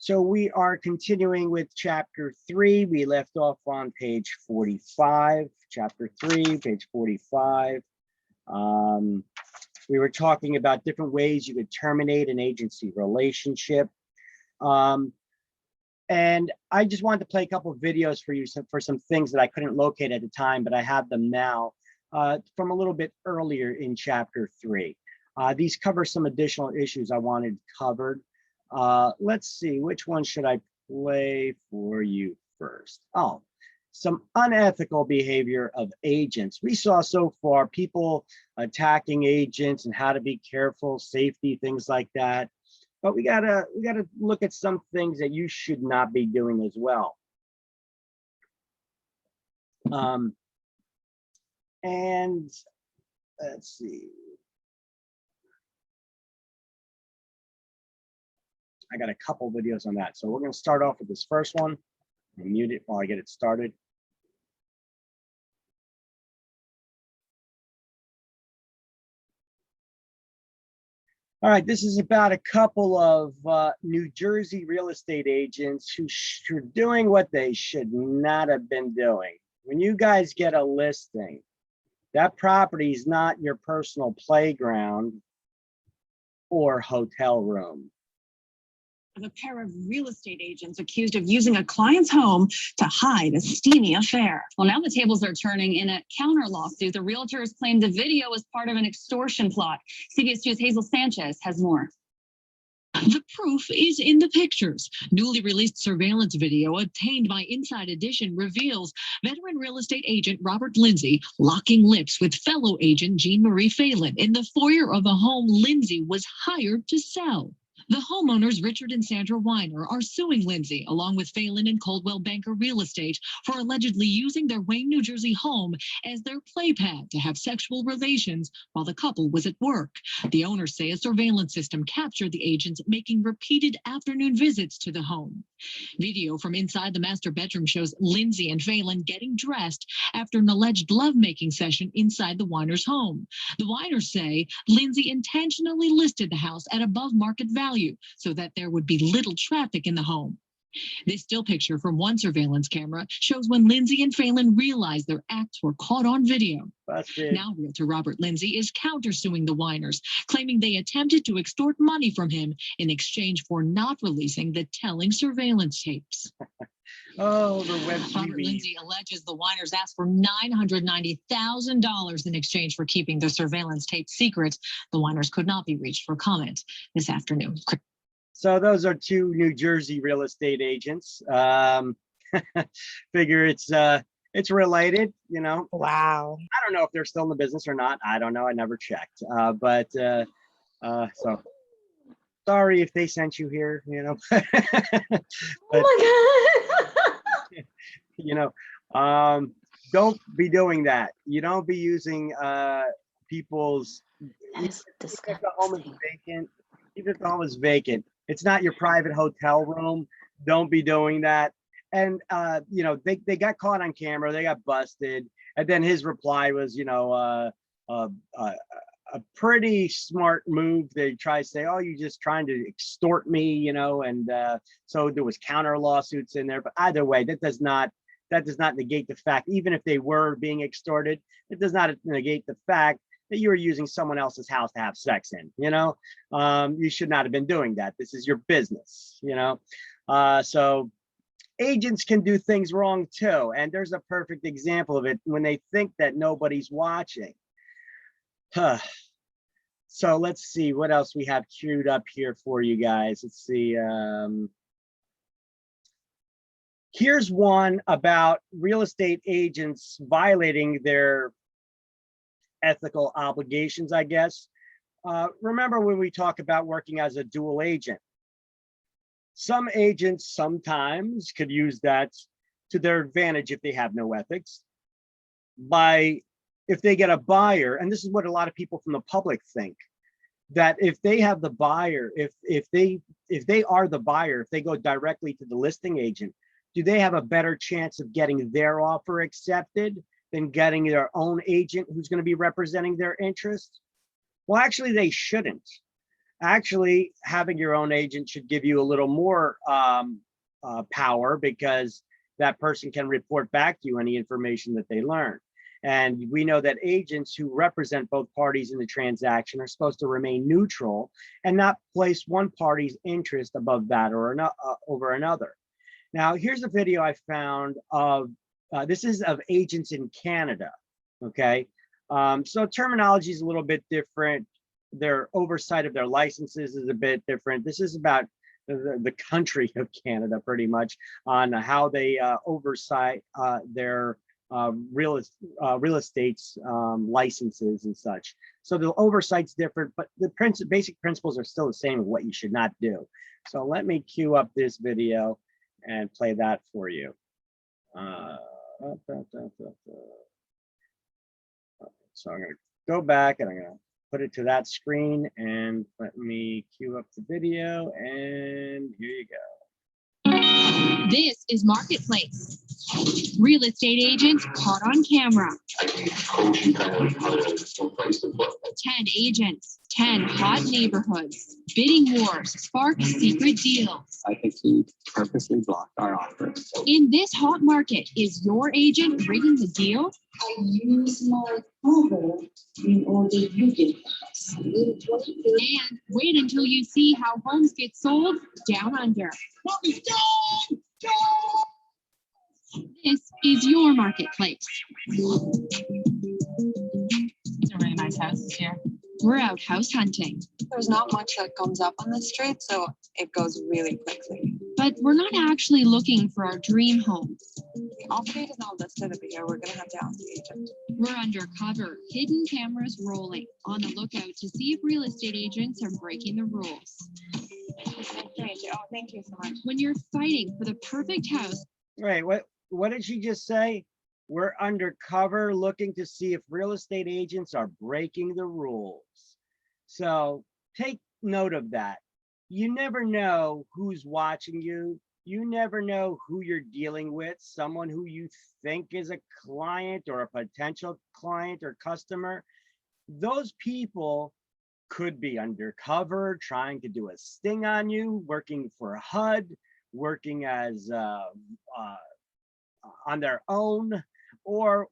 So we are continuing with chapter 3. We left off on page 45, chapter 3, page 45. We were talking about different ways you could terminate an agency relationship. And I just wanted to play a couple of videos for you for some things that I couldn't locate at the time, but I have them now from a little bit earlier in chapter 3. These cover some additional issues I wanted covered. Let's see, which one should I play for you first? Oh, some unethical behavior of agents. We saw so far people attacking agents and how to be careful, safety, things like that. But we gotta look at some things that you should not be doing as well. And let's see. I got a couple videos on that. So we're going to start off with this first one. I'll mute it while I get it started. All right, this is about a couple of New Jersey real estate agents who are doing what they should not have been doing. When you guys get a listing, that property is not your personal playground or hotel room. A pair of real estate agents accused of using a client's home to hide a steamy affair. Well, now the tables are turning in a counter lawsuit. The realtors claim the video was part of an extortion plot. CBS 2's Hazel Sanchez has more. The proof is in the pictures. Newly released surveillance video obtained by Inside Edition reveals veteran real estate agent Robert Lindsay locking lips with fellow agent Jean Marie Phelan in the foyer of a home Lindsay was hired to sell. The homeowners, Richard and Sandra Weiner, are suing Lindsay, along with Phelan and Coldwell Banker Real Estate, for allegedly using their Wayne, New Jersey home as their play pad to have sexual relations while the couple was at work. The owners say a surveillance system captured the agents making repeated afternoon visits to the home. Video from inside the master bedroom shows Lindsay and Phelan getting dressed after an alleged lovemaking session inside the Weiners' home. The Weiners say Lindsay intentionally listed the house at above market value so that there would be little traffic in the home. This still picture from one surveillance camera shows when Lindsay and Phelan realized their acts were caught on video. Now realtor Robert Lindsay is countersuing the Weiners, claiming they attempted to extort money from him in exchange for not releasing the telling surveillance tapes. Oh, the web Robert Lindsay alleges the Weiners asked for $990,000 in exchange for keeping the surveillance tape secret. The Weiners could not be reached for comment this afternoon. So those are two New Jersey real estate agents. Figure it's related, you know. Wow. I don't know if they're still in the business or not. I don't know. I never checked. So sorry if they sent you here, you know. But, Oh my God. you know, don't be doing that. You don't be using people's. That's If the home is vacant, even if the home is vacant, it's not your private hotel room. Don't be doing that. And you know, they got caught on camera. They got busted. And then his reply was, you know, a pretty smart move. They try to say, oh, you're just trying to extort me, you know. And so there was counter lawsuits in there. But either way, that does not negate the fact, even if they were being extorted, it does not negate the fact that you were using someone else's house to have sex in, you know. You should not have been doing that. This is your business, you know. So agents can do things wrong too. And there's a perfect example of it when they think that nobody's watching. So let's see what else we have queued up here for you guys. Let's see. Here's one about real estate agents violating their ethical obligations, I guess. Remember when we talk about working as a dual agent? Some agents sometimes could use that to their advantage if they have no ethics. If they get a buyer, and this is what a lot of people from the public think, that if they have the buyer, if they are the buyer, if they go directly to the listing agent, do they have a better chance of getting their offer accepted than getting their own agent who's going to be representing their interests? Well, actually, they shouldn't. Actually, having your own agent should give you a little more power, because that person can report back to you any information that they learn. And we know that agents who represent both parties in the transaction are supposed to remain neutral and not place one party's interest above that or over another. Now, here's a video I found of, this is of agents in Canada, okay? So terminology is a little bit different. Their oversight of their licenses is a bit different. This is about the country of Canada, pretty much, on how they oversight their real estate's licenses and such. So the oversight's different, but the basic principles are still the same of what you should not do. So let me cue up this video and play that for you. So I'm going to go back and I'm going to put it to that screen, and let me cue up the video, and here you go. This is Marketplace. Real estate agents caught on camera. 10 agents, 10 hot neighborhoods. Bidding wars spark secret deals. I think he purposely blocked our offer. In this hot market, is your agent rigging the deal? I use my cover in order to get us. And wait until you see how homes get sold down under. This is your Marketplace. It's a really nice house here. We're out house hunting, There's not much that comes up on the street, so it goes really quickly. but we're not actually looking for our dream home. The offer date is not listed up here. We're gonna have to ask the agent. We're undercover, hidden cameras rolling, on the lookout to see if real estate agents are breaking the rules. Thank you. Oh, thank you so much. When you're fighting for the perfect house, Wait, what did she just say? We're undercover looking to see if real estate agents are breaking the rules. So take note of that. You never know who's watching you. You never know who you're dealing with, someone who you think is a client or a potential client or customer. Those people could be undercover, trying to do a sting on you, working for HUD, working as on their own, or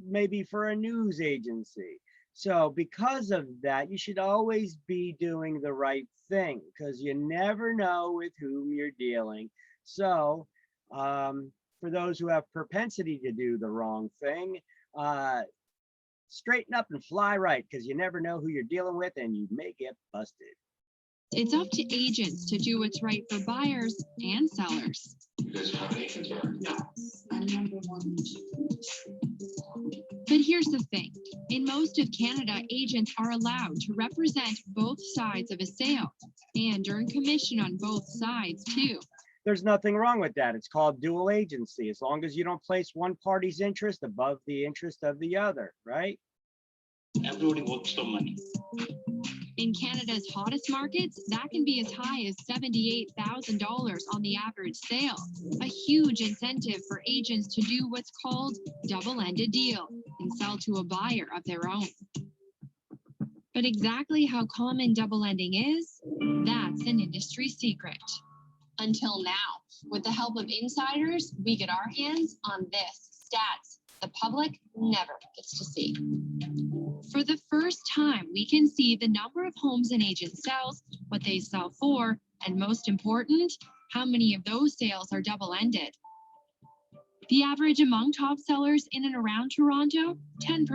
maybe for a news agency. So because of that, you should always be doing the right thing, because you never know with whom you're dealing. So for those who have propensity to do the wrong thing, straighten up and fly right, because you never know who you're dealing with and you may get busted. it's up to agents to do what's right for buyers and sellers. But here's the thing. In most of Canada, agents are allowed to represent both sides of a sale and earn commission on both sides too. There's nothing wrong with that. It's called dual agency, as long as you don't place one party's interest above the interest of the other, right? Everybody works for money. In Canada's hottest markets, that can be as high as $78,000 on the average sale. A huge incentive for agents to do what's called double-ended deal and sell to a buyer of their own. But exactly how common double-ending is, that's an industry secret. Until now, with the help of insiders, we get our hands on this stats the public never gets to see. For the first time, we can see the number of homes an agent sells, what they sell for, and most important, how many of those sales are double-ended. The average among top sellers in and around Toronto, 10%,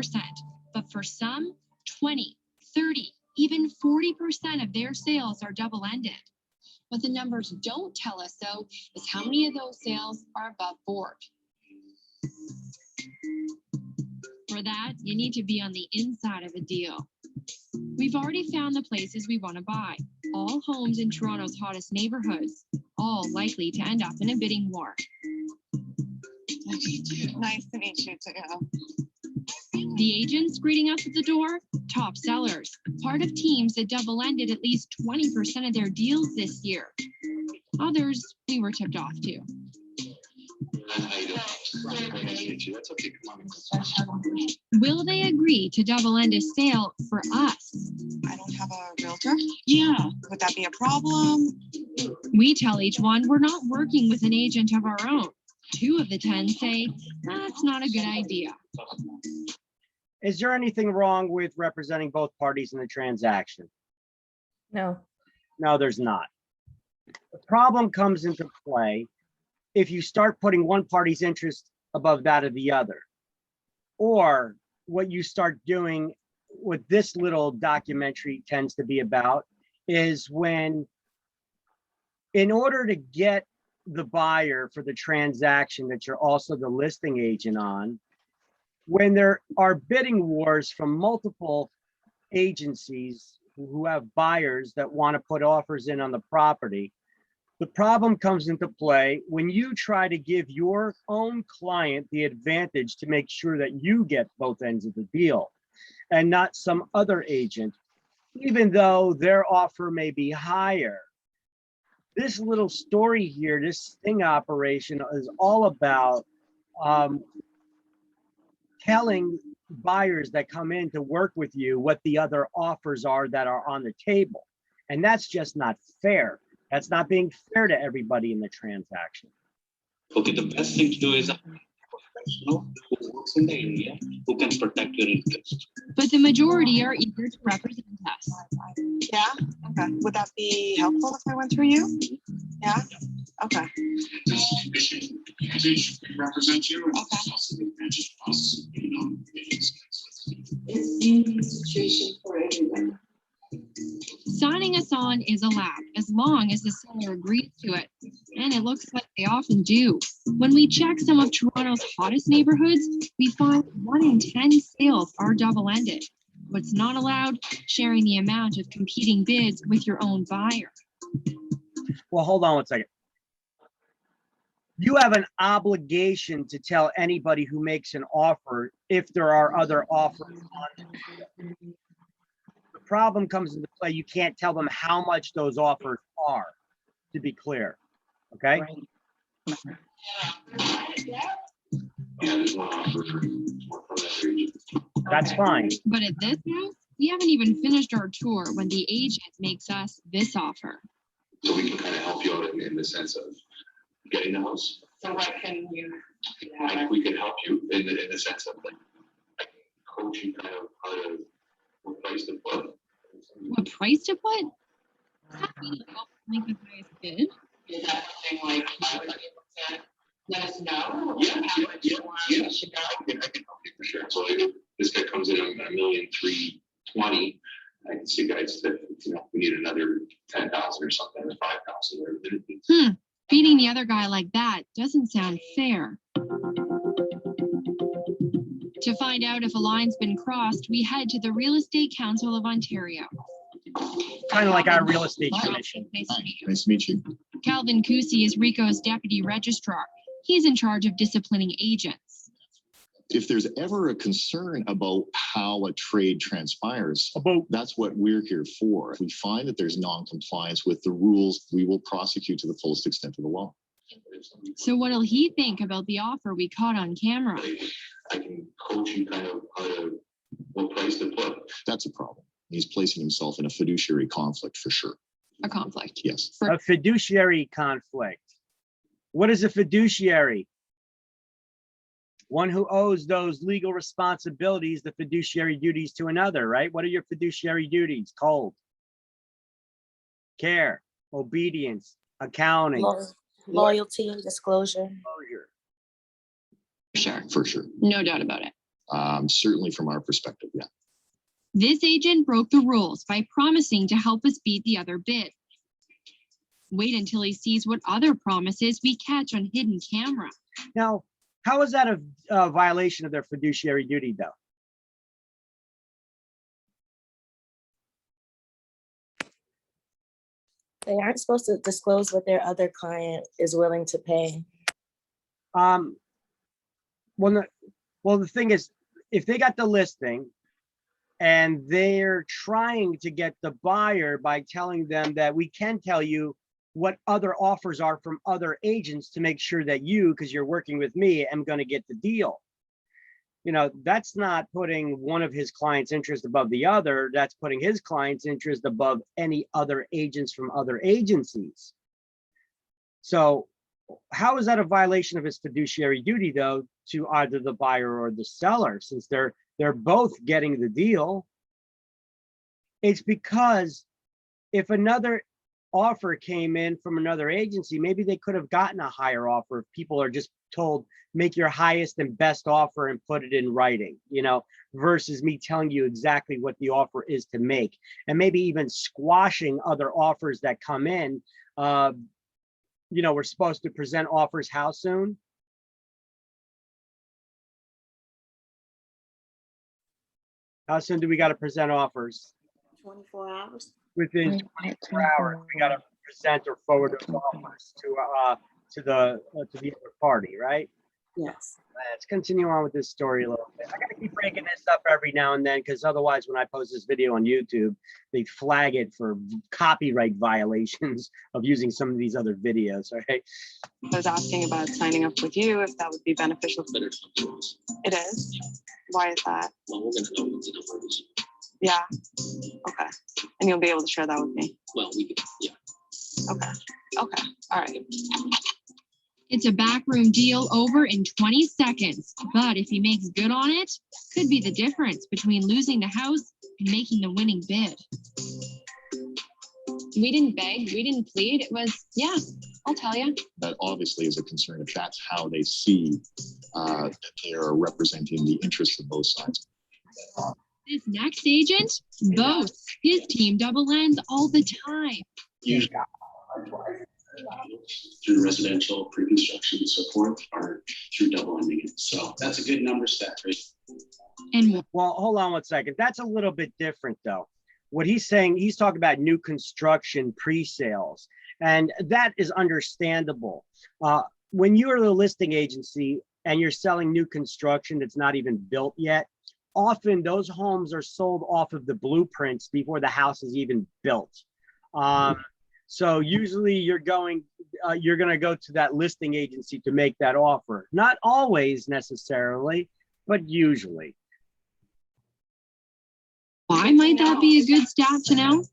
but for some, 20, 30, even 40% of their sales are double-ended. What the numbers don't tell us, though, is how many of those sales are above board. For that, you need to be on the inside of a deal. We've already found the places we want to buy, all homes in Toronto's hottest neighborhoods, all likely to end up in a bidding war. Nice to meet you too. The agents greeting us at the door, top sellers, part of teams that double-ended at least 20% of their deals this year. Others we were tipped off to. That's okay, come on. Will they agree to double end a sale for us? I don't have a realtor. Yeah. Would that be a problem? We tell each one we're not working with an agent of our own. 2 of the 10 say that's not a good idea. Is there anything wrong with representing both parties in the transaction? No. No, there's not. The problem comes into play if you start putting one party's interest above that of the other. Or what you start doing, what this little documentary tends to be about, is when, in order to get the buyer for the transaction that you're also the listing agent on, when there are bidding wars from multiple agencies who have buyers that want to put offers in on the property, the problem comes into play when you try to give your own client the advantage to make sure that you get both ends of the deal and not some other agent, even though their offer may be higher. This little story here, this sting operation, is all about telling buyers that come in to work with you what the other offers are that are on the table. And that's just not fair. That's not being fair to everybody in the transaction. Okay, the best thing to do is a professional who works in the area who can protect your interest. But the majority are eager to represent us. Yeah, okay. Would that be helpful if I went through you? Yeah, okay. Represent you. It's a win situation for everyone. Signing us on is allowed as long as the seller agrees to it. And it looks like they often do. When we check some of Toronto's hottest neighborhoods, we find 1 in 10 sales are double-ended. What's not allowed, sharing the amount of competing bids with your own buyer. Well, hold on one second. You have an obligation to tell anybody who makes an offer if there are other offers on it. The problem comes into play, you can't tell them how much those offers are, to be clear, okay? That's fine. But at this house, we haven't even finished our tour when the agent makes us this offer. So we can kind of help you out in the sense of getting the house. So what can you? Like we can help you in the sense of like coach you kind of how to what price to put. What price to put? Does that mean help make the highest bid? Is that something like I would be able to let us know? Yeah, how yeah, much yeah, you want yeah. us to go? I can help you for sure. So if this guy comes in at $1,320,000, I can see guys that we need another 10,000 or something, or 5,000, whatever it is. Beating the other guy like that doesn't sound fair. To find out if a line's been crossed, we head to the Real Estate Council of Ontario. Kind of like our real estate commission. Nice to meet you. Nice to meet you. Calvin Cousy is Rico's deputy registrar. He's in charge of disciplining agents. If there's ever a concern about how a trade transpires, that's what we're here for. If we find that there's non-compliance with the rules, we will prosecute to the fullest extent of the law. So what'll he think about the offer we caught on camera? I can coach you kind of how to what price to put. That's a problem. He's placing himself in a fiduciary conflict for sure. A conflict. Yes. A fiduciary conflict. What is a fiduciary? One who owes those legal responsibilities, the fiduciary duties to another, right? What are your fiduciary duties? Cold, care, obedience, accounting, Loyalty and disclosure. disclosure. Sure. For sure. No doubt about it. Certainly from our perspective, yeah. This agent broke the rules by promising to help us beat the other bid. Wait until he sees what other promises we catch on hidden camera. Now, how is that a violation of their fiduciary duty, though? They aren't supposed to disclose what their other client is willing to pay. Well, the thing is, if they got the listing and they're trying to get the buyer by telling them that we can tell you what other offers are from other agents to make sure that you, because you're working with me, am going to get the deal. You know, that's not putting one of his clients' interest above the other. That's putting his client's interest above any other agents from other agencies. So how is that a violation of his fiduciary duty, though, to either the buyer or the seller, since they're both getting the deal? It's because if another offer came in from another agency, maybe they could have gotten a higher offer if people are just told, make your highest and best offer and put it in writing, you know, versus me telling you exactly what the offer is to make, and maybe even squashing other offers that come in. You know, we're supposed to present offers how soon? How soon do we got to present offers? 24 hours. Within 24 hours, we got to present or forward those offers to the other party, right? Yes. Let's continue on with this story a little bit. I gotta keep breaking this up every now and then, because otherwise when I post this video on YouTube, they flag it for copyright violations of using some of these other videos, right? I was asking about signing up with you, if that would be beneficial. It is? Why is that? Well, we're gonna know what the number is. Yeah, okay. And you'll be able to share that with me? Well, we could, yeah. Okay, okay, all right. It's a backroom deal over in 20 seconds, but if he makes good on it, could be the difference between losing the house and making the winning bid. We didn't beg, we didn't plead. It was, yeah, I'll tell you. That obviously is a concern if that's how they see that they are representing the interests of both sides. This next agent boasts his team double ends all the time. Through residential, pre-construction and so forth, or through double ending it. So that's a good number set, right? And Well, hold on one second. That's a little bit different, though. What he's saying, he's talking about new construction pre-sales, and that is understandable. When you're the listing agency and you're selling new construction that's not even built yet, often those homes are sold off of the blueprints before the house is even built. So usually you're going to go to that listing agency to make that offer. Not always necessarily, but usually. why might that be a good stat to know?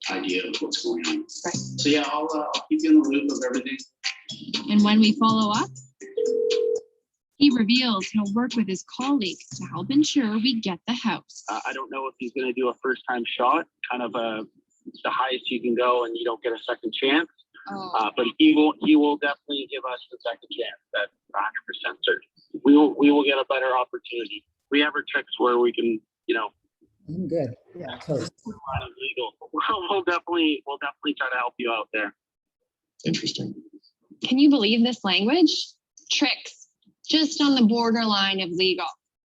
Idea of what's going on. Right. So yeah, I'll keep you in the loop of everything. And when we follow up, he reveals he'll work with his colleagues to help ensure we get the house. I don't know if he's going to do a first-time shot, kind of the highest you can go, and you don't get a second chance. But he will definitely give us the second chance. That's 100% certain. We will get a better opportunity. We have our tricks where we can, I'm good. Yeah. Legal. We'll definitely try to help you out there. Interesting. Can you believe this language? Tricks, just on the borderline of legal.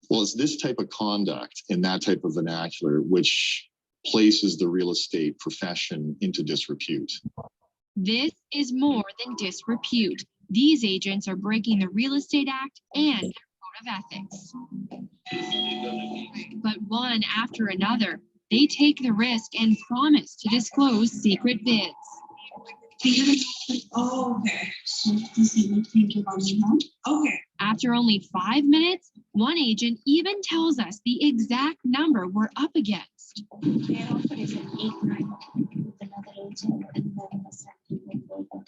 Well, it's this type of conduct and that type of vernacular which places the real estate profession into disrepute. This is more than disrepute. These agents are breaking the Real Estate Act and their code of ethics. But one after another, they take the risk and promise to disclose secret bids. Oh, okay. So this is what think about the home? Okay. After only 5 minutes, one agent even tells us the exact number we're up against. Their offer is an 8-9 with another agent, and then the second will go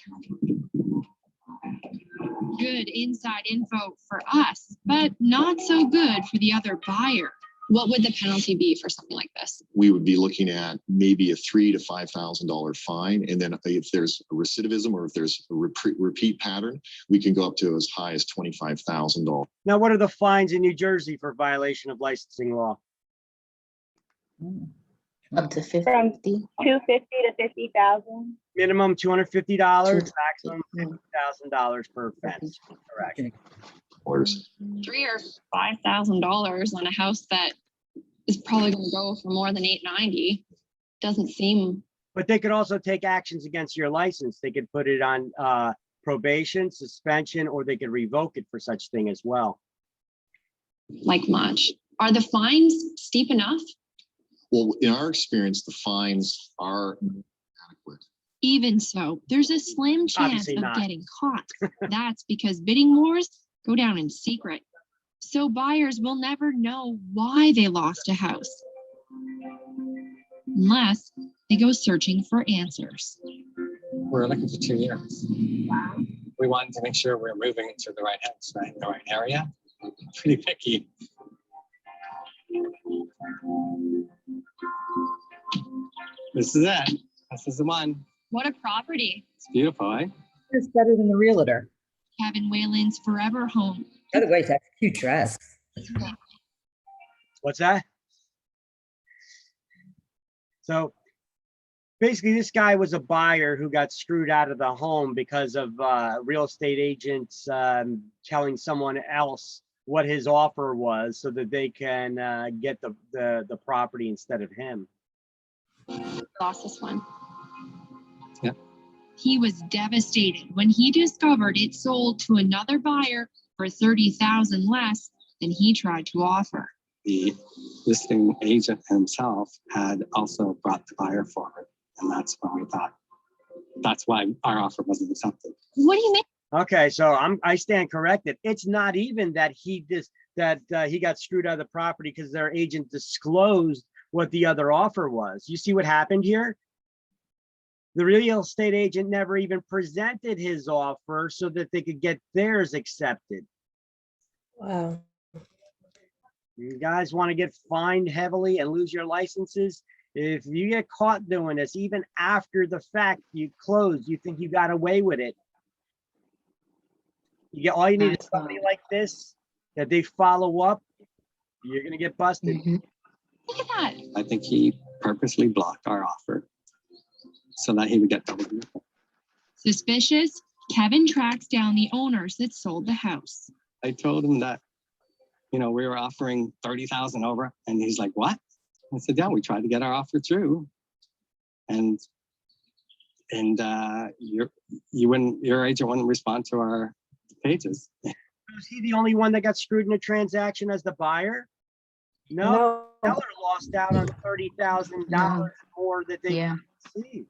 Good inside info for us, but not so good for the other buyer. What would the penalty be for something like this? We would be looking at maybe a $3,000 to $5,000 fine. And then if there's a recidivism or if there's a repeat pattern, we can go up to as high as $25,000. Now, what are the fines in New Jersey for violation of licensing law? Up to 50. From 250 to 50,000. Minimum $250, maximum $50,000 per offense. Correct. $3,000 or $5,000 on a house that is probably going to go for more than $890 doesn't seem. But they could also take actions against your license. They could put it on probation, suspension, or they could revoke it for such thing as well. Like much. Are the fines steep enough? Well, in our experience, the fines are adequate. Even so, there's a slim chance Obviously of not. getting caught. That's because bidding wars go down in secret. So buyers will never know why they lost a house. Unless they go searching for answers. We're looking for 2 years. We wanted to make sure we're moving into the right house, right? In the right area. Pretty picky. This is it. This is the one. What a property. It's beautiful, eh? It's better than the realtor. Kevin Whalen's forever home. By the way, that's a cute dress. What's that? So basically, this guy was a buyer who got screwed out of the home because of real estate agents telling someone else what his offer was so that they can get the property instead of him. Lost this one. Yeah. He was devastated when he discovered it sold to another buyer for $30,000 less than he tried to offer. The listing agent himself had also brought the buyer forward. And that's when we thought, that's why our offer wasn't accepted. What do you mean? Okay, so I stand corrected. It's not even that he got screwed out of the property because their agent disclosed what the other offer was. You see what happened here? The real estate agent never even presented his offer so that they could get theirs accepted. Wow. You guys want to get fined heavily and lose your licenses? If you get caught doing this, even after the fact you closed, you think you got away with it. You get all you need is somebody like this that they follow up. You're gonna get busted. Look at that. I think he purposely blocked our offer so that he would get double. Suspicious, Kevin tracks down the owners that sold the house. I told him that, we were offering 30,000 over, and he's like, what? I said, yeah, we tried to get our offer through, and your agent wouldn't respond to our pages. Was he the only one that got screwed in a transaction as the buyer? No, the seller lost out on $30,000 more that they received.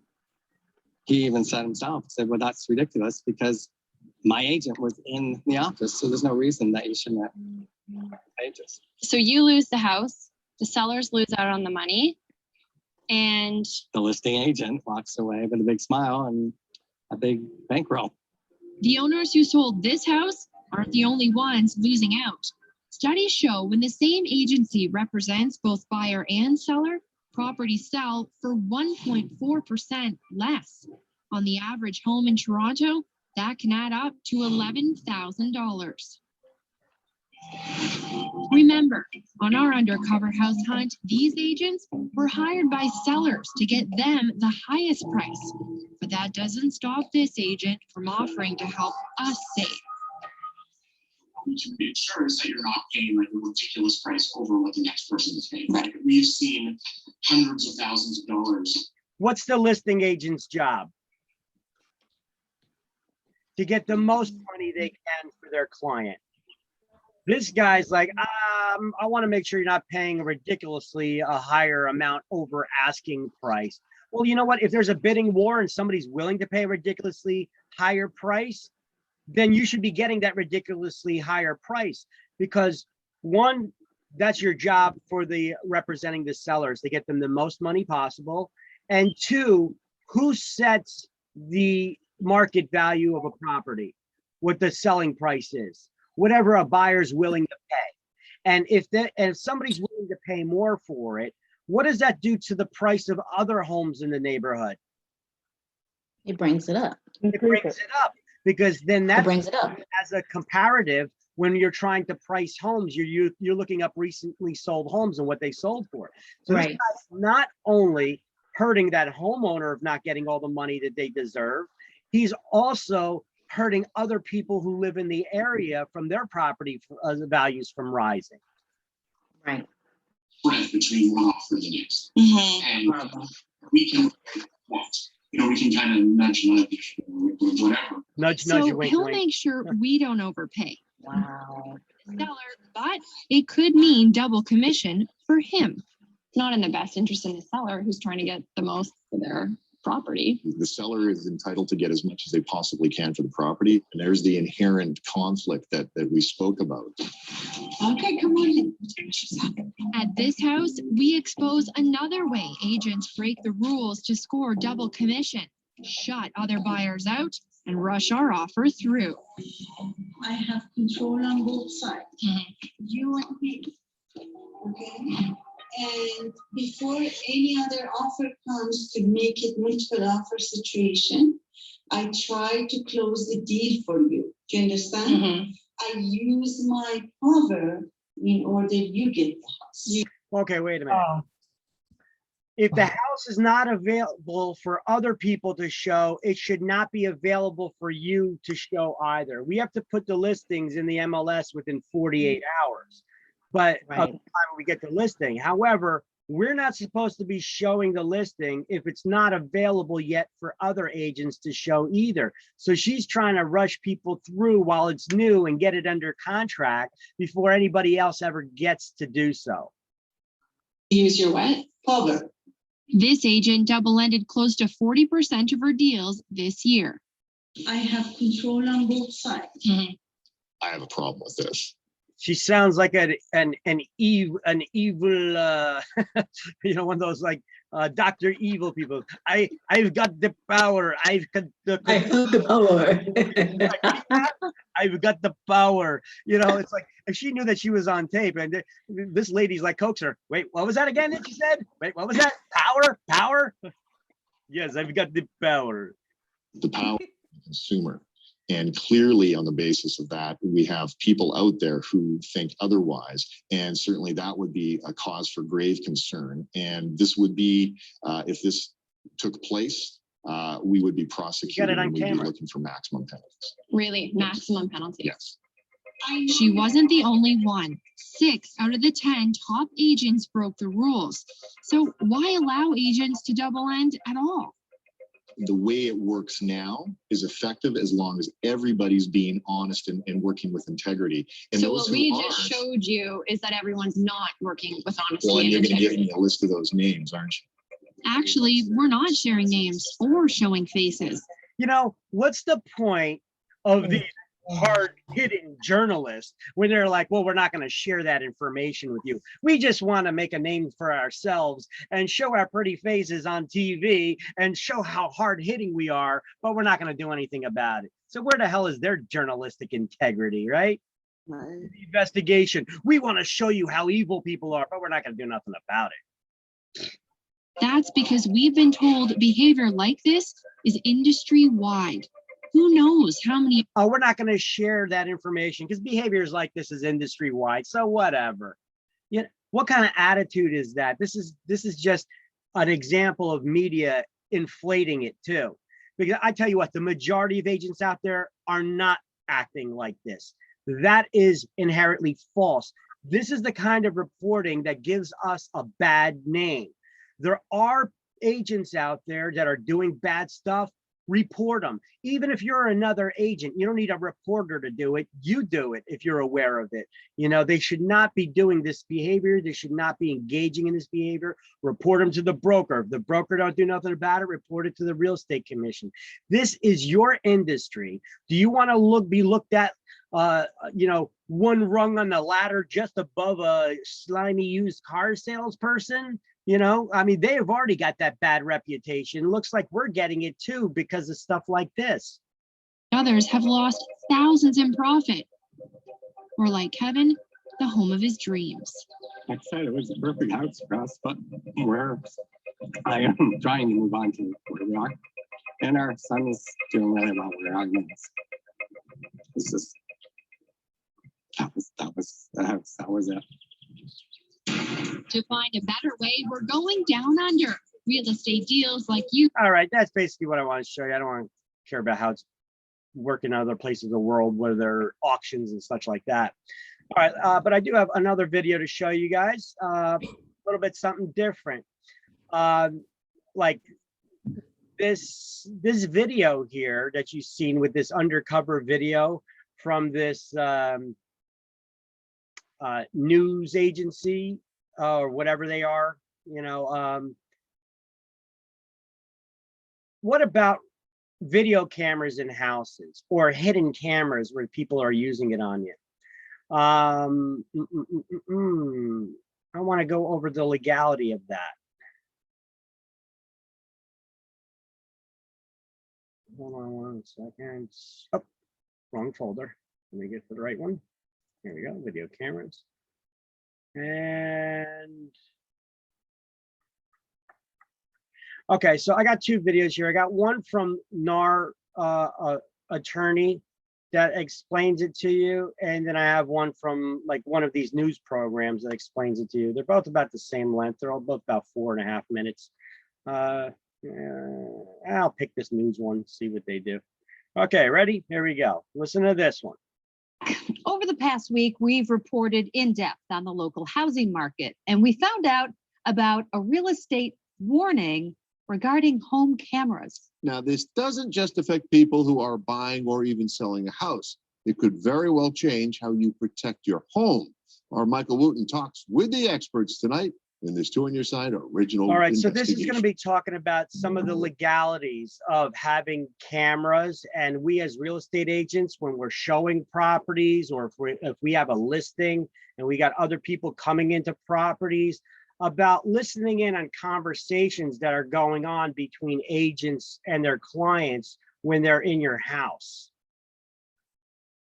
He even said himself, said, well, that's ridiculous because my agent was in the office, so there's no reason that you shouldn't have pages. So you lose the house, the sellers lose out on the money, and The listing agent walks away with a big smile and a big bankroll. the owners who sold this house aren't the only ones losing out. Studies show when the same agency represents both buyer and seller, properties sell for 1.4% less. On the average home in Toronto, that can add up to $11,000. Remember, on our undercover house hunt, these agents were hired by sellers to get them the highest price. But that doesn't stop this agent from offering to help us save. To ensure that you're not paying like a ridiculous price over what the next person is paying. Right? We've seen hundreds of thousands of dollars. What's the listing agent's job? To get the most money they can for their client. This guy's like, I want to make sure you're not paying a ridiculously a higher amount over asking price. Well, you know what? If there's a bidding war and somebody's willing to pay a ridiculously higher price, then you should be getting that ridiculously higher price because one, that's your job for the representing the sellers to get them the most money possible. And two, who sets the market value of a property, what the selling price is, whatever a buyer's willing to pay. And if somebody's willing to pay more for it, what does that do to the price of other homes in the neighborhood? It brings it up. It brings it up because then that brings it up as a comparative. When you're trying to price homes, you're looking up recently sold homes and what they sold for. So this guy's not only hurting that homeowner of not getting all the money that they deserve, he's also hurting other people who live in the area from their property values from rising. Right. Spread between one offer and the next. And we can, we can kind of nudge, whatever. Nudge, So wink, he'll wink. make sure we don't overpay. Wow. The seller, but it could mean double commission for him. It's not in the best interest in the seller who's trying to get the most for their property. The seller is entitled to get as much as they possibly can for the property. And there's the inherent conflict that we spoke about. Okay, come on in. At this house, we expose another way agents break the rules to score double commission, shut other buyers out, and rush our offer through. I have control on both sides, you and me. Okay, and before any other offer comes to make it multiple offer situation, I try to close the deal for you. Do you understand? I use my power in order you get the house. Okay, wait a minute. If the house is not available for other people to show, it should not be available for you to show either. We have to put the listings in the MLS within 48 hours. But by the time we get the listing, however, we're not supposed to be showing the listing if it's not available yet for other agents to show either. So she's trying to rush people through while it's new and get it under contract before anybody else ever gets to do so. Use your what? Power. This agent double-ended close to 40% of her deals this year. I have control on both sides. I have a problem with this. She sounds like an evil, you know, one of those like Dr. Evil people. I've got the power. I've got the power. I've got the power. You know, it's like if she knew that she was on tape and this lady's like coaxing her. Wait, what was that again that she said? Wait, what was that? Power? Yes, I've got the power. The power of the consumer. And clearly on the basis of that, we have people out there who think otherwise. And certainly that would be a cause for grave concern. And this would be, if this took place, we would be prosecuted and we'd be looking for maximum penalties. Really, maximum penalty. Yes. She wasn't the only one. 6 out of the 10 top agents broke the rules. So why allow agents to double end at all? The way it works now is effective as long as everybody's being honest and working with integrity. And So those what we who just aren't, showed you is that everyone's not working with honesty well, and and you're going to give integrity. me a list of those names, aren't you? Actually, we're not sharing names or showing faces. You know, what's the point of these hard-hitting journalists when they're like, well, we're not going to share that information with you. We just want to make a name for ourselves and show our pretty faces on TV and show how hard-hitting we are, but we're not going to do anything about it. So where the hell is their journalistic integrity, right? The investigation. We want to show you how evil people are, but we're not going to do nothing about it. That's because we've been told behavior like this is industry-wide. Who knows how many? Oh, we're not going to share that information because behaviors like this is industry-wide. So whatever. You know, what kind of attitude is that? This is just an example of media inflating it too. Because I tell you what, the majority of agents out there are not acting like this. That is inherently false. This is the kind of reporting that gives us a bad name. There are agents out there that are doing bad stuff. Report them. Even if you're another agent, you don't need a reporter to do it. You do it if you're aware of it. You know, they should not be doing this behavior. They should not be engaging in this behavior. Report them to the broker. If the broker don't do nothing about it, report it to the real estate commission. This is your industry. Do you want to be looked at, you know, one rung on the ladder just above a slimy used car salesperson? You know, I mean, they have already got that bad reputation. Looks like we're getting it too because of stuff like this. Others have lost thousands in profit. Or like Kevin, the home of his dreams. Like I said, it was the perfect house for us, but where I am trying to move on to where we are. And our son is doing really well where our is. It's just, that was the house. That was it. To find a better way, we're going down under. Real estate deals like you. All right, that's basically what I want to show you. I don't want to care about how it's working in other places of the world where there are auctions and such like that. All right, but I do have another video to show you guys. A little bit something different. Like this video here that you've seen with this undercover video from this news agency or whatever they are, What about video cameras in houses or hidden cameras where people are using it on you? I want to go over the legality of that. Hold on 1 second. Oh, wrong folder. Let me get to the right one. Here we go, video cameras. And okay, so I got two videos here. I got one from NAR attorney that explains it to you, and then I have one from like one of these news programs that explains it to you. They're both about the same length. They're all both about 4.5 minutes. I'll pick this news one, see what they do. Okay, ready? Here we go. Listen to this one. Over the past week, we've reported in depth on the local housing market, and we found out about a real estate warning regarding home cameras. Now, this doesn't just affect people who are buying or even selling a house. It could very well change how you protect your home. Our Michael Wooten talks with the experts tonight in this Two on Your Side original. All right, so this is going to be talking about some of the legalities of having cameras, and we as real estate agents, when we're showing properties, or if we have a listing and we got other people coming into properties, about listening in on conversations that are going on between agents and their clients when they're in your house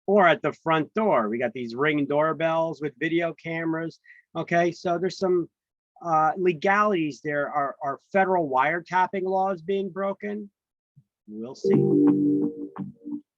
or at the front door. We got these Ring doorbells with video cameras. Okay, so there's some legalities there. Are federal wiretapping laws being broken? We'll see.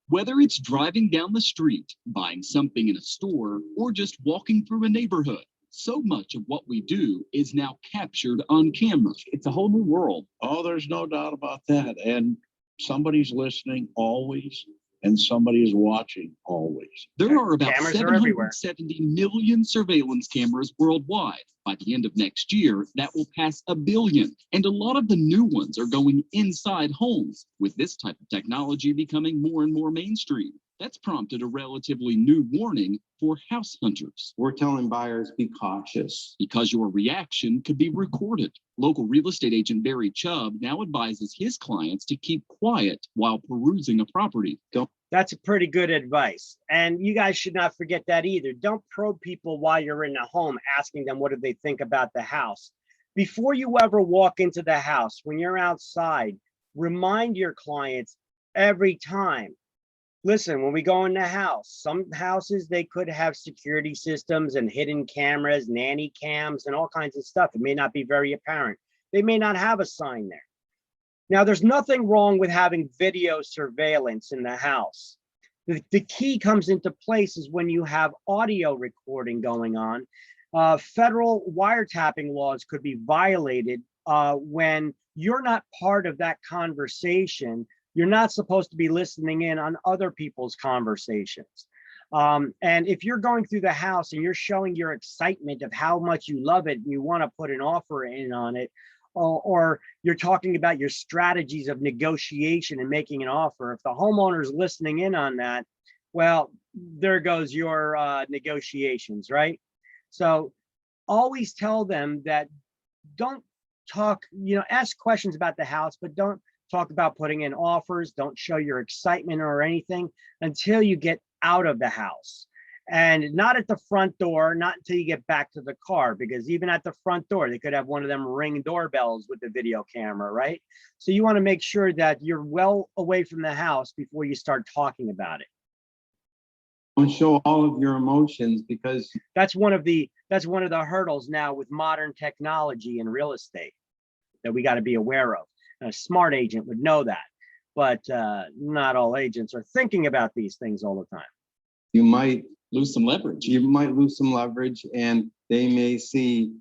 Whether it's driving down the street, buying something in a store, or just walking through a neighborhood, so much of what we do is now captured on camera. It's a whole new world. Oh, there's no doubt about that. And somebody's listening always, and somebody is watching always. There are about Cameras are everywhere. 770 million surveillance cameras worldwide. By the end of next year, that will pass 1 billion. And a lot of the new ones are going inside homes, with this type of technology becoming more and more mainstream. That's prompted a relatively new warning for house hunters. We're telling buyers, be cautious. Because your reaction could be recorded. Local real estate agent Barry Chubb now advises his clients to keep quiet while perusing a property. That's a pretty good advice. And you guys should not forget that either. Don't probe people while you're in the home, asking them what do they think about the house. Before you ever walk into the house, when you're outside, remind your clients every time. Listen, when we go in the house, some houses, they could have security systems and hidden cameras, nanny cams, and all kinds of stuff. It may not be very apparent. They may not have a sign there. Now, there's nothing wrong with having video surveillance in the house. The key comes into place is when you have audio recording going on. Federal wiretapping laws could be violated when you're not part of that conversation. You're not supposed to be listening in on other people's conversations. And if you're going through the house and you're showing your excitement of how much you love it and you want to put an offer in on it, or you're talking about your strategies of negotiation and making an offer, if the homeowner is listening in on that, well, there goes your negotiations, right? So always tell them that don't talk, ask questions about the house, but don't talk about putting in offers. Don't show your excitement or anything until you get out of the house, and not at the front door, not until you get back to the car, because even at the front door, they could have one of them Ring doorbells with the video camera, right? So you want to make sure that you're well away from the house before you start talking about it. Don't show all of your emotions, because that's one of the hurdles now with modern technology in real estate that we got to be aware of. A smart agent would know that, but not all agents are thinking about these things all the time. you might lose some leverage. You might lose some leverage, and they may see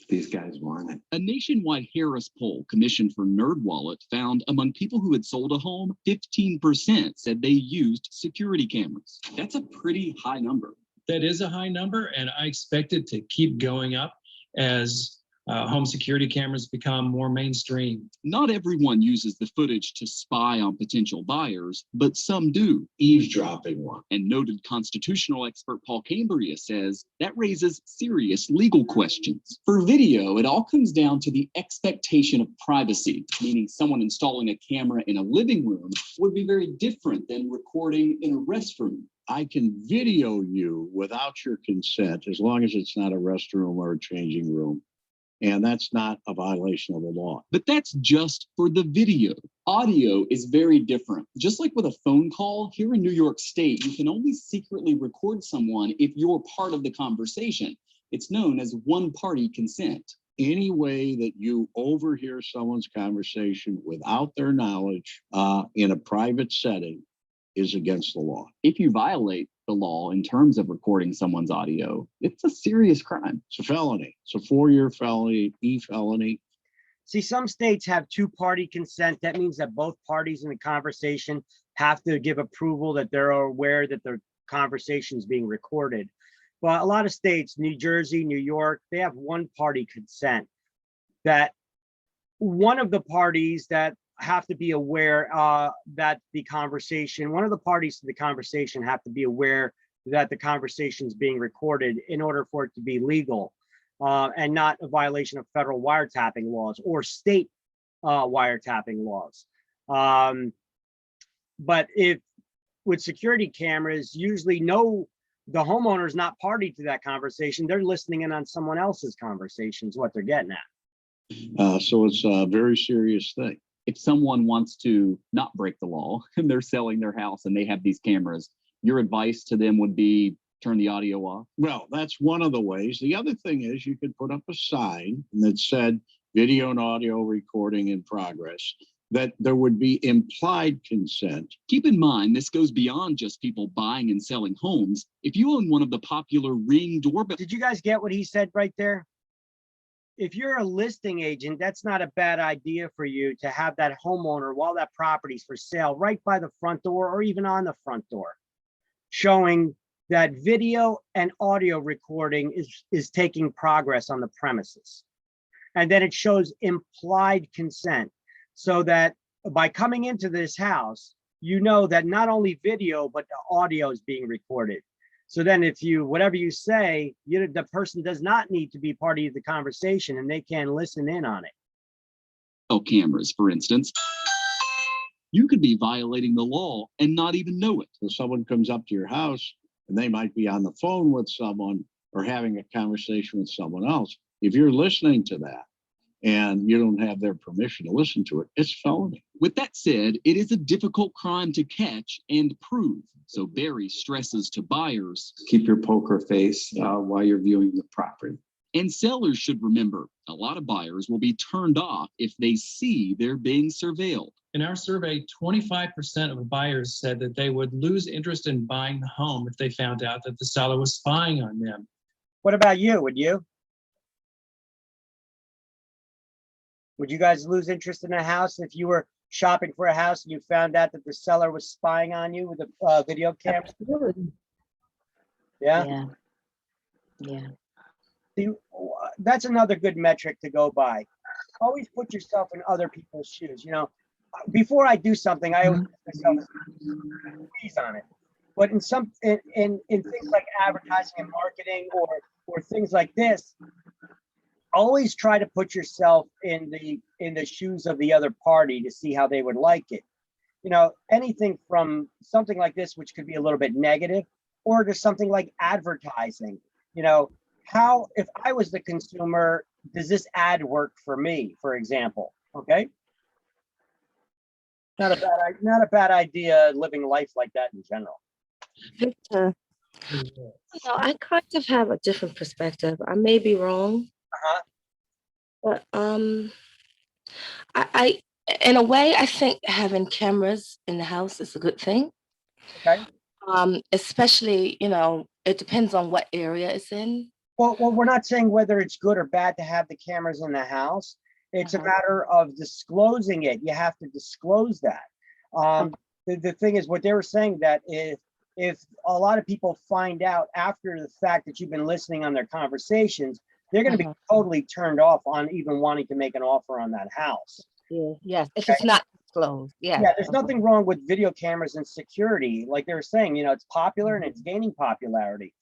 these guys want it. A nationwide Harris poll commissioned for NerdWallet found among people who had sold a home, 15% said they used security cameras. That's a pretty high number. That is a high number, and I expect it to keep going up as home security cameras become more mainstream. Not everyone uses the footage to spy on potential buyers, but some do. Eavesdropping one. And noted constitutional expert Paul Cambria says that raises serious legal questions. For video, it all comes down to the expectation of privacy, meaning someone installing a camera in a living room would be very different than recording in a restroom. I can video you without your consent as long as it's not a restroom or a changing room. And that's not a violation of the law. But that's just for the video. Audio is very different. Just like with a phone call, here in New York State, you can only secretly record someone if you're part of the conversation. It's known as one-party consent. Any way that you overhear someone's conversation without their knowledge in a private setting is against the law. If you violate the law in terms of recording someone's audio, it's a serious crime. It's a felony. It's a 4-year felony, felony. See, some states have two-party consent. That means that both parties in the conversation have to give approval that they're aware that their conversation is being recorded. But a lot of states, New Jersey, New York, they have one-party consent, that one of the parties that have to be aware that one of the parties to the conversation have to be aware that the conversation is being recorded in order for it to be legal and not a violation of federal wiretapping laws or state wiretapping laws. But if with security cameras, usually the homeowner is not party to that conversation. They're listening in on someone else's conversations, what they're getting at. So it's a very serious thing. If someone wants to not break the law and they're selling their house and they have these cameras, your advice to them would be turn the audio off? Well, that's one of the ways. The other thing is you could put up a sign that said video and audio recording in progress, that there would be implied consent. Keep in mind, this goes beyond just people buying and selling homes. If you own one of the popular Ring doorbell. Did you guys get what he said right there? If you're a listing agent, that's not a bad idea for you to have that homeowner while that property's for sale right by the front door or even on the front door, showing that video and audio recording is taking progress on the premises. And then it shows implied consent, so that by coming into this house, you know that not only video, but the audio is being recorded. So then if whatever you say, the person does not need to be part of the conversation and they can listen in on it. Cameras, for instance, you could be violating the law and not even know it. So someone comes up to your house and they might be on the phone with someone or having a conversation with someone else. If you're listening to that and you don't have their permission to listen to it, it's felony. With that said, it is a difficult crime to catch and prove. So Barry stresses to buyers, keep your poker face while you're viewing the property. And sellers should remember, a lot of buyers will be turned off if they see they're being surveilled. In our survey, 25% of buyers said that they would lose interest in buying the home if they found out that the seller was spying on them. What about you? Would you? Would you guys lose interest in a house if you were shopping for a house and you found out that the seller was spying on you with a video camera? Yeah. Yeah. See, that's another good metric to go by. Always put yourself in other people's shoes. Before I do something, I always put myself squeeze on it. But in things like advertising and marketing or things like this, always try to put yourself in the shoes of the other party to see how they would like it. Anything from something like this, which could be a little bit negative, or to something like advertising. How, if I was the consumer, does this ad work for me, for example? Okay. Not a bad idea living life like that in general. Victor, I kind of have a different perspective. I may be wrong. But I in a way, I think having cameras in the house is a good thing. Okay. Especially, it depends on what area it's in. Well, we're not saying whether it's good or bad to have the cameras in the house. It's a matter of disclosing it. You have to disclose that. The thing is, what they were saying, that if a lot of people find out after the fact that you've been listening on their conversations, they're going to be totally turned off on even wanting to make an offer on that house. Yeah, yes, if it's not disclosed, yeah. Yeah, there's nothing wrong with video cameras and security. Like they were saying, it's popular and it's gaining popularity.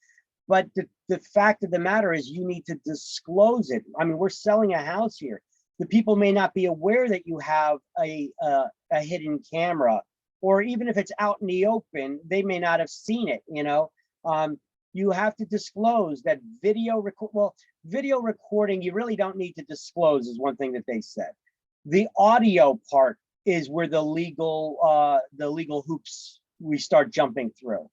But the fact of the matter is you need to disclose it. I mean, we're selling a house here. The people may not be aware that you have a hidden camera, or even if it's out in the open, they may not have seen it, you have to disclose that video recording, you really don't need to disclose is one thing that they said. The audio part is where the legal hoops we start jumping through.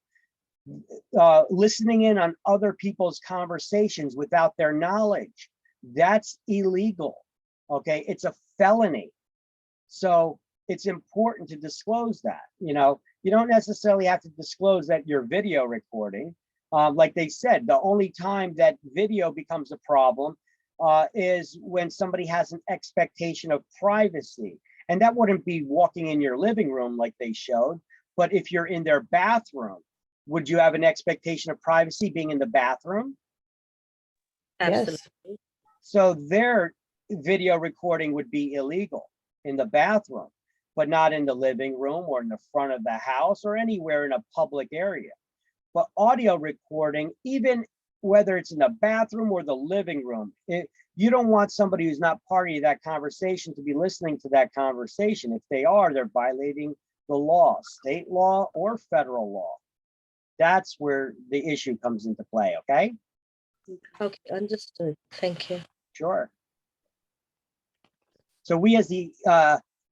Listening in on other people's conversations without their knowledge, that's illegal. Okay, it's a felony. So it's important to disclose that. You don't necessarily have to disclose that you're video recording. Like they said, the only time that video becomes a problem is when somebody has an expectation of privacy. And that wouldn't be walking in your living room like they showed, but if you're in their bathroom, would you have an expectation of privacy being in the bathroom? Absolutely. Yes. So their video recording would be illegal in the bathroom, but not in the living room or in the front of the house or anywhere in a public area. But audio recording, even whether it's in the bathroom or the living room, you don't want somebody who's not party to that conversation to be listening to that conversation. If they are, they're violating the law, state law or federal law. That's where the issue comes into play, okay? Okay, understood. Thank you. Sure. So we as the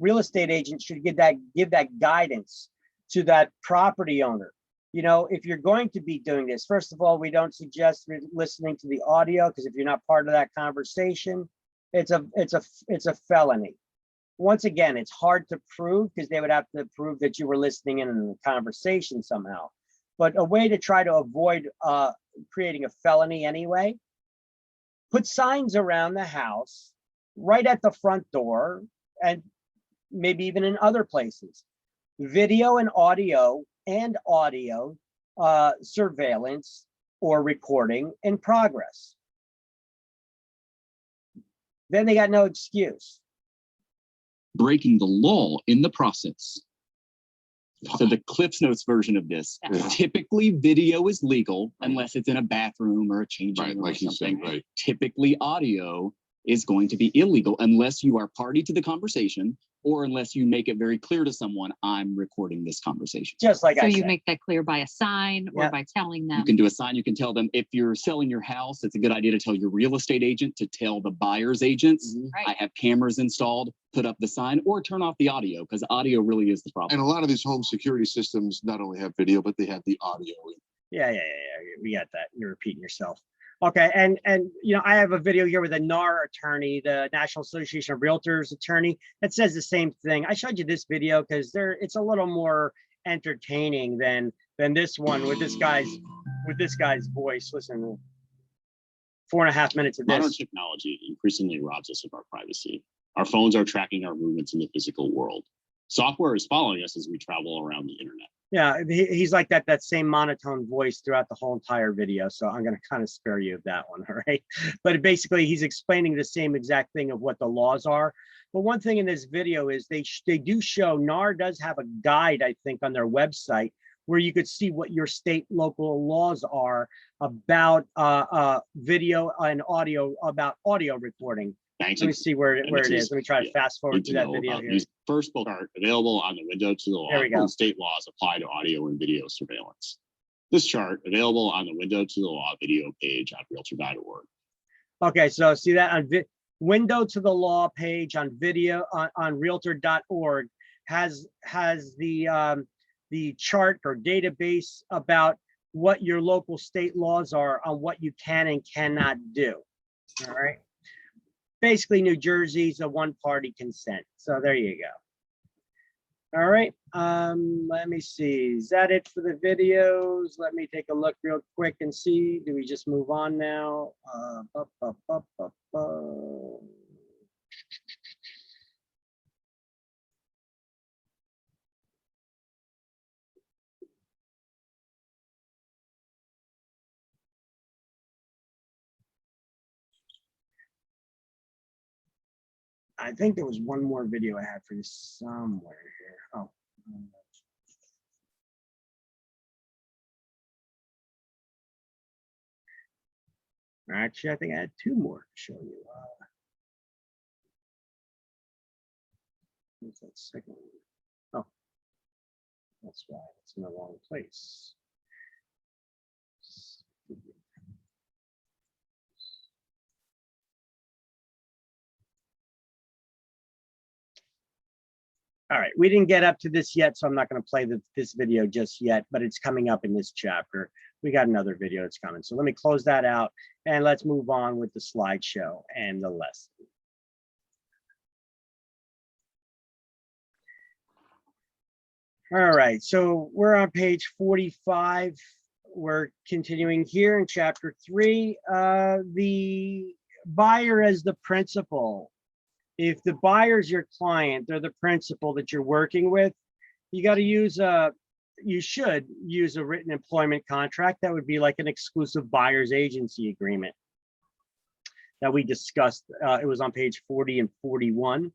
real estate agent should give that guidance to that property owner. If you're going to be doing this, first of all, we don't suggest listening to the audio, because if you're not part of that conversation, it's a felony. Once again, it's hard to prove because they would have to prove that you were listening in on the conversation somehow. But a way to try to avoid creating a felony anyway, put signs around the house, right at the front door, and maybe even in other places. Video and audio surveillance or recording in progress. Then they got no excuse. Breaking the law in the process. So the Cliff's Notes version of this, typically video is legal unless it's in a bathroom or a changing room or something. Typically audio is going to be illegal unless you are party to the conversation or unless you make it very clear to someone, I'm recording this conversation. Just like so you make that clear by a sign or by telling them. You can do a sign. You can tell them if you're selling your house, it's a good idea to tell your real estate agent to tell the buyer's agents, I have cameras installed, put up the sign, or turn off the audio, because audio really is the problem. And a lot of these home security systems not only have video, but they have the audio. Yeah. We got that. You're repeating yourself. Okay, and I have a video here with a NAR attorney, the National Association of Realtors attorney, that says the same thing. I showed you this video because it's a little more entertaining than this one with this guy's voice. Listen, 4.5 minutes of this. Modern technology increasingly robs us of our privacy. Our phones are tracking our movements in the physical world. Software is following us as we travel around the internet. Yeah, he's like that same monotone voice throughout the whole entire video. So I'm going to kind of spare you of that one, all right? But basically, he's explaining the same exact thing of what the laws are. But one thing in this video is they do show, NAR does have a guide, I think, on their website where you could see what your state local laws are about video and audio, about audio recording. Let me see where it is. Let me try to fast forward to that video here. These first book are available on the window to the law. There we go. State laws apply to audio and video surveillance. This chart available on the window to the law video page on realtor.org. Okay, so see that on window to the law page on video on realtor.org has the chart or database about what your local state laws are on what you can and cannot do. All right. Basically, New Jersey's a one-party consent. So there you go. All right. Let me see. Is that it for the videos? Let me take a look real quick and see. Do we just move on now? I think there was one more video I had for you somewhere here. Oh. Actually, I think I had two more to show you. What's that second one? Oh, that's why it's in the wrong place. All right, we didn't get up to this yet, so I'm not going to play this video just yet, but it's coming up in this chapter. We got another video that's coming. So let me close that out and let's move on with the slideshow and the lesson. All right, so we're on page 45. We're continuing here in chapter 3. The buyer as the principal. If the buyer is your client, they're the principal that you're working with, you got to use you should use a written employment contract. That would be like an exclusive buyer's agency agreement that we discussed. It was on page 40 and 41.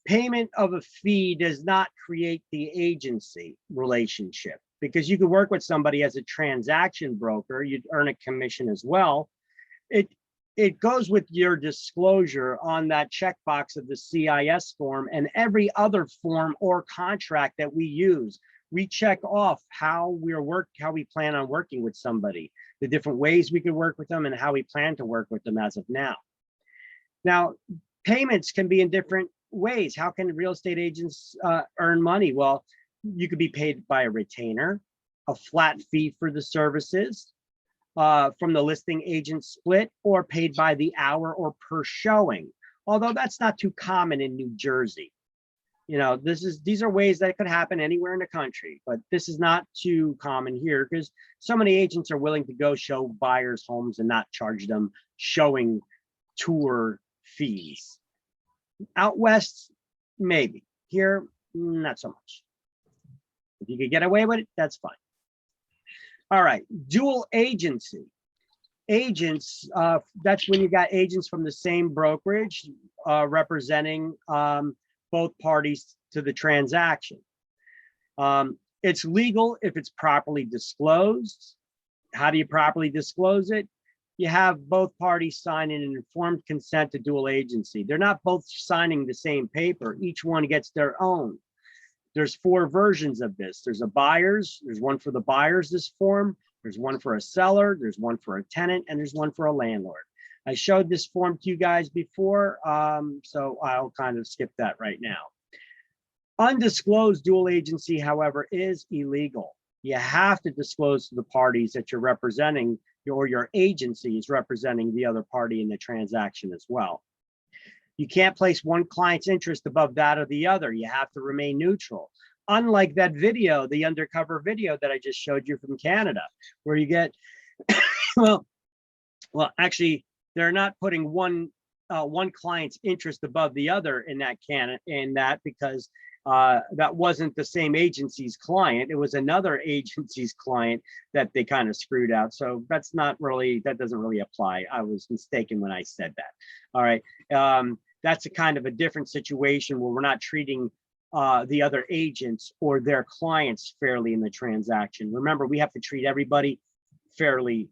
Payment of a fee does not create the agency relationship, because you could work with somebody as a transaction broker, you'd earn a commission as well. It goes with your disclosure on that checkbox of the CIS form and every other form or contract that we use. We check off how we plan on working with somebody, the different ways we could work with them, and how we plan to work with them as of now. Now, payments can be in different ways. How can real estate agents earn money? Well, you could be paid by a retainer, a flat fee for the services, from the listing agent split, or paid by the hour or per showing. Although that's not too common in New Jersey. You know, these are ways that could happen anywhere in the country, but this is not too common here because so many agents are willing to go show buyers homes and not charge them showing tour fees. Out west, maybe. Here, not so much. If you could get away with it, that's fine. All right, dual agency. Agents, that's when you got agents from the same brokerage representing both parties to the transaction. It's legal if it's properly disclosed. How do you properly disclose it? You have both parties sign an informed consent to dual agency. They're not both signing the same paper. Each one gets their own. There's 4 versions of this. There's a buyer's, there's one for the buyers, this form. There's one for a seller, there's one for a tenant, and there's one for a landlord. I showed this form to you guys before, so I'll kind of skip that right now. Undisclosed dual agency, however, is illegal. You have to disclose to the parties that you're representing, or your agency is representing the other party in the transaction as well. You can't place one client's interest above that of the other. You have to remain neutral. Unlike that video, the undercover video that I just showed you from Canada, where you get, well, actually, they're not putting one client's interest above the other in that because that wasn't the same agency's client. It was another agency's client that they kind of screwed out. So that's not really, that doesn't really apply. I was mistaken when I said that. All right. That's a kind of a different situation where we're not treating the other agents or their clients fairly in the transaction. Remember, we have to treat everybody fairly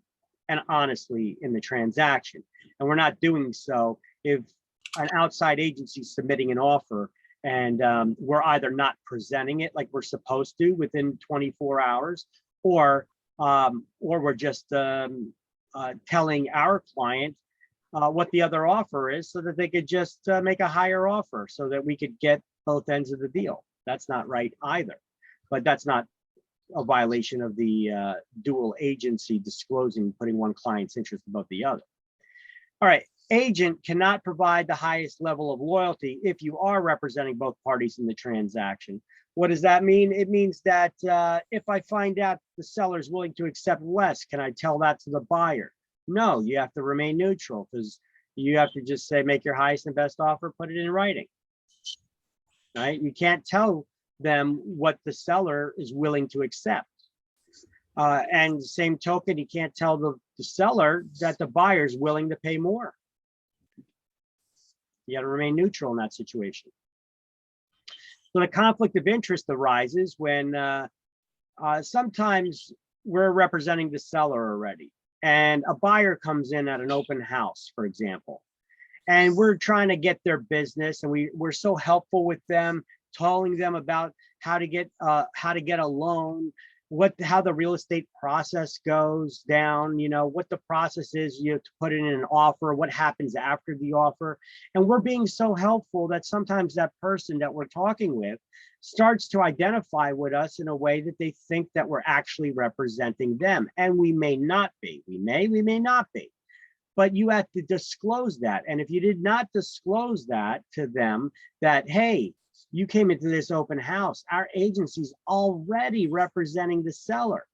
and honestly in the transaction. And we're not doing so if an outside agency is submitting an offer and we're either not presenting it like we're supposed to within 24 hours, or we're just telling our client what the other offer is so that they could just make a higher offer so that we could get both ends of the deal. That's not right either, but that's not a violation of the dual agency disclosing, putting one client's interest above the other. All right, agent cannot provide the highest level of loyalty if you are representing both parties in the transaction. What does that mean? It means that if I find out the seller is willing to accept less, can I tell that to the buyer? No, you have to remain neutral because you have to just say, make your highest and best offer, put it in writing. Right? You can't tell them what the seller is willing to accept. And same token, you can't tell the seller that the buyer is willing to pay more. You got to remain neutral in that situation. So the conflict of interest arises when sometimes we're representing the seller already, and a buyer comes in at an open house, for example, and we're trying to get their business, and we're so helpful with them, telling them about how to get a loan, how the real estate process goes down, you know, what the process is, you have to put in an offer, what happens after the offer. And we're being so helpful that sometimes that person that we're talking with starts to identify with us in a way that they think that we're actually representing them. And we may not be. We may not be. But you have to disclose that. And if you did not disclose that to them, that, hey, you came into this open house, our agency's already representing the seller.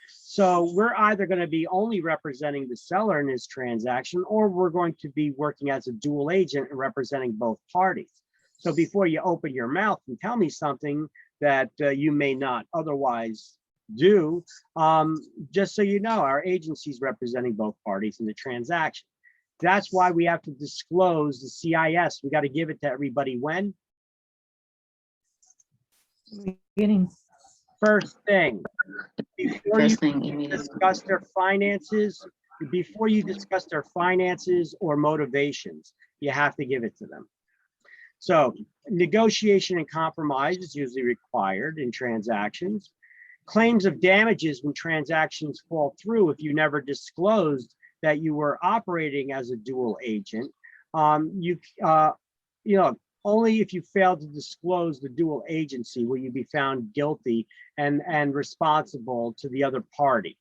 So we're either going to be only representing the seller in this transaction, or we're going to be working as a dual agent and representing both parties. So before you open your mouth and tell me something that you may not otherwise do, just so you know, our agency's representing both parties in the transaction. That's why we have to disclose the CIS. We got to give it to everybody when? Beginning. First thing, before you discuss their finances, or motivations, you have to give it to them. So negotiation and compromise is usually required in transactions. Claims of damages when transactions fall through, if you never disclosed that you were operating as a dual agent, only if you fail to disclose the dual agency will you be found guilty and responsible to the other party.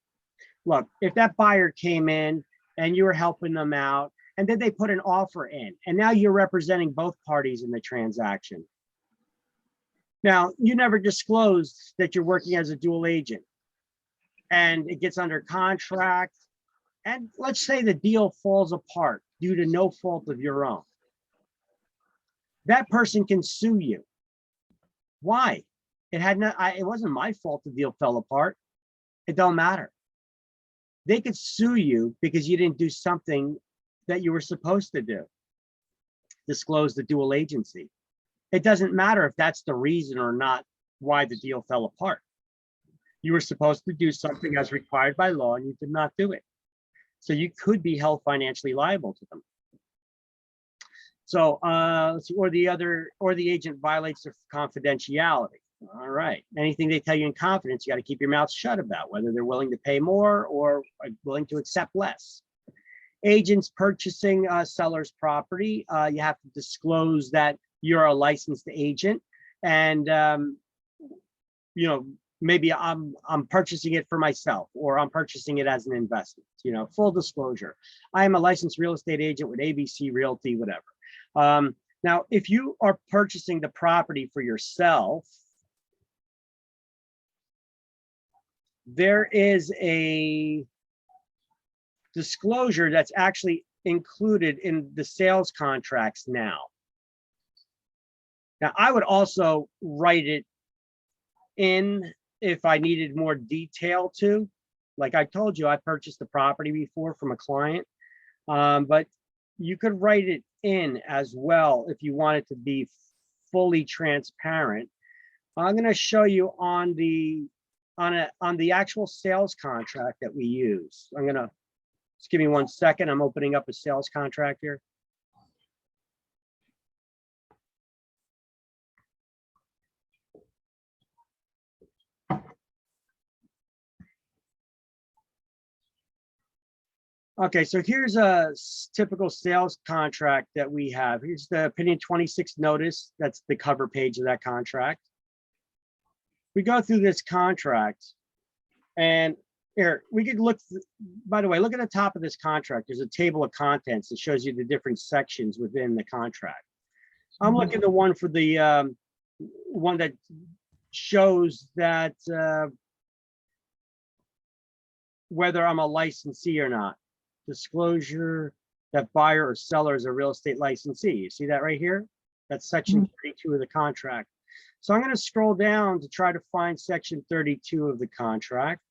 Look, if that buyer came in and you were helping them out, and then they put an offer in, and now you're representing both parties in the transaction. Now, you never disclosed that you're working as a dual agent, and it gets under contract, and let's say the deal falls apart due to no fault of your own. That person can sue you. Why? It wasn't my fault the deal fell apart. It don't matter. They could sue you because you didn't do something that you were supposed to do. Disclose the dual agency. It doesn't matter if that's the reason or not why the deal fell apart. You were supposed to do something as required by law and you did not do it. So you could be held financially liable to them. So, or the agent violates their confidentiality. All right. Anything they tell you in confidence, you got to keep your mouth shut about, whether they're willing to pay more or are willing to accept less. Agents purchasing seller's property, you have to disclose that you're a licensed agent, and maybe I'm purchasing it for myself, or I'm purchasing it as an investment. Full disclosure. I am a licensed real estate agent with ABC Realty, whatever. Now, if you are purchasing the property for yourself, there is a disclosure that's actually included in the sales contracts now. Now, I would also write it in if I needed more detail to. Like I told you, I purchased the property before from a client, but you could write it in as well if you want it to be fully transparent. I'm going to show you on the actual sales contract that we use. Just give me 1 second. I'm opening up a sales contract here. Okay, so here's a typical sales contract that we have. Here's the opinion 26 notice. That's the cover page of that contract. We go through this contract, and here we could look. By the way, look at the top of this contract. There's a table of contents that shows you the different sections within the contract. I'm looking at the one for the one that shows that whether I'm a licensee or not. Disclosure that buyer or seller is a real estate licensee. You see that right here? That's section 32 of the contract. So I'm going to scroll down to try to find section 32 of the contract.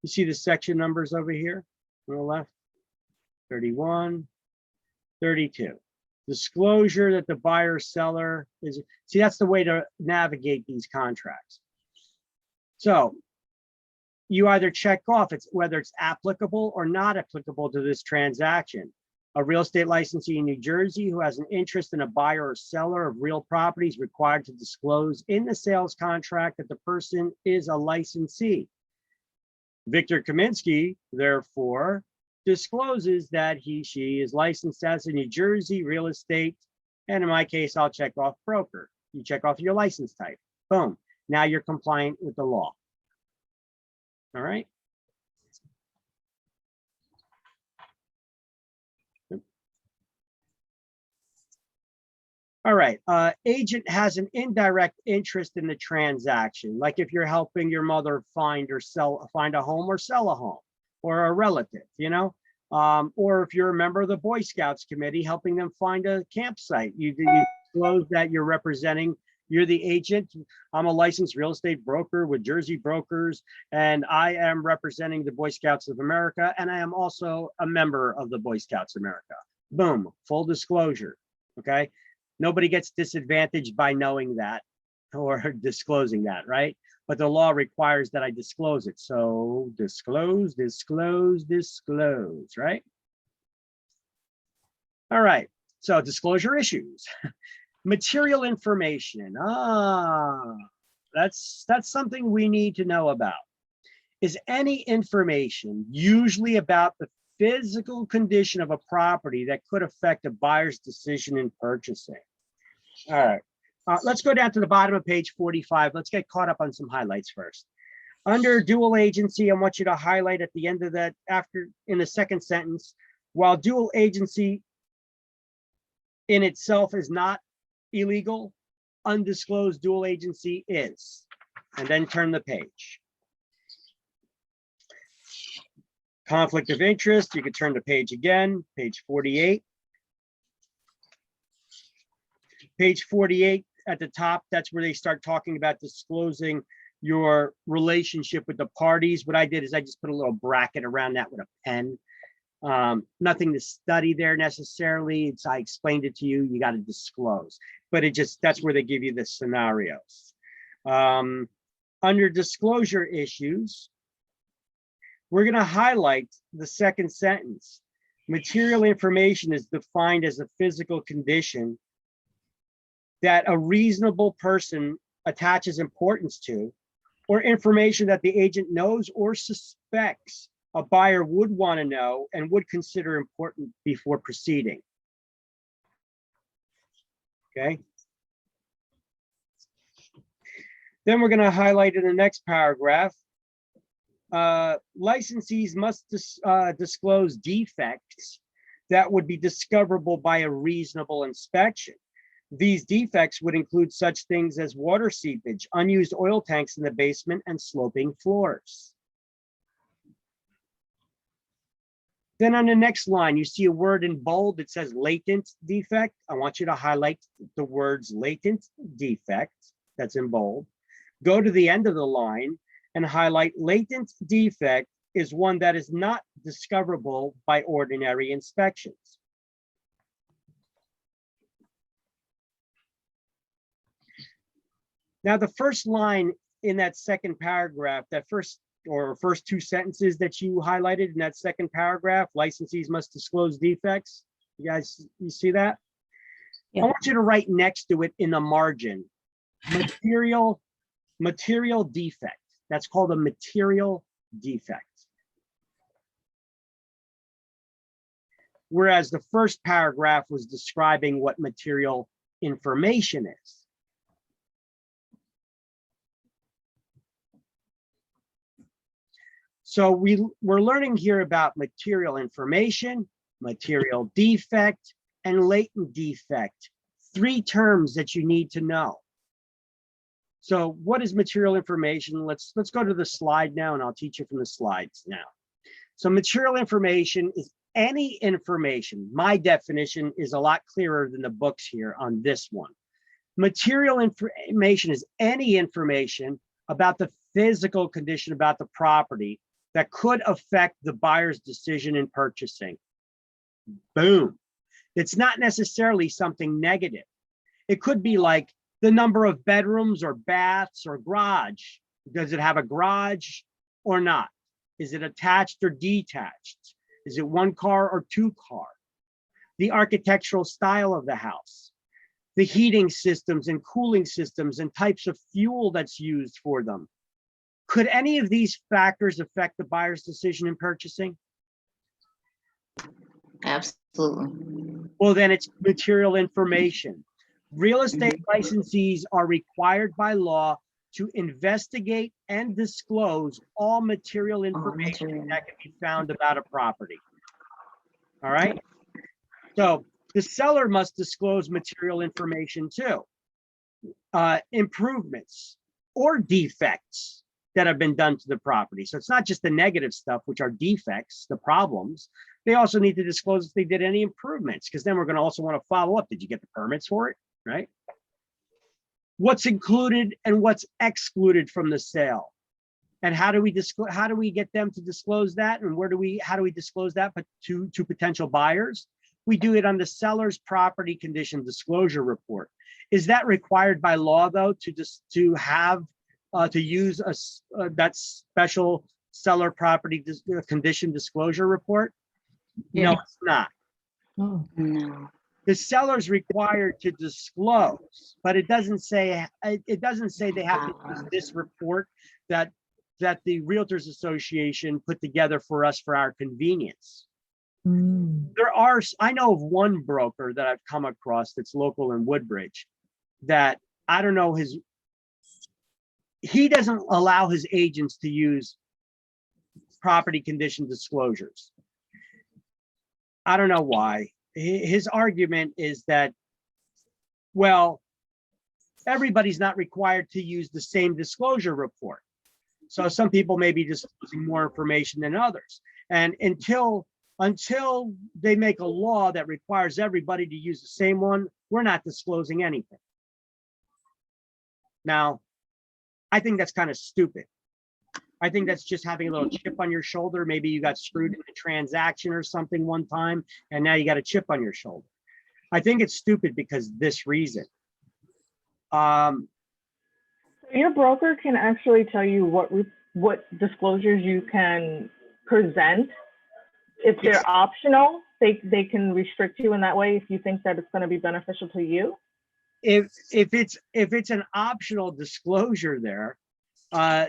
You see the section numbers over here on the left? 31, 32. Disclosure that the buyer or seller is, see, that's the way to navigate these contracts. So you either check off whether it's applicable or not applicable to this transaction. A real estate licensee in New Jersey who has an interest in a buyer or seller of real property is required to disclose in the sales contract that the person is a licensee. Victor Kaminsky, therefore, discloses that she is licensed as a New Jersey real estate, and in my case, I'll check off broker. You check off your license type. Boom. Now you're compliant with the law. All right. All right. Agent has an indirect interest in the transaction, like if you're helping your mother find a home or sell a home, or a relative, you know, or if you're a member of the Boy Scouts committee helping them find a campsite, you disclose that you're representing. You're the agent. I'm a licensed real estate broker with Jersey Brokers, and I am representing the Boy Scouts of America, and I am also a member of the Boy Scouts of America. Boom, full disclosure, okay? Nobody gets disadvantaged by knowing that or disclosing that, right? But the law requires that I disclose it. So disclose, disclose, disclose, right? All right, so disclosure issues. Material information. That's something we need to know about. Is any information, usually about the physical condition of a property, that could affect a buyer's decision in purchasing? All right, let's go down to the bottom of page 45. Let's get caught up on some highlights first. Under dual agency, I want you to highlight at the end of that, in the second sentence, while dual agency in itself is not illegal, undisclosed dual agency is, and then turn the page. Conflict of interest, you could turn the page again, page 48. Page 48 at the top, that's where they start talking about disclosing your relationship with the parties. What I did is I just put a little bracket around that with a pen. Nothing to study there necessarily. I explained it to you, you got to disclose, but that's where they give you the scenarios. Under disclosure issues, we're going to highlight the second sentence. Material information is defined as a physical condition that a reasonable person attaches importance to, or information that the agent knows or suspects a buyer would want to know and would consider important before proceeding. Okay. Then we're going to highlight in the next paragraph, licensees must disclose defects that would be discoverable by a reasonable inspection. These defects would include such things as water seepage, unused oil tanks in the basement, and sloping floors. Then on the next line, you see a word in bold that says latent defect. I want you to highlight the words latent defect, that's in bold. Go to the end of the line and highlight latent defect is one that is not discoverable by ordinary inspections. Now, the first line in that second paragraph, that first two sentences that you highlighted in that second paragraph, licensees must disclose defects. You see that? Yeah. I want you to write next to it in the margin, material defect. That's called a material defect. Whereas the first paragraph was describing what material information is. So we're learning here about material information, material defect, and latent defect. 3 terms that you need to know. So what is material information? Let's go to the slide now, and I'll teach you from the slides now. So material information is any information. My definition is a lot clearer than the books here on this one. Material information is any information about the physical condition about the property that could affect the buyer's decision in purchasing. Boom. It's not necessarily something negative. It could be like the number of bedrooms or baths or garage. Does it have a garage or not? Is it attached or detached? Is it one car or two car? The architectural style of the house, the heating systems and cooling systems and types of fuel that's used for them. Could any of these factors affect the buyer's decision in purchasing? Absolutely. Well, then it's material information. Real estate licensees are required by law to investigate and disclose all material information that can be found about a property. All right. So the seller must disclose material information too. Improvements or defects that have been done to the property. So it's not just the negative stuff, which are defects, the problems. They also need to disclose if they did any improvements, because then we're going to also want to follow up. Did you get the permits for it? Right? What's included and what's excluded from the sale, and how do we disclose? How do we get them to disclose that? And how do we disclose that? But to potential buyers, we do it on the seller's property condition disclosure report. Is that required by law though to have to use that special seller property condition disclosure report? Yeah. No, it's not. Oh, no. The seller's required to disclose, but it doesn't say they have to use this report that the Realtors Association put together for us for our convenience. I know of one broker that I've come across that's local in Woodbridge that I don't know he doesn't allow his agents to use property condition disclosures. I don't know why. His argument is that, well, everybody's not required to use the same disclosure report. So some people may be disclosing more information than others. And until they make a law that requires everybody to use the same one, we're not disclosing anything. Now, I think that's kind of stupid. I think that's just having a little chip on your shoulder. Maybe you got screwed in a transaction or something one time, and now you got a chip on your shoulder. I think it's stupid because this reason. Your broker can actually tell you what disclosures you can present. If they're optional, they can restrict you in that way if you think that it's going to be beneficial to you. If it's an optional disclosure there,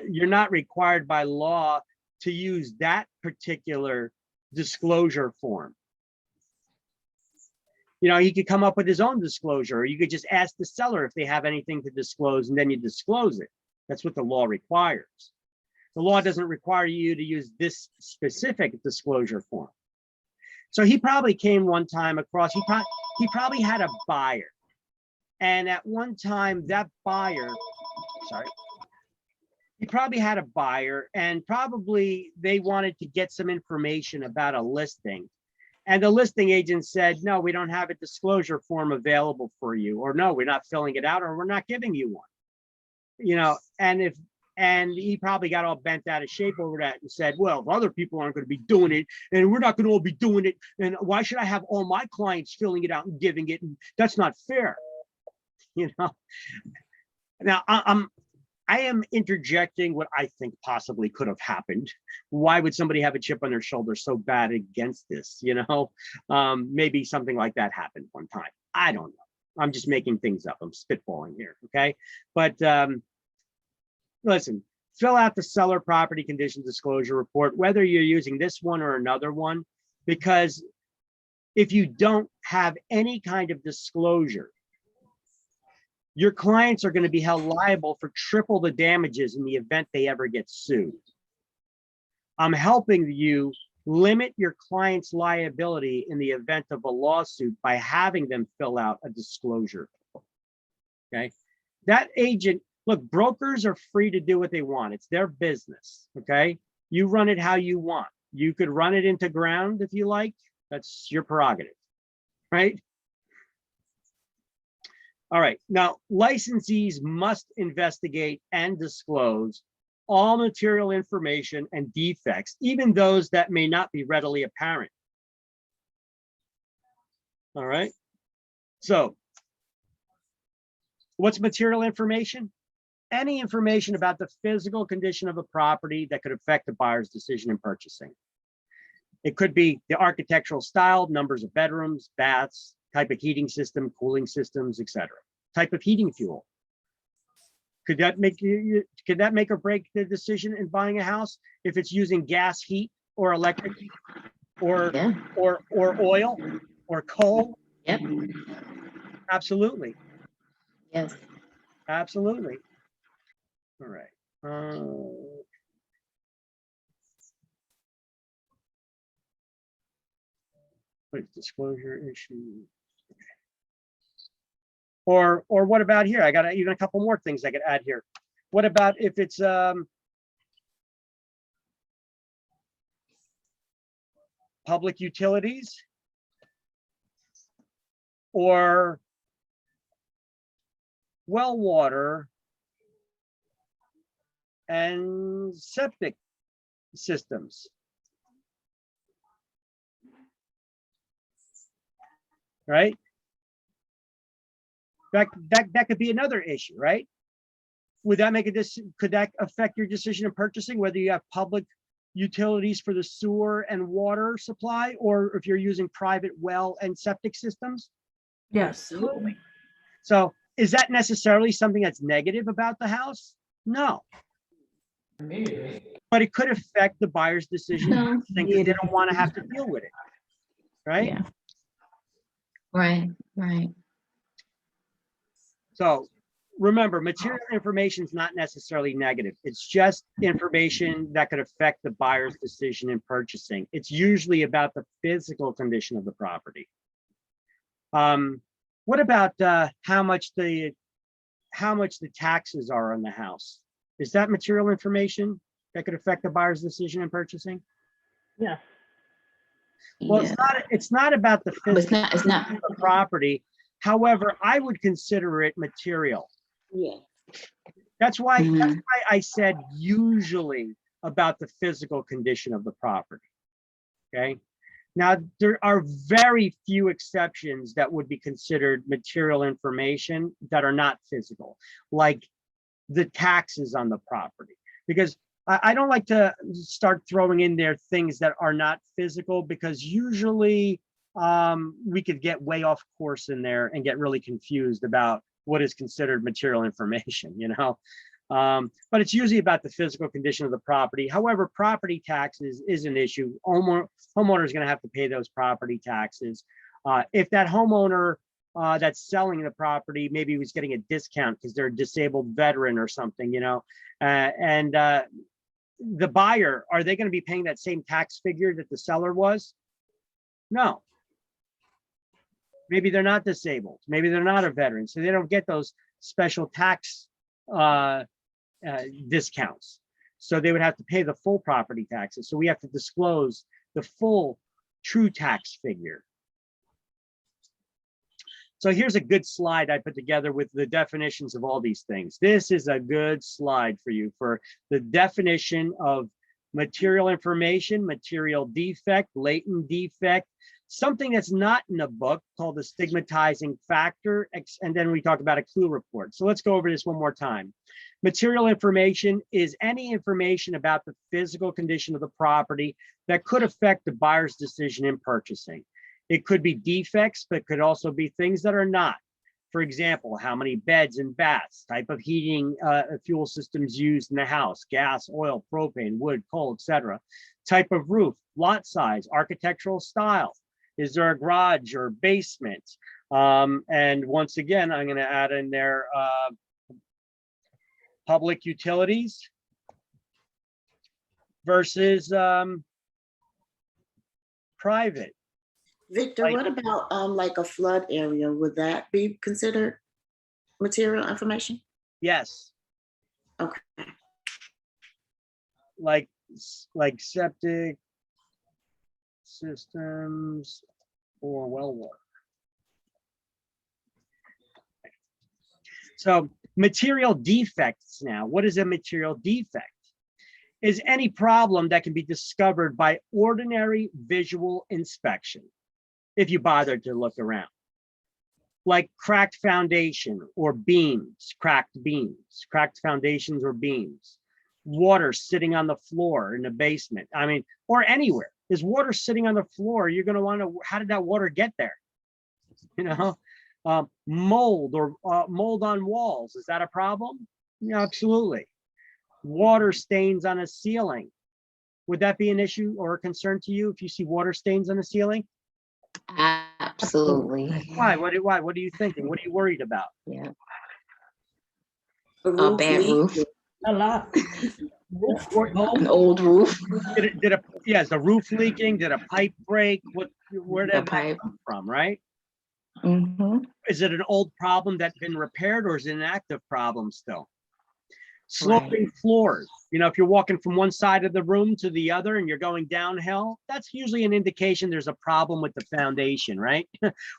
you're not required by law to use that particular disclosure form. You know, he could come up with his own disclosure, or you could just ask the seller if they have anything to disclose, and then you disclose it. That's what the law requires. The law doesn't require you to use this specific disclosure form. So he probably came one time across, he probably had a buyer. And at one time that buyer, he probably had a buyer, and probably they wanted to get some information about a listing. And the listing agent said, no, we don't have a disclosure form available for you, or no, we're not filling it out, or we're not giving you one. You know, and he probably got all bent out of shape over that and said, well, if other people aren't going to be doing it, and we're not going to all be doing it, and why should I have all my clients filling it out and giving it? And that's not fair. You know, now I am interjecting what I think possibly could have happened. Why would somebody have a chip on their shoulder so bad against this? You know, maybe something like that happened one time. I don't know. I'm just making things up. I'm spitballing here. Okay. But listen, fill out the seller property condition disclosure report, whether you're using this one or another one, because if you don't have any kind of disclosure, your clients are going to be held liable for triple the damages in the event they ever get sued. I'm helping you limit your client's liability in the event of a lawsuit by having them fill out a disclosure. Okay. That agent, look, brokers are free to do what they want. It's their business. Okay. You run it how you want. You could run it into ground if you like. That's your prerogative. Right. All right, now licensees must investigate and disclose all material information and defects, even those that may not be readily apparent. All right. So what's material information? Any information about the physical condition of a property that could affect the buyer's decision in purchasing. It could be the architectural style, numbers of bedrooms, baths, type of heating system, cooling systems, etc. Type of heating fuel. Could that make or break the decision in buying a house if it's using gas heat or electric heat or oil or coal? Yep. Absolutely. Yes. Absolutely. All right. Wait, disclosure issue. Or what about here? I got even a couple more things I could add here. What about if it's public utilities or well water and septic systems? Right? That could be another issue, right? Would that make could that affect your decision in purchasing, whether you have public utilities for the sewer and water supply, or if you're using private well and septic systems? Yes. Absolutely. So is that necessarily something that's negative about the house? No. But it could affect the buyer's decision because they don't want to have to deal with it. Right? Yeah. Right, right. So remember, material information is not necessarily negative. It's just information that could affect the buyer's decision in purchasing. It's usually about the physical condition of the property. What about how much the taxes are on the house? Is that material information that could affect the buyer's decision in purchasing? Yeah. Well, it's not about the physical it's not. of the property. However, I would consider it material. Yeah. That's why I said usually about the physical condition of the property. Okay. Now, there are very few exceptions that would be considered material information that are not physical, like the taxes on the property, because I don't like to start throwing in there things that are not physical, because usually we could get way off course in there and get really confused about what is considered material information, you know. But it's usually about the physical condition of the property. However, property taxes is an issue. Homeowner is going to have to pay those property taxes. If that homeowner that's selling the property, maybe was getting a discount because they're a disabled veteran or something, you know, and the buyer, are they going to be paying that same tax figure that the seller was? No. Maybe they're not disabled. Maybe they're not a veteran, so they don't get those special tax discounts. So they would have to pay the full property taxes. So we have to disclose the full true tax figure. So here's a good slide I put together with the definitions of all these things. This is a good slide for you for the definition of material information, material defect, latent defect, something that's not in a book called the stigmatizing factor, and then we talk about a clue report. So let's go over this one more time. Material information is any information about the physical condition of the property that could affect the buyer's decision in purchasing. It could be defects, but could also be things that are not. For example, how many beds and baths, type of heating fuel systems used in the house, gas, oil, propane, wood, coal, etc. Type of roof, lot size, architectural style. Is there a garage or basement? And once again, I'm going to add in there public utilities versus private. Victor, what about like a flood area? Would that be considered material information? Yes. Okay. Like septic systems or well water. So material defects now. What is a material defect? Is any problem that can be discovered by ordinary visual inspection, if you bother to look around. like cracked foundation or beams, cracked foundations or beams, water sitting on the floor in the basement. I mean, or anywhere. There's water sitting on the floor. You're going to want to, how did that water get there? You know, mold or mold on walls. Is that a problem? Yeah, absolutely. Water stains on a ceiling. Would that be an issue or a concern to you if you see water stains on the ceiling? Absolutely. Why? What are you thinking? What are you worried about? Yeah. A bad roof. A lot. An old roof. Is the roof leaking? Did a pipe break? Where did The that pipe. come from, right? Mm-hmm. Is it an old problem that's been repaired, or is it an active problem still? Sloping floors. You know, if you're walking from one side of the room to the other and you're going downhill, that's usually an indication there's a problem with the foundation, right?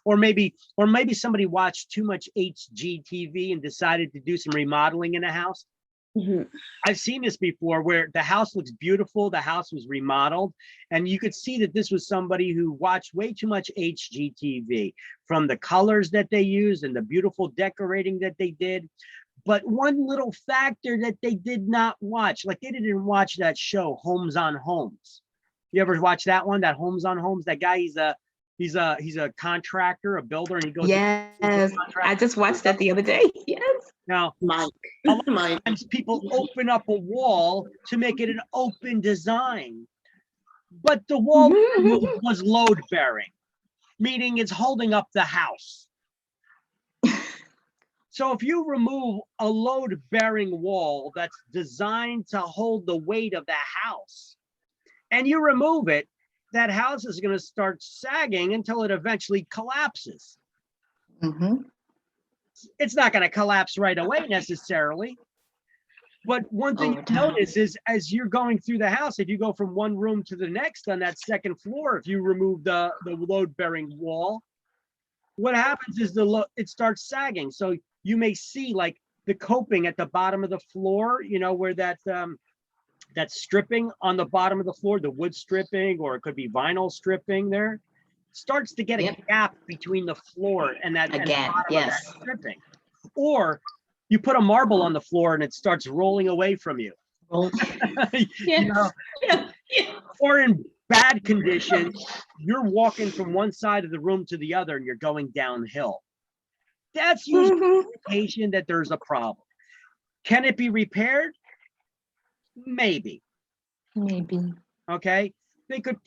or maybe somebody watched too much HGTV and decided to do some remodeling in a house. I've seen this before where the house looks beautiful, the house was remodeled, and you could see that this was somebody who watched way too much HGTV, from the colors that they used and the beautiful decorating that they did. But one little factor that they did not watch, like they didn't watch that show, Homes on Homes. You ever watch that one, that Homes on Homes? That guy, he's a contractor, a builder, and he goes. Yes, I just watched that the other day. Yes. Now, Mike. a lot of times people open up a wall to make it an open design, but the wall was load bearing, meaning it's holding up the house. So if you remove a load bearing wall that's designed to hold the weight of the house, and you remove it, that house is going to start sagging until it eventually collapses. It's not going to collapse right away necessarily. But one thing you notice is as you're going through the house, if you go from one room to the next on that second floor, if you remove the load bearing wall, what happens is it starts sagging. So you may see like the coping at the bottom of the floor, you know, where that stripping on the bottom of the floor, the wood stripping, or it could be vinyl stripping there, starts to get a gap between the floor and that and the bottom of that stripping. Or you put a marble on the floor and it starts rolling away from you. You know? Or in bad condition, you're walking from one side of the room to the other and you're going downhill. That's usually an indication that there's a problem. Can it be repaired? Maybe. Okay. They could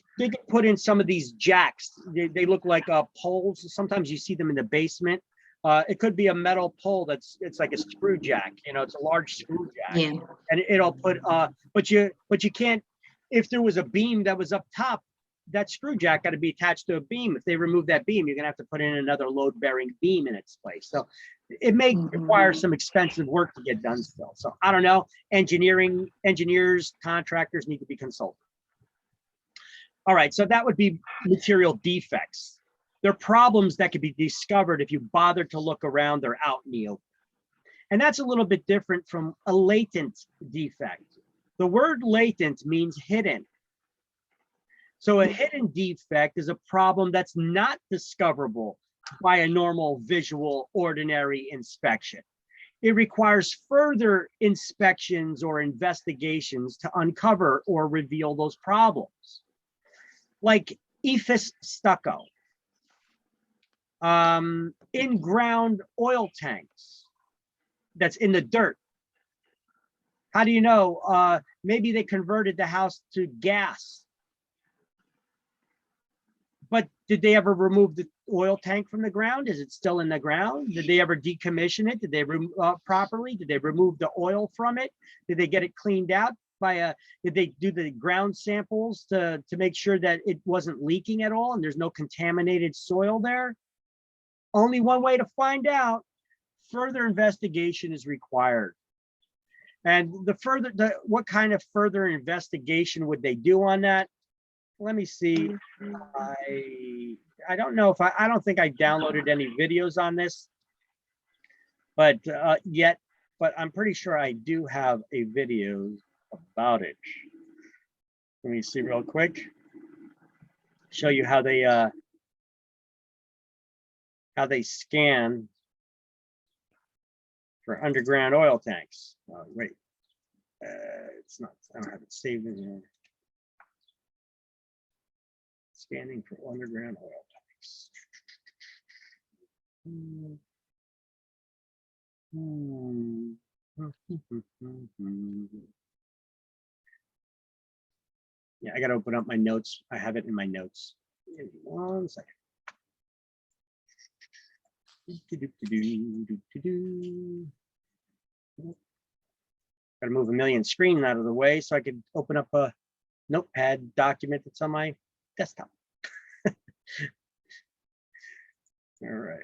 put in some of these jacks. They look like poles. Sometimes you see them in the basement. It could be a metal pole it's like a screw jack. You know, it's a large screw jack. Yeah. And it'll put but you can't, if there was a beam that was up top, that screw jack got to be attached to a beam. If they remove that beam, you're gonna have to put in another load bearing beam in its place. So it may require some expensive work to get done still. So I don't know. Engineers, contractors need to be consulted. All right, so that would be material defects. They're problems that could be discovered if you bother to look around. They're out in the open. And that's a little bit different from a latent defect. The word latent means hidden. So a hidden defect is a problem that's not discoverable by a normal visual ordinary inspection. It requires further inspections or investigations to uncover or reveal those problems. Like ephes stucco, in-ground oil tanks that's in the dirt. How do you know? Maybe they converted the house to gas. But did they ever remove the oil tank from the ground? Is it still in the ground? Did they ever decommission it? Did they properly? Did they remove the oil from it? Did they get it cleaned out did they do the ground samples to make sure that it wasn't leaking at all and there's no contaminated soil there? Only one way to find out. Further investigation is required. And what kind of further investigation would they do on that? Let me see. I don't know if I don't think I downloaded any videos on this, but but I'm pretty sure I do have a video about it. Let me see real quick. Show you how they how they scan for underground oil tanks. Oh, wait, it's not, I don't have it saved in here. Scanning for underground oil tanks. Yeah, I gotta open up my notes. I have it in my notes. Give me 1 second. Gotta move a million screen out of the way so I could open up a notepad document that's on my desktop. All right.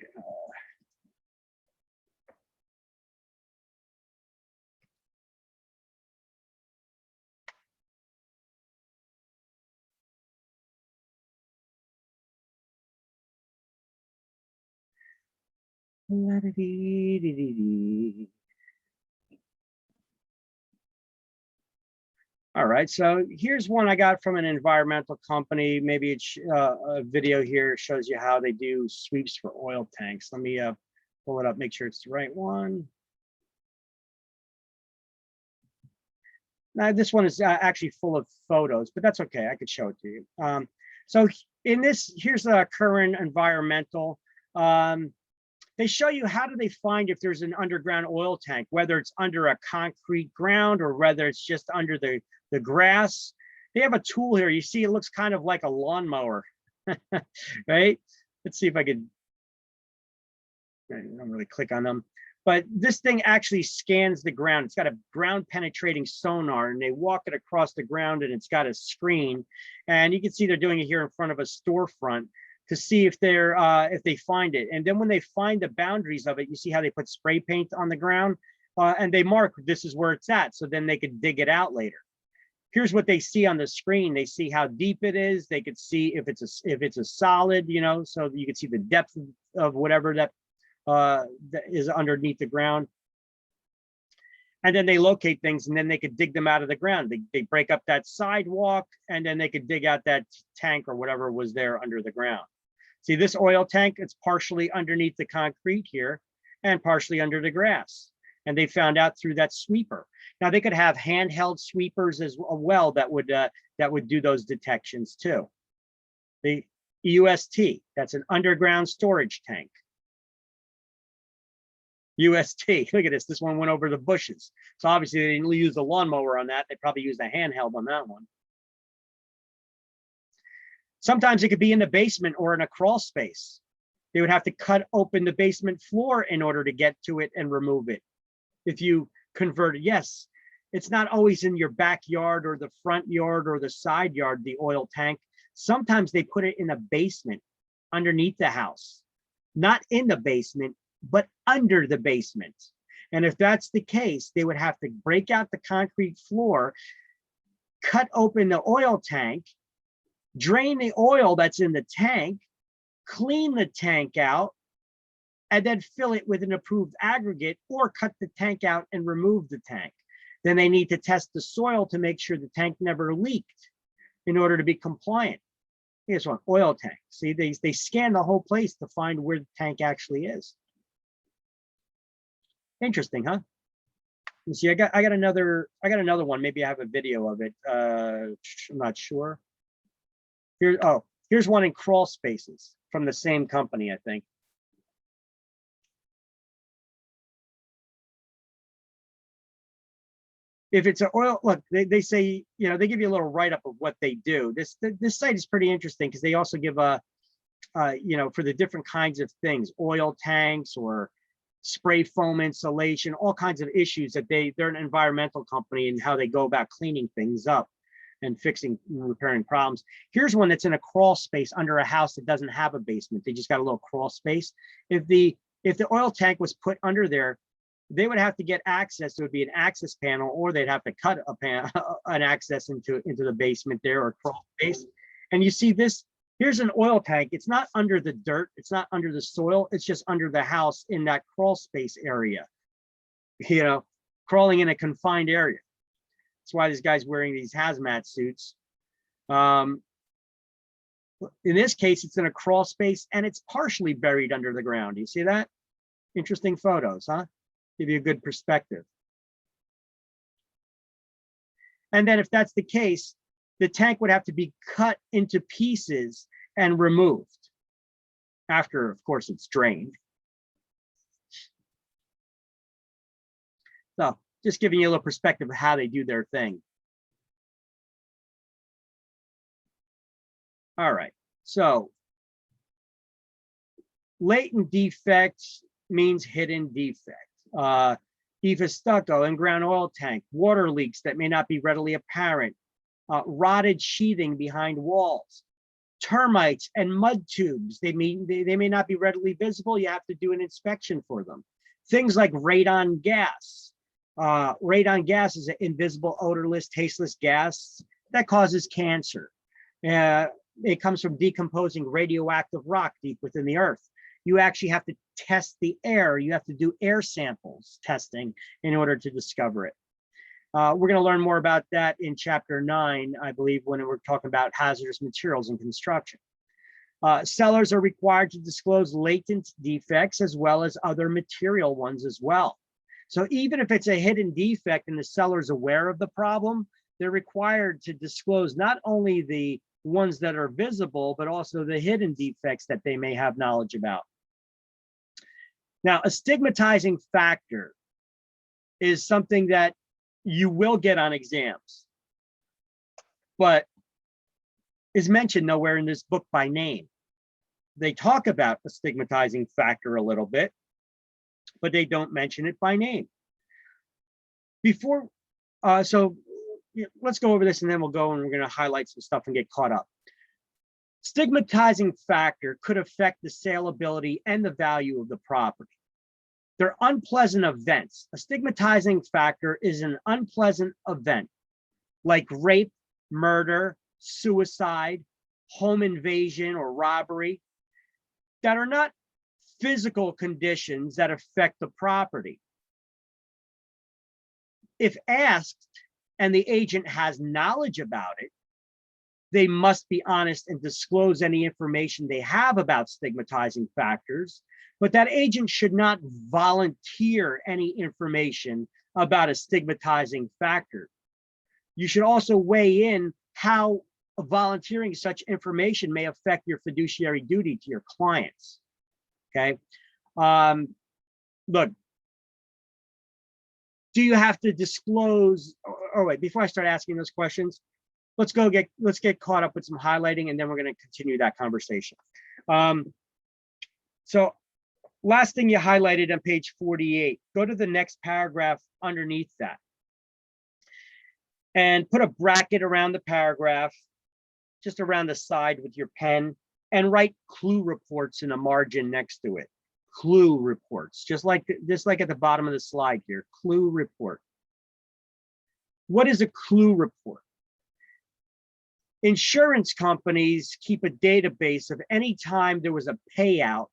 All right, so here's one I got from an environmental company. Maybe it's a video here shows you how they do sweeps for oil tanks. Let me pull it up, make sure it's the right one. Now, this one is actually full of photos, but that's okay. I could show it to you. So in this, here's a current environmental. They show you how do they find if there's an underground oil tank, whether it's under a concrete ground or whether it's just under the grass. They have a tool here. You see, it looks kind of like a lawnmower, right? Let's see if I could, I don't really click on them, but this thing actually scans the ground. It's got a ground penetrating sonar and they walk it across the ground and it's got a screen. And you can see they're doing it here in front of a storefront to see if they find it. And then when they find the boundaries of it, you see how they put spray paint on the ground and they mark this is where it's at. So then they could dig it out later. Here's what they see on the screen. They see how deep it is. They could see if it's a solid, you know, so you can see the depth of whatever that is underneath the ground. And then they locate things and then they could dig them out of the ground. They break up that sidewalk and then they could dig out that tank or whatever was there under the ground. See this oil tank, it's partially underneath the concrete here and partially under the grass. And they found out through that sweeper. Now they could have handheld sweepers as well that would do those detections too. The UST, that's an underground storage tank. UST, look at this. This one went over the bushes. So obviously they didn't use the lawnmower on that. They probably used a handheld on that one. Sometimes it could be in the basement or in a crawl space. They would have to cut open the basement floor in order to get to it and remove it. If you convert it, yes, it's not always in your backyard or the front yard or the side yard, the oil tank. Sometimes they put it in a basement underneath the house, not in the basement, but under the basement. And if that's the case, they would have to break out the concrete floor, cut open the oil tank, drain the oil that's in the tank, clean the tank out, and then fill it with an approved aggregate or cut the tank out and remove the tank. Then they need to test the soil to make sure the tank never leaked in order to be compliant. Here's one, oil tank. See, they scan the whole place to find where the tank actually is. Interesting, huh? You see, I got another one. Maybe I have a video of it. I'm not sure. Here's one in crawl spaces from the same company, I think. If it's an oil, look, they say, you know, they give you a little write-up of what they do. This site is pretty interesting because they also give you know, for the different kinds of things, oil tanks or spray foam insulation, all kinds of issues that they're an environmental company and how they go about cleaning things up and fixing and repairing problems. Here's one that's in a crawl space under a house that doesn't have a basement. They just got a little crawl space. If the oil tank was put under there, they would have to get access. It would be an access panel, or they'd have to cut an access into the basement there or crawl space. And you see this, here's an oil tank. It's not under the dirt. It's not under the soil. It's just under the house in that crawl space area, you know, crawling in a confined area. That's why this guy's wearing these hazmat suits. In this case, it's in a crawl space and it's partially buried under the ground. You see that? Interesting photos, huh? Give you a good perspective. And then if that's the case, the tank would have to be cut into pieces and removed after, of course, it's drained. So just giving you a little perspective of how they do their thing. All right, so latent defects means hidden defect. EVA stucco, in-ground oil tank, water leaks that may not be readily apparent, rotted sheathing behind walls, termites and mud tubes. They may not be readily visible. You have to do an inspection for them. Things like radon gas. Radon gas is an invisible, odorless, tasteless gas that causes cancer. It comes from decomposing radioactive rock deep within the earth. You actually have to test the air. You have to do air samples testing in order to discover it. We're going to learn more about that in chapter 9, I believe, when we're talking about hazardous materials in construction. Sellers are required to disclose latent defects as well as other material ones as well. So even if it's a hidden defect and the seller is aware of the problem, they're required to disclose not only the ones that are visible, but also the hidden defects that they may have knowledge about. Now, a stigmatizing factor is something that you will get on exams, but is mentioned nowhere in this book by name. They talk about a stigmatizing factor a little bit, but they don't mention it by name. So let's go over this and then we'll go and we're going to highlight some stuff and get caught up. Stigmatizing factor could affect the saleability and the value of the property. They're unpleasant events. A stigmatizing factor is an unpleasant event like rape, murder, suicide, home invasion, or robbery that are not physical conditions that affect the property. If asked and the agent has knowledge about it, they must be honest and disclose any information they have about stigmatizing factors, but that agent should not volunteer any information about a stigmatizing factor. You should also weigh in how volunteering such information may affect your fiduciary duty to your clients. Okay. Look, do you have to disclose, or wait, before I start asking those questions, let's get caught up with some highlighting and then we're going to continue that conversation. So last thing you highlighted on page 48, go to the next paragraph underneath that and put a bracket around the paragraph, just around the side with your pen, and write clue reports in a margin next to it. Clue reports, just like at the bottom of the slide here, clue report. What is a clue report? Insurance companies keep a database of any time there was a payout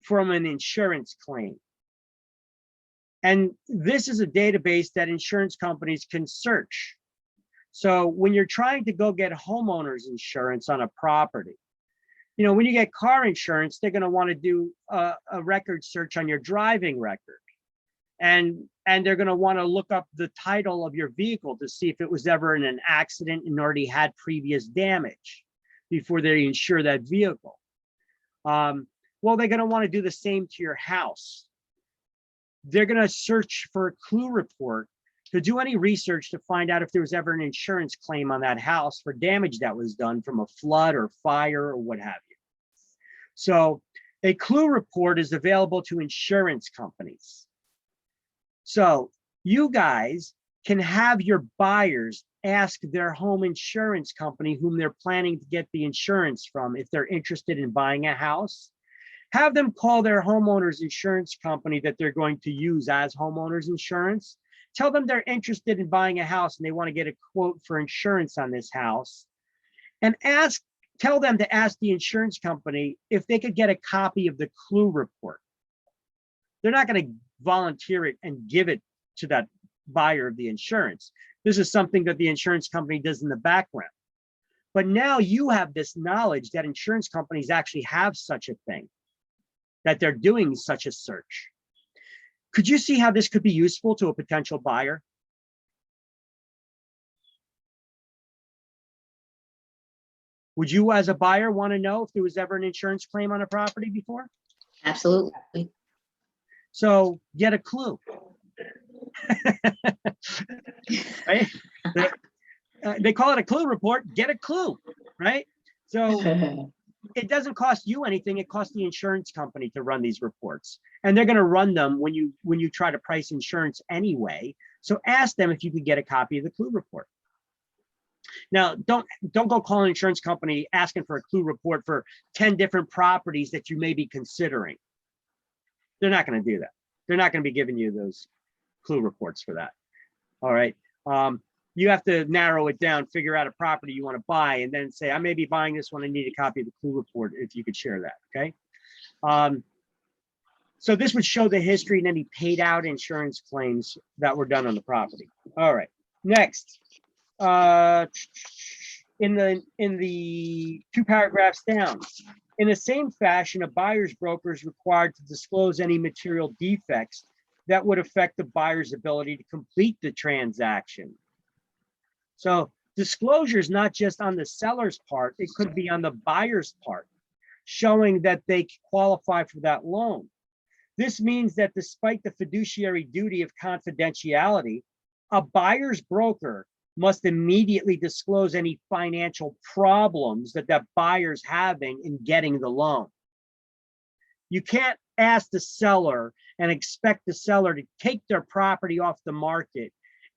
from an insurance claim. And this is a database that insurance companies can search. So when you're trying to go get homeowners insurance on a property, you know, when you get car insurance, they're going to want to do a record search on your driving record. And they're going to want to look up the title of your vehicle to see if it was ever in an accident and already had previous damage before they insure that vehicle. Well, they're going to want to do the same to your house. They're going to search for a clue report to do any research to find out if there was ever an insurance claim on that house for damage that was done from a flood or fire or what have you. So a clue report is available to insurance companies. So you guys can have your buyers ask their home insurance company whom they're planning to get the insurance from if they're interested in buying a house. Have them call their homeowners insurance company that they're going to use as homeowners insurance. Tell them they're interested in buying a house and they want to get a quote for insurance on this house. And tell them to ask the insurance company if they could get a copy of the clue report. They're not going to volunteer it and give it to that buyer of the insurance. This is something that the insurance company does in the background. But now you have this knowledge that insurance companies actually have such a thing, that they're doing such a search. Could you see how this could be useful to a potential buyer? Would you, as a buyer, want to know if there was ever an insurance claim on a property before? Absolutely. So get a clue. Right? They call it a clue report. Get a clue, right? So it doesn't cost you anything. It costs the insurance company to run these reports, and they're going to run them when you try to price insurance anyway. So ask them if you could get a copy of the clue report. Now, don't go call an insurance company asking for a clue report for 10 different properties that you may be considering. They're not going to do that. They're not going to be giving you those clue reports for that. All right. You have to narrow it down, figure out a property you want to buy, and then say, I may be buying this one. I need a copy of the clue report if you could share that. Okay. So this would show the history and any paid out insurance claims that were done on the property. All right. Next. In the 2 paragraphs down, in the same fashion, a buyer's broker is required to disclose any material defects that would affect the buyer's ability to complete the transaction. So disclosure is not just on the seller's part, it could be on the buyer's part, showing that they qualify for that loan. This means that despite the fiduciary duty of confidentiality, a buyer's broker must immediately disclose any financial problems that that buyer's having in getting the loan. You can't ask the seller and expect the seller to take their property off the market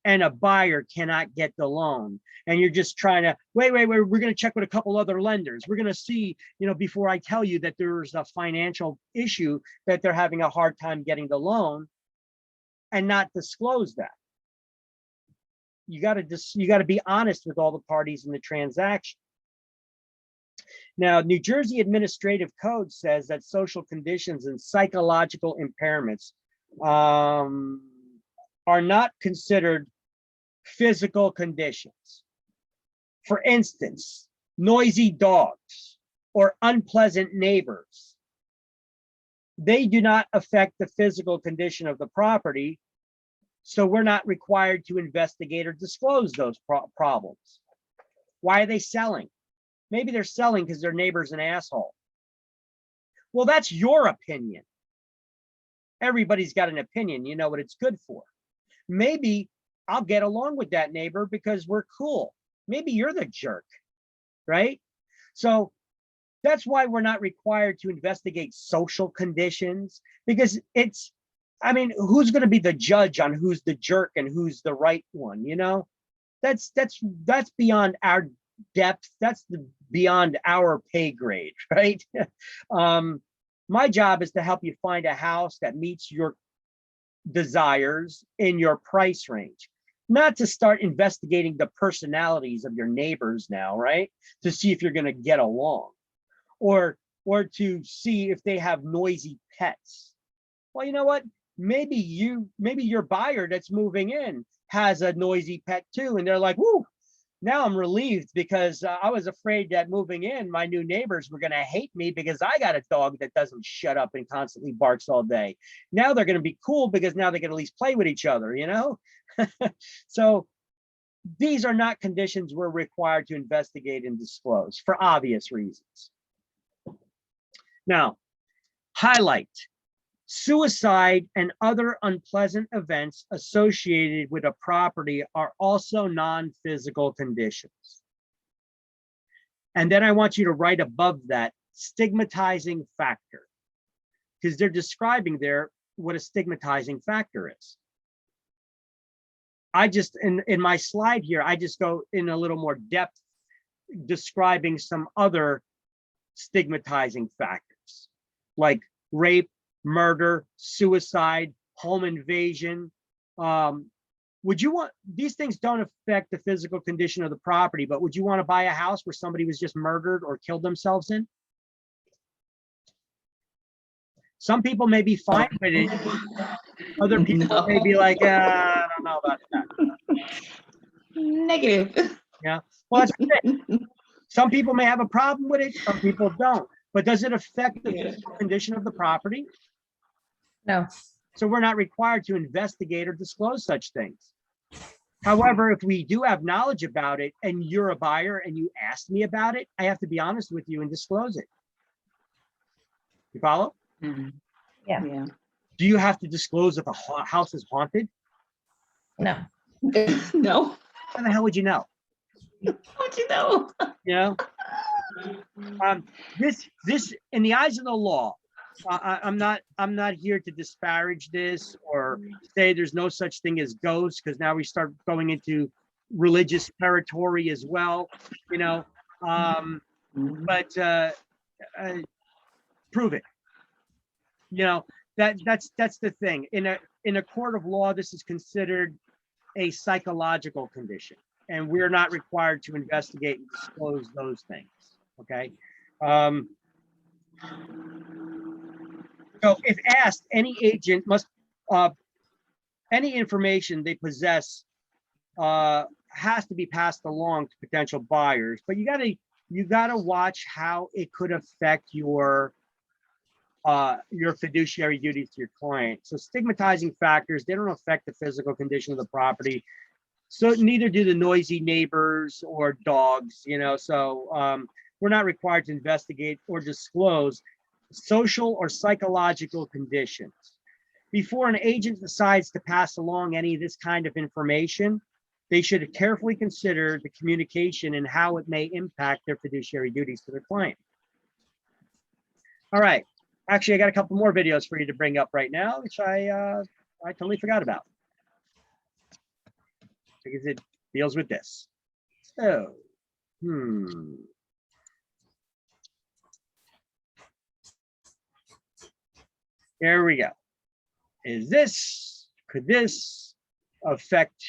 and a buyer cannot get the loan. And you're just trying to, wait, we're going to check with a couple other lenders. We're going to see, before I tell you that there's a financial issue, that they're having a hard time getting the loan, and not disclose that. You got to be honest with all the parties in the transaction. Now, New Jersey Administrative Code says that social conditions and psychological impairments are not considered physical conditions. For instance, noisy dogs or unpleasant neighbors, they do not affect the physical condition of the property. So we're not required to investigate or disclose those problems. Why are they selling? Maybe they're selling because their neighbor's an asshole. Well, that's your opinion. Everybody's got an opinion. You know what it's good for. Maybe I'll get along with that neighbor because we're cool. Maybe you're the jerk, right? So that's why we're not required to investigate social conditions, because who's going to be the judge on who's the jerk and who's the right one? That's beyond our depth. That's beyond our pay grade, right? My job is to help you find a house that meets your desires in your price range, not to start investigating the personalities of your neighbors now, right? To see if you're going to get along, or to see if they have noisy pets. Well, you know what? Maybe your buyer that's moving in has a noisy pet too, and they're like, whoo, now I'm relieved, because I was afraid that moving in, my new neighbors were going to hate me because I got a dog that doesn't shut up and constantly barks all day. Now they're going to be cool because now they can at least play with each other, So these are not conditions we're required to investigate and disclose for obvious reasons. Now, highlight: suicide and other unpleasant events associated with a property are also non-physical conditions. And then I want you to write above that, stigmatizing factor, because they're describing there what a stigmatizing factor is. I just, in my slide here, I just go in a little more depth describing some other stigmatizing factors, like rape, murder, suicide, home invasion. Would you want, these things don't affect the physical condition of the property, but would you want to buy a house where somebody was just murdered or killed themselves in? Some people may be fine with it. Other people may be like, I don't know about that. Negative. Yeah, well, that's the thing. Some people may have a problem with it, some people don't. But does it affect the physical condition of the property? No. So we're not required to investigate or disclose such things. However, if we do have knowledge about it and you're a buyer and you asked me about it, I have to be honest with you and disclose it. You follow? Yeah. Do you have to disclose if a house is haunted? No. No. How the hell would you know? How'd you know? You know, this in the eyes of the law, I'm not here to disparage this or say there's no such thing as ghosts, because now we start going into religious territory as well, you know. But prove it. You know, that's the thing. In a court of law, this is considered a psychological condition, and we're not required to investigate and disclose those things. Okay. So if asked, any agent must, any information they possess has to be passed along to potential buyers, but you gotta watch how it could affect your fiduciary duties to your client. So stigmatizing factors, they don't affect the physical condition of the property. So neither do the noisy neighbors or dogs, you know, so we're not required to investigate or disclose social or psychological conditions. Before an agent decides to pass along any of this kind of information, they should carefully consider the communication and how it may impact their fiduciary duties to their client. All right. Actually, I got a couple more videos for you to bring up right now, which I totally forgot about, because it deals with this. So, There we go. Could this affect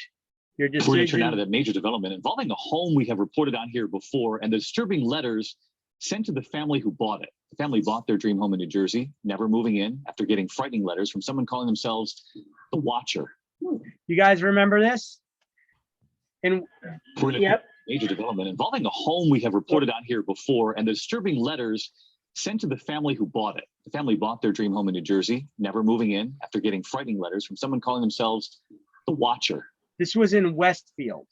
your decision? We're going to turn out of that major development involving a home we have reported on here before, and the disturbing letters sent to the family who bought it. The family bought their dream home in New Jersey, never moving in after getting frightening letters from someone calling themselves the Watcher. You guys remember this? And we're going to major development involving a home we have reported on here before, and the disturbing letters sent to the family who bought it. The family bought their dream home in New Jersey, never moving in after getting frightening letters from someone calling themselves the Watcher. This was in Westfield.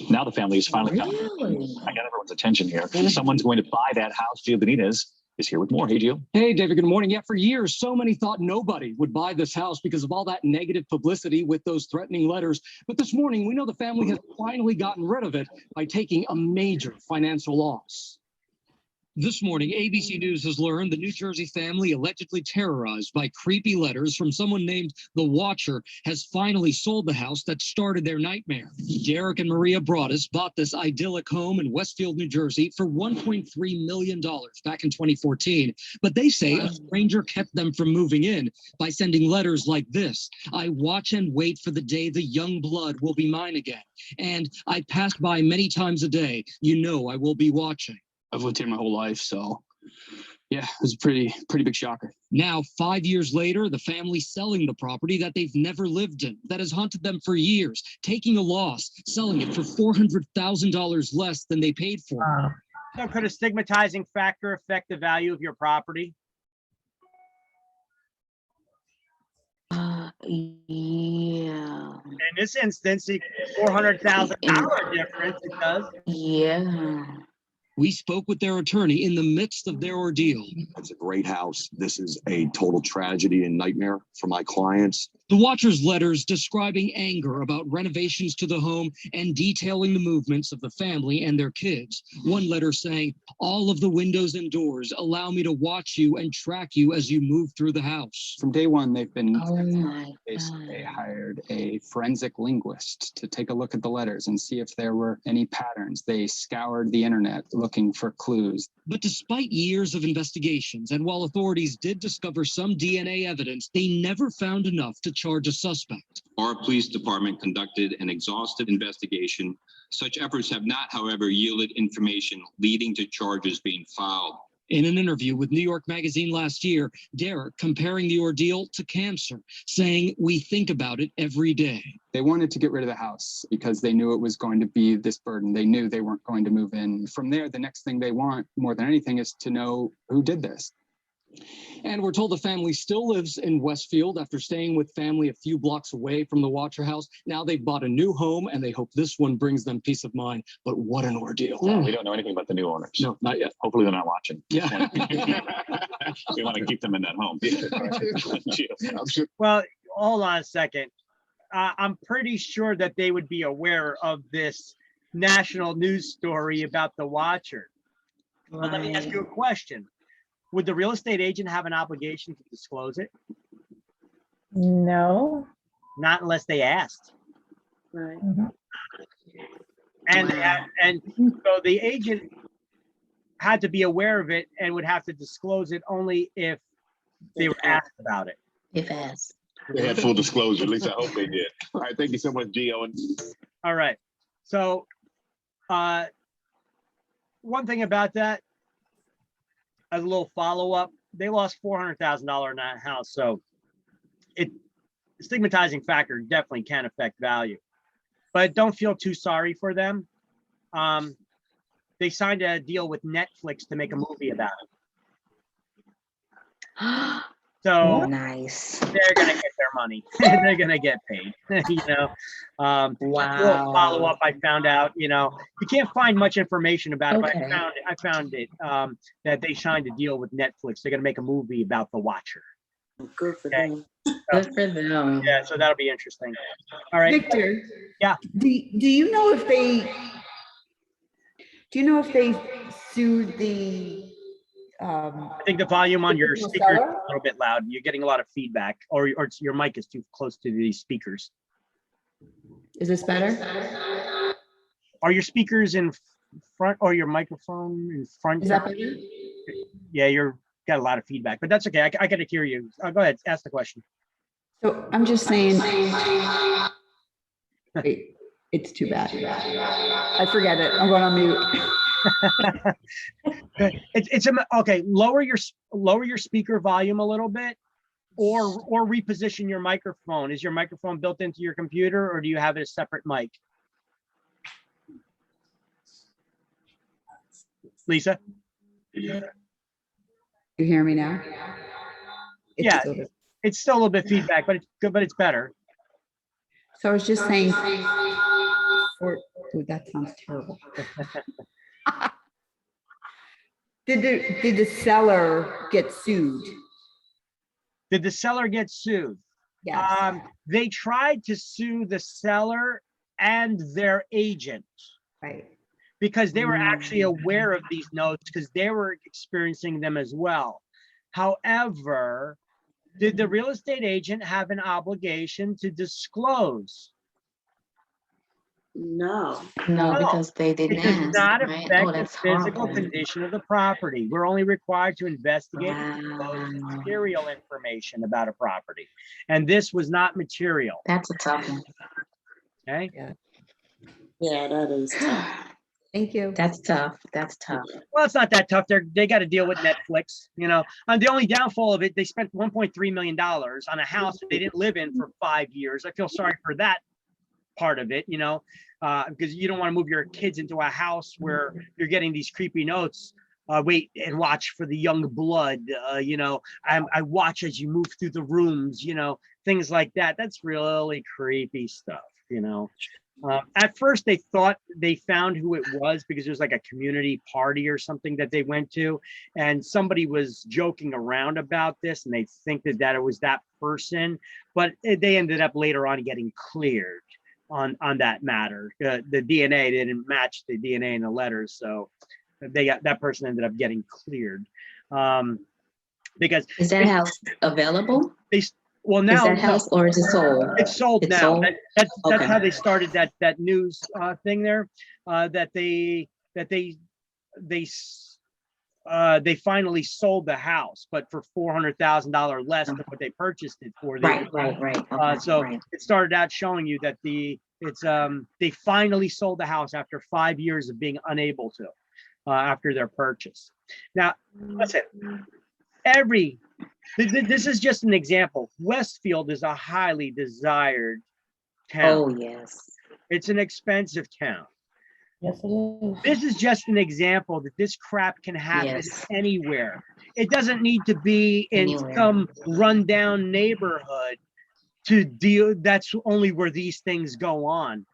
Now the family is finally coming. I got everyone's attention here. Someone's going to buy that house. Gio Benitez is here with more. Hey, Gio. Hey, David, good morning. Yeah, for years, so many thought nobody would buy this house because of all that negative publicity with those threatening letters. But this morning, we know the family has finally gotten rid of it by taking a major financial loss. This morning, ABC News has learned the New Jersey family, allegedly terrorized by creepy letters from someone named the Watcher, has finally sold the house that started their nightmare. Derek and Maria Broadus bought this idyllic home in Westfield, New Jersey for $1.3 million back in 2014. But they say a stranger kept them from moving in by sending letters like this. I watch and wait for the day the young blood will be mine again. And I passed by many times a day. You know I will be watching. I've lived here my whole life, so yeah, it was a pretty big shocker. Now, 5 years later, the family's selling the property that they've never lived in, that has haunted them for years, taking a loss, selling it for $400,000 less than they paid for it. So could a stigmatizing factor affect the value of your property? Yeah. In this instance, $400,000 difference, it does. Yeah. We spoke with their attorney in the midst of their ordeal. It's a great house. This is a total tragedy and nightmare for my clients. The Watcher's letters describing anger about renovations to the home and detailing the movements of the family and their kids. One letter saying, all of the windows and doors allow me to watch you and track you as you move through the house. From day one, they've been They hired a forensic linguist to take a look at the letters and see if there were any patterns. They scoured the internet looking for clues. But despite years of investigations, and while authorities did discover some DNA evidence, they never found enough to charge a suspect. Our police department conducted an exhaustive investigation. Such efforts have not, however, yielded information leading to charges being filed. In an interview with New York Magazine last year, Derek comparing the ordeal to cancer, saying, "We think about it every day." They wanted to get rid of the house because they knew it was going to be this burden. They knew they weren't going to move in. From there, the next thing they want more than anything is to know who did this. And we're told the family still lives in Westfield after staying with family a few blocks away from the Watcher house. Now they've bought a new home and they hope this one brings them peace of mind. But what an ordeal. We don't know anything about the new owners. No, not yet. Hopefully they're not watching. Yeah. We want to keep them in that home. Well, hold on a second. I'm pretty sure that they would be aware of this national news story about the Watcher. But let me ask you a question. Would the real estate agent have an obligation to disclose it? No. Not unless they asked. Right. And so the agent had to be aware of it and would have to disclose it only if they were asked about it. If asked. They had full disclosure. At least I hope they did. All right. Thank you so much, Gio. All right. So one thing about that, as a little follow-up, they lost $400,000 in that house. So stigmatizing factor definitely can affect value, but don't feel too sorry for them. They signed a deal with Netflix to make a movie about it. So nice. They're gonna get their money. They're gonna get paid. Wow. Follow up. I found out. You can't find much information about it, but I found it. That they signed a deal with Netflix. They're gonna make a movie about the Watcher. Good for them. Good for them. Yeah, so that'll be interesting. All right, Victor. Yeah. Do you know if they? Do you know if they sued the? I think the volume on your speaker is a little bit loud. You're getting a lot of feedback, or your mic is too close to these speakers. Is this better? Are your speakers in front, or your microphone in front? Is that better? Yeah, you're got a lot of feedback, but that's okay. I got to hear you. Go ahead, ask the question. So I'm just saying. Wait, it's too bad. I forget it. I'm going on mute. Okay. Lower your speaker volume a little bit, or reposition your microphone. Is your microphone built into your computer, or do you have a separate mic? Lisa? You hear me now? Yeah, it's still a little bit feedback, but it's good, but it's better. So I was just saying, dude, that sounds terrible. Did the seller get sued? Did the seller get sued? Yes. They tried to sue the seller and their agent. Right. Because they were actually aware of these notes because they were experiencing them as well. However, did the real estate agent have an obligation to disclose? No. No, because they didn't It does ask, not right? affect Oh, the that's physical horrible. condition of the property. We're only required to investigate and disclose material information about a property. And this was not material. That's a tough one. Okay. Yeah, that is tough. Thank you. That's tough. That's tough. Well, it's not that tough. They got to deal with Netflix, And the only downfall of it, they spent $1.3 million on a house that they didn't live in for 5 years. I feel sorry for that part of it, because you don't want to move your kids into a house where you're getting these creepy notes. Wait and watch for the young blood. I watch as you move through the rooms. Things like that. That's really creepy stuff. At first, they thought they found who it was because it was like a community party or something that they went to, and somebody was joking around about this, and they think that it was that person, but they ended up later on getting cleared on that matter. The DNA didn't match the DNA in the letters, so that person ended up getting cleared. Because is that house available? Well, now is that house or is it sold? It's sold now. Sold? That's Okay. how they started that news thing there. That they finally sold the house, but for $400,000 less than what they purchased it for. Right. Okay, So right. it started out showing you that they finally sold the house after 5 years of being unable to. after their purchase. Now, listen, this is just an example. Westfield is a highly desired town. Oh, yes. It's an expensive town. Yes, it is. This is just an example that this crap can happen Yes. anywhere. It doesn't need to be in Anywhere. some rundown neighborhood to deal. That's only where these things go on.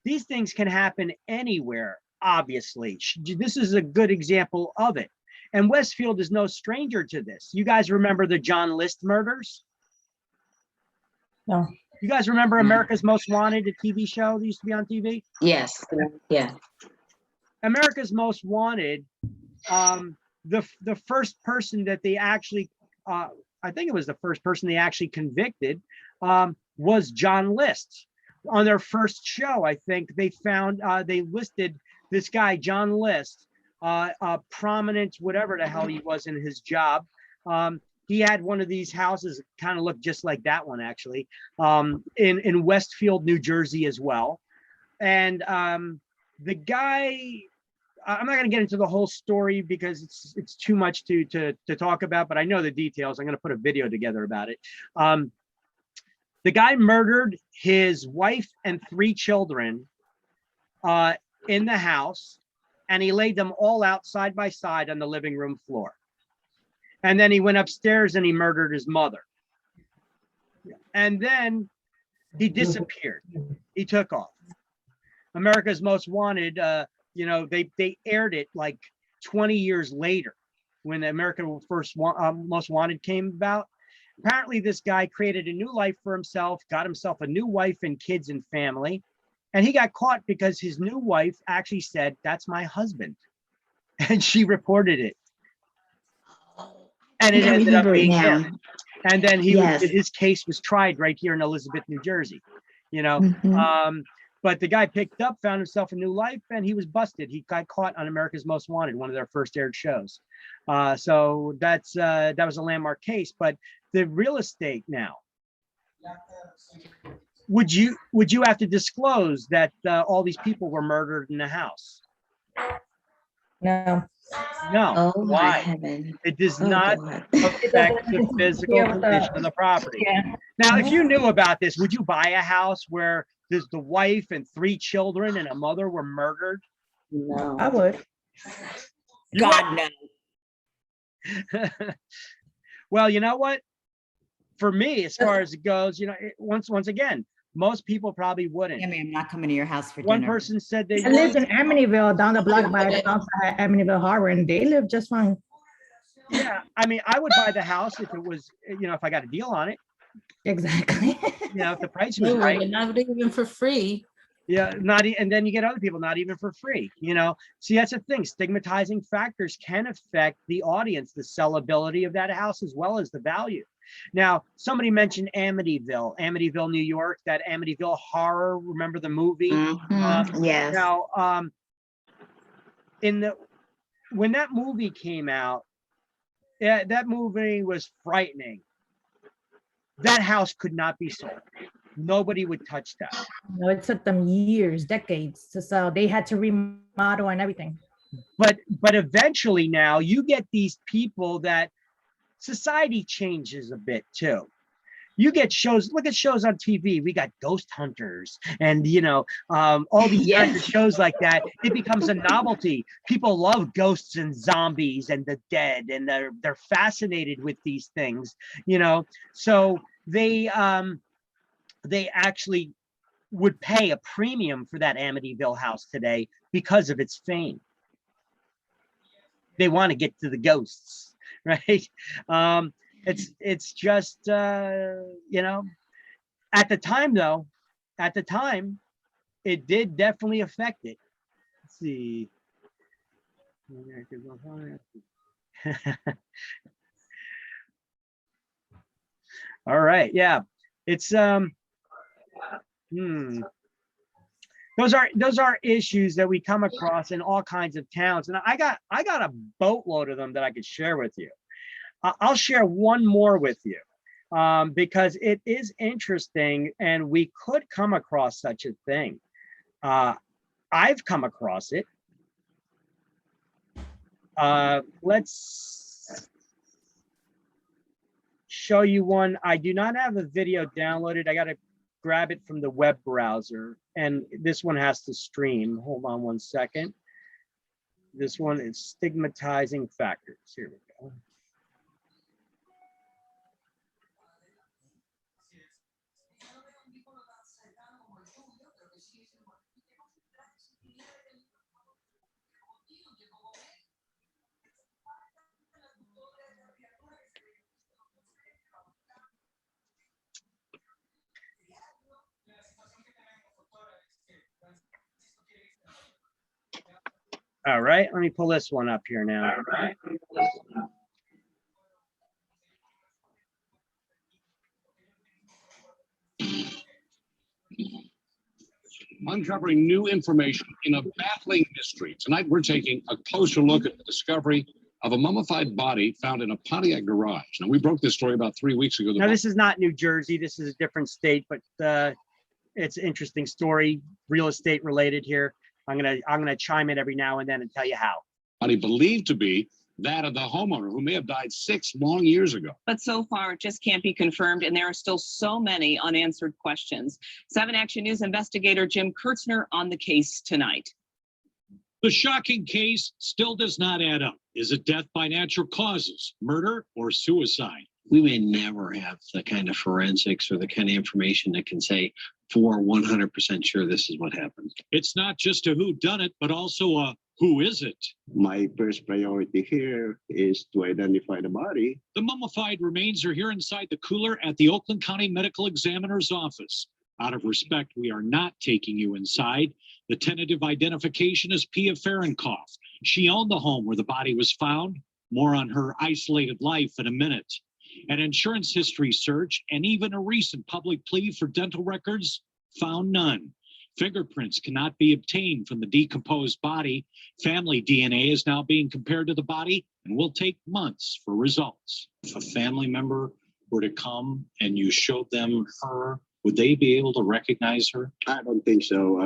These things can happen anywhere, obviously. This is a good example of it. And Westfield is no stranger to this. You guys remember the John List murders? No. You guys remember America's Most Wanted, a TV show that used to be on TV? Yes. Yeah. America's Most Wanted, the first person that they actually, I think it was the first person they actually convicted, was John List. On their first show, I think they found, they listed this guy, John List, a prominent, whatever the hell he was in his job. He had one of these houses, kind of looked just like that one, actually, in Westfield, New Jersey as well. And the guy, I'm not going to get into the whole story because it's too much to talk about, but I know the details. I'm going to put a video together about it. The guy murdered his wife and 3 children in the house, and he laid them all out side by side on the living room floor. And then he went upstairs and he murdered his mother. And then he disappeared. He took off. America's Most Wanted, you know, they aired it like 20 years later when the American Most Wanted came about. Apparently this guy created a new life for himself, got himself a new wife and kids and family, and he got caught because his new wife actually said, "That's my husband," and she reported it. And it I ended up remember it being now. him. And then his case was tried right here in Elizabeth, New Jersey, you know. But the guy picked up, found himself a new life, and he was busted. He got caught on America's Most Wanted, one of their first aired shows. So that was a landmark case. But the real estate now, would you have to disclose that all these people were murdered in the house? No. No. Oh, my Why? heaven. It does Oh, not God. affect the physical condition of the property. Yeah. Now, if you knew about this, would you buy a house where there's the wife and 3 children and a mother were murdered? No. I would. You God, no. would? Well, you know what? For me, as far as it goes, you know, once again, most people probably wouldn't. I mean, I'm not coming to your house for One dinner. person said they I lived would. in Amityville, down the block by the house at Amityville Harbor, and they live just fine. Yeah, I mean, I would buy the house if it was, you know, if I got a deal on it. Exactly. You know, if the price was right. Not even for free. Yeah, and then you get other people not even for free, you know. See, that's the thing. Stigmatizing factors can affect the audience, the sellability of that house as well as the value. Now, somebody mentioned Amityville, New York, that Amityville Horror. Remember the movie? Yes. Now, when that movie came out, yeah, that movie was frightening. That house could not be sold. Nobody would touch that. No, it took them years, decades to sell. They had to remodel and everything. But eventually now you get these people that society changes a bit too. You get shows, look at shows on TV. We got Ghost Hunters and, you know, all these kinds of shows like that. It becomes a novelty. People love ghosts and zombies and the dead, and they're fascinated with these things, you know. So they actually would pay a premium for that Amityville house today because of its fame. They want to get to the ghosts, right? It's just, you know, at the time, it did definitely affect it. Let's see. All right. Yeah. It's, those are issues that we come across in all kinds of towns. And I got a boatload of them that I could share with you. I'll share one more with you because it is interesting and we could come across such a thing. I've come across it. Let's show you one. I do not have a video downloaded. I got to grab it from the web browser, and this one has to stream. Hold on one second. This one is stigmatizing factors. Here we go. All right, let me pull this one up here now. Uncovering new information in a baffling mystery. Tonight, we're taking a closer look at the discovery of a mummified body found in a Pontiac garage. Now, we broke this story about 3 weeks ago. Now, this is not New Jersey. This is a different state, but it's an interesting story, real estate related here. I'm gonna chime in every now and then and tell you how. Body believed to be that of the homeowner who may have died 6 long years ago. But so far, it just can't be confirmed, and there are still so many unanswered questions. 7 Action News investigator Jim Kurtzner on the case tonight. The shocking case still does not add up. Is it death by natural causes, murder, or suicide? We may never have the kind of forensics or the kind of information that can say for 100% sure this is what happened. It's not just a who done it, but also a who is it? My first priority here is to identify the body. The mummified remains are here inside the cooler at the Oakland County Medical Examiner's office. Out of respect, we are not taking you inside. The tentative identification is Pia Fahrenkopf. She owned the home where the body was found. More on her isolated life in a minute. An insurance history search and even a recent public plea for dental records found none. Fingerprints cannot be obtained from the decomposed body. Family DNA is now being compared to the body and will take months for results. If a family member were to come and you showed them her, would they be able to recognize her? I don't think so.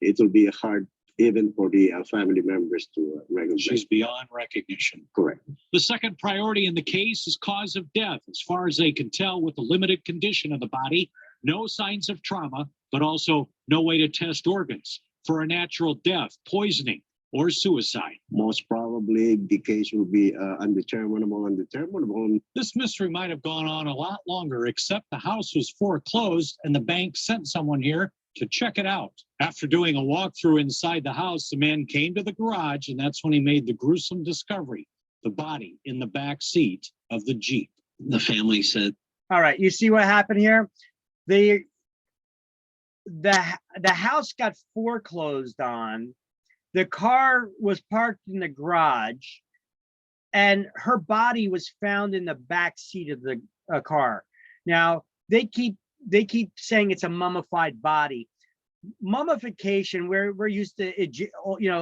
It will be hard even for the family members to recognize. She's beyond recognition. Correct. The second priority in the case is cause of death. As far as they can tell with the limited condition of the body, no signs of trauma, but also no way to test organs for a natural death, poisoning, or suicide. Most probably the case will be undeterminable. This mystery might have gone on a lot longer, except the house was foreclosed and the bank sent someone here to check it out. After doing a walkthrough inside the house, the man came to the garage, and that's when he made the gruesome discovery, the body in the back seat of the Jeep. The family said, all right, you see what happened here? The house got foreclosed on. The car was parked in the garage, and her body was found in the back seat of the car. Now, they keep saying it's a mummified body. Mummification, we're used to,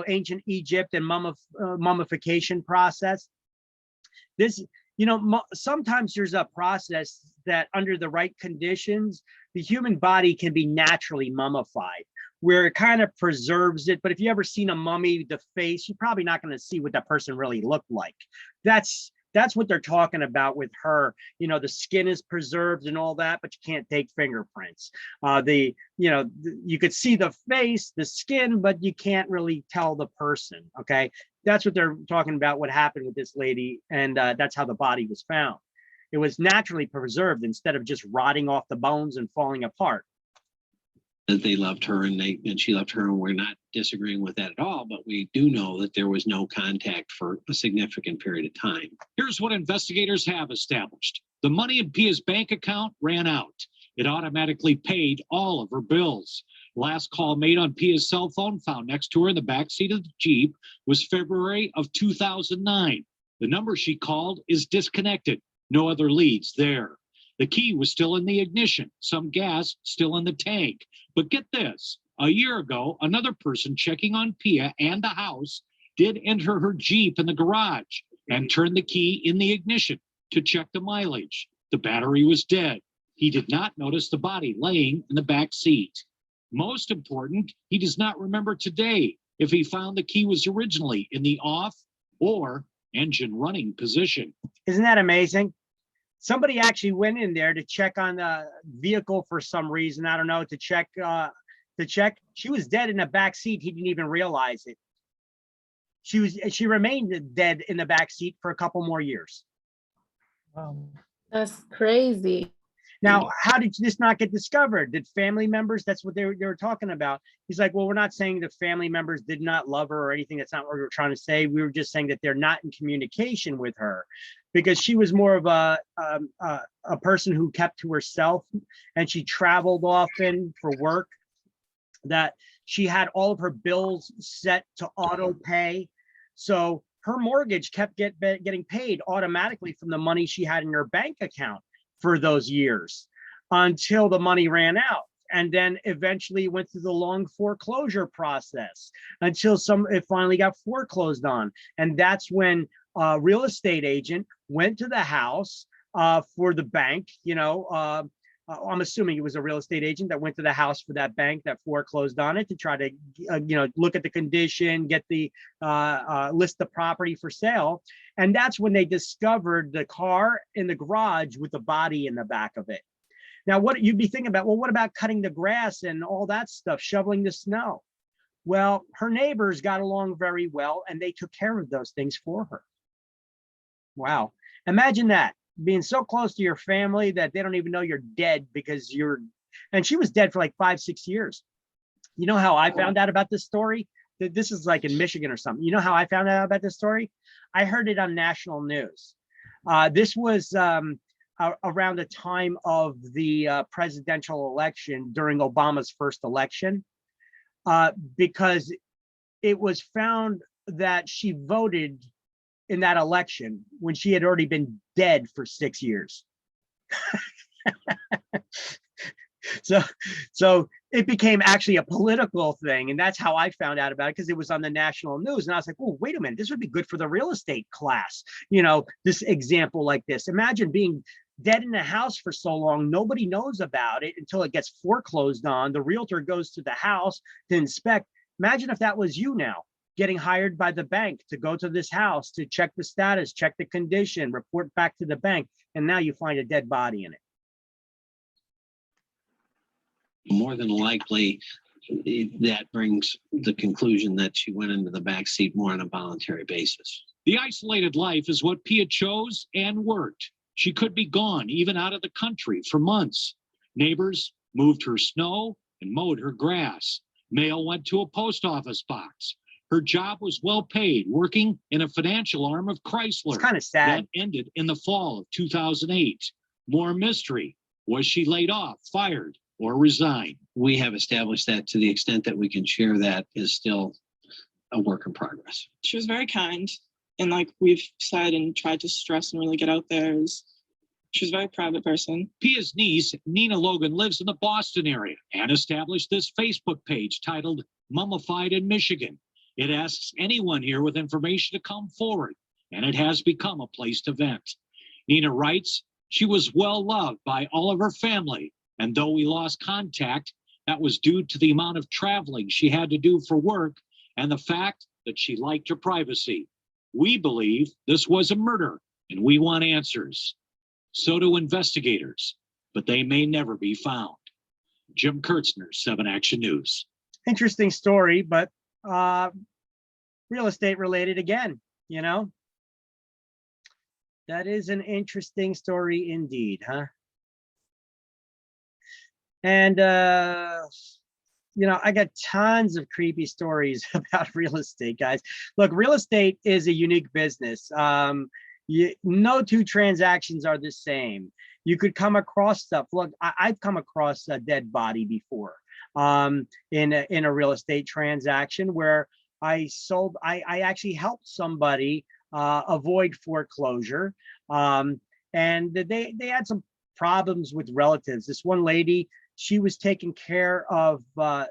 ancient Egypt and mummification process. This, sometimes there's a process that under the right conditions, the human body can be naturally mummified, where it kind of preserves it. But if you ever seen a mummy, the face, you're probably not going to see what that person really looked like. That's what they're talking about with her. The skin is preserved and all that, but you can't take fingerprints. You could see the face, the skin, but you can't really tell the person. Okay, that's what they're talking about. What happened with this lady, and that's how the body was found. It was naturally preserved instead of just rotting off the bones and falling apart. that they loved her and she loved her, and we're not disagreeing with that at all, but we do know that there was no contact for a significant period of time. Here's what investigators have established. The money in Pia's bank account ran out. It automatically paid all of her bills. Last call made on Pia's cell phone found next to her in the backseat of the Jeep was February of 2009. The number she called is disconnected. No other leads there. The key was still in the ignition, some gas still in the tank. But get this, a year ago, another person checking on Pia and the house did enter her Jeep in the garage and turned the key in the ignition to check the mileage. The battery was dead. He did not notice the body laying in the back seat. Most important, he does not remember today if he found the key was originally in the off or engine running position. Isn't that amazing? Somebody actually went in there to check on the vehicle for some reason. I don't know, to check. She was dead in the back seat. He didn't even realize it. She remained dead in the back seat for a couple more years. That's crazy. Now, how did this not get discovered? Did family members, that's what they were talking about. He's like, well, we're not saying the family members did not love her or anything. That's not what we were trying to say. We were just saying that they're not in communication with her because she was more of a person who kept to herself, and she traveled often for work, that she had all of her bills set to auto pay. So her mortgage kept getting paid automatically from the money she had in her bank account for those years until the money ran out. And then eventually went through the long foreclosure process until it finally got foreclosed on. And that's when a real estate agent went to the house for the bank. I'm assuming it was a real estate agent that went to the house for that bank that foreclosed on it to try to, look at the condition, get the list the property for sale. And that's when they discovered the car in the garage with the body in the back of it. Now, what you'd be thinking about, well, what about cutting the grass and all that stuff, shoveling the snow? Well, her neighbors got along very well and they took care of those things for her. Wow. Imagine that, being so close to your family that they don't even know you're dead because and she was dead for like 5-6 years. You know how I found out about this story? This is like in Michigan or something. You know how I found out about this story? I heard it on national news. This was around the time of the presidential election during Obama's first election, because it was found that she voted in that election when she had already been dead for 6 years. So it became actually a political thing. And that's how I found out about it, because it was on the national news. And I was like, oh, wait a minute, this would be good for the real estate class. This example like this. Imagine being dead in a house for so long, nobody knows about it until it gets foreclosed on. The realtor goes to the house to inspect. Imagine if that was you now, getting hired by the bank to go to this house to check the status, check the condition, report back to the bank, and now you find a dead body in it. More than likely, that brings the conclusion that she went into the backseat more on a voluntary basis. The isolated life is what Pia chose and worked. She could be gone, even out of the country, for months. Neighbors moved her snow and mowed her grass. Mail went to a post office box. Her job was well paid, working in a financial arm of Chrysler. It's kind of sad. That ended in the fall of 2008. More mystery. Was she laid off, fired, or resigned? We have established that to the extent that we can share that is still a work in progress. She was very kind. And like we've said and tried to stress and really get out there, she was a very private person. Pia's niece, Nina Logan, lives in the Boston area and established this Facebook page titled Mummified in Michigan. It asks anyone here with information to come forward, and it has become a place to vent. Nina writes, she was well loved by all of her family, and though we lost contact, that was due to the amount of traveling she had to do for work and the fact that she liked her privacy. We believe this was a murder, and we want answers. So do investigators, but they may never be found. Jim Kurtzner, 7 Action News. Interesting story, but real estate related again, That is an interesting story indeed, huh? And, I got tons of creepy stories about real estate, guys. Look, real estate is a unique business. No two transactions are the same. You could come across stuff. Look, I've come across a dead body before in a real estate transaction where I actually helped somebody avoid foreclosure. And they had some problems with relatives. This one lady, she was taking care of the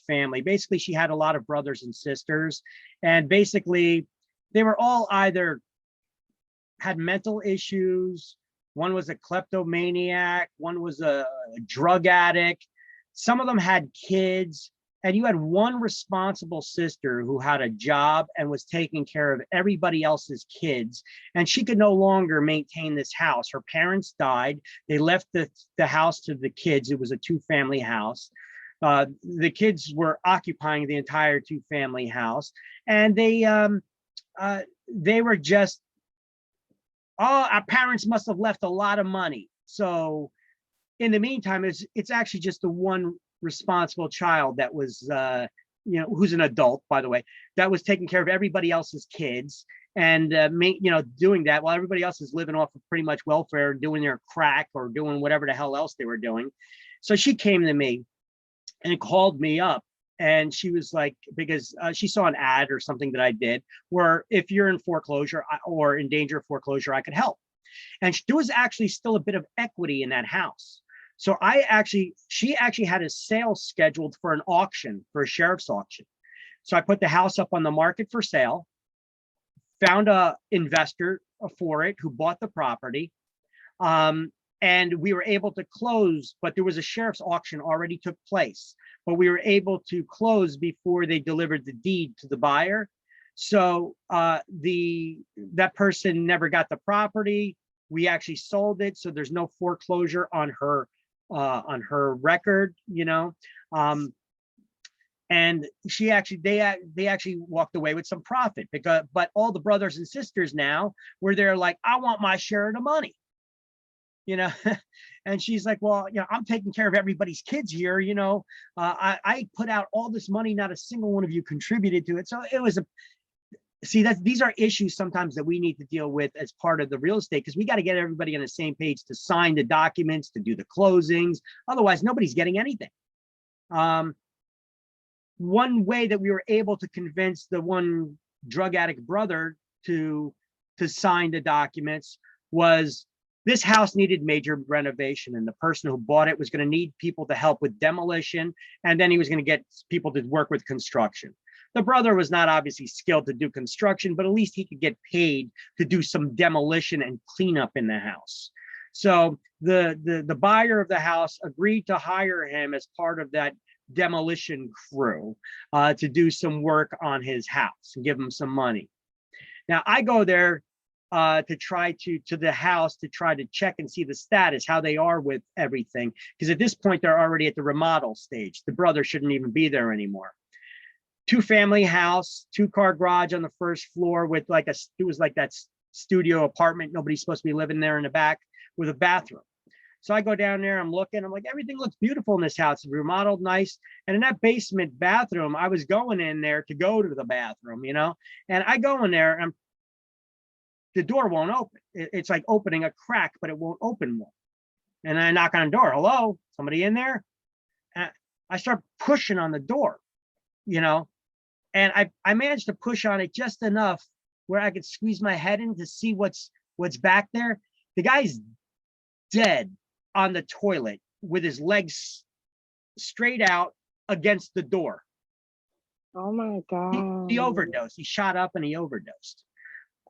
family. Basically, she had a lot of brothers and sisters, and basically they were all either had mental issues. One was a kleptomaniac, one was a drug addict. Some of them had kids, and you had one responsible sister who had a job and was taking care of everybody else's kids, and she could no longer maintain this house. Her parents died. They left the house to the kids. It was a two-family house. The kids were occupying the entire two-family house, and they were just, oh, our parents must have left a lot of money. So in the meantime, it's actually just the one responsible child that was, who's an adult, by the way, that was taking care of everybody else's kids and, doing that while everybody else is living off of pretty much welfare, doing their crack or doing whatever the hell else they were doing. So she came to me and called me up, and she was like, because she saw an ad or something that I did where if you're in foreclosure or in danger of foreclosure, I could help. And there was actually still a bit of equity in that house. So she actually had a sale scheduled for an auction, for a sheriff's auction. So I put the house up on the market for sale, found a investor for it who bought the property. And we were able to close, but there was a sheriff's auction already took place, but we were able to close before they delivered the deed to the buyer. So that person never got the property. We actually sold it, so there's no foreclosure on her record, and they actually walked away with some profit, but all the brothers and sisters now were there like, I want my share of the money, and she's like, well, I'm taking care of everybody's kids here, I put out all this money, not a single one of you contributed to it. So it was these are issues sometimes that we need to deal with as part of the real estate, because we got to get everybody on the same page to sign the documents, to do the closings. Otherwise, nobody's getting anything. One way that we were able to convince the one drug addict brother to sign the documents was this house needed major renovation, and the person who bought it was going to need people to help with demolition, and then he was going to get people to work with construction. The brother was not obviously skilled to do construction, but at least he could get paid to do some demolition and cleanup in the house. So the buyer of the house agreed to hire him as part of that demolition crew to do some work on his house and give him some money. Now I go there to try to the house to try to check and see the status, how they are with everything, because at this point they're already at the remodel stage. The brother shouldn't even be there anymore. Two-family house, 2-car garage on the first floor with it was like that studio apartment. Nobody's supposed to be living there in the back, with a bathroom. So I go down there, I'm looking, I'm like, everything looks beautiful in this house. It's remodeled nice. And in that basement bathroom, I was going in there to go to the bathroom, and I go in there and the door won't open. It's like opening a crack, but it won't open more. And I knock on the door. Hello, somebody in there? And I start pushing on the door, and I managed to push on it just enough where I could squeeze my head in to see what's back there. The guy's dead on the toilet with his legs straight out against the door. Oh my God. He overdosed. He shot up and he overdosed.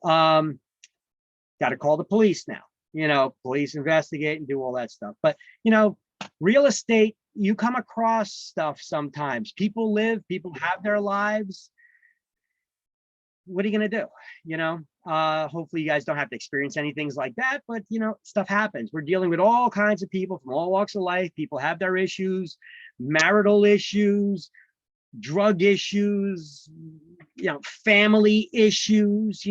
Got to call the police now. Police investigate and do all that stuff. But, real estate, you come across stuff sometimes. People have their lives. What are you going to do? Hopefully you guys don't have to experience anything like that, but stuff happens. We're dealing with all kinds of people from all walks of life. People have their issues, marital issues, drug issues, family issues,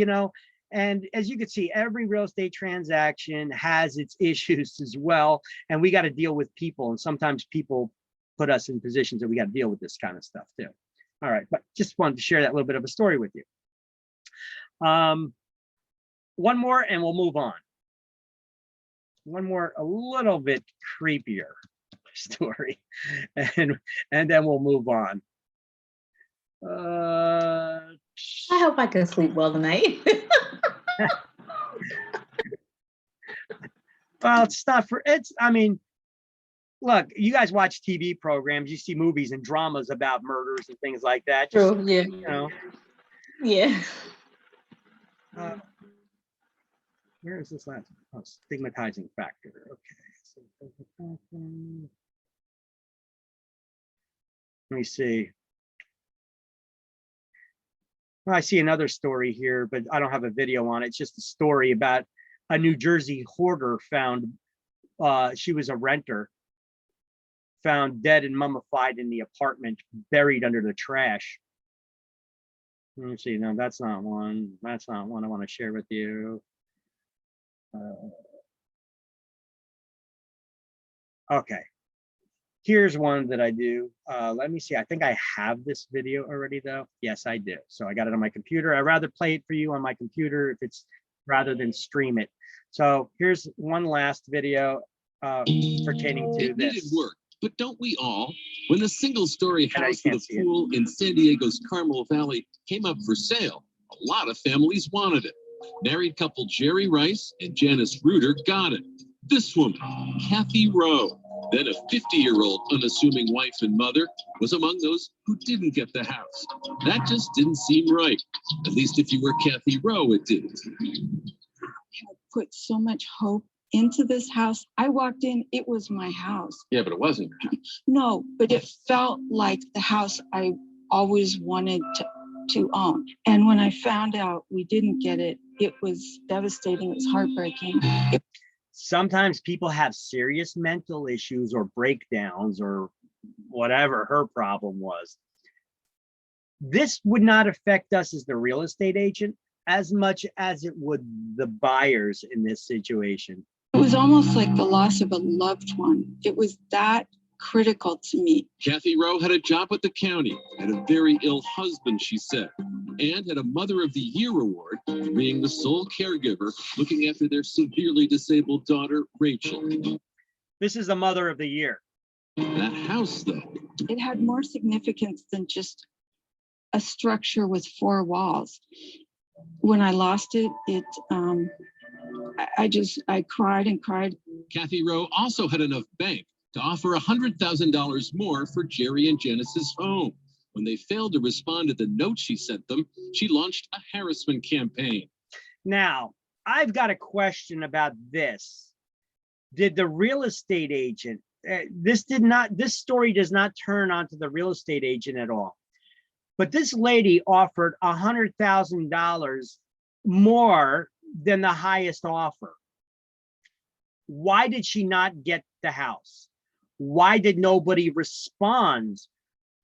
and as you can see, every real estate transaction has its issues as well. And we got to deal with people. And sometimes people put us in positions that we got to deal with this kind of stuff too. All right, but just wanted to share that little bit of a story with you. One more and we'll move on. One more, a little bit creepier story, and then we'll move on. I hope I can sleep well tonight. Well, look, you guys watch TV programs, you see movies and dramas about murders and things like that. True, yeah. Yeah. Where is this last one? Oh, stigmatizing factor. Okay. Let me see. Well, I see another story here, but I don't have a video on it. It's just a story about a New Jersey hoarder found, she was a renter, found dead and mummified in the apartment, buried under the trash. Let me see. No, that's not one. That's not one I want to share with you. Okay. Here's one that I do. Let me see. I think I have this video already, though. Yes, I do. So I got it on my computer. I'd rather play it for you on my computer if it's rather than stream it. So here's one last video pertaining to It needed this. work, but don't we all? When the single-story And I house with can't a see it. pool in San Diego's Carmel Valley came up for sale, a lot of families wanted it. Married couple Jerry Rice and Janice Reuter got it. This woman, Kathy Rowe, then a 50-year-old unassuming wife and mother, was among those who didn't get the house. That just didn't seem right. At least if you were Kathy Rowe, it didn't. Had put so much hope into this house. I walked in, it was my house. Yeah, but it wasn't your house. No, but it felt like the house I always wanted to own. And when I found out we didn't get it, it was devastating. It was heartbreaking. Sometimes people have serious mental issues or breakdowns or whatever her problem was. This would not affect us as the real estate agent as much as it would the buyers in this situation. It was almost like the loss of a loved one. It was that critical to me. Kathy Rowe had a job at the county, had a very ill husband, she said, and had a Mother of the Year award for being the sole caregiver looking after their severely disabled daughter, Rachel. This is the Mother of the Year. That house, though. It had more significance than just a structure with four walls. When I lost it, I cried and cried. Kathy Rowe also had enough bank to offer $100,000 more for Jerry and Janice's home. When they failed to respond to the note she sent them, she launched a harassment campaign. Now, I've got a question about this. Did the real estate agent, this story does not turn onto the real estate agent at all. But this lady offered $100,000 more than the highest offer. Why did she not get the house? Why did nobody respond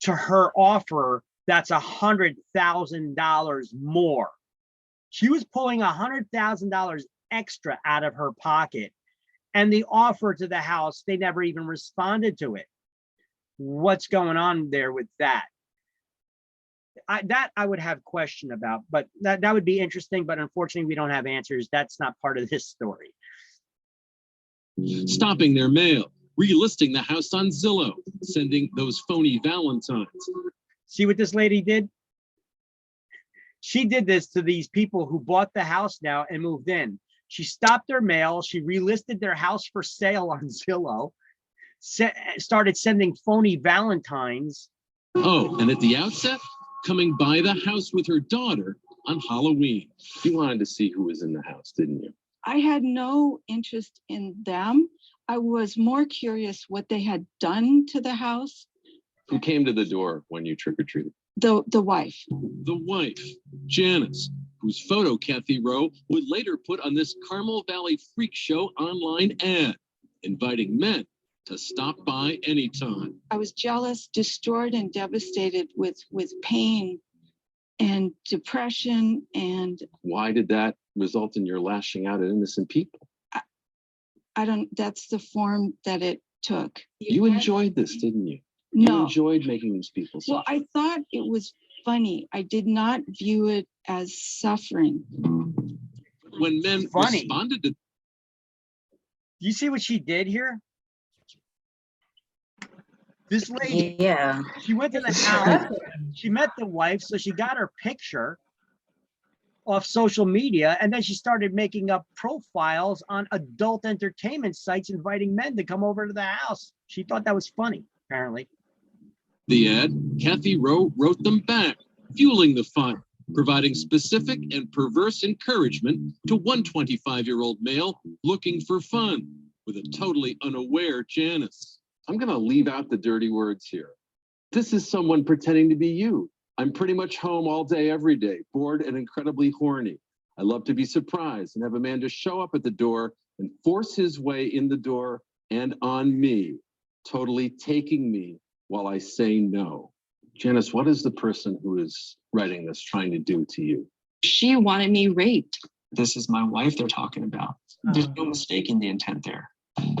to her offer that's $100,000 more? She was pulling $100,000 extra out of her pocket, and the offer to the house, they never even responded to it. What's going on there with that? I would have question about, but that would be interesting, but unfortunately we don't have answers. That's not part of this story. Stopping their mail, relisting the house on Zillow, sending those phony Valentines. See what this lady did? She did this to these people who bought the house now and moved in. She stopped their mail. She relisted their house for sale on Zillow, started sending phony Valentines. Oh, and at the outset, coming by the house with her daughter on Halloween. You wanted to see who was in the house, didn't you? I had no interest in them. I was more curious what they had done to the house. Who came to the door when you trick-or-treated? The wife. The wife, Janice, whose photo Kathy Rowe would later put on this Carmel Valley freak show online ad, inviting men to stop by anytime. I was jealous, destroyed, and devastated with pain and depression. And why did that result in your lashing out at innocent people? That's the form that it took. You enjoyed this, didn't you? No. You enjoyed making these people suffer. Well, I thought it was funny. I did not view it as suffering. When men responded to... You see what she did here? This lady, she went to the house, she met the wife, so she got her picture off social media, and then she started making up profiles on adult entertainment sites, inviting men to come over to the house. She thought that was funny, apparently. The ad, Kathy Rowe wrote them back, fueling the fire, providing specific and perverse encouragement to one 25-year-old male looking for fun with a totally unaware Janice. I'm going to leave out the dirty words here. This is someone pretending to be you. I'm pretty much home all day, every day, bored and incredibly horny. I love to be surprised and have a man just show up at the door and force his way in the door and on me, totally taking me while I say no. Janice, what is the person who is writing this trying to do to you? She wanted me raped. This is my wife they're talking about. There's no mistaking the intent there.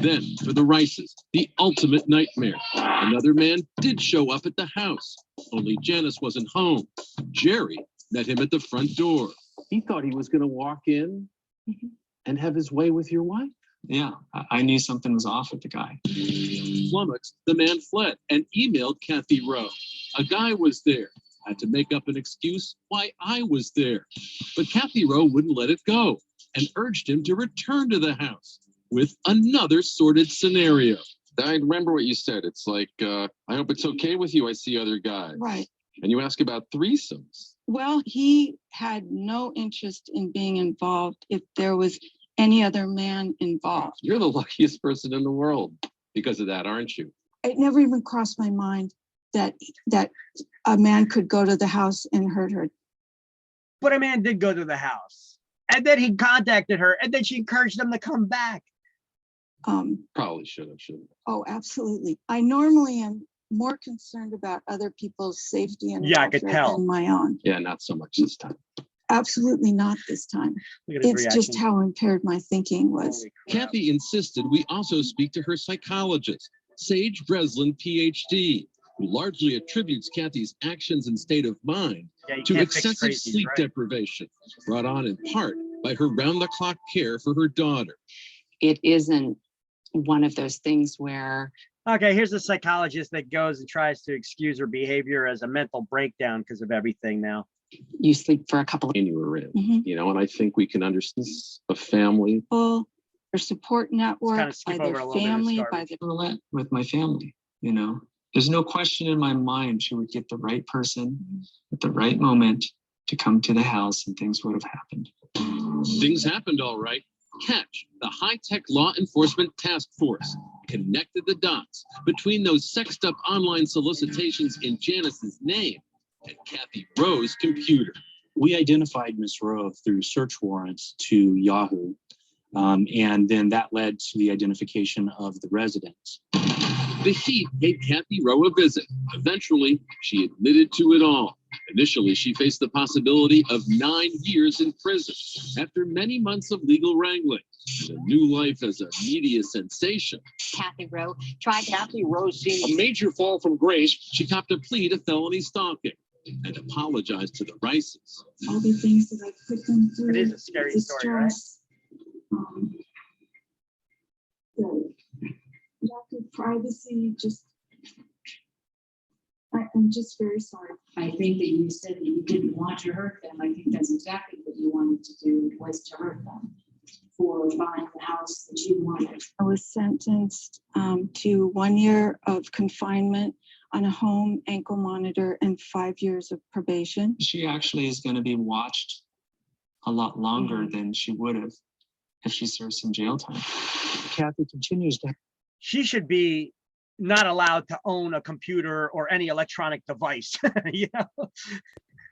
Then, for the Rices, the ultimate nightmare. Another man did show up at the house, only Janice wasn't home. Jerry met him at the front door. He thought he was going to walk in and have his way with your wife. Yeah, I knew something was off with the guy. Flummoxed, the man fled and emailed Kathy Rowe. A guy was there. Had to make up an excuse why I was there. But Kathy Rowe wouldn't let it go and urged him to return to the house with another sordid scenario. I remember what you said. It's like, I hope it's okay with you. I see other guys. Right. And you ask about threesomes. Well, he had no interest in being involved if there was any other man involved. You're the luckiest person in the world because of that, aren't you? It never even crossed my mind that a man could go to the house and hurt her. But a man did go to the house, and then he contacted her, and then she encouraged him to come back. Probably should have. Oh, absolutely. I normally am more concerned about other people's safety and Yeah, I could welfare tell. than my own. Yeah, not so much this time. Absolutely not this time. Look at his It's just reaction. how impaired my thinking was. Kathy insisted we also speak to her psychologist, Sage Breslin, PhD, who largely attributes Kathy's actions and state of mind Yeah, you to can't fix excessive crazies, sleep right? deprivation, brought on in part by her round-the-clock care for her daughter. It isn't one of those things where Okay, here's a psychologist that goes and tries to excuse her behavior as a mental breakdown because of everything now. you sleep for a couple of And you were in, Mhm. you know, and I think we can understand a family. People, their support network, kinda skip by over their a little bit of family, Scarby. by the Roulette with my family, you know. There's no question in my mind she would get the right person at the right moment to come to the house and things would have happened. Things happened all right. Catch, the high-tech law enforcement task force, connected the dots between those sexed-up online solicitations in Janice's name and Kathy Rowe's computer. We identified Ms. Rowe through search warrants to Yahoo. And then that led to the identification of the residents. The Heat paid Kathy Rowe a visit. Eventually, she admitted to it all. Initially, she faced the possibility of 9 years in prison after many months of legal wrangling and a new life as a media sensation. Kathy Rowe tried. Kathy Rowe seemed A major fall from grace, she copped a plea to felony stalking and apologized to the Rices. all the things that I put them through. It is a scary the story, right? stress, the lack of privacy, just, I'm just very sorry. I think that you said that you didn't want to hurt them. I think that's exactly what you wanted to do, was to hurt them for buying the house that you wanted. I was sentenced to 1 year of confinement on a home ankle monitor and 5 years of probation. She actually is going to be watched a lot longer than she would have if she served some jail time. Kathy continues to She should be not allowed to own a computer or any electronic device. You know?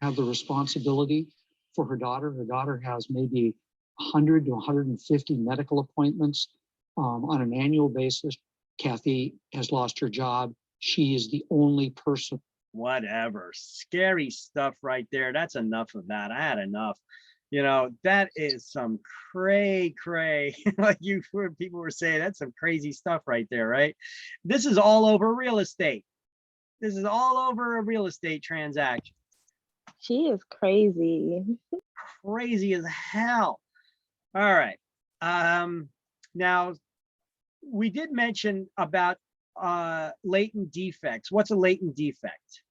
have the responsibility for her daughter. Her daughter has maybe 100 to 150 medical appointments on an annual basis. Kathy has lost her job. She is the only person. Whatever. Scary stuff right there. That's enough of that. I had enough. You know, that is some cray. Like people were saying, that's some crazy stuff right there, right? This is all over real estate. This is all over a real estate transaction. She is crazy. Crazy as hell. All right. Now, we did mention about latent defects. What's a latent defect?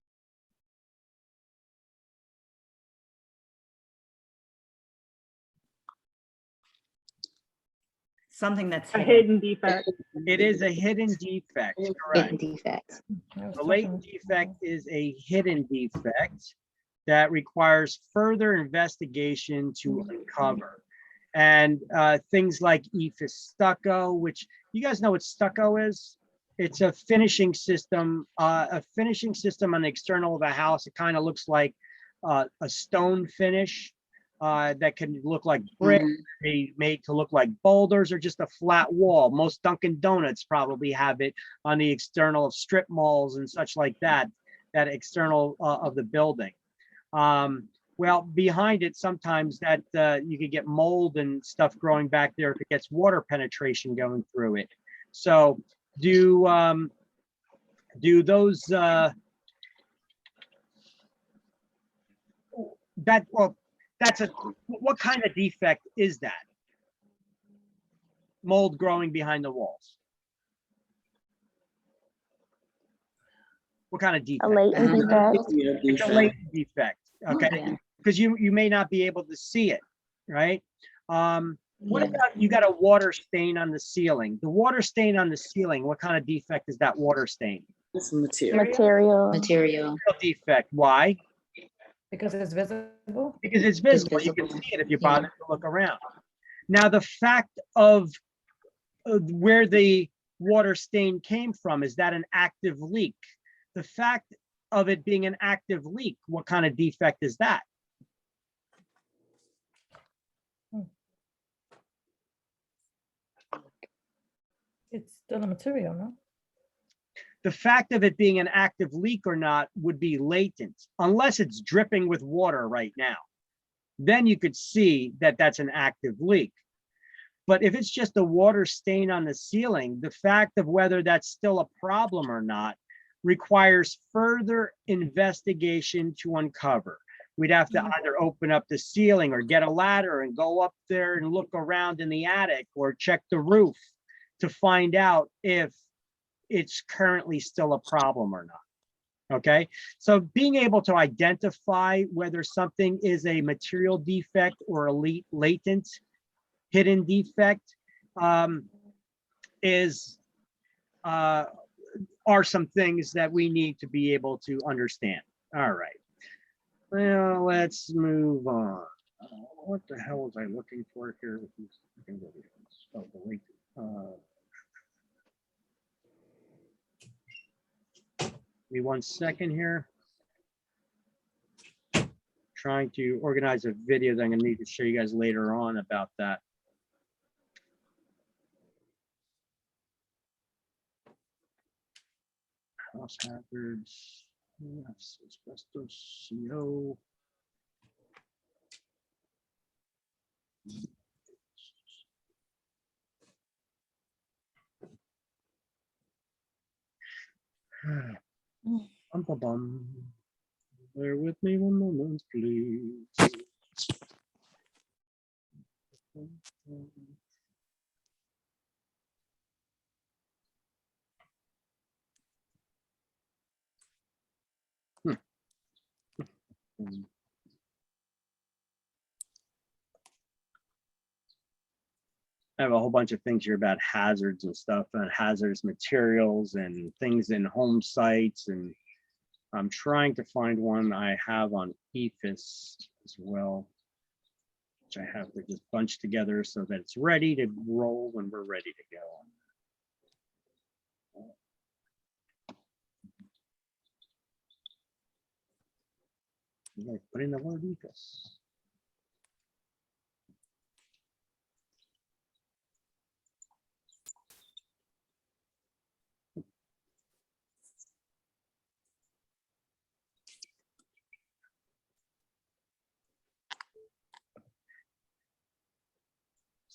Something that's A hidden defect. It is a hidden defect, correct. Hidden defects. The latent defect is a hidden defect that requires further investigation to uncover. And things like EIFS stucco, which you guys know what stucco is? It's a finishing system on the external of a house. It kind of looks like a stone finish that can look like brick, made to look like boulders, or just a flat wall. Most Dunkin' Donuts probably have it on the external of strip malls and such like that, that external of the building. Well, behind it, sometimes that you could get mold and stuff growing back there if it gets water penetration going through it. So do those what kind of defect is that? Mold growing behind the walls. What kind of defect? A latent defect. It's a latent defect. Okay, because you may not be able to see it, right? What about you got a water stain on the ceiling? The water stain on the ceiling, what kind of defect is that water stain? It's material. Material. Defect. Why? Because it's visible? Because it's visible. You can see it if you bother to look around. Now, the fact of where the water stain came from, is that an active leak? The fact of it being an active leak, what kind of defect is that? It's still a material, no? The fact of it being an active leak or not would be latent, unless it's dripping with water right now. Then you could see that that's an active leak. But if it's just a water stain on the ceiling, the fact of whether that's still a problem or not requires further investigation to uncover. We'd have to either open up the ceiling or get a ladder and go up there and look around in the attic or check the roof to find out if it's currently still a problem or not. Okay, so being able to identify whether something is a material defect or a latent hidden defect are some things that we need to be able to understand. All right, well, let's move on. What the hell was I looking for here? Oh, the latent. Give me 1 second here. Trying to organize a video that I'm gonna need to show you guys later on about that. House hazards, yes, asbestos, CO. Bear with me 1 moment, please. I have a whole bunch of things here about hazards and stuff, and hazardous materials and things in home sites, and I'm trying to find one I have on EFIS as well, which I have to just bunch together so that it's ready to roll when we're ready to go. Put in the word EFIS.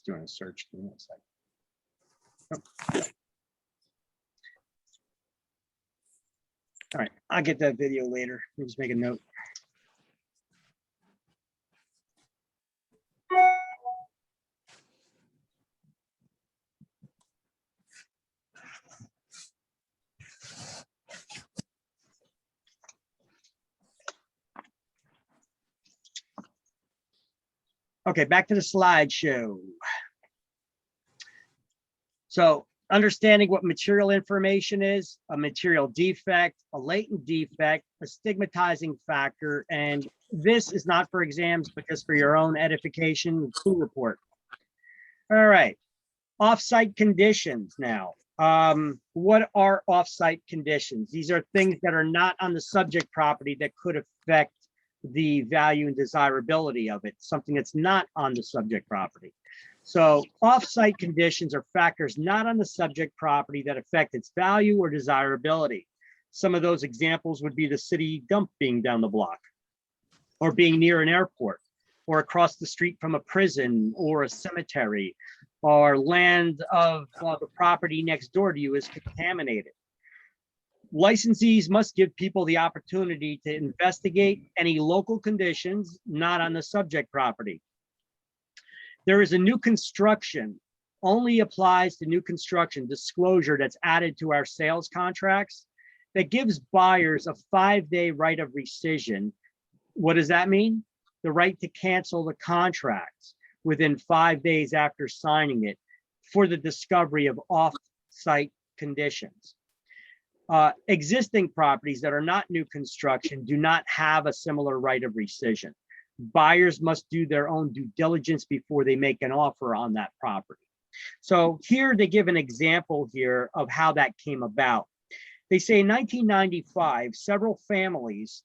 Doing a search. Give me 1 second. All right, I'll get that video later. Let me just make a note. Okay, back to the slideshow. So understanding what material information is, a material defect, a latent defect, a stigmatizing factor, and this is not for exams, but just for your own edification, clue report. All right, off-site conditions now. What are off-site conditions? These are things that are not on the subject property that could affect the value and desirability of it, something that's not on the subject property. So off-site conditions are factors not on the subject property that affect its value or desirability. Some of those examples would be the city dump being down the block, or being near an airport, or across the street from a prison or a cemetery, or land of the property next door to you is contaminated. Licensees must give people the opportunity to investigate any local conditions not on the subject property. There is a new construction, only applies to new construction disclosure that's added to our sales contracts that gives buyers a 5-day right of rescission. What does that mean? The right to cancel the contract within 5 days after signing it for the discovery of off-site conditions. Existing properties that are not new construction do not have a similar right of rescission. Buyers must do their own due diligence before they make an offer on that property. So here they give an example here of how that came about. They say in 1995, several families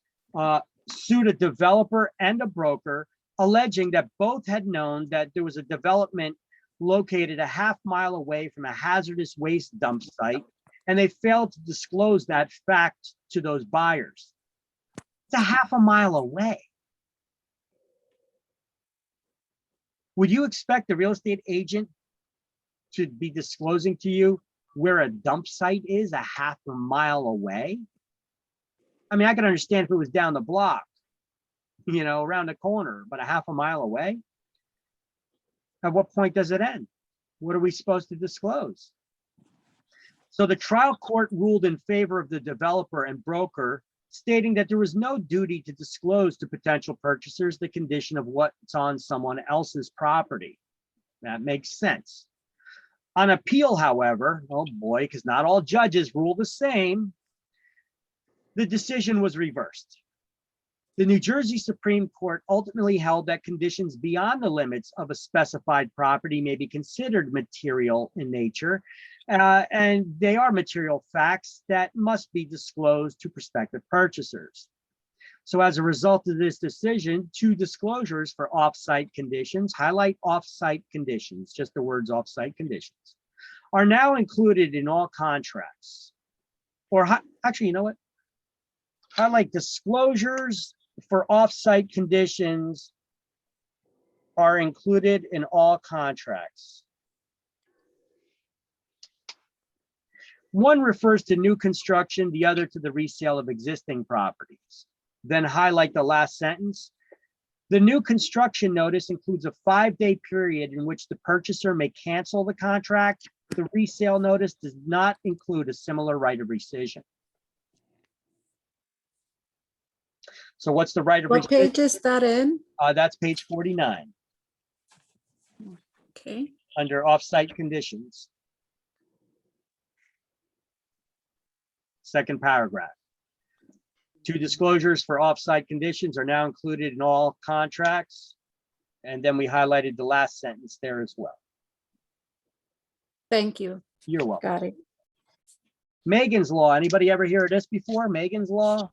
sued a developer and a broker, alleging that both had known that there was a development located a half-mile away from a hazardous waste dump site, and they failed to disclose that fact to those buyers. It's a half a mile away. Would you expect the real estate agent to be disclosing to you where a dump site is a half a mile away? I mean, I can understand if it was down the block, you know, around the corner, but a half a mile away? At what point does it end? What are we supposed to disclose? So the trial court ruled in favor of the developer and broker, stating that there was no duty to disclose to potential purchasers the condition of what's on someone else's property. That makes sense. On appeal, however, oh boy, because not all judges rule the same, the decision was reversed. The New Jersey Supreme Court ultimately held that conditions beyond the limits of a specified property may be considered material in nature, and they are material facts that must be disclosed to prospective purchasers. So as a result of this decision, 2 disclosures for off-site conditions, highlight off-site conditions, just the words off-site conditions, are now included in all contracts. Or actually, you know what? Highlight disclosures for off-site conditions are included in all contracts. One refers to new construction, the other to the resale of existing properties. Then highlight the last sentence. The new construction notice includes a 5-day period in which the purchaser may cancel the contract. The resale notice does not include a similar right of rescission. So what's the right of What rescission? page is that in? That's page 49. Okay. Under off-site conditions. Second paragraph. 2 disclosures for off-site conditions are now included in all contracts. And then we highlighted the last sentence there as well. Thank you. You're welcome. Got it. Megan's Law. Anybody ever hear of this before? Megan's Law?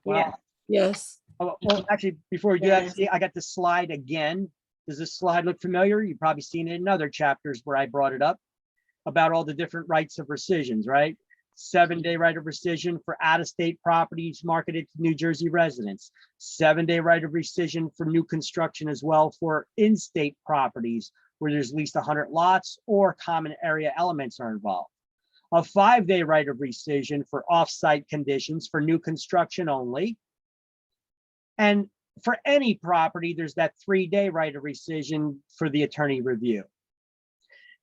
Yeah. Yes. Oh, well, actually, before we do that, see, I got the slide again. Does this slide look familiar? You've probably seen it in other chapters where I brought it up about all the different rights of rescissions, right? 7-day right of rescission for out-of-state properties marketed to New Jersey residents. 7-day right of rescission for new construction as well for in-state properties where there's at least 100 lots or common area elements are involved. A 5-day right of rescission for off-site conditions for new construction only. And for any property, there's that 3-day right of rescission for the attorney review.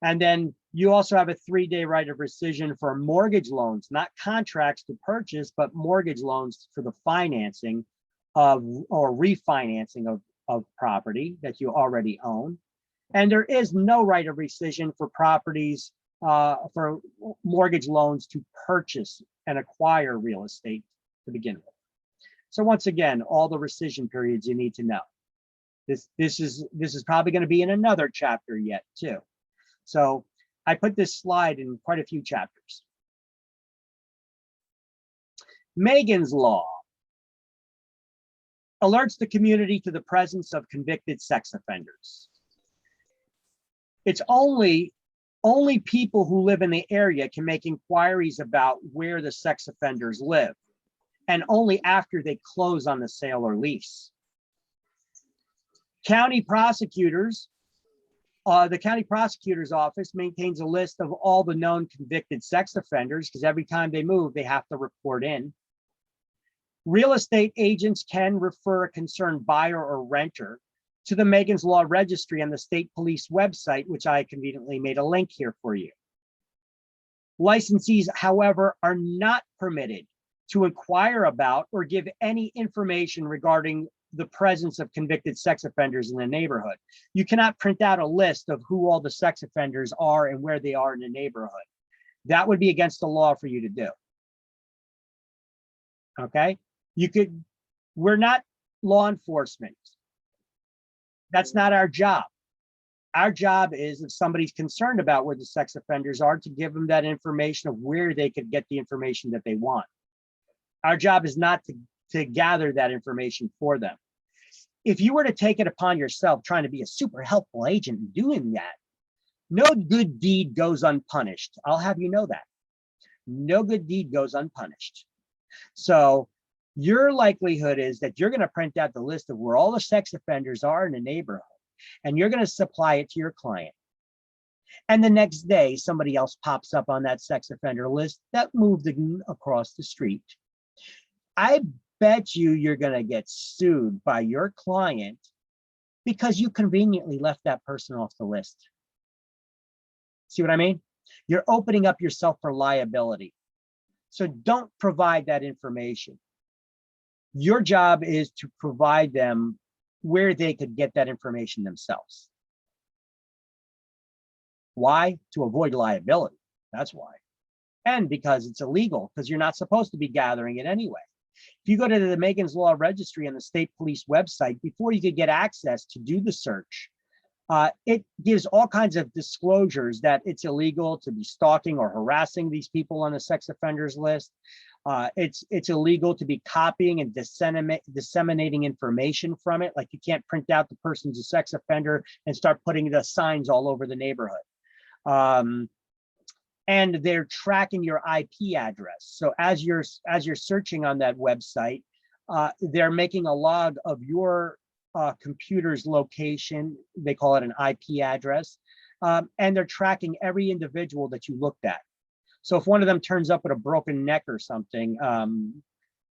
And then you also have a 3-day right of rescission for mortgage loans, not contracts to purchase, but mortgage loans for the financing of or refinancing of property that you already own. And there is no right of rescission for properties for mortgage loans to purchase and acquire real estate to begin with. So once again, all the rescission periods you need to know. This is probably going to be in another chapter yet too. So I put this slide in quite a few chapters. Megan's Law alerts the community to the presence of convicted sex offenders. It's only people who live in the area can make inquiries about where the sex offenders live, and only after they close on the sale or lease. County prosecutors, the county prosecutor's office maintains a list of all the known convicted sex offenders, because every time they move, they have to report in. Real estate agents can refer a concerned buyer or renter to the Megan's Law registry on the state police website, which I conveniently made a link here for you. Licensees, however, are not permitted to inquire about or give any information regarding the presence of convicted sex offenders in the neighborhood. You cannot print out a list of who all the sex offenders are and where they are in the neighborhood. That would be against the law for you to do. Okay? We're not law enforcement. That's not our job. Our job is, if somebody's concerned about where the sex offenders are, to give them that information of where they could get the information that they want. Our job is not to gather that information for them. If you were to take it upon yourself trying to be a super helpful agent and doing that, no good deed goes unpunished. I'll have you know that. No good deed goes unpunished. So your likelihood is that you're going to print out the list of where all the sex offenders are in the neighborhood, and you're going to supply it to your client. And the next day, somebody else pops up on that sex offender list that moved across the street. I bet you're going to get sued by your client because you conveniently left that person off the list. See what I mean? You're opening up yourself for liability. So don't provide that information. Your job is to provide them where they could get that information themselves. Why? To avoid liability. That's why. And because it's illegal, because you're not supposed to be gathering it anyway. If you go to the Megan's Law registry on the state police website, before you could get access to do the search, it gives all kinds of disclosures that it's illegal to be stalking or harassing these people on the sex offenders list. It's illegal to be copying and disseminating information from it. Like, you can't print out the person's a sex offender and start putting the signs all over the neighborhood. And they're tracking your IP address. So as you're searching on that website, they're making a log of your computer's location. They call it an IP address. And they're tracking every individual that you looked at. So if one of them turns up with a broken neck or something,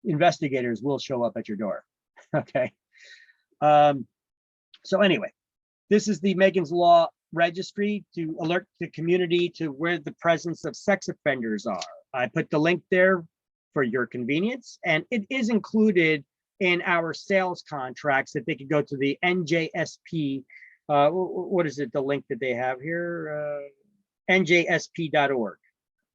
investigators will show up at your door. Okay. So anyway, this is the Megan's Law registry to alert the community to where the presence of sex offenders are. I put the link there for your convenience, and it is included in our sales contracts that they could go to the NJSP. What is it? The link that they have here, njsp.org.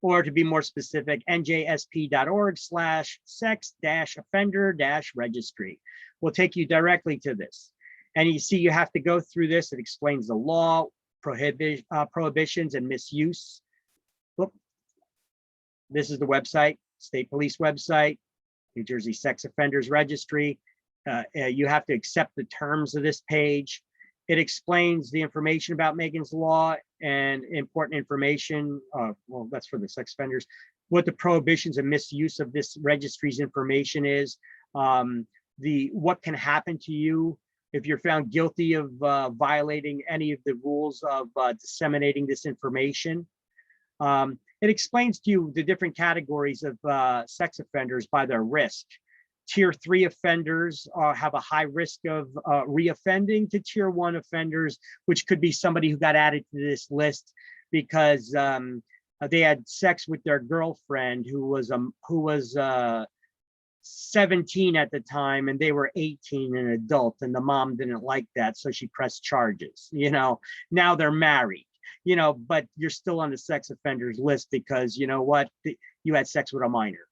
Or to be more specific, njsp.org/sex-offender-registry will take you directly to this. And you see, you have to go through this. It explains the law, prohibitions and misuse. Oop. This is the website, state police website, New Jersey Sex Offenders Registry. You have to accept the terms of this page. It explains the information about Megan's Law and important information. Well, that's for the sex offenders. What the prohibitions and misuse of this registry's information is. What can happen to you if you're found guilty of violating any of the rules of disseminating this information. It explains to you the different categories of sex offenders by their risk. Tier 3 offenders have a high risk of reoffending to Tier 1 offenders, which could be somebody who got added to this list because they had sex with their girlfriend who was 17 at the time and they were 18, an adult, and the mom didn't like that, so she pressed charges. Now they're married, but you're still on the sex offenders list because you know what, you had sex with a minor,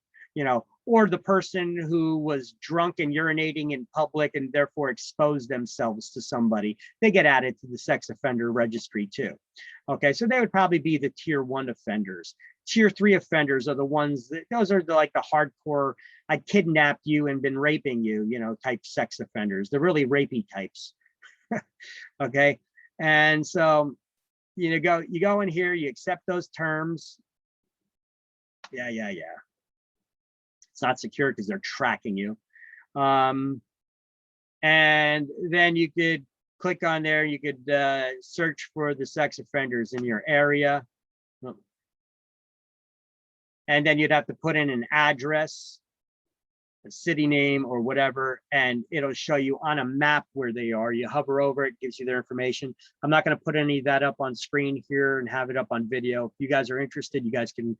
or the person who was drunk and urinating in public and therefore exposed themselves to somebody, they get added to the sex offender registry too. Okay, so they would probably be the tier 1 offenders. Tier 3 offenders are the ones that, those are like the hardcore, I kidnapped you and been raping you, you know, type sex offenders. They're really rapey types. Okay, and so you go in here, you accept those terms. Yeah. It's not secure because they're tracking you. And then you could click on there, you could search for the sex offenders in your area. And then you'd have to put in an address, a city name or whatever, and it'll show you on a map where they are. You hover over it, gives you their information. I'm not going to put any of that up on screen here and have it up on video. If you guys are interested, you guys can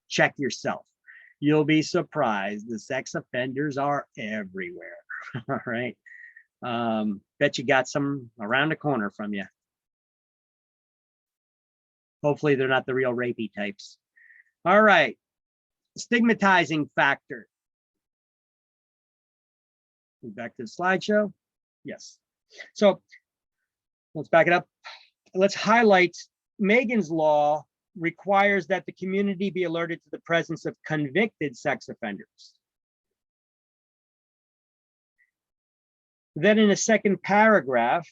check yourself. You'll be surprised. The sex offenders are everywhere. All right. Bet you got some around the corner from you. Hopefully they're not the real rapey types. All right. Stigmatizing factor. Back to the slideshow. Yes. So let's back it up. Let's highlight Megan's Law requires that the community be alerted to the presence of convicted sex offenders. Then in a second paragraph,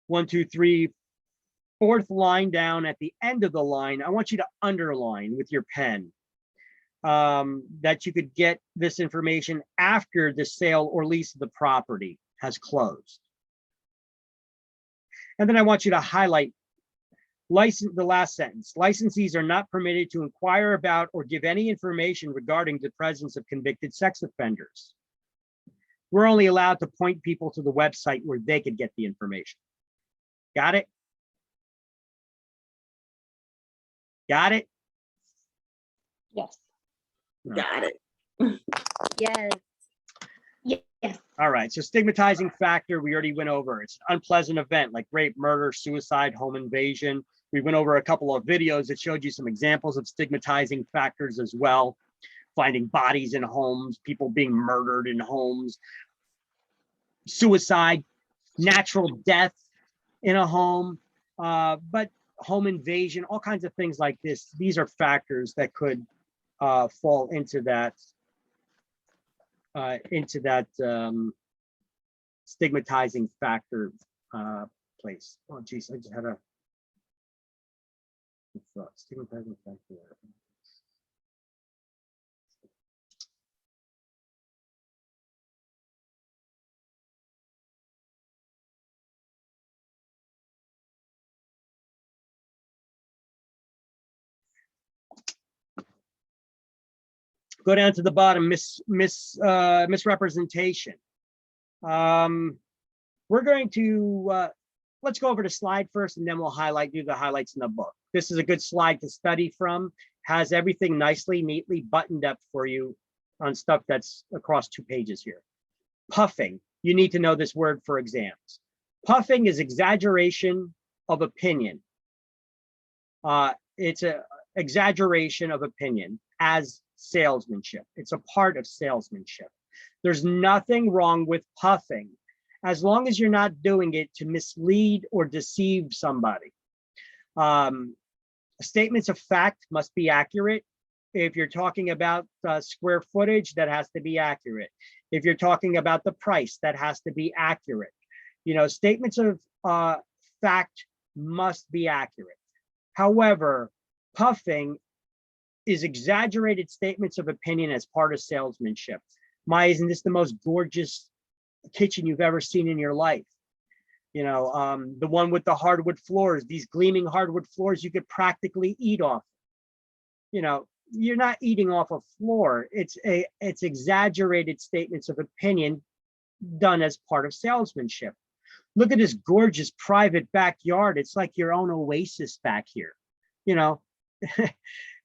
1, 2, 3, fourth line down at the end of the line, I want you to underline with your pen that you could get this information after the sale or lease of the property has closed. And then I want you to highlight the last sentence. Licensees are not permitted to inquire about or give any information regarding the presence of convicted sex offenders. We're only allowed to point people to the website where they could get the information. Got it? Got it? Yes. Got it. Yes. Yes. All right, so stigmatizing factor, we already went over. It's an unpleasant event like rape, murder, suicide, home invasion. We went over a couple of videos that showed you some examples of stigmatizing factors as well. Finding bodies in homes, people being murdered in homes, suicide, natural death in a home, but home invasion, all kinds of things like this. These are factors that could fall into that stigmatizing factor place. Oh, geez, I just had a stigmatizing factor. Go down to the bottom, misrepresentation. We're going to, let's go over the slide first and then we'll do the highlights in the book. This is a good slide to study from, has everything nicely, neatly buttoned up for you on stuff that's across 2 pages here. Puffing, you need to know this word for exams. Puffing is exaggeration of opinion. It's an exaggeration of opinion as salesmanship. It's a part of salesmanship. There's nothing wrong with puffing as long as you're not doing it to mislead or deceive somebody. Statements of fact must be accurate. If you're talking about square footage, that has to be accurate. If you're talking about the price, that has to be accurate. You know, statements of fact must be accurate. However, puffing is exaggerated statements of opinion as part of salesmanship. My, isn't this the most gorgeous kitchen you've ever seen in your life? You know, the one with the hardwood floors, these gleaming hardwood floors you could practically eat off. You know, you're not eating off a floor. It's exaggerated statements of opinion done as part of salesmanship. Look at this gorgeous private backyard. It's like your own oasis back here. You know,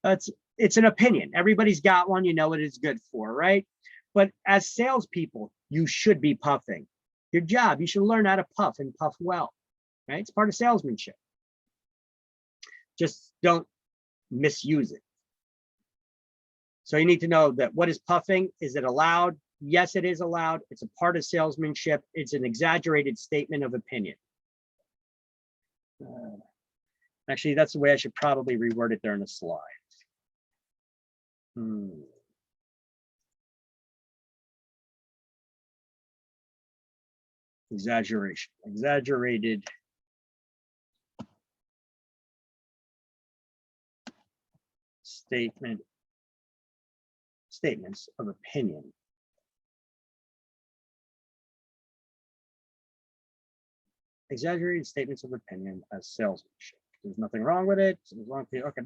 it's an opinion. Everybody's got one, you know what it's good for, right? But as salespeople, you should be puffing. Your job, you should learn how to puff and puff well, right? It's part of salesmanship. Just don't misuse it. So you need to know that what is puffing? Is it allowed? Yes, it is allowed. It's a part of salesmanship. It's an exaggerated statement of opinion. Actually, that's the way I should probably reword it there in the slide. Exaggeration, exaggerated statements of opinion. Exaggerated statements of opinion as salesmanship. There's nothing wrong with it. As long as okay.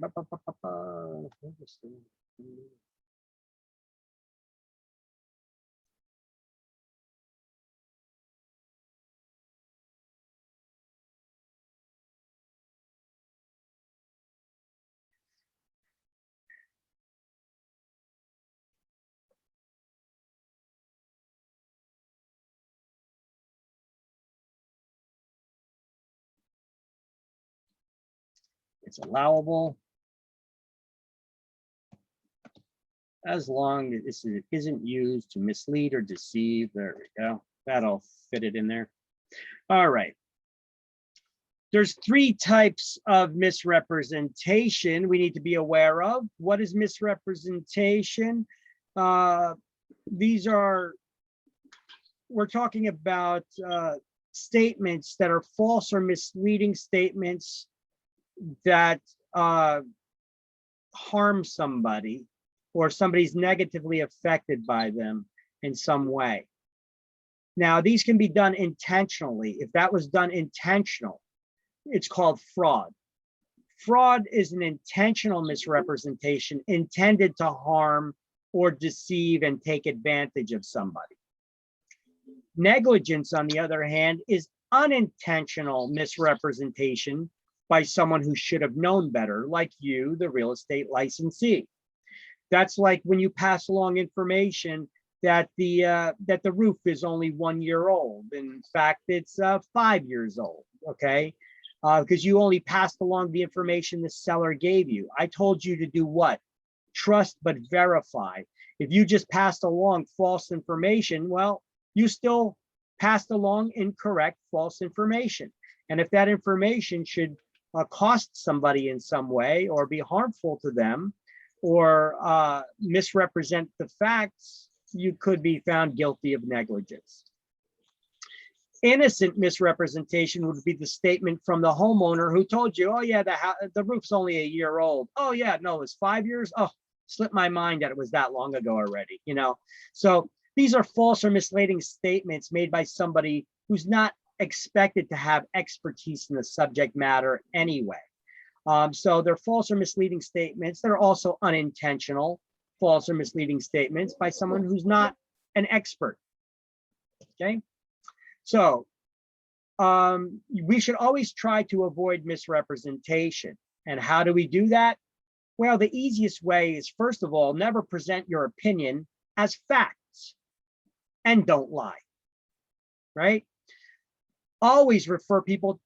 It's allowable as long as it isn't used to mislead or deceive. There we go. That'll fit it in there. All right. There's 3 types of misrepresentation we need to be aware of. What is misrepresentation? We're talking about statements that are false or misleading statements that harm somebody or somebody's negatively affected by them in some way. Now, these can be done intentionally. If that was done intentional, it's called fraud. Fraud is an intentional misrepresentation intended to harm or deceive and take advantage of somebody. Negligence, on the other hand, is unintentional misrepresentation by someone who should have known better, like you, the real estate licensee. That's like when you pass along information that the roof is only 1 year old. In fact, it's 5 years old, okay? Because you only passed along the information the seller gave you. I told you to do what? Trust but verify. If you just passed along false information, well, you still passed along incorrect, false information. And if that information should cost somebody in some way or be harmful to them or misrepresent the facts, you could be found guilty of negligence. Innocent misrepresentation would be the statement from the homeowner who told you, oh yeah, the roof's only a year old. Oh yeah, no, it's 5 years. Oh, slipped my mind that it was that long ago already, you know? So these are false or misleading statements made by somebody who's not expected to have expertise in the subject matter anyway. So they're false or misleading statements. They're also unintentional false or misleading statements by someone who's not an expert, okay? So we should always try to avoid misrepresentation. And how do we do that? Well, the easiest way is, first of all, never present your opinion as facts and don't lie, right? Always refer people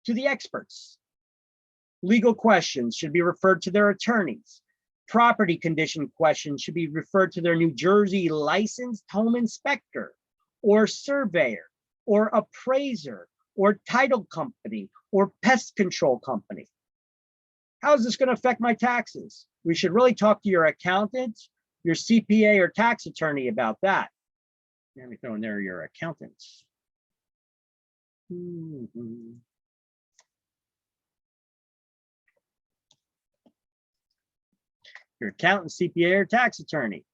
to the experts. Legal questions should be referred to their attorneys. Property condition questions should be referred to their New Jersey licensed home inspector or surveyor or appraiser or title company or pest control company. How is this going to affect my taxes? We should really talk to your accountant, your CPA or tax attorney about that. Let me throw in there your accountants. Your accountant, CPA, or tax attorney.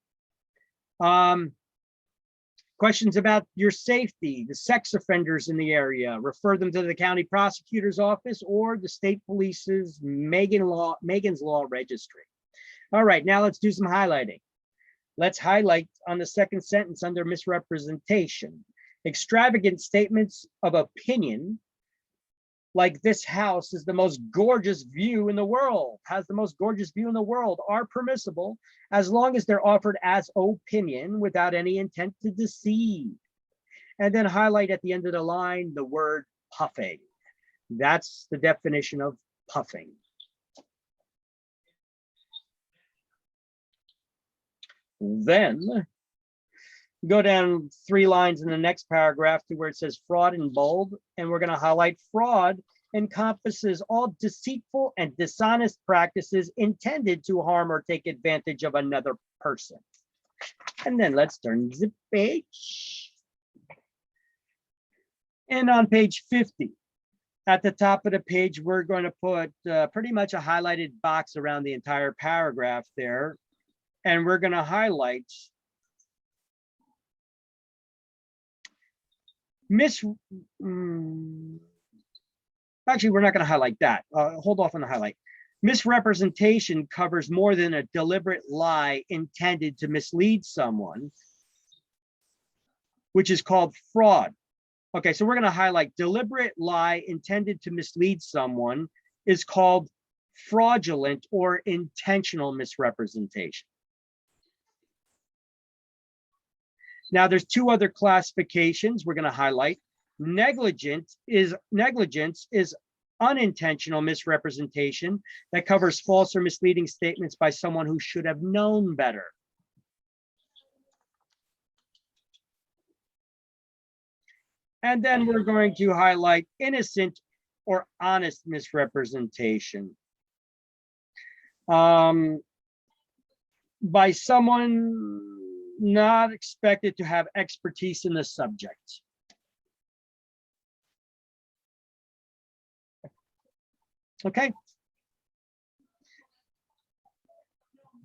Questions about your safety, the sex offenders in the area, refer them to the county prosecutor's office or the state police's Megan's Law registry. All right, now let's do some highlighting. Let's highlight on the second sentence under misrepresentation. Extravagant statements of opinion, like this house is the most gorgeous view in the world, has the most gorgeous view in the world, are permissible as long as they're offered as opinion without any intent to deceive. And then highlight at the end of the line the word puffing. That's the definition of puffing. Then go down 3 lines in the next paragraph to where it says fraud in bold, and we're going to highlight fraud encompasses all deceitful and dishonest practices intended to harm or take advantage of another person. And then let's turn the page. And on page 50, at the top of the page, we're going to put pretty much a highlighted box around the entire paragraph there. And we're going to highlight actually, we're not going to highlight that. Hold off on the highlight. Misrepresentation covers more than a deliberate lie intended to mislead someone, which is called fraud. Okay, so we're going to highlight deliberate lie intended to mislead someone is called fraudulent or intentional misrepresentation. Now, there's 2 other classifications we're going to highlight. Negligence is unintentional misrepresentation that covers false or misleading statements by someone who should have known better. And then we're going to highlight innocent or honest misrepresentation by someone not expected to have expertise in the subject. Okay.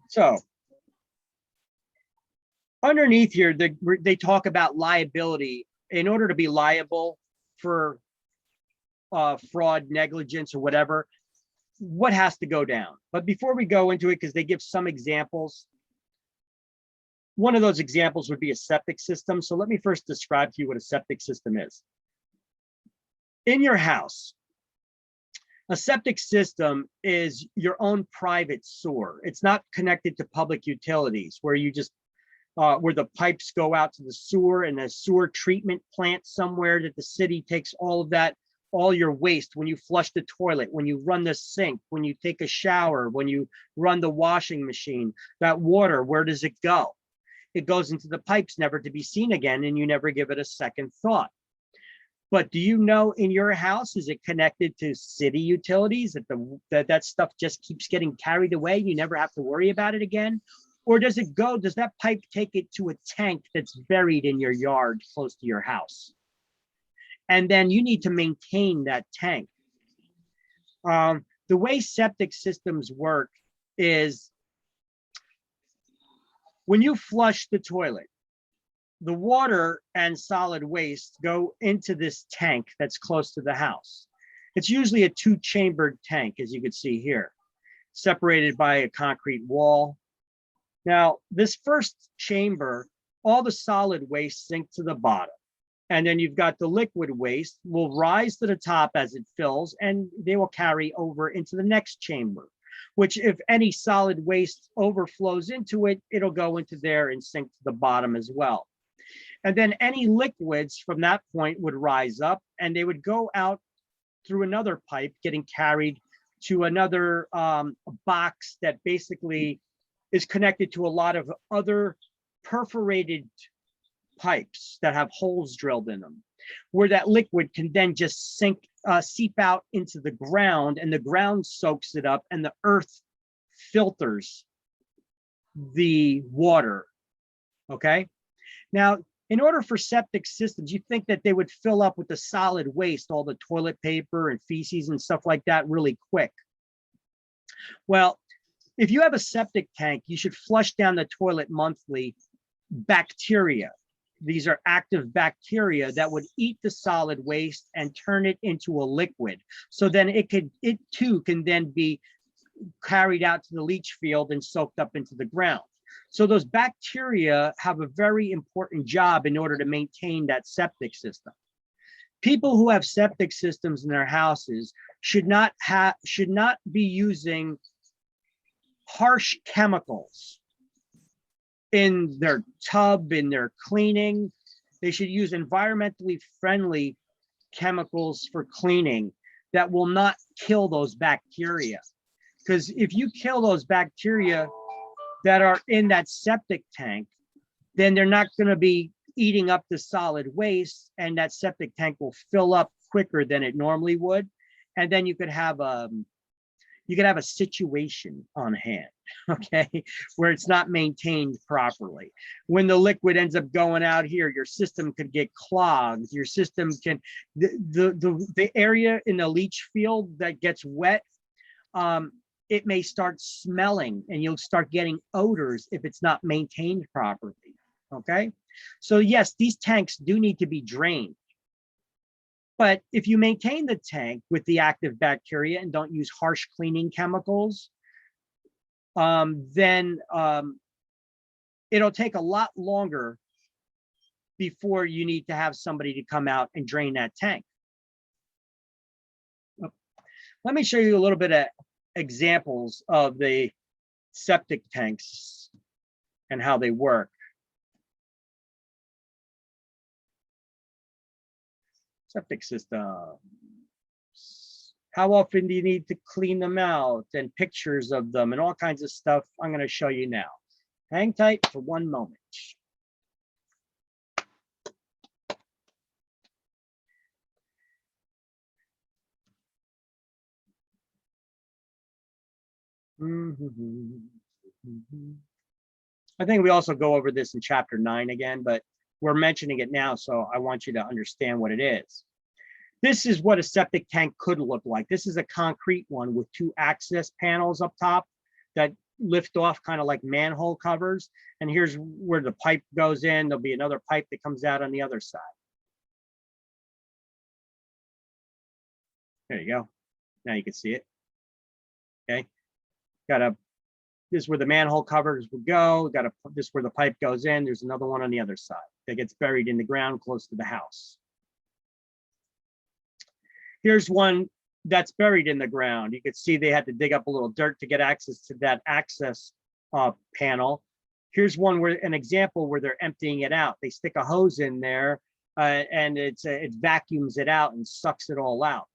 So underneath here, they talk about liability. In order to be liable for fraud, negligence, or whatever, what has to go down? But before we go into it, because they give some examples, one of those examples would be a septic system. So let me first describe to you what a septic system is. In your house, a septic system is your own private sewer. It's not connected to public utilities where you just where the pipes go out to the sewer and a sewer treatment plant somewhere that the city takes all of that, all your waste, when you flush the toilet, when you run the sink, when you take a shower, when you run the washing machine, that water, where does it go? It goes into the pipes, never to be seen again, and you never give it a second thought. But do you know in your house, is it connected to city utilities that stuff just keeps getting carried away? You never have to worry about it again? Or does that pipe take it to a tank that's buried in your yard close to your house? And then you need to maintain that tank. The way septic systems work is when you flush the toilet, the water and solid waste go into this tank that's close to the house. It's usually a 2-chambered tank, as you can see here, separated by a concrete wall. Now, this first chamber, all the solid waste sink to the bottom. And then you've got the liquid waste will rise to the top as it fills, and they will carry over into the next chamber, which if any solid waste overflows into it, it'll go into there and sink to the bottom as well. And then any liquids from that point would rise up and they would go out through another pipe, getting carried to another box that basically is connected to a lot of other perforated pipes that have holes drilled in them, where that liquid can then just seep out into the ground, and the ground soaks it up and the earth filters the water. Okay. Now, in order for septic systems, you think that they would fill up with the solid waste, all the toilet paper and feces and stuff like that really quick. Well, if you have a septic tank, you should flush down the toilet monthly bacteria. These are active bacteria that would eat the solid waste and turn it into a liquid. So then it too can then be carried out to the leach field and soaked up into the ground. So those bacteria have a very important job in order to maintain that septic system. People who have septic systems in their houses should not be using harsh chemicals in their tub, in their cleaning. They should use environmentally friendly chemicals for cleaning that will not kill those bacteria. Because if you kill those bacteria, that are in that septic tank, then they're not going to be eating up the solid waste, and that septic tank will fill up quicker than it normally would. And then you could have a situation on hand, okay, where it's not maintained properly. When the liquid ends up going out here, your system could get clogged. Your system can, the area in the leach field that gets wet, it may start smelling, and you'll start getting odors if it's not maintained properly, okay? So yes, these tanks do need to be drained. But if you maintain the tank with the active bacteria and don't use harsh cleaning chemicals, then it'll take a lot longer before you need to have somebody to come out and drain that tank. Let me show you a little bit of examples of the septic tanks and how they work. Septic systems. How often do you need to clean them out, and pictures of them and all kinds of stuff I'm going to show you now. Hang tight for one moment. I think we also go over this in chapter 9 again, but we're mentioning it now, so I want you to understand what it is. This is what a septic tank could look like. This is a concrete one with 2 access panels up top that lift off kind of like manhole covers. And here's where the pipe goes in. There'll be another pipe that comes out on the other side. There you go. Now you can see it. Okay. This is where the manhole covers would go. This is where the pipe goes in. There's another one on the other side that gets buried in the ground close to the house. Here's one that's buried in the ground. You could see they had to dig up a little dirt to get access to that access panel. Here's one where an example where they're emptying it out. They stick a hose in there and it vacuums it out and sucks it all out.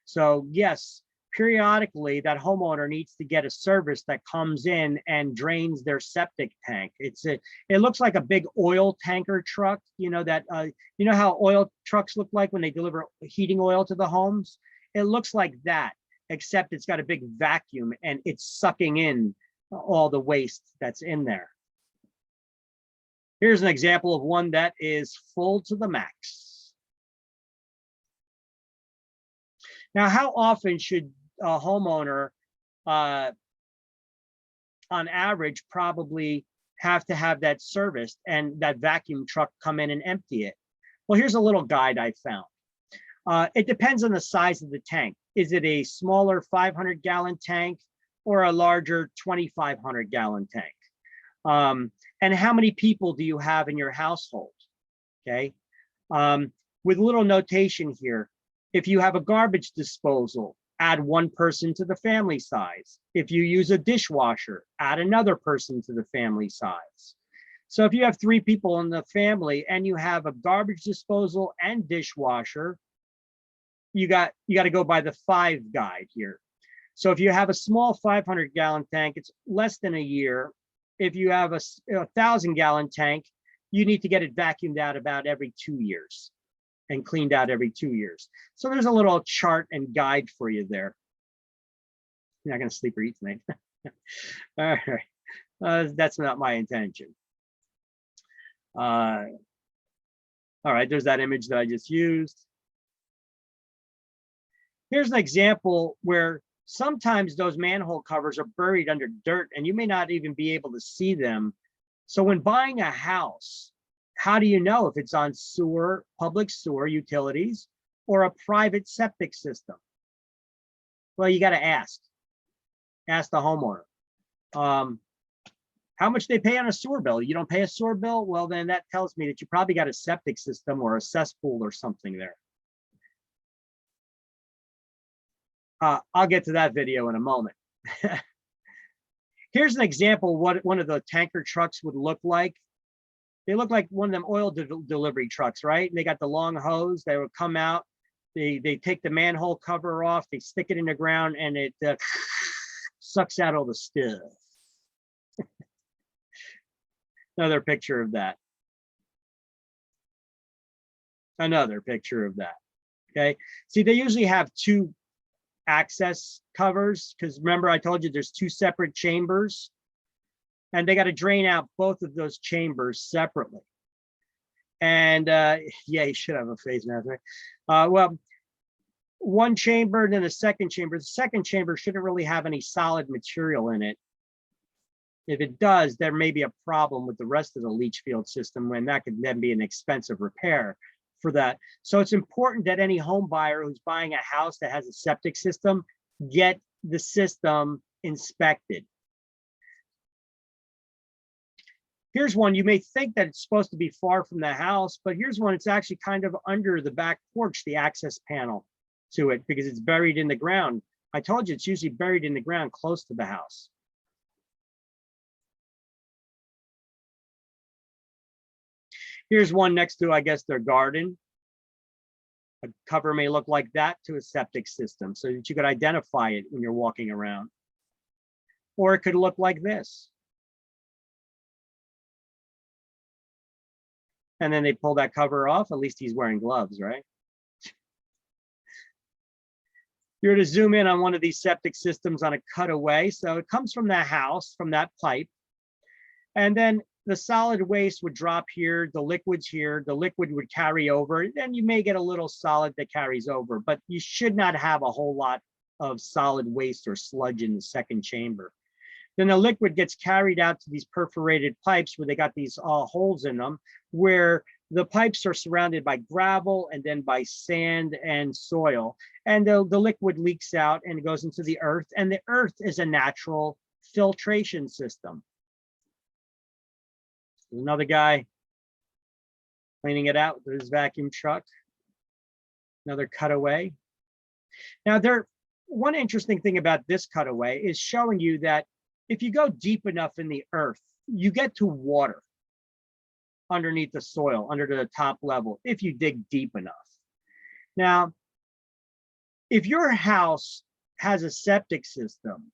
So yes, periodically that homeowner needs to get a service that comes in and drains their septic tank. It looks like a big oil tanker truck, you know, that you know how oil trucks look like when they deliver heating oil to the homes? It looks like that, except it's got a big vacuum and it's sucking in all the waste that's in there. Here's an example of one that is full to the max. Now, how often should a homeowner, on average, probably have to have that serviced and that vacuum truck come in and empty it? Well, here's a little guide I found. It depends on the size of the tank. Is it a smaller 500-gallon tank or a larger 2,500-gallon tank? And how many people do you have in your household? Okay, with a little notation here. If you have a garbage disposal, add 1 person to the family size. If you use a dishwasher, add another person to the family size. So if you have 3 people in the family and you have a garbage disposal and dishwasher, you got to go by the 5 guide here. So if you have a small 500-gallon tank, it's less than a year. If you have a 1,000-gallon tank, you need to get it vacuumed out about every 2 years and cleaned out every 2 years. So there's a little chart and guide for you there. You're not going to sleep or eat tonight. All right. That's not my intention. All right, there's that image that I just used. Here's an example where sometimes those manhole covers are buried under dirt and you may not even be able to see them. So when buying a house, how do you know if it's on sewer, public sewer utilities, or a private septic system? Well, you got to ask the homeowner. How much they pay on a sewer bill? You don't pay a sewer bill? Well, then that tells me that you probably got a septic system or a cesspool or something there. I'll get to that video in a moment. Here's an example of what one of the tanker trucks would look like. They look like one of them oil delivery trucks, right? And they got the long hose. They would come out. They take the manhole cover off. They stick it in the ground, and it sucks out all the stuff. Another picture of that. Another picture of that. Okay. See, they usually have two access covers because remember I told you there's two separate chambers and they got to drain out both of those chambers separately. And yeah, you should have a face mask, right? Well, one chamber and then a second chamber. The second chamber shouldn't really have any solid material in it. If it does, there may be a problem with the rest of the leach field system when that could then be an expensive repair for that. So it's important that any home buyer who's buying a house that has a septic system, get the system inspected. Here's one, you may think that it's supposed to be far from the house, but here's one, it's actually kind of under the back porch, the access panel to it, because it's buried in the ground. I told you it's usually buried in the ground close to the house. Here's one next to, I guess, their garden. A cover may look like that to a septic system so that you could identify it when you're walking around. Or it could look like this. And then they pull that cover off. At least he's wearing gloves, right? You're to zoom in on one of these septic systems on a cutaway. So it comes from that house, from that pipe. And then the solid waste would drop here, the liquid's here, the liquid would carry over. Then you may get a little solid that carries over, but you should not have a whole lot of solid waste or sludge in the second chamber. Then the liquid gets carried out to these perforated pipes where they got these holes in them, where the pipes are surrounded by gravel and then by sand and soil. And the liquid leaks out and goes into the earth. And the earth is a natural filtration system. There's another guy cleaning it out with his vacuum truck. Another cutaway. Now, one interesting thing about this cutaway is showing you that if you go deep enough in the earth, you get to water underneath the soil, under the top level, if you dig deep enough. Now, if your house has a septic system,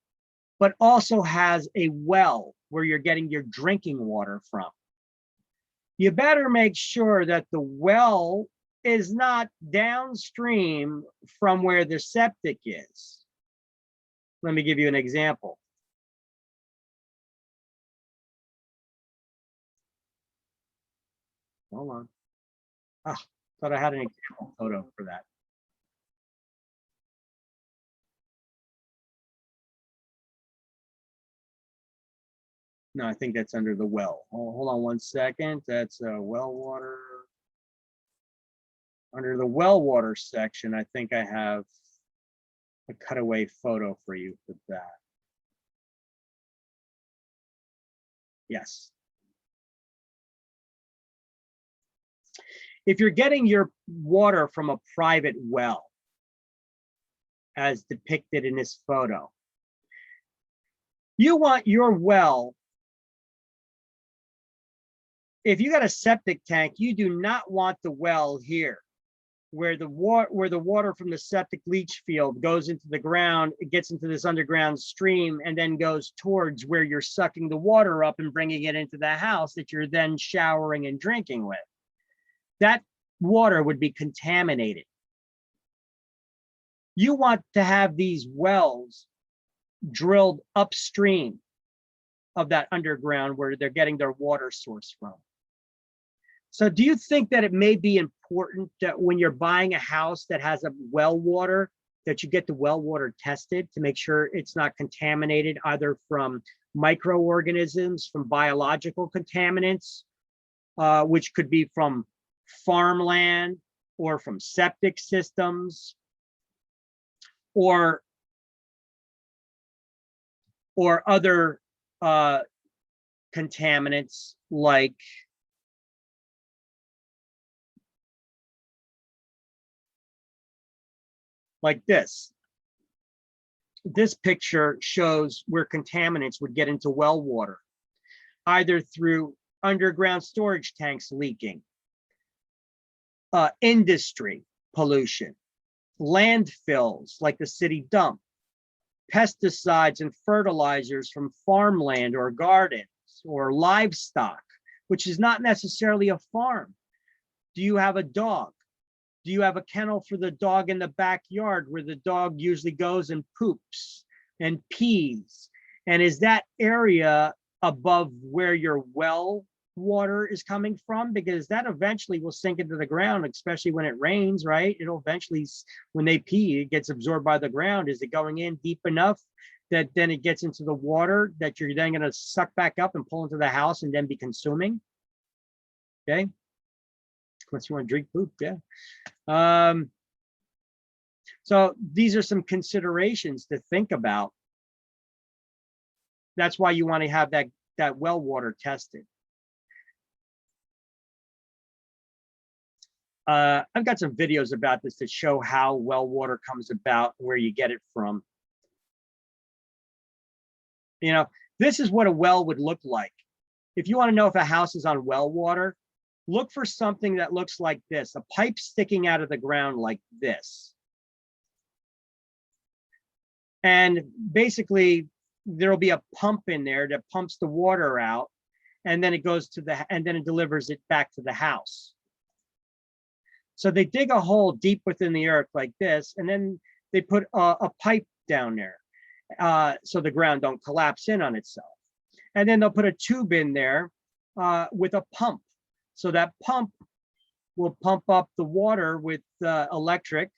but also has a well where you're getting your drinking water from, you better make sure that the well is not downstream from where the septic is. Let me give you an example. Hold on. Ah, thought I had an example photo for that. No, I think that's under the well. Oh, hold on one second. That's well water. Under the well water section, I think I have a cutaway photo for you for that. Yes. If you're getting your water from a private well, as depicted in this photo, you want your well, if you got a septic tank, you do not want the well here, where the water from the septic leach field goes into the ground, it gets into this underground stream and then goes towards where you're sucking the water up and bringing it into the house that you're then showering and drinking with. That water would be contaminated. You want to have these wells drilled upstream of that underground where they're getting their water source from. So do you think that it may be important that when you're buying a house that has a well water, that you get the well water tested to make sure it's not contaminated either from microorganisms, from biological contaminants, which could be from farmland or from septic systems or other contaminants like this. This picture shows where contaminants would get into well water, either through underground storage tanks leaking, industry pollution, landfills like the city dump, pesticides and fertilizers from farmland or gardens or livestock which is not necessarily a farm. Do you have a dog? Do you have a kennel for the dog in the backyard where the dog usually goes and poops and pees? And is that area above where your well water is coming from? Because that eventually will sink into the ground, especially when it rains, right? It'll eventually, when they pee, it gets absorbed by the ground. Is it going in deep enough that then it gets into the water that you're then going to suck back up and pull into the house and then be consuming? Okay. Unless you want to drink poop, yeah. So these are some considerations to think about. That's why you want to have that well water tested. I've got some videos about this to show how well water comes about, where you get it from. You know, this is what a well would look like. If you want to know if a house is on well water, look for something that looks like this, a pipe sticking out of the ground like this. And basically, there'll be a pump in there that pumps the water out, and then it goes to and then it delivers it back to the house. So they dig a hole deep within the earth like this, and then they put a pipe down there so the ground don't collapse in on itself. And then they'll put a tube in there with a pump. So that pump will pump up the water with electric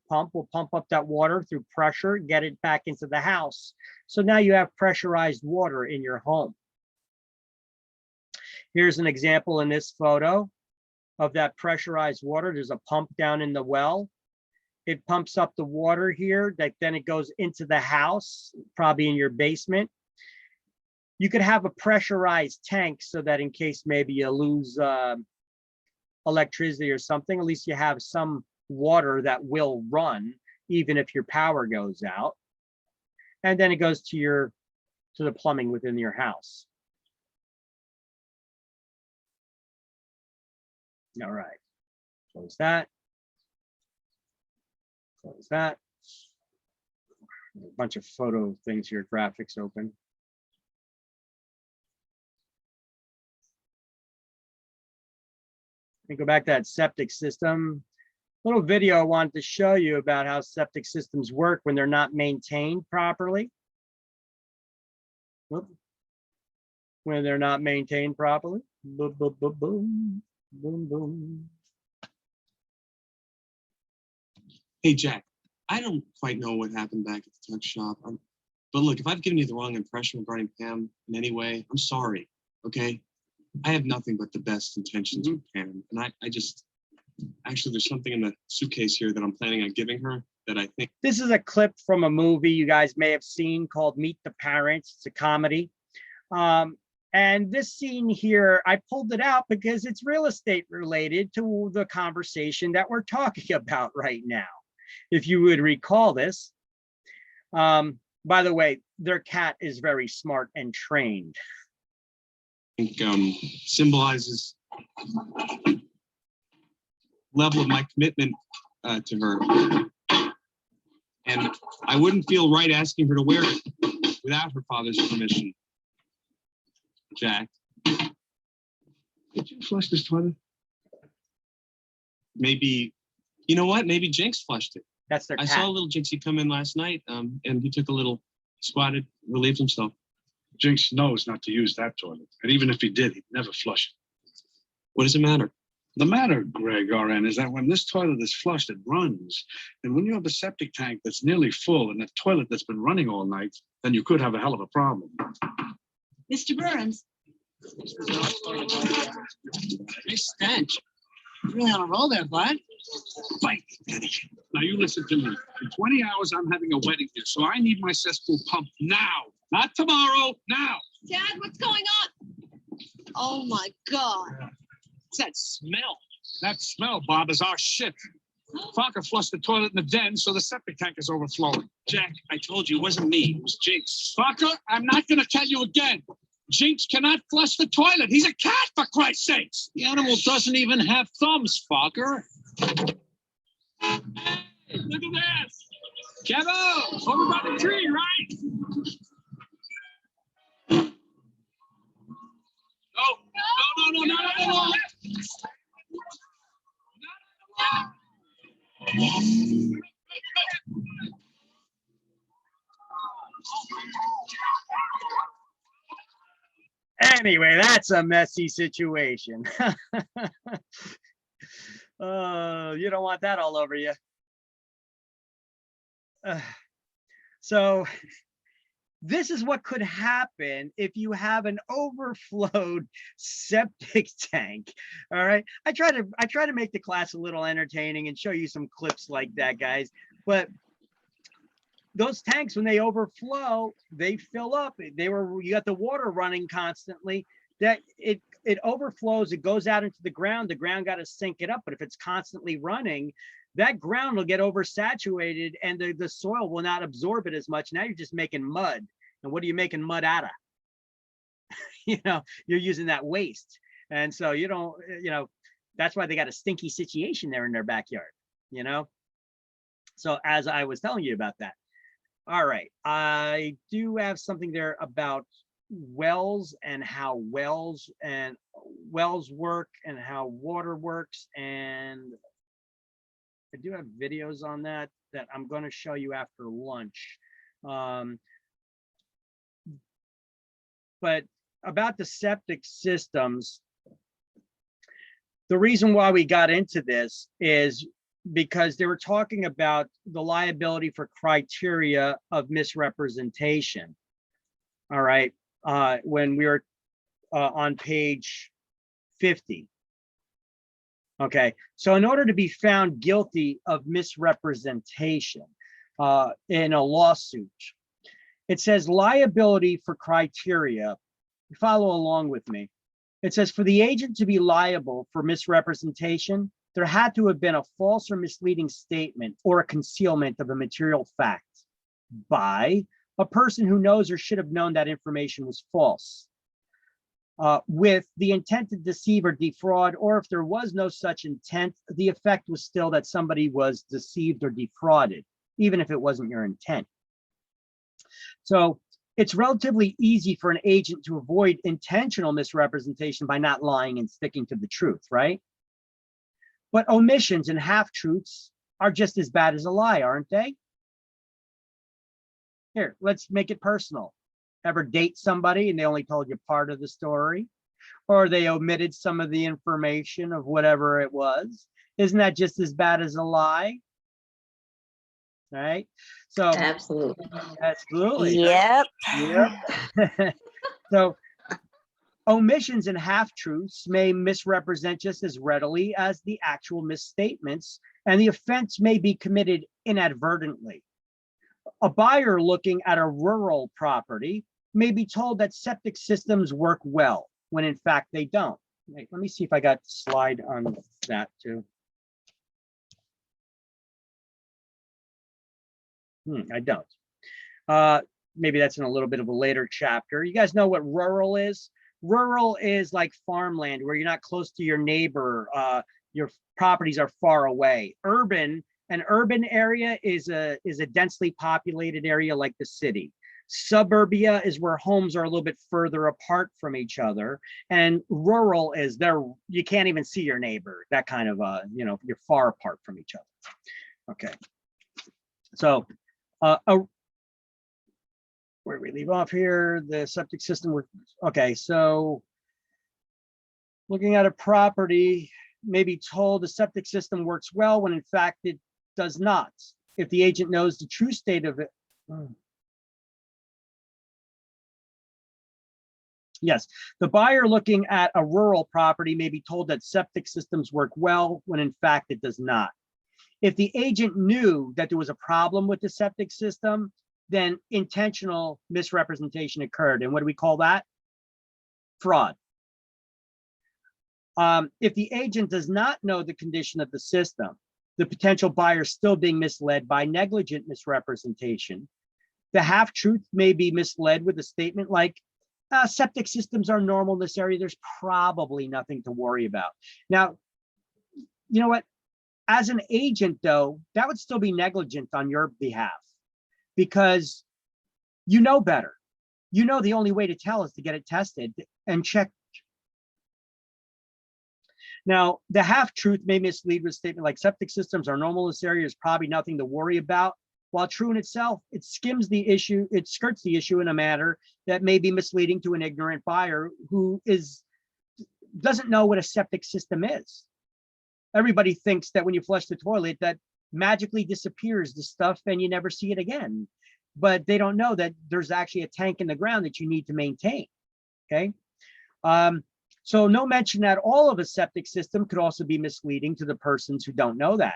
pump will pump up that water through pressure, get it back into the house. So now you have pressurized water in your home. Here's an example in this photo of that pressurized water. There's a pump down in the well. It pumps up the water here, that then it goes into the house, probably in your basement. You could have a pressurized tank so that in case maybe you lose electricity or something, at least you have some water that will run even if your power goes out. And then it goes to the plumbing within your house. All right, close that. Close that. A bunch of photo things here, graphics open. And go back to that septic system. Little video I wanted to show you about how septic systems work when they're not maintained properly. Whoop. When they're not maintained properly. Boom, boom, boom, boom, boom, boom. Hey, Jack, I don't quite know what happened back at the tuck shop. But look, if I've given you the wrong impression regarding Pam in any way, I'm sorry, okay? I have nothing but the best intentions with Pam. And I just, actually, there's something in the suitcase here that I'm planning on giving her that I think. This is a clip from a movie you guys may have seen called Meet the Parents. It's a comedy. And this scene here, I pulled it out because it's real estate related to the conversation that we're talking about right now. If you would recall this. By the way, their cat is very smart and trained. I think symbolizes level of my commitment to her. And I wouldn't feel right asking her to wear it without her father's permission. Jack. Did you flush this toilet? Maybe, you know what? Maybe Jinx flushed it. That's their I cat. saw little Jinxie come in last night, and he took a little, squatted, relieved himself. Jinx knows not to use that toilet. And even if he did, he'd never flush it. What does it matter? The matter, Greg, RN, is that when this toilet is flushed, it runs. And when you have a septic tank that's nearly full and a toilet that's been running all night, then you could have a hell of a problem. Mr. Burns. Nice stench. You're really on a roll there, bud. Fight. Now you listen to me. In 20 hours, I'm having a wedding here, so I need my cesspool pumped now. Not tomorrow, now. Dad, what's going on? Oh my God. What's that smell? That smell, Bob, is our shit. Fokker flushed the toilet in the den, so the septic tank is overflowing. Jack, I told you, it wasn't me. It was Jinx. Fokker, I'm not going to tell you again. Jinx cannot flush the toilet. He's a cat, for Christ's sakes. The animal doesn't even have thumbs, Fokker. Hey, look at this. Kevo, over by the tree, right? Anyway, that's a messy situation. You don't want that all over you. So this is what could happen if you have an overflowed septic tank. All right. I try to make the class a little entertaining and show you some clips like that, guys. But those tanks, when they overflow, they fill up. You got the water running constantly. That it overflows, it goes out into the ground got to sink it up. But if it's constantly running, that ground will get oversaturated and the soil will not absorb it as much. Now you're just making mud. And what are you making mud out of? You're using that waste. And so that's why they got a stinky situation there in their backyard, So as I was telling you about that. All right, I do have something there about wells and how wells work and how water works, and I do have videos on that I'm going to show you after lunch. But about the septic systems, the reason why we got into this is because they were talking about the liability for criteria of misrepresentation. All right, when we were on page 50. Okay, so in order to be found guilty of misrepresentation in a lawsuit, it says liability for criteria. Follow along with me. It says for the agent to be liable for misrepresentation, there had to have been a false or misleading statement or a concealment of a material fact by a person who knows or should have known that information was false, with the intent to deceive or defraud, or if there was no such intent, the effect was still that somebody was deceived or defrauded, even if it wasn't your intent. So it's relatively easy for an agent to avoid intentional misrepresentation by not lying and sticking to the truth, right? But omissions and half-truths are just as bad as a lie, aren't they? Here, let's make it personal. Ever date somebody and they only told you part of the story? Or they omitted some of the information of whatever it was? Isn't that just as bad as a lie? Right? So Absolutely. Absolutely. Yep. Yep. So omissions and half-truths may misrepresent just as readily as the actual misstatements, and the offense may be committed inadvertently. A buyer looking at a rural property may be told that septic systems work well, when in fact they don't. Wait, let me see if I got a slide on that too. I don't. Maybe that's in a little bit of a later chapter. You guys know what rural is? Rural is like farmland where you're not close to your neighbor. Your properties are far away. An urban area is a densely populated area like the city. Suburbia is where homes are a little bit further apart from each other, and rural is you can't even see your neighbor. That kind of you're far apart from each other. Okay, so where do we leave off here? The septic system. Okay, so looking at a property may be told the septic system works well when in fact it does not. If the agent knows the true state of it. Yes, the buyer looking at a rural property may be told that septic systems work well when in fact it does not. If the agent knew that there was a problem with the septic system, then intentional misrepresentation occurred. And what do we call that? Fraud. If the agent does not know the condition of the system, the potential buyer still being misled by negligent misrepresentation. The half-truth may be misled with a statement like, septic systems are normal in this area. There's probably nothing to worry about. Now, you know what? As an agent, though, that would still be negligent on your behalf because you know better. You know the only way to tell is to get it tested and checked. Now, the half-truth may mislead with a statement like septic systems are normal in this area, is probably nothing to worry about. While true in itself, it skims the issue, it skirts the issue in a manner that may be misleading to an ignorant buyer who doesn't know what a septic system is. Everybody thinks that when you flush the toilet, that magically disappears the stuff and you never see it again. But they don't know that there's actually a tank in the ground that you need to maintain, okay? So no mention at all of a septic system could also be misleading to the persons who don't know that.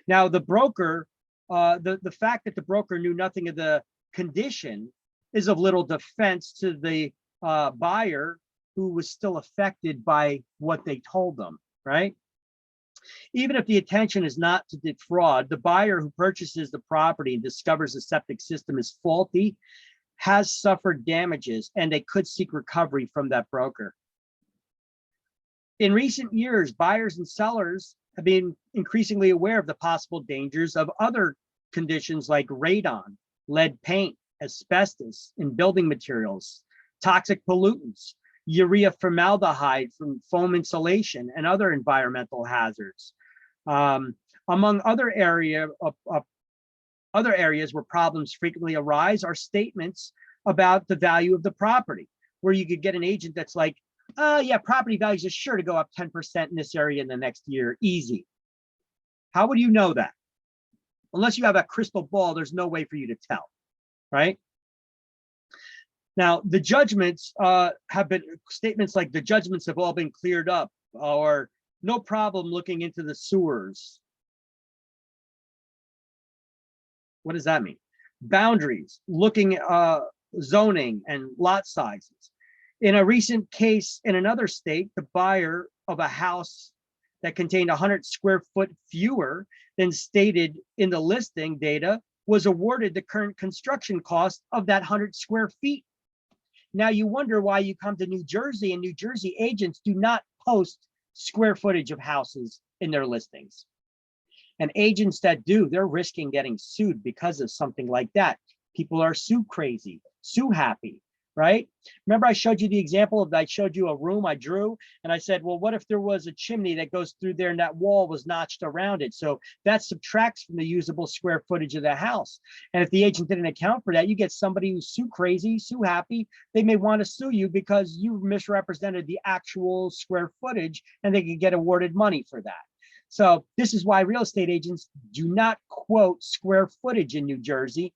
Now, the broker, the fact that the broker knew nothing of the condition is of little defense to the buyer who was still affected by what they told them, right? Even if the intention is not to defraud, the buyer who purchases the property and discovers the septic system is faulty has suffered damages, and they could seek recovery from that broker. In recent years, buyers and sellers have been increasingly aware of the possible dangers of other conditions like radon, lead paint, asbestos in building materials, toxic pollutants, urea formaldehyde from foam insulation, and other environmental hazards. Among other areas where problems frequently arise are statements about the value of the property, where you could get an agent that's like, yeah, property values are sure to go up 10% in this area in the next year, easy. How would you know that? Unless you have a crystal ball, there's no way for you to tell, right? Now, the judgments have been statements like the judgments have all been cleared up, or no problem looking into the sewers. What does that mean? Boundaries, looking, zoning and lot sizes. In a recent case in another state, the buyer of a house that contained 100 square foot fewer than stated in the listing data was awarded the current construction cost of that 100 square feet. Now you wonder why you come to New Jersey, and New Jersey agents do not post square footage of houses in their listings. And agents that do, they're risking getting sued because of something like that. People are sue crazy, sue happy, right? Remember I showed you the example of, I showed you a room I drew, and I said, well, what if there was a chimney that goes through there and that wall was notched around it? So that subtracts from the usable square footage of the house. And if the agent didn't account for that, you get somebody who's sue crazy, sue happy. They may want to sue you because you misrepresented the actual square footage, and they could get awarded money for that. So this is why real estate agents do not quote square footage in New Jersey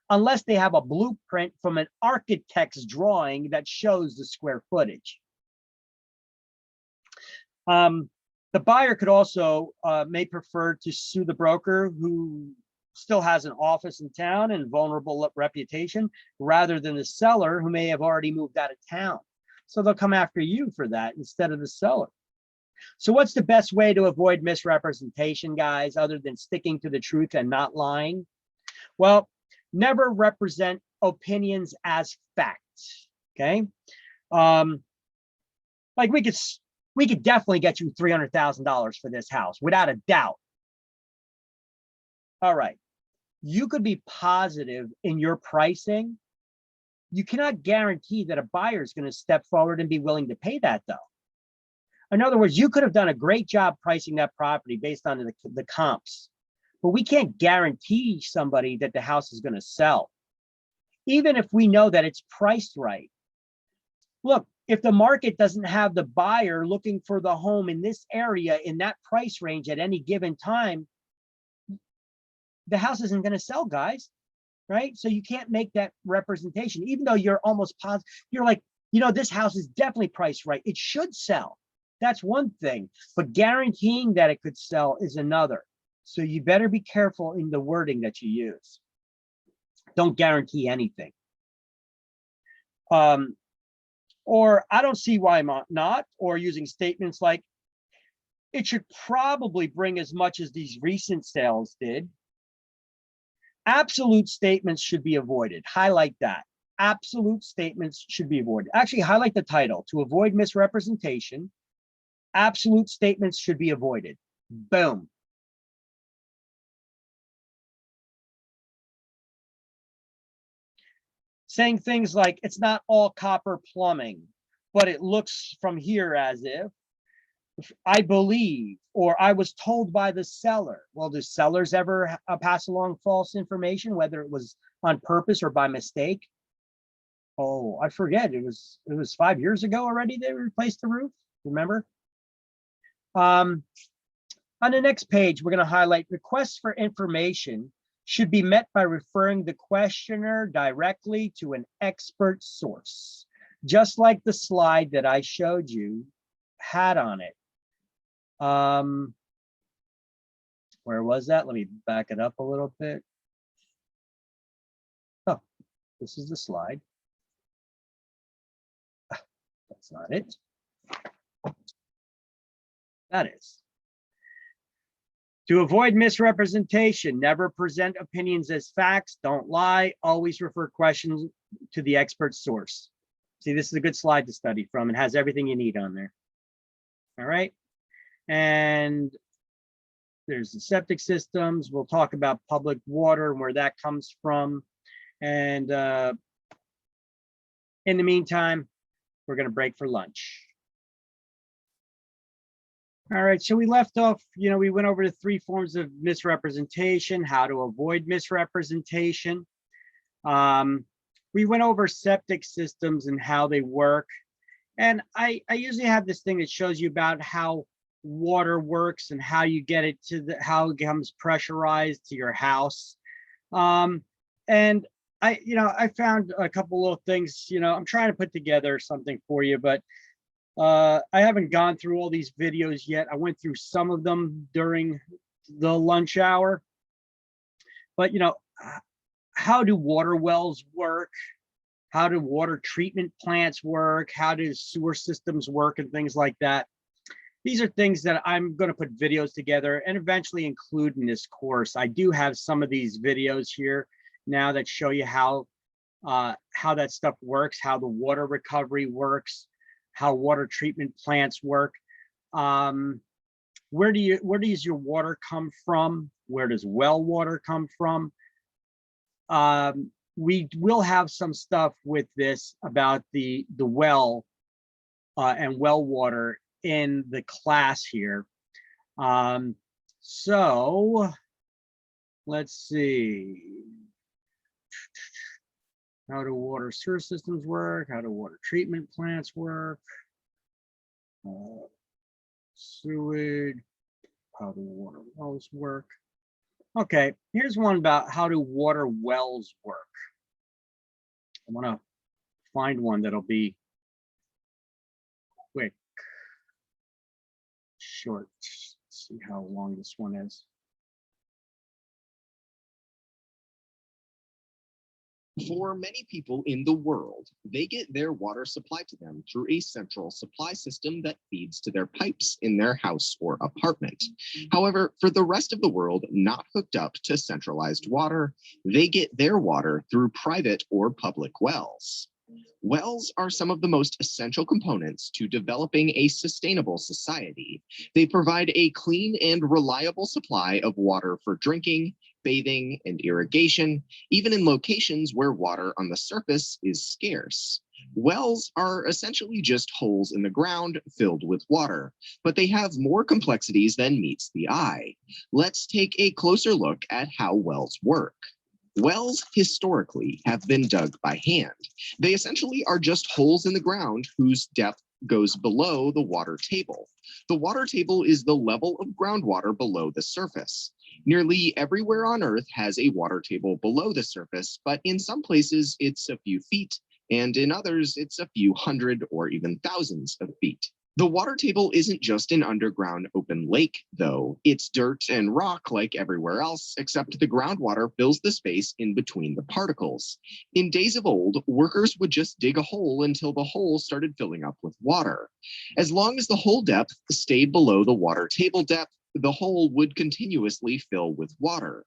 unless they have a blueprint from an architect's drawing that shows the square footage. The buyer could also may prefer to sue the broker who still has an office in town and vulnerable reputation, rather than the seller who may have already moved out of town. So they'll come after you for that instead of the seller. So what's the best way to avoid misrepresentation, guys, other than sticking to the truth and not lying? Well, never represent opinions as facts, okay? Like we could definitely get you $300,000 for this house, without a doubt. All right, you could be positive in your pricing. You cannot guarantee that a buyer is going to step forward and be willing to pay that, though. In other words, you could have done a great job pricing that property based on the comps, but we can't guarantee somebody that the house is going to sell, even if we know that it's priced right. Look, if the market doesn't have the buyer looking for the home in this area in that price range at any given time, the house isn't going to sell, guys, right? So you can't make that representation, even though you're almost positive. You're like, you know, this house is definitely priced right. It should sell. That's one thing, but guaranteeing that it could sell is another. So you better be careful in the wording that you use. Don't guarantee anything. Or I don't see why I'm not, or using statements like, it should probably bring as much as these recent sales did. Absolute statements should be avoided. Highlight that. Absolute statements should be avoided. Actually, highlight the title, to avoid misrepresentation. Absolute statements should be avoided. Boom. Saying things like, it's not all copper plumbing, but it looks from here as if. I believe, or I was told by the seller. Well, do sellers ever pass along false information, whether it was on purpose or by mistake? Oh, I forget. It was 5 years ago already they replaced the roof. Remember? On the next page, we're going to highlight requests for information should be met by referring the questioner directly to an expert source, just like the slide that I showed you had on it. Where was that? Let me back it up a little bit. Oh, this is the slide. That's not it. That is. To avoid misrepresentation, never present opinions as facts, don't lie, always refer questions to the expert source. See, this is a good slide to study from. It has everything you need on there. All right. And there's the septic systems. We'll talk about public water and where that comes from. And in the meantime, we're going to break for lunch. All right, so we left off, we went over the 3 forms of misrepresentation, how to avoid misrepresentation. We went over septic systems and how they work. And I usually have this thing that shows you about how water works and how you get it to how it becomes pressurized to your house. And I found a couple little things, I'm trying to put together something for you, but I haven't gone through all these videos yet. I went through some of them during the lunch hour, but how do water wells work? How do water treatment plants work? How do sewer systems work and things like that? These are things that I'm going to put videos together and eventually include in this course. I do have some of these videos here now that show you how that stuff works, how the water recovery works, how water treatment plants work. Where does your water come from? Where does well water come from? We will have some stuff with this about the well and well water in the class here. So let's see. How do water sewer systems work? How do water treatment plants work? Sewage, how do water wells work? Okay, here's one about how do water wells work. I want to find one that'll be quick, short. Let's see how long this one is. For many people in the world, they get their water supplied to them through a central supply system that feeds to their pipes in their house or apartment. However, for the rest of the world not hooked up to centralized water, they get their water through private or public wells. Wells are some of the most essential components to developing a sustainable society. They provide a clean and reliable supply of water for drinking, bathing, and irrigation, even in locations where water on the surface is scarce. Wells are essentially just holes in the ground filled with water, but they have more complexities than meets the eye. Let's take a closer look at how wells work. Wells historically have been dug by hand. They essentially are just holes in the ground whose depth goes below the water table. The water table is the level of groundwater below the surface. Nearly everywhere on Earth has a water table below the surface, but in some places it's a few feet, and in others it's a few hundred or even thousands of feet. The water table isn't just an underground open lake, though. It's dirt and rock like everywhere else, except the groundwater fills the space in between the particles. In days of old, workers would just dig a hole until the hole started filling up with water. As long as the hole depth stayed below the water table depth, the hole would continuously fill with water.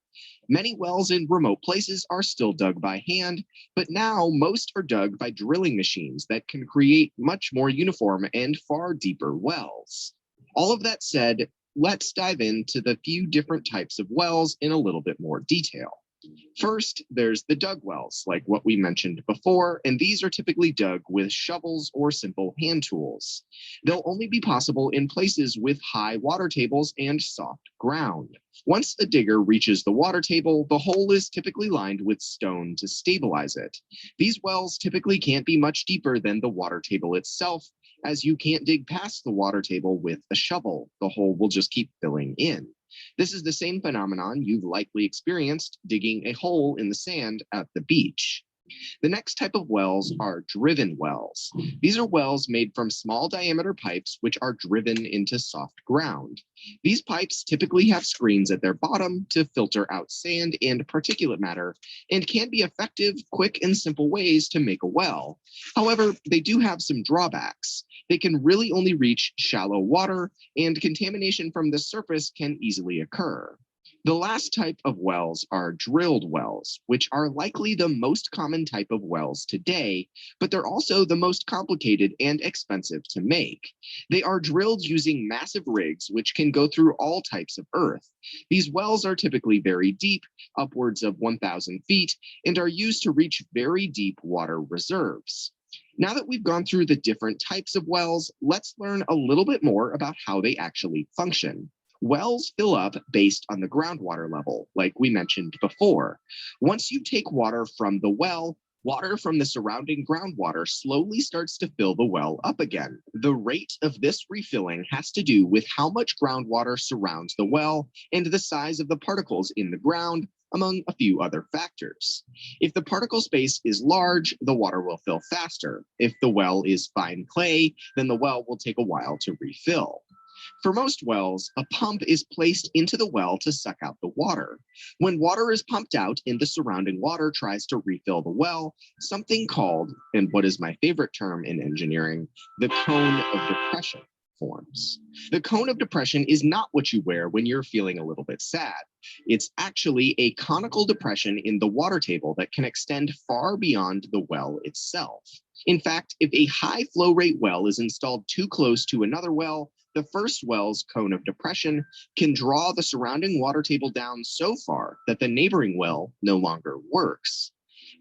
Many wells in remote places are still dug by hand, but now most are dug by drilling machines that can create much more uniform and far deeper wells. All of that said, let's dive into the few different types of wells in a little bit more detail. First, there's the dug wells, like what we mentioned before, and these are typically dug with shovels or simple hand tools. They'll only be possible in places with high water tables and soft ground. Once a digger reaches the water table, the hole is typically lined with stone to stabilize it. These wells typically can't be much deeper than the water table itself, as you can't dig past the water table with a shovel. The hole will just keep filling in. This is the same phenomenon you've likely experienced digging a hole in the sand at the beach. The next type of wells are driven wells. These are wells made from small diameter pipes which are driven into soft ground. These pipes typically have screens at their bottom to filter out sand and particulate matter, and can be effective, quick, and simple ways to make a well. However, they do have some drawbacks. They can really only reach shallow water, and contamination from the surface can easily occur. The last type of wells are drilled wells, which are likely the most common type of wells today, but they're also the most complicated and expensive to make. They are drilled using massive rigs, which can go through all types of earth. These wells are typically very deep, upwards of 1,000 feet, and are used to reach very deep water reserves. Now that we've gone through the different types of wells, let's learn a little bit more about how they actually function. Wells fill up based on the groundwater level, like we mentioned before. Once you take water from the well, water from the surrounding groundwater slowly starts to fill the well up again. The rate of this refilling has to do with how much groundwater surrounds the well and the size of the particles in the ground, among a few other factors. If the particle space is large, the water will fill faster. If the well is fine clay, then the well will take a while to refill. For most wells, a pump is placed into the well to suck out the water. When water is pumped out and the surrounding water tries to refill the well, something called, and what is my favorite term in engineering, the cone of depression forms. The cone of depression is not what you wear when you're feeling a little bit sad. It's actually a conical depression in the water table that can extend far beyond the well itself. In fact, if a high flow rate well is installed too close to another well, the first well's cone of depression can draw the surrounding water table down so far that the neighboring well no longer works.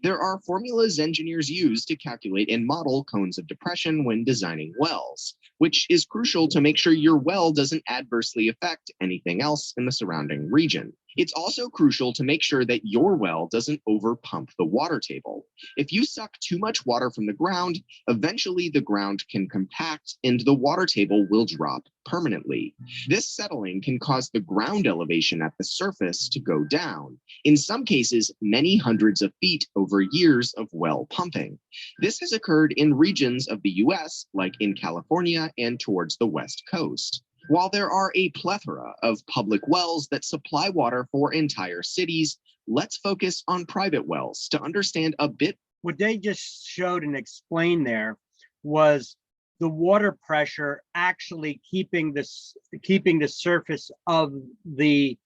There are formulas engineers use to calculate and model cones of depression when designing wells, which is crucial to make sure your well doesn't adversely affect anything else in the surrounding region. It's also crucial to make sure that your well doesn't overpump the water table. If you suck too much water from the ground, eventually the ground can compact and the water table will drop permanently. This settling can cause the ground elevation at the surface to go down, in some cases many hundreds of feet over years of well pumping. This has occurred in regions of the US, like in California and towards the West Coast. While there are a plethora of public wells that supply water for entire cities, let's focus on private wells to understand a bit. What they just showed and explained there was the water pressure actually keeping the surface of the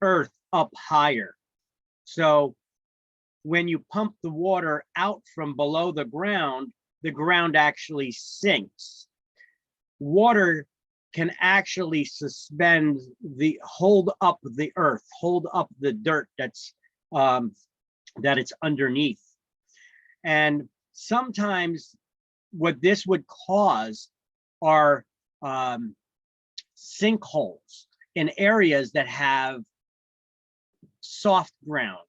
earth up higher. So when you pump the water out from below the ground actually sinks. Water can actually hold up the earth, hold up the dirt that it's underneath. And sometimes what this would cause are sinkholes in areas that have soft ground.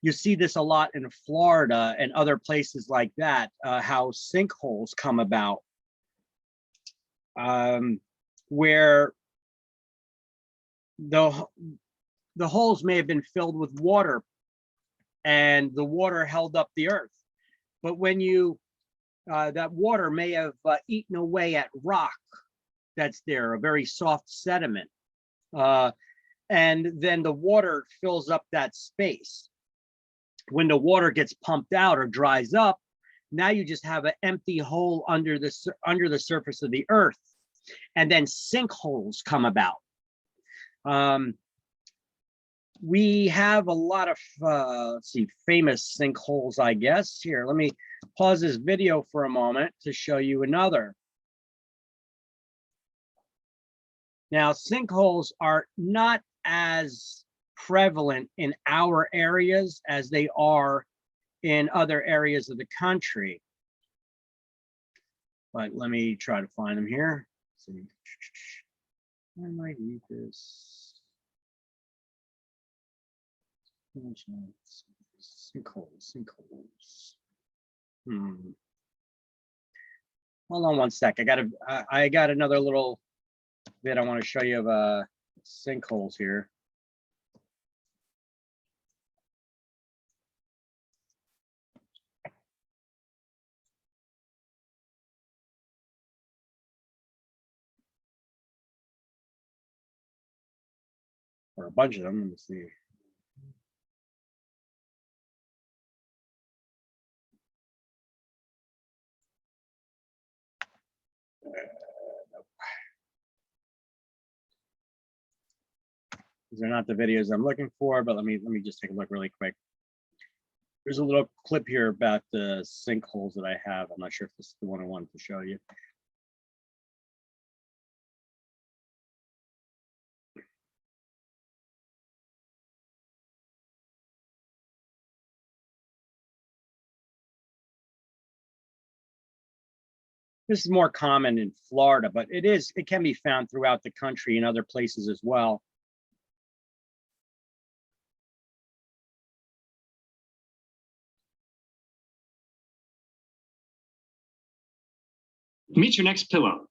You see this a lot in Florida and other places like that, how sinkholes come about, where the holes may have been filled with water and the water held up the earth. But when that water may have eaten away at rock that's there, a very soft sediment, and then the water fills up that space. When the water gets pumped out or dries up, now you just have an empty hole under the surface of the earth, and then sinkholes come about. We have a lot of let's see, famous sinkholes, I guess. Here, let me pause this video for a moment to show you another. Now, sinkholes are not as prevalent in our areas as they are in other areas of the country. But let me try to find them here. Let's see. I might need this. Sinkholes. Hold on one sec. I got another little bit I want to show you of sinkholes here. Or a bunch of them. Let me see. These are not the videos I'm looking for, but let me just take a look really quick. There's a little clip here about the sinkholes that I have. I'm not sure if this is the one I wanted to show you. This is more common in Florida, but it can be found throughout the country and other places as well. Meet your next pillow.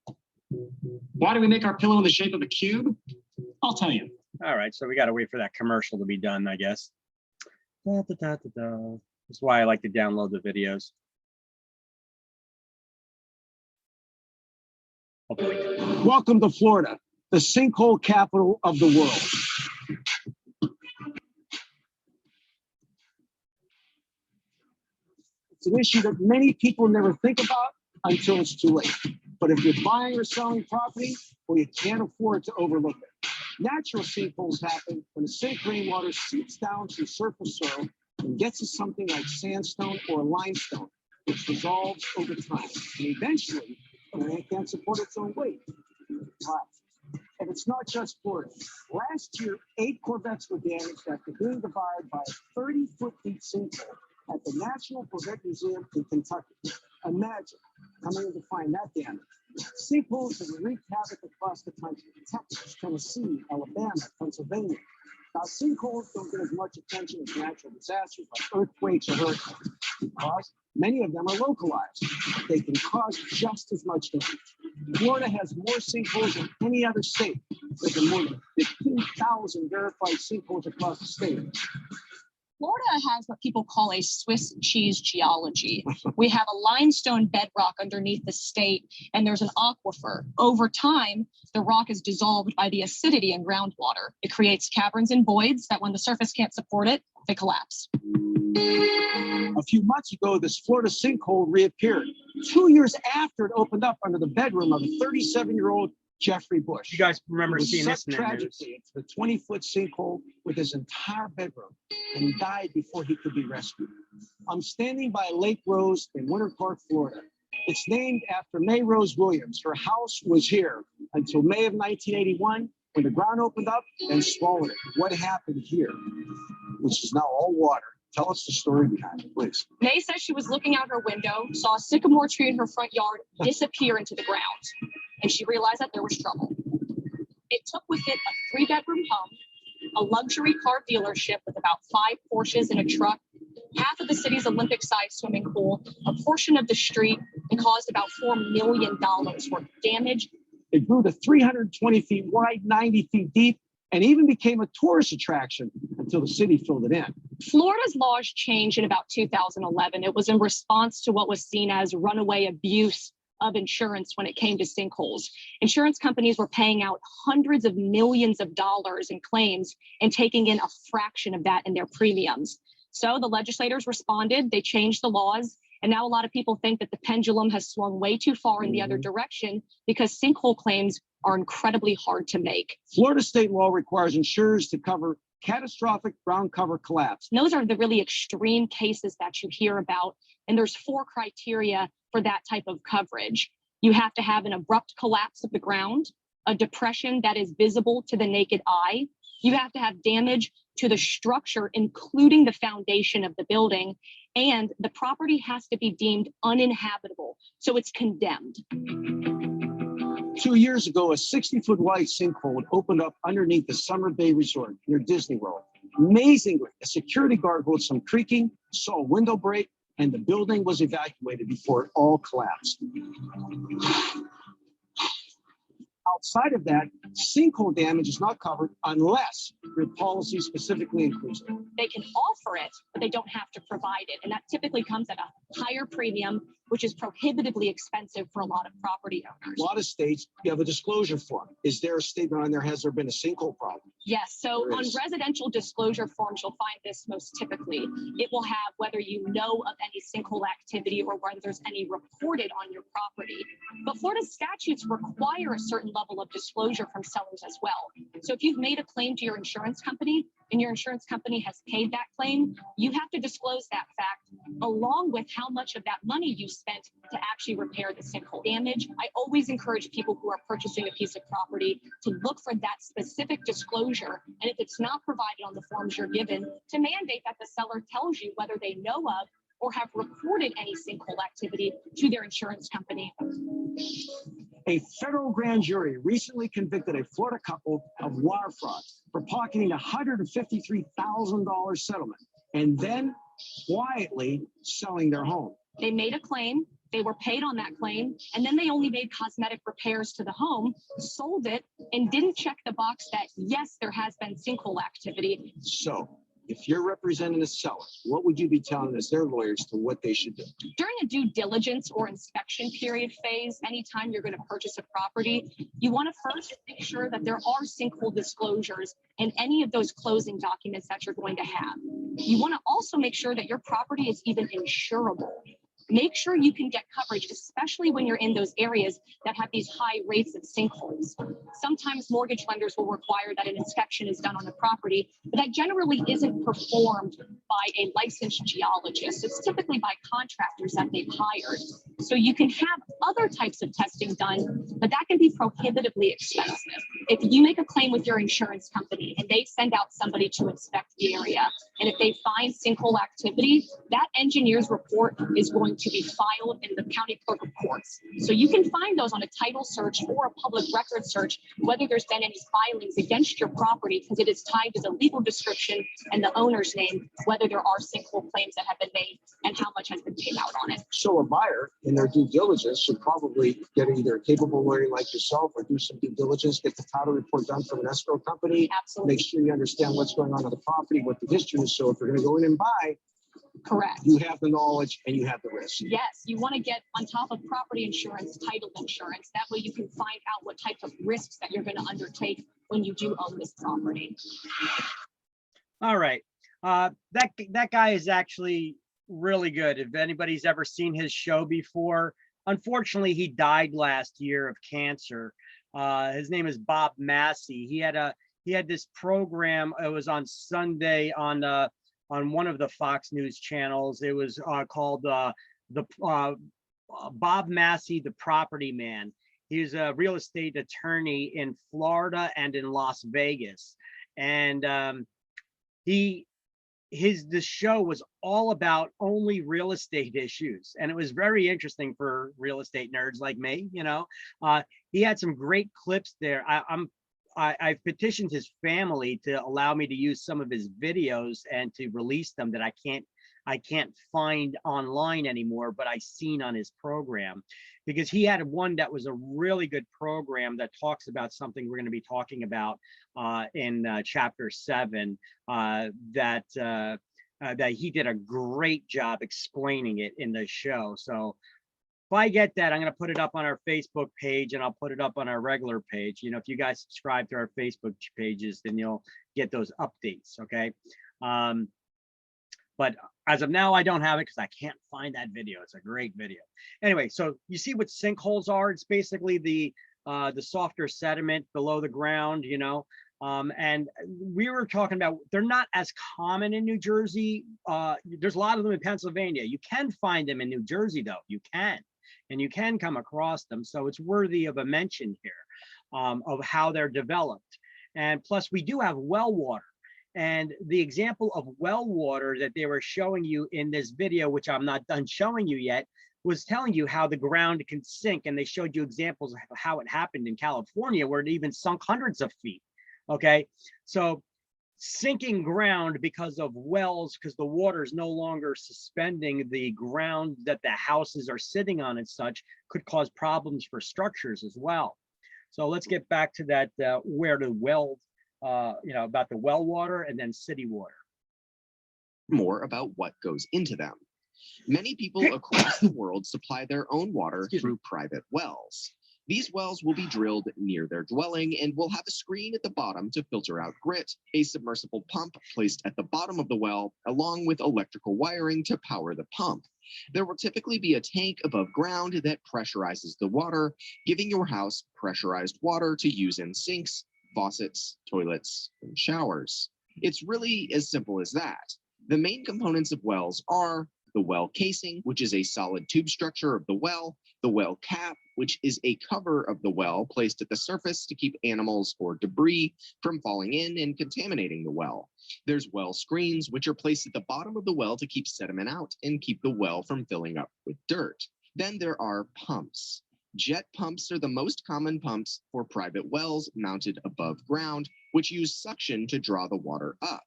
Why do we make our pillow in the shape of a cube? I'll tell you. All right, so we got to wait for that commercial to be done, I guess. That's why I like to download the videos. Welcome to Florida, the sinkhole capital of the world. It's an issue that many people never think about until it's too late. But if you're buying or selling property, well, you can't afford to overlook it. Natural sinkholes happen when the sink rainwater seeps down to surface soil and gets to something like sandstone or limestone, which dissolves over time. And eventually, it can't support its own weight. And it's not just Florida. Last year, 8 Corvettes were damaged after being devoured by a 30-foot deep sinkhole at the National Corvette Museum in Kentucky. Imagine coming in to find that damage. Sinkholes have wreaked havoc across the country: Texas, Tennessee, Alabama, Pennsylvania. Now, sinkholes don't get as much attention as natural disasters like earthquakes or hurricanes because many of them are localized. They can cause just as much damage. Florida has more sinkholes than any other state. There are more than 15,000 verified sinkholes across the state. Florida has what people call a Swiss cheese geology. We have a limestone bedrock underneath the state, and there's an aquifer. Over time, the rock is dissolved by the acidity in groundwater. It creates caverns and voids that when the surface can't support it, they collapse. A few months ago, this Florida sinkhole reappeared 2 years after it opened up under the bedroom of a 37-year-old Jeffrey Bush. You guys remember It was seeing such this in the tragedy. news? It's the 20-foot sinkhole with his entire bedroom, and he died before he could be rescued. I'm standing by Lake Rose in Winter Park, Florida. It's named after May Rose Williams. Her house was here until May of 1981 when the ground opened up and swallowed it. What happened here, which is now all water? Tell us the story behind it, please. May says she was looking out her window, saw a sycamore tree in her front yard disappear into the ground, and she realized that there was trouble. It took with it a 3-bedroom home, a luxury car dealership with about 5 Porsches and a truck, half of the city's Olympic-sized swimming pool, a portion of the street, and caused about $4 million worth of damage. It grew to 320 feet wide, 90 feet deep, and even became a tourist attraction until the city filled it in. Florida's laws changed in about 2011. It was in response to what was seen as runaway abuse of insurance when it came to sinkholes. Insurance companies were paying out hundreds of millions of dollars in claims and taking in a fraction of that in their premiums. So the legislators responded, they changed the laws, and now a lot of people think that the pendulum has swung way too far in the other direction because sinkhole claims are incredibly hard to make. Florida state law requires insurers to cover catastrophic ground cover collapse. And those are the really extreme cases that you hear about. And there's 4 criteria for that type of coverage. You have to have an abrupt collapse of the ground, a depression that is visible to the naked eye. You have to have damage to the structure, including the foundation of the building, and the property has to be deemed uninhabitable, so it's condemned. 2 years ago, a 60-foot wide sinkhole opened up underneath the Summer Bay Resort near Disney World. Amazingly, a security guard heard some creaking, saw a window break, and the building was evacuated before it all collapsed. Outside of that, sinkhole damage is not covered unless your policy specifically includes it. They can offer it, but they don't have to provide it. And that typically comes at a higher premium, which is prohibitively expensive for a lot of property owners. A lot of states, you have a disclosure form. Is there a statement on there, has there been a sinkhole problem? Yes, so There on is. residential disclosure forms, you'll find this most typically. It will have whether you know of any sinkhole activity or whether there's any reported on your property. But Florida statutes require a certain level of disclosure from sellers as well. So if you've made a claim to your insurance company and your insurance company has paid that claim, you have to disclose that fact along with how much of that money you spent to actually repair the sinkhole damage. I always encourage people who are purchasing a piece of property to look for that specific disclosure. And if it's not provided on the forms you're given, to mandate that the seller tells you whether they know of or have reported any sinkhole activity to their insurance company. A federal grand jury recently convicted a Florida couple of wire fraud for pocketing a $153,000 settlement and then quietly selling their home. They made a claim, they were paid on that claim, and then they only made cosmetic repairs to the home, sold it, and didn't check the box that, yes, there has been sinkhole activity. So if you're representing a seller, what would you be telling us, their lawyers, to what they should do? During a due diligence or inspection period phase, anytime you're going to purchase a property, you want to first make sure that there are sinkhole disclosures in any of those closing documents that you're going to have. You want to also make sure that your property is even insurable. Make sure you can get coverage, especially when you're in those areas that have these high rates of sinkholes. Sometimes mortgage lenders will require that an inspection is done on the property, but that generally isn't performed by a licensed geologist. It's typically by contractors that they've hired. So you can have other types of testing done, but that can be prohibitively expensive. If you make a claim with your insurance company and they send out somebody to inspect the area, and if they find sinkhole activity, that engineer's report is going to be filed in the county clerk of courts. So you can find those on a title search or a public record search, whether there's been any filings against your property, because it is tied to the legal description and the owner's name, whether there are sinkhole claims that have been made and how much has been paid out on it. So a buyer, in their due diligence, should probably get either a capable lawyer like yourself or do some due diligence, get the title report done from an escrow company. Absolutely. Make sure you understand what's going on with the property, what the history is. So if you're going to go in and buy, correct, you have the knowledge and you have the risk. Yes, you want to get on top of property insurance, title insurance. That way you can find out what type of risks that you're going to undertake when you do own this property. All right. That guy is actually really good. If anybody's ever seen his show before, unfortunately, he died last year of cancer. His name is Bob Massey. He had this program. It was on Sunday on one of the Fox News channels. It was called Bob Massey, the Property Man. He's a real estate attorney in Florida and in Las Vegas, and the show was all about only real estate issues, and it was very interesting for real estate nerds like me. You know, he had some great clips there. I've petitioned his family to allow me to use some of his videos and to release them that I can't find online anymore, but I seen on his program, because he had one that was a really good program that talks about something we're going to be talking about in chapter 7 that he did a great job explaining it in the show. So if I get that, I'm going to put it up on our Facebook page, and I'll put it up on our regular page. You know, if you guys subscribe to our Facebook pages, then you'll get those updates. Okay. But as of now, I don't have it because I can't find that video. It's a great video. Anyway, so you see what sinkholes are? It's basically the softer sediment below the ground, you know. And we were talking about, they're not as common in New Jersey. There's a lot of them in Pennsylvania. You can find them in New Jersey, though. You can, and you can come across them. So it's worthy of a mention here of how they're developed. And plus, we do have well water. And the example of well water that they were showing you in this video, which I'm not done showing you yet, was telling you how the ground can sink. And they showed you examples of how it happened in California, where it even sunk hundreds of feet. Okay, so sinking ground because of wells, because the water is no longer suspending the ground that the houses are sitting on and such, could cause problems for structures as well. So let's get back to that, where the well, about the well water and then city water. More about what goes into them. Many people across the world supply their own water through private wells. These wells will be drilled near their dwelling and will have a screen at the bottom to filter out grit, a submersible pump placed at the bottom of the well, along with electrical wiring to power the pump. There will typically be a tank above ground that pressurizes the water, giving your house pressurized water to use in sinks, faucets, toilets, and showers. It's really as simple as that. The main components of wells are the well casing, which is a solid tube structure of the well cap, which is a cover of the well placed at the surface to keep animals or debris from falling in and contaminating the well. There's well screens, which are placed at the bottom of the well to keep sediment out and keep the well from filling up with dirt. Then there are pumps. Jet pumps are the most common pumps for private wells mounted above ground, which use suction to draw the water up.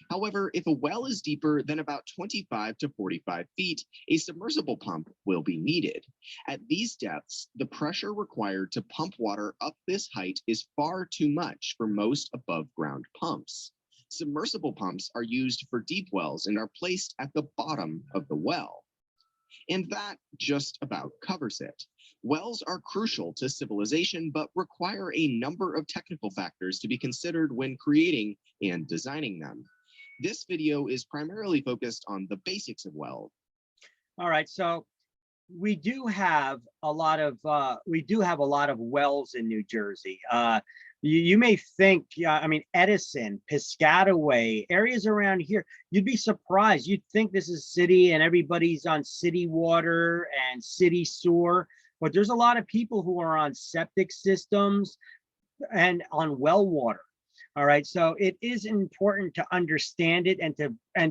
However, if a well is deeper than about 25 to 45 feet, a submersible pump will be needed. At these depths, the pressure required to pump water up this height is far too much for most above ground pumps. Submersible pumps are used for deep wells and are placed at the bottom of the well. And that just about covers it. Wells are crucial to civilization, but require a number of technical factors to be considered when creating and designing them. This video is primarily focused on the basics of wells. All right, so we do have a lot of wells in New Jersey. You may think, I mean, Edison, Piscataway, areas around here, you'd be surprised. You'd think this is city and everybody's on city water and city sewer, but there's a lot of people who are on septic systems and on well water. All right, so it is important to understand it and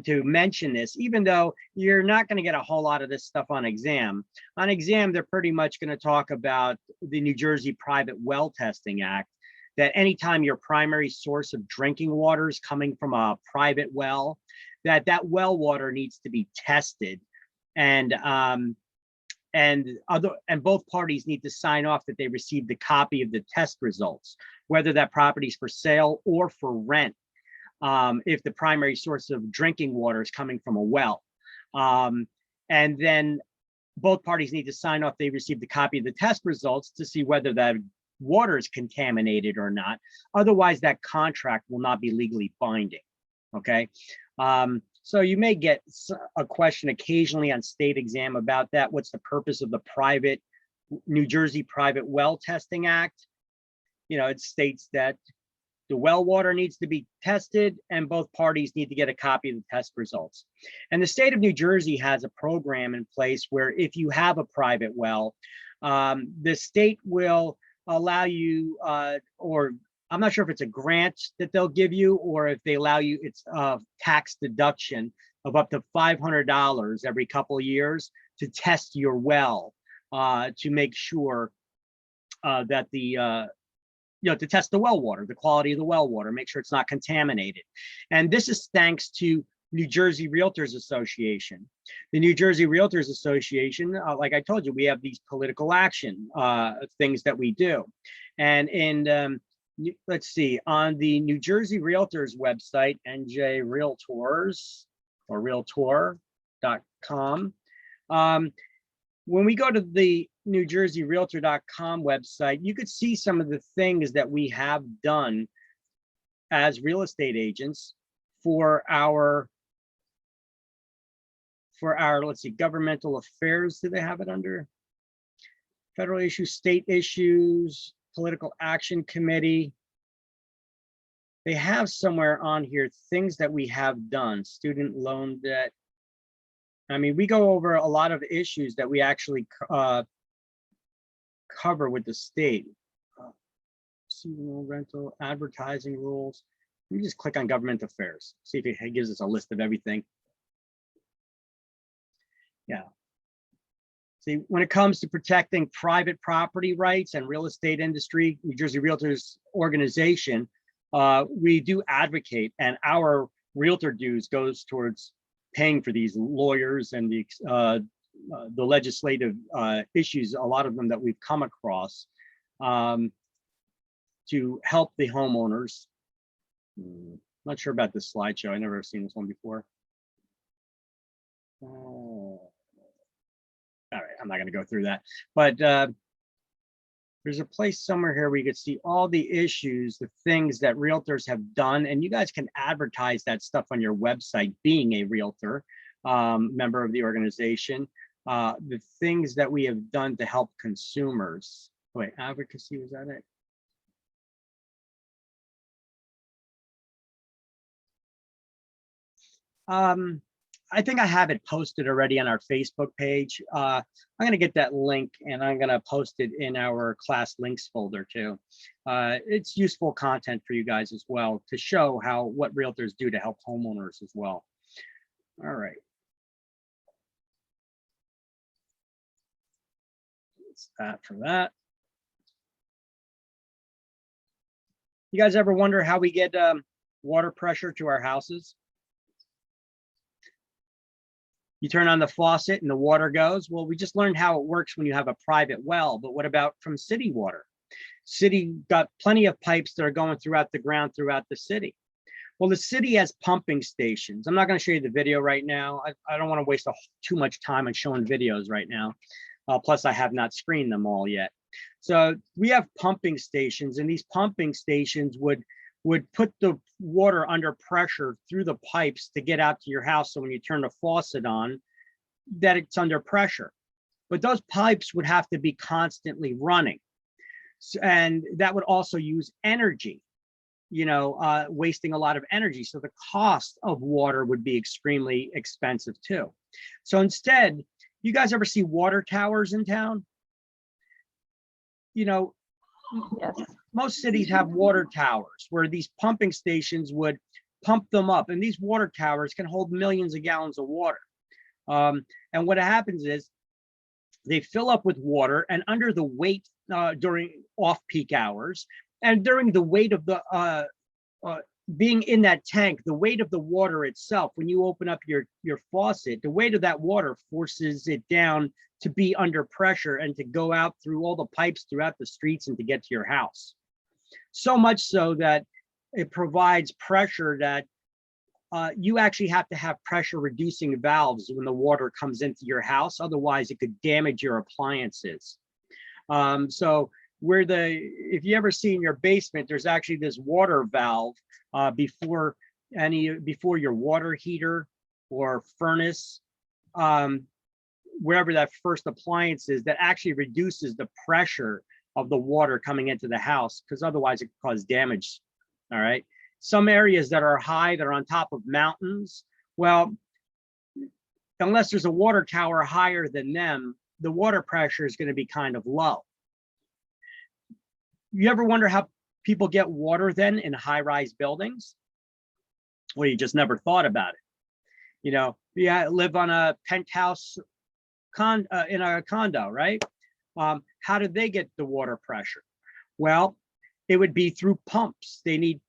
to mention this, even though you're not going to get a whole lot of this stuff on exam. On exam, they're pretty much going to talk about the New Jersey Private Well Testing Act, that anytime your primary source of drinking water is coming from a private well, that well water needs to be tested, and both parties need to sign off that they received a copy of the test results, whether that property is for sale or for rent, if the primary source of drinking water is coming from a well. And then both parties need to sign off they received a copy of the test results to see whether that water is contaminated or not. Otherwise, that contract will not be legally binding, okay? So you may get a question occasionally on state exam about that. What's the purpose of the New Jersey Private Well Testing Act? You know, it states that the well water needs to be tested and both parties need to get a copy of the test results. And the state of New Jersey has a program in place where if you have a private well, the state will allow you, or I'm not sure if it's a grant that they'll give you or if they allow you, it's a tax deduction of up to $500 every couple of years to test your well, to make sure that to test the well water, the quality of the well water, make sure it's not contaminated. And this is thanks to New Jersey Realtors Association. The New Jersey Realtors Association, like I told you, we have these political action things that we do. And in, let's see, on the New Jersey Realtors website, NJ Realtors or Realtor.com, when we go to the NewJerseyRealtor.com website, you could see some of the things that we have done as real estate agents for our, let's see, governmental affairs. Do they have it under? Federal issues, state issues, political action committee. They have somewhere on here things that we have done, student loan debt. I mean, we go over a lot of issues that we actually cover with the state. Seasonal rental, advertising rules. Let me just click on government affairs, see if it gives us a list of everything. Yeah. See, when it comes to protecting private property rights and real estate industry, New Jersey Realtors Organization, we do advocate, and our realtor dues goes towards paying for these lawyers and the legislative issues, a lot of them that we've come across, to help the homeowners. Not sure about this slideshow. I never seen this one before. All right, I'm not going to go through that, but there's a place somewhere here where you can see all the issues, the things that realtors have done, and you guys can advertise that stuff on your website, being a realtor, member of the organization, the things that we have done to help consumers. Wait, advocacy, was that it? I think I have it posted already on our Facebook page. I'm going to get that link and I'm going to post it in our class links folder too. It's useful content for you guys as well to show what realtors do to help homeowners as well. All right. That's that for that. You guys ever wonder how we get water pressure to our houses? You turn on the faucet and the water goes. Well, we just learned how it works when you have a private well, but what about from city water? City got plenty of pipes that are going throughout the ground throughout the city. Well, the city has pumping stations. I'm not going to show you the video right now. I don't want to waste too much time on showing videos right now. Plus, I have not screened them all yet. So we have pumping stations, and these pumping stations would put the water under pressure through the pipes to get out to your house. So when you turn the faucet on, that it's under pressure. But those pipes would have to be constantly running. And that would also use energy, wasting a lot of energy. So the cost of water would be extremely expensive too. So instead, you guys ever see water towers in town? Yes. Most cities have water towers where these pumping stations would pump them up, and these water towers can hold millions of gallons of water. And what happens is they fill up with water, and under the weight during off-peak hours, and during the weight of the being in that tank, the weight of the water itself, when you open up your faucet, the weight of that water forces it down to be under pressure and to go out through all the pipes throughout the streets and to get to your house. So much so that it provides pressure that you actually have to have pressure reducing valves when the water comes into your house. Otherwise, it could damage your appliances. So if you ever see in your basement, there's actually this water valve before your water heater or furnace, wherever that first appliance is, that actually reduces the pressure of the water coming into the house, because otherwise it could cause damage. All right. Some areas that are high, that are on top of mountains, well, unless there's a water tower higher than them, the water pressure is going to be kind of low. You ever wonder how people get water then in high-rise buildings? Well, you just never thought about it. You live on a penthouse in a condo, right? How do they get the water pressure? Well, it would be through pumps. They need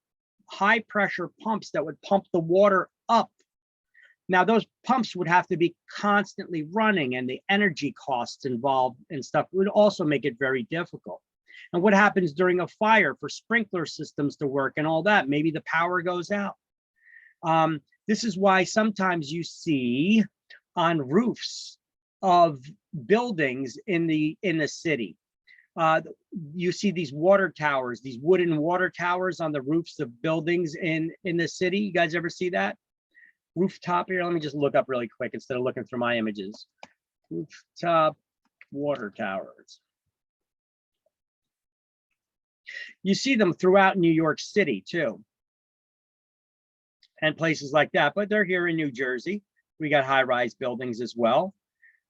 high pressure pumps that would pump the water up. Now, those pumps would have to be constantly running, and the energy costs involved and stuff would also make it very difficult. And what happens during a fire for sprinkler systems to work and all that? Maybe the power goes out. This is why sometimes you see on roofs of buildings in the city, you see these water towers, these wooden water towers on the roofs of buildings in the city. You guys ever see that? Rooftop here, let me just look up really quick instead of looking through my images. Rooftop water towers. You see them throughout New York City too, and places like that, but they're here in New Jersey. We got high-rise buildings as well.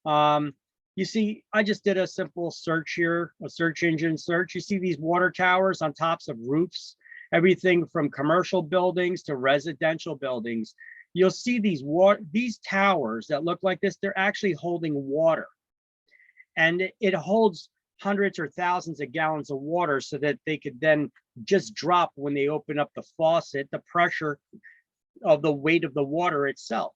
You see, I just did a simple search here, a search engine search. You see these water towers on tops of roofs, everything from commercial buildings to residential buildings. You'll see these towers that look like this, they're actually holding water. And it holds hundreds or thousands of gallons of water so that they could then just drop when they open up the faucet, the pressure of the weight of the water itself.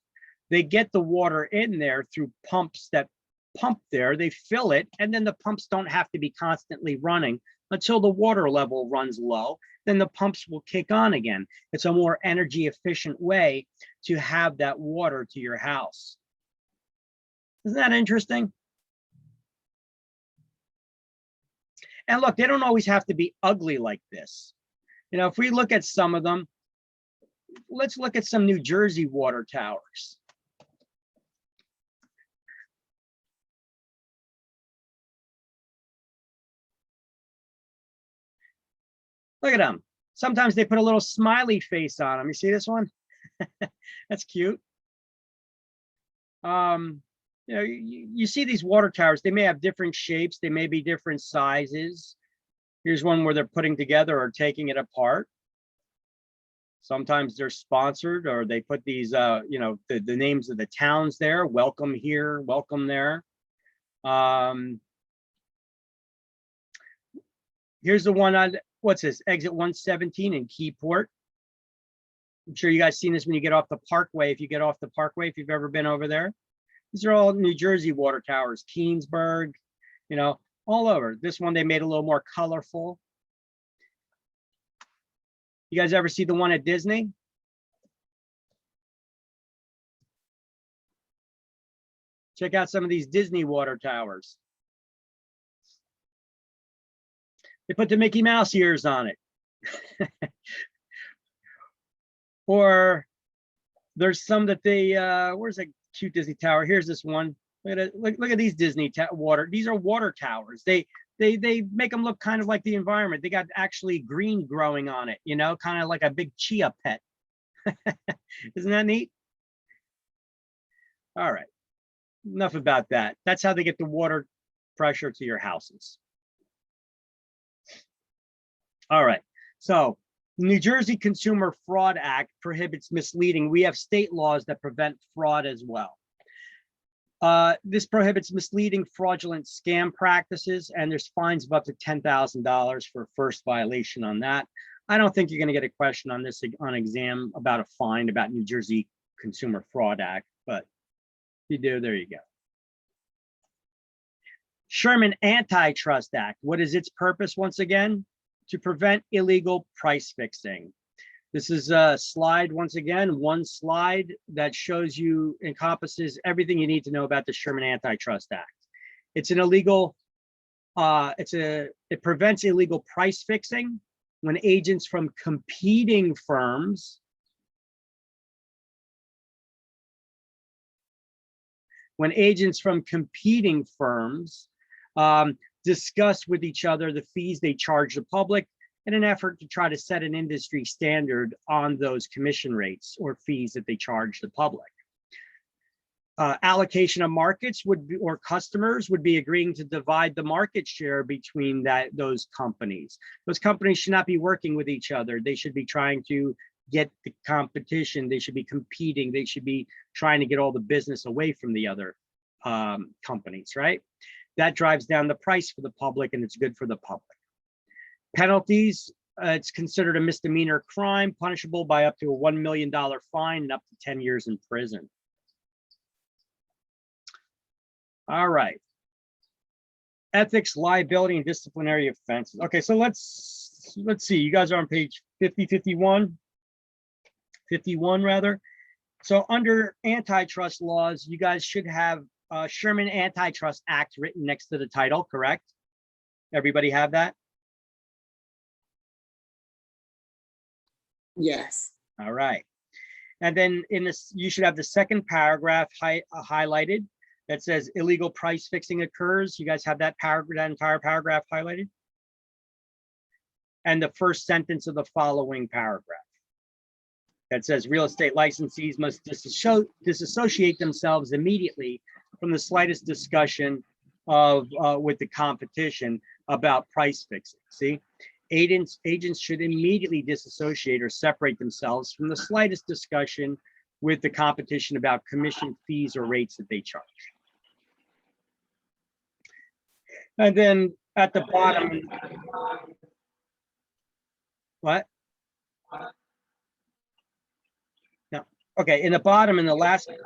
They get the water in there through pumps that pump there, they fill it, and then the pumps don't have to be constantly running until the water level runs low. Then the pumps will kick on again. It's a more energy efficient way to have that water to your house. Isn't that interesting? And look, they don't always have to be ugly like this. You know, if we look at some of them, let's look at some New Jersey water towers. Look at them. Sometimes they put a little smiley face on them. You see this one? That's cute. You know, you see these water towers, they may have different shapes, they may be different sizes. Here's one where they're putting together or taking it apart. Sometimes they're sponsored, or they put these, you know, the names of the towns there. Welcome here, welcome there. Here's the one on, what's this, exit 117 in Keyport. I'm sure you guys seen this when you get off the Parkway. If you get off the Parkway, if you've ever been over there. These are all New Jersey water towers, Keensburg, you know, all over. This one they made a little more colorful. You guys ever see the one at Disney? Check out some of these Disney water towers. They put the Mickey Mouse ears on it. Or there's some that they, where's a cute Disney tower? Here's this one. Look at it. Look at these Disney water. These are water towers. They make them look kind of like the environment. They got actually green growing on it, you know, kind of like a big chia pet. Isn't that neat? All right. Enough about that. That's how they get the water pressure to your houses. All right. So the New Jersey Consumer Fraud Act prohibits misleading. We have state laws that prevent fraud as well. This prohibits misleading, fraudulent scam practices, and there's fines of up to $10,000 for first violation on that. I don't think you're going to get a question on this on exam about a fine about New Jersey Consumer Fraud Act, but if you do, there you go. Sherman Antitrust Act. What is its purpose once again? To prevent illegal price fixing. This is a slide, once again, one slide that shows you, encompasses everything you need to know about the Sherman Antitrust Act. It's an illegal, it prevents illegal price fixing when agents from competing firms discuss with each other the fees they charge the public in an effort to try to set an industry standard on those commission rates or fees that they charge the public. Allocation of markets would be, or customers would be agreeing to divide the market share between those companies. Those companies should not be working with each other. They should be trying to get the competition. They should be competing. They should be trying to get all the business away from the other companies, right? That drives down the price for the public, and it's good for the public. Penalties, it's considered a misdemeanor crime, punishable by up to a $1 million fine and up to 10 years in prison. All right. Ethics, liability, and disciplinary offenses. Okay, so let's see. You guys are on page 51 rather. So under antitrust laws, you guys should have Sherman Antitrust Act written next to the title, correct? Everybody have that? Yes. All right. And then in this, you should have the second paragraph highlighted that says illegal price fixing occurs. You guys have that paragraph, that entire paragraph highlighted? And the first sentence of the following paragraph that says real estate licensees must disassociate themselves immediately from the slightest discussion of with the competition about price fixing. See, Agents should immediately disassociate or separate themselves from the slightest discussion with the competition about commission fees or rates that they charge. And then at the bottom, what? No, okay, in the bottom, in the last, let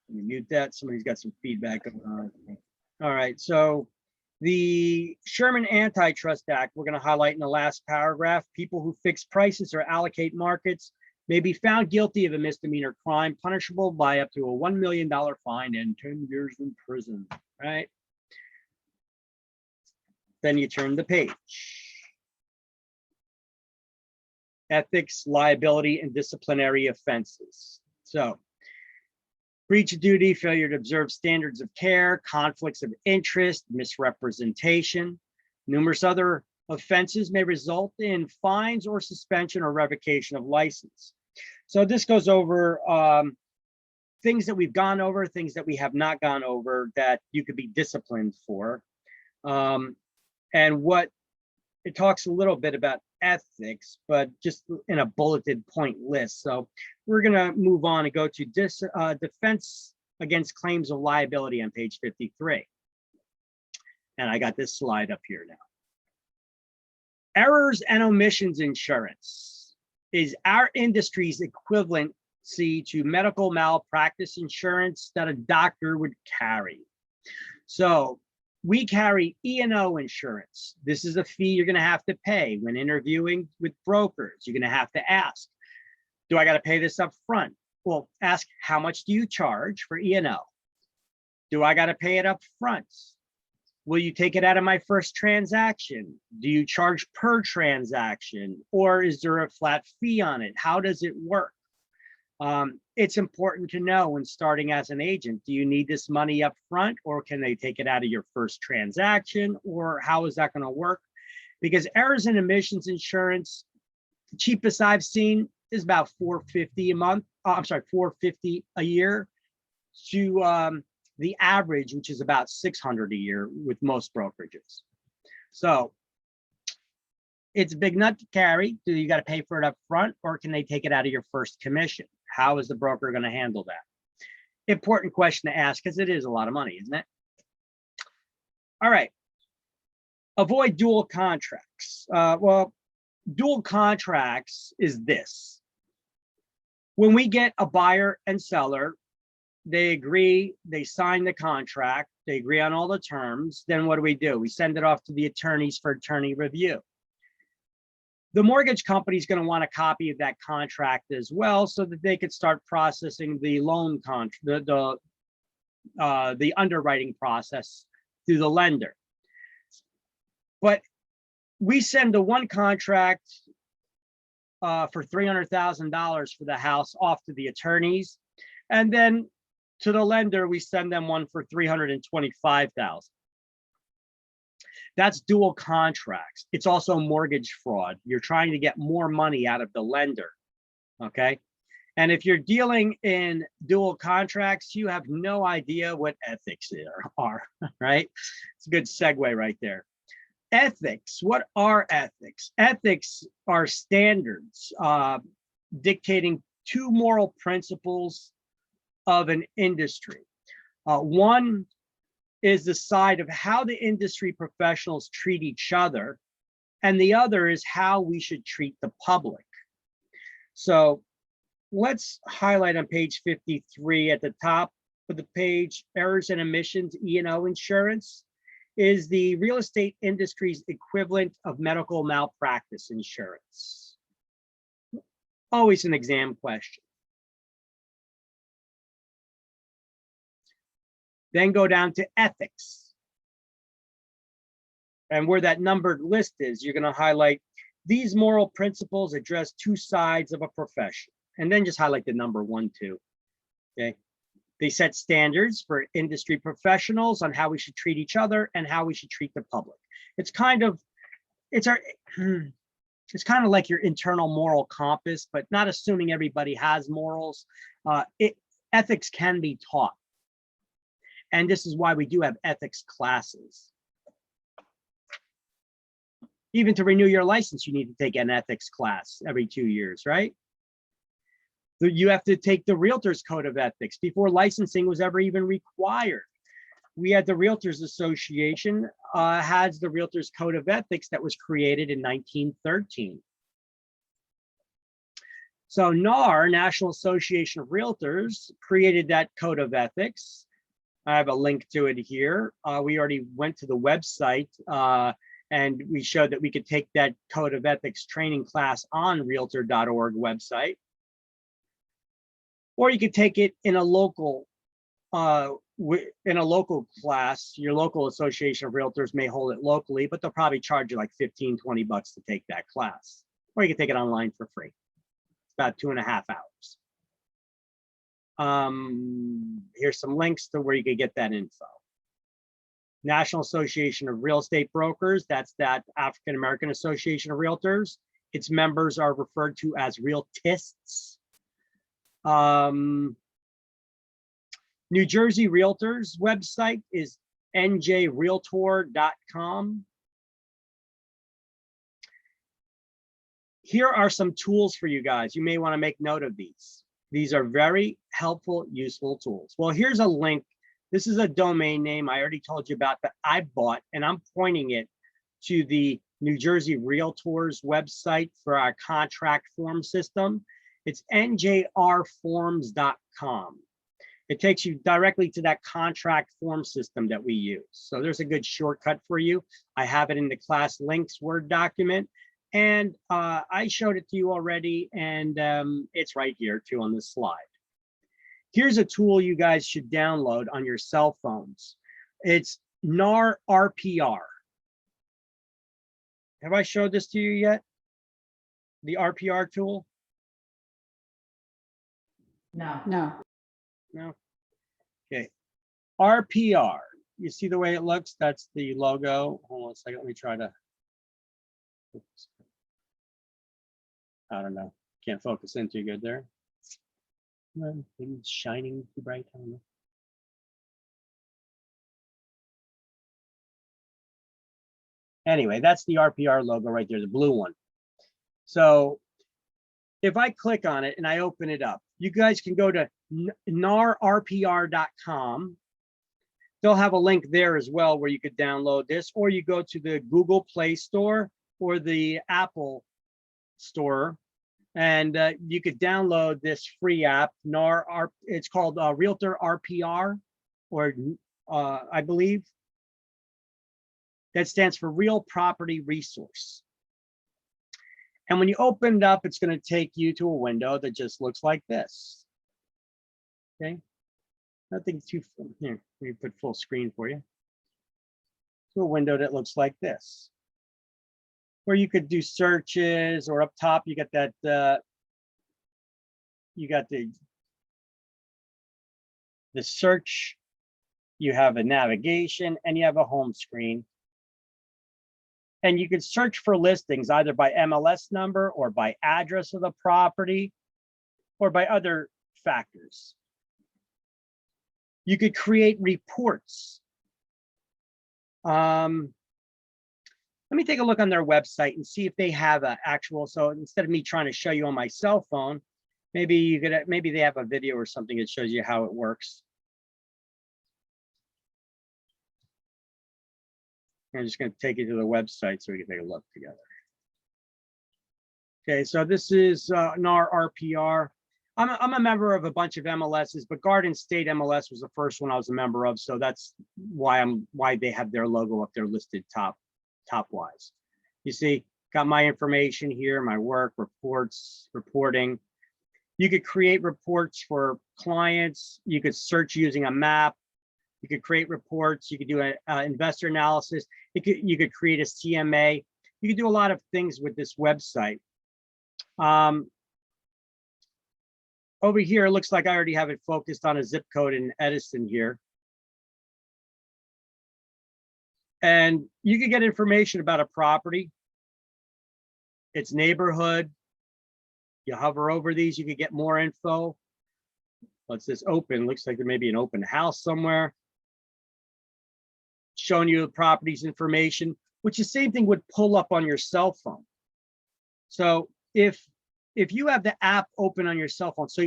me mute that, somebody's got some feedback going on. All right, so the Sherman Antitrust Act, we're going to highlight in the last paragraph. People who fix prices or allocate markets may be found guilty of a misdemeanor crime punishable by up to a $1 million fine and 10 years in prison, right? Then you turn the page. Ethics, liability, and disciplinary offenses. So, breach of duty, failure to observe standards of care, conflicts of interest, misrepresentation. Numerous other offenses may result in fines or suspension or revocation of license. So this goes over things that we've gone over, things that we have not gone over that you could be disciplined for. And what it talks a little bit about ethics, but just in a bulleted point list. So we're going to move on and go to defense against claims of liability on page 53. And I got this slide up here now. Errors and omissions insurance is our industry's equivalency to medical malpractice insurance that a doctor would carry. So we carry E&O insurance. This is a fee you're going to have to pay when interviewing with brokers. You're going to have to ask, do I got to pay this up front? Well, ask, how much do you charge for E&O? Do I got to pay it up front? Will you take it out of my first transaction? Do you charge per transaction, or is there a flat fee on it? How does it work? It's important to know when starting as an agent, do you need this money up front, or can they take it out of your first transaction, or how is that going to work? Because errors and omissions insurance, the cheapest I've seen is about $450 a month. I'm sorry, $450 a year to the average, which is about $600 a year with most brokerages. So it's a big nut to carry. Do you got to pay for it up front, or can they take it out of your first commission? How is the broker going to handle that? Important question to ask, because it is a lot of money, isn't it? All right. Avoid dual contracts. Well, dual contracts is this. When we get a buyer and seller, they agree, they sign the contract, they agree on all the terms, then what do? We send it off to the attorneys for attorney review. The mortgage company is going to want a copy of that contract as well, so that they could start processing the loan contract, the underwriting process through the lender. But we send the one contract for $300,000 for the house off to the attorneys, and then to the lender we send them one for $325,000. That's dual contracts. It's also mortgage fraud. You're trying to get more money out of the lender, okay? And if you're dealing in dual contracts, you have no idea what ethics are, right? It's a good segue right there. Ethics, what are ethics? Ethics are standards dictating two moral principles of an industry. One is the side of how the industry professionals treat each other, and the other is how we should treat the public. So let's highlight on page 53 at the top of the page, errors and omissions E&O insurance is the real estate industry's equivalent of medical malpractice insurance. Always an exam question. Then go down to ethics. And where that numbered list is, you're going to highlight these moral principles address two sides of a profession. And then just highlight the number 1, 2. Okay. They set standards for industry professionals on how we should treat each other and how we should treat the public. It's kind of like your internal moral compass, but not assuming everybody has morals. Ethics can be taught. And this is why we do have ethics classes. Even to renew your license, you need to take an ethics class every 2 years, right? You have to take the Realtors Code of Ethics before licensing was ever even required. We had the Realtors Association has the Realtors Code of Ethics that was created in 1913. So NAR, National Association of Realtors, created that Code of Ethics. I have a link to it here. We already went to the website and we showed that we could take that Code of Ethics training class on realtor.org website. Or you could take it in a local class. Your local association of realtors may hold it locally, but they'll probably charge you like 15, 20 bucks to take that class. Or you can take it online for free. It's about 2.5 hours. Here's some links to where you can get that info. National Association of Real Estate Brokers, that's that African American Association of Realtors. Its members are referred to as realtists. New Jersey Realtors website is njrealtor.com. Here are some tools for you guys. You may want to make note of these. These are very helpful, useful tools. Well, here's a link. This is a domain name I already told you about that I bought, and I'm pointing it to the New Jersey Realtors website for our contract form system. It's njrforms.com. It takes you directly to that contract form system that we use. So there's a good shortcut for you. I have it in the class links Word document, and I showed it to you already, and it's right here too on this slide. Here's a tool you guys should download on your cell phones. It's NAR RPR. Have I showed this to you yet? The RPR tool? No. No. Okay. RPR. You see the way it looks? That's the logo. Hold on a second. Let me try to. Oops. I don't know. Can't focus in too good there. Maybe it's shining too bright. I don't know. Anyway, that's the RPR logo right there, the blue one. So if I click on it and I open it up, you guys can go to narrpr.com. They'll have a link there as well where you could download this, or you go to the Google Play Store or the Apple Store, and you could download this free app. It's called Realtor RPR, or I believe. That stands for Real Property Resource. And when you open it up, it's going to take you to a window that just looks like this. Okay. Nothing too, here, let me put full screen for you. To a window that looks like this. Where you could do searches, or up top, you got that, you got the search, you have a navigation, and you have a home screen. And you can search for listings either by MLS number or by address of the property or by other factors. You could create reports. Let me take a look on their website and see if they have an actual, so instead of me trying to show you on my cell phone, maybe they have a video or something that shows you how it works. I'm just going to take you to the website so we can take a look together. Okay, so this is NAR RPR. I'm a member of a bunch of MLSs, but Garden State MLS was the first one I was a member of, so that's why they have their logo up there listed top wise. You see, got my information here, my work, reports, reporting. You could create reports for clients. You could search using a map. You could create reports. You could do an investor analysis. You could create a CMA. You could do a lot of things with this website. Over here, it looks like I already have it focused on a zip code in Edison here. And you can get information about a property, its neighborhood. You hover over these, you can get more info. What's this open? Looks like there may be an open house somewhere. Showing you the property's information. which the same thing would pull up on your cell phone. So if you have the app open on your cell phone, so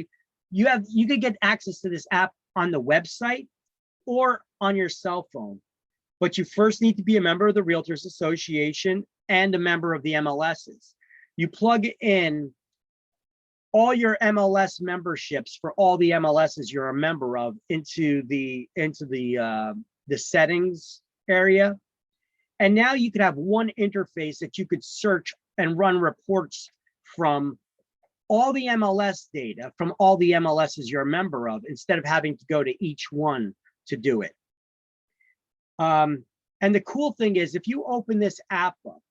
you could get access to this app on the website or on your cell phone, but you first need to be a member of the Realtors Association and a member of the MLSs. You plug in all your MLS memberships for all the MLSs you're a member of into the settings area. And now you could have one interface that you could search and run reports from all the MLS data from all the MLSs you're a member of, instead of having to go to each one to do it. And the cool thing is, if you open this app up,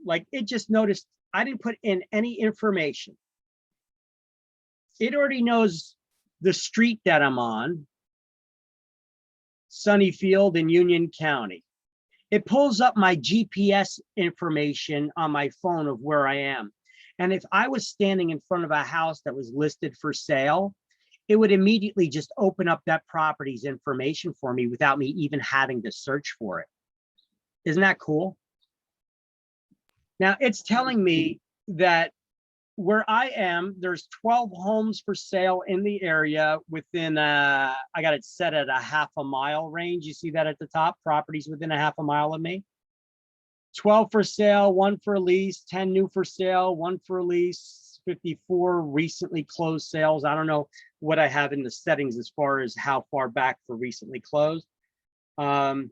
like it just noticed, I didn't put in any information. It already knows the street that I'm on, Sunnyfield in Union County. It pulls up my GPS information on my phone of where I am. And if I was standing in front of a house that was listed for sale, it would immediately just open up that property's information for me without me even having to search for it. Isn't that cool? Now it's telling me that where I am, there's 12 homes for sale in the area within, I got it set at a ½ mile range. You see that at the top, properties within a ½ mile of me. 12 for sale, 1 for lease, 10 new for sale, 1 for lease, 54 recently closed sales. I don't know what I have in the settings as far as how far back for recently closed. And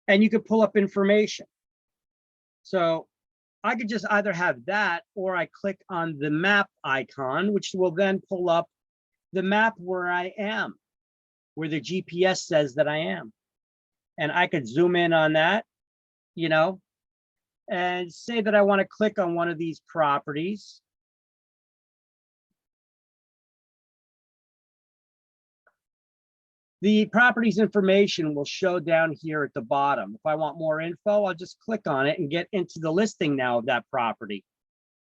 you could pull up information. So I could just either have that, or I click on the map icon, which will then pull up the map where I am, where the GPS says that I am. And I could zoom in on that, you know, and say that I want to click on one of these properties. The property's information will show down here at the bottom. If I want more info, I'll just click on it and get into the listing now of that property.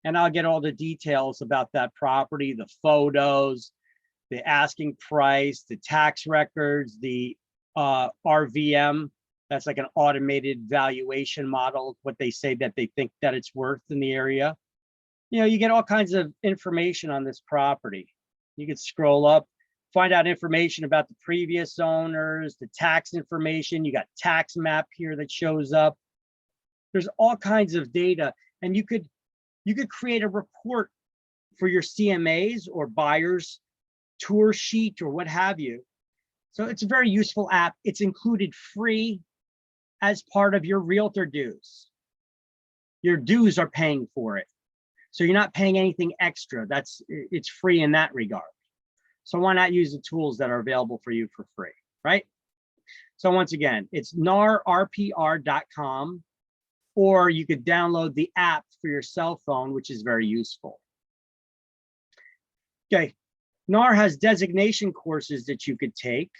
And I'll get all the details about that property, the photos, the asking price, the tax records, the RVM. That's like an automated valuation model, what they say that they think that it's worth in the area. You know, you get all kinds of information on this property. You can scroll up, find out information about the previous owners, the tax information. You got tax map here that shows up. There's all kinds of data, and you could create a report for your CMAs or buyers tour sheet or what have you. So it's a very useful app. It's included free as part of your realtor dues. Your dues are paying for it. So you're not paying anything extra. It's free in that regard. So why not use the tools that are available for you for free, right? So once again, it's narrpr.com, or you could download the app for your cell phone, which is very useful. Okay, NAR has designation courses that you could take.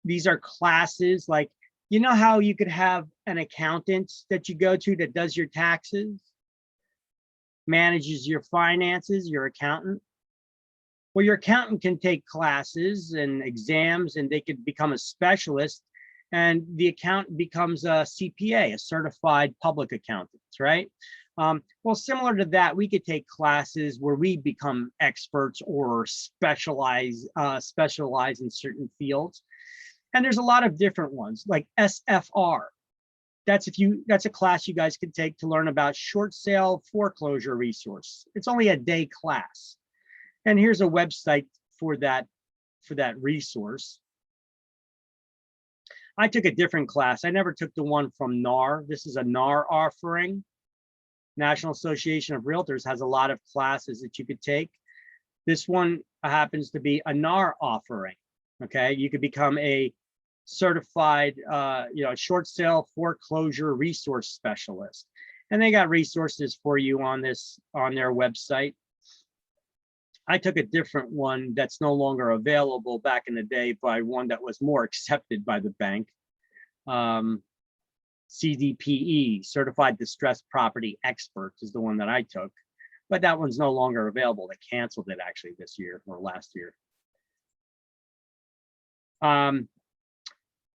These are classes, like, you know how you could have an accountant that you go to that does your taxes, manages your finances, your accountant? Well, your accountant can take classes and exams, and they could become a specialist, and the accountant becomes a CPA, a certified public accountant, right? Well, similar to that, we could take classes where we become experts or specialize in certain fields. And there's a lot of different ones, like SFR. That's a class you guys could take to learn about short sale foreclosure resource. It's only a day class. And here's a website for that resource. I took a different class. I never took the one from NAR. This is a NAR offering. National Association of Realtors has a lot of classes that you could take. This one happens to be a NAR offering. Okay, you could become a certified, short sale foreclosure resource specialist, and they got resources for you on their website. I took a different one that's no longer available back in the day by one that was more accepted by the bank. CDPE, Certified Distressed Property Expert, is the one that I took, but that one's no longer available. They canceled it actually this year or last year.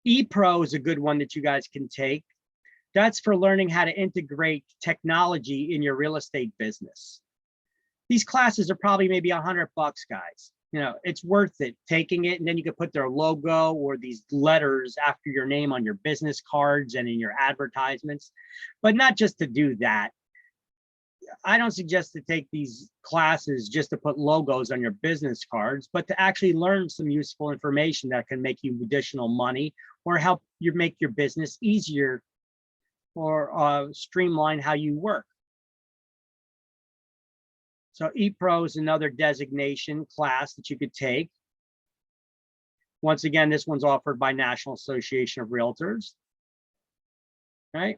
ePro is a good one that you guys can take. That's for learning how to integrate technology in your real estate business. These classes are probably maybe $100, guys. You know, it's worth it taking it, and then you can put their logo or these letters after your name on your business cards and in your advertisements, but not just to do that. I don't suggest to take these classes just to put logos on your business cards, but to actually learn some useful information that can make you additional money or help you make your business easier or streamline how you work. So ePro is another designation class that you could take. Once again, this one's offered by National Association of Realtors, right?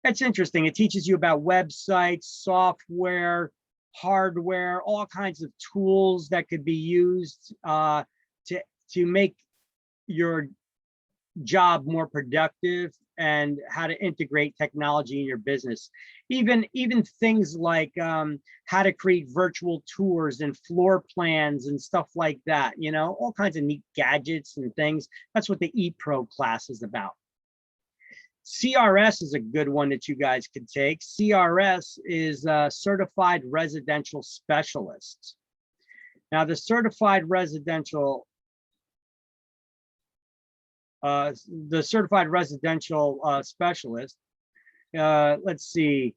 It's interesting. It teaches you about websites, software, hardware, all kinds of tools that could be used to make your job more productive, and how to integrate technology in your business. Even things like how to create virtual tours and floor plans and stuff like that, you know, all kinds of neat gadgets and things. That's what the ePro class is about. CRS is a good one that you guys could take. CRS is a Certified Residential Specialist. Now, the Certified Residential Specialist, let's see,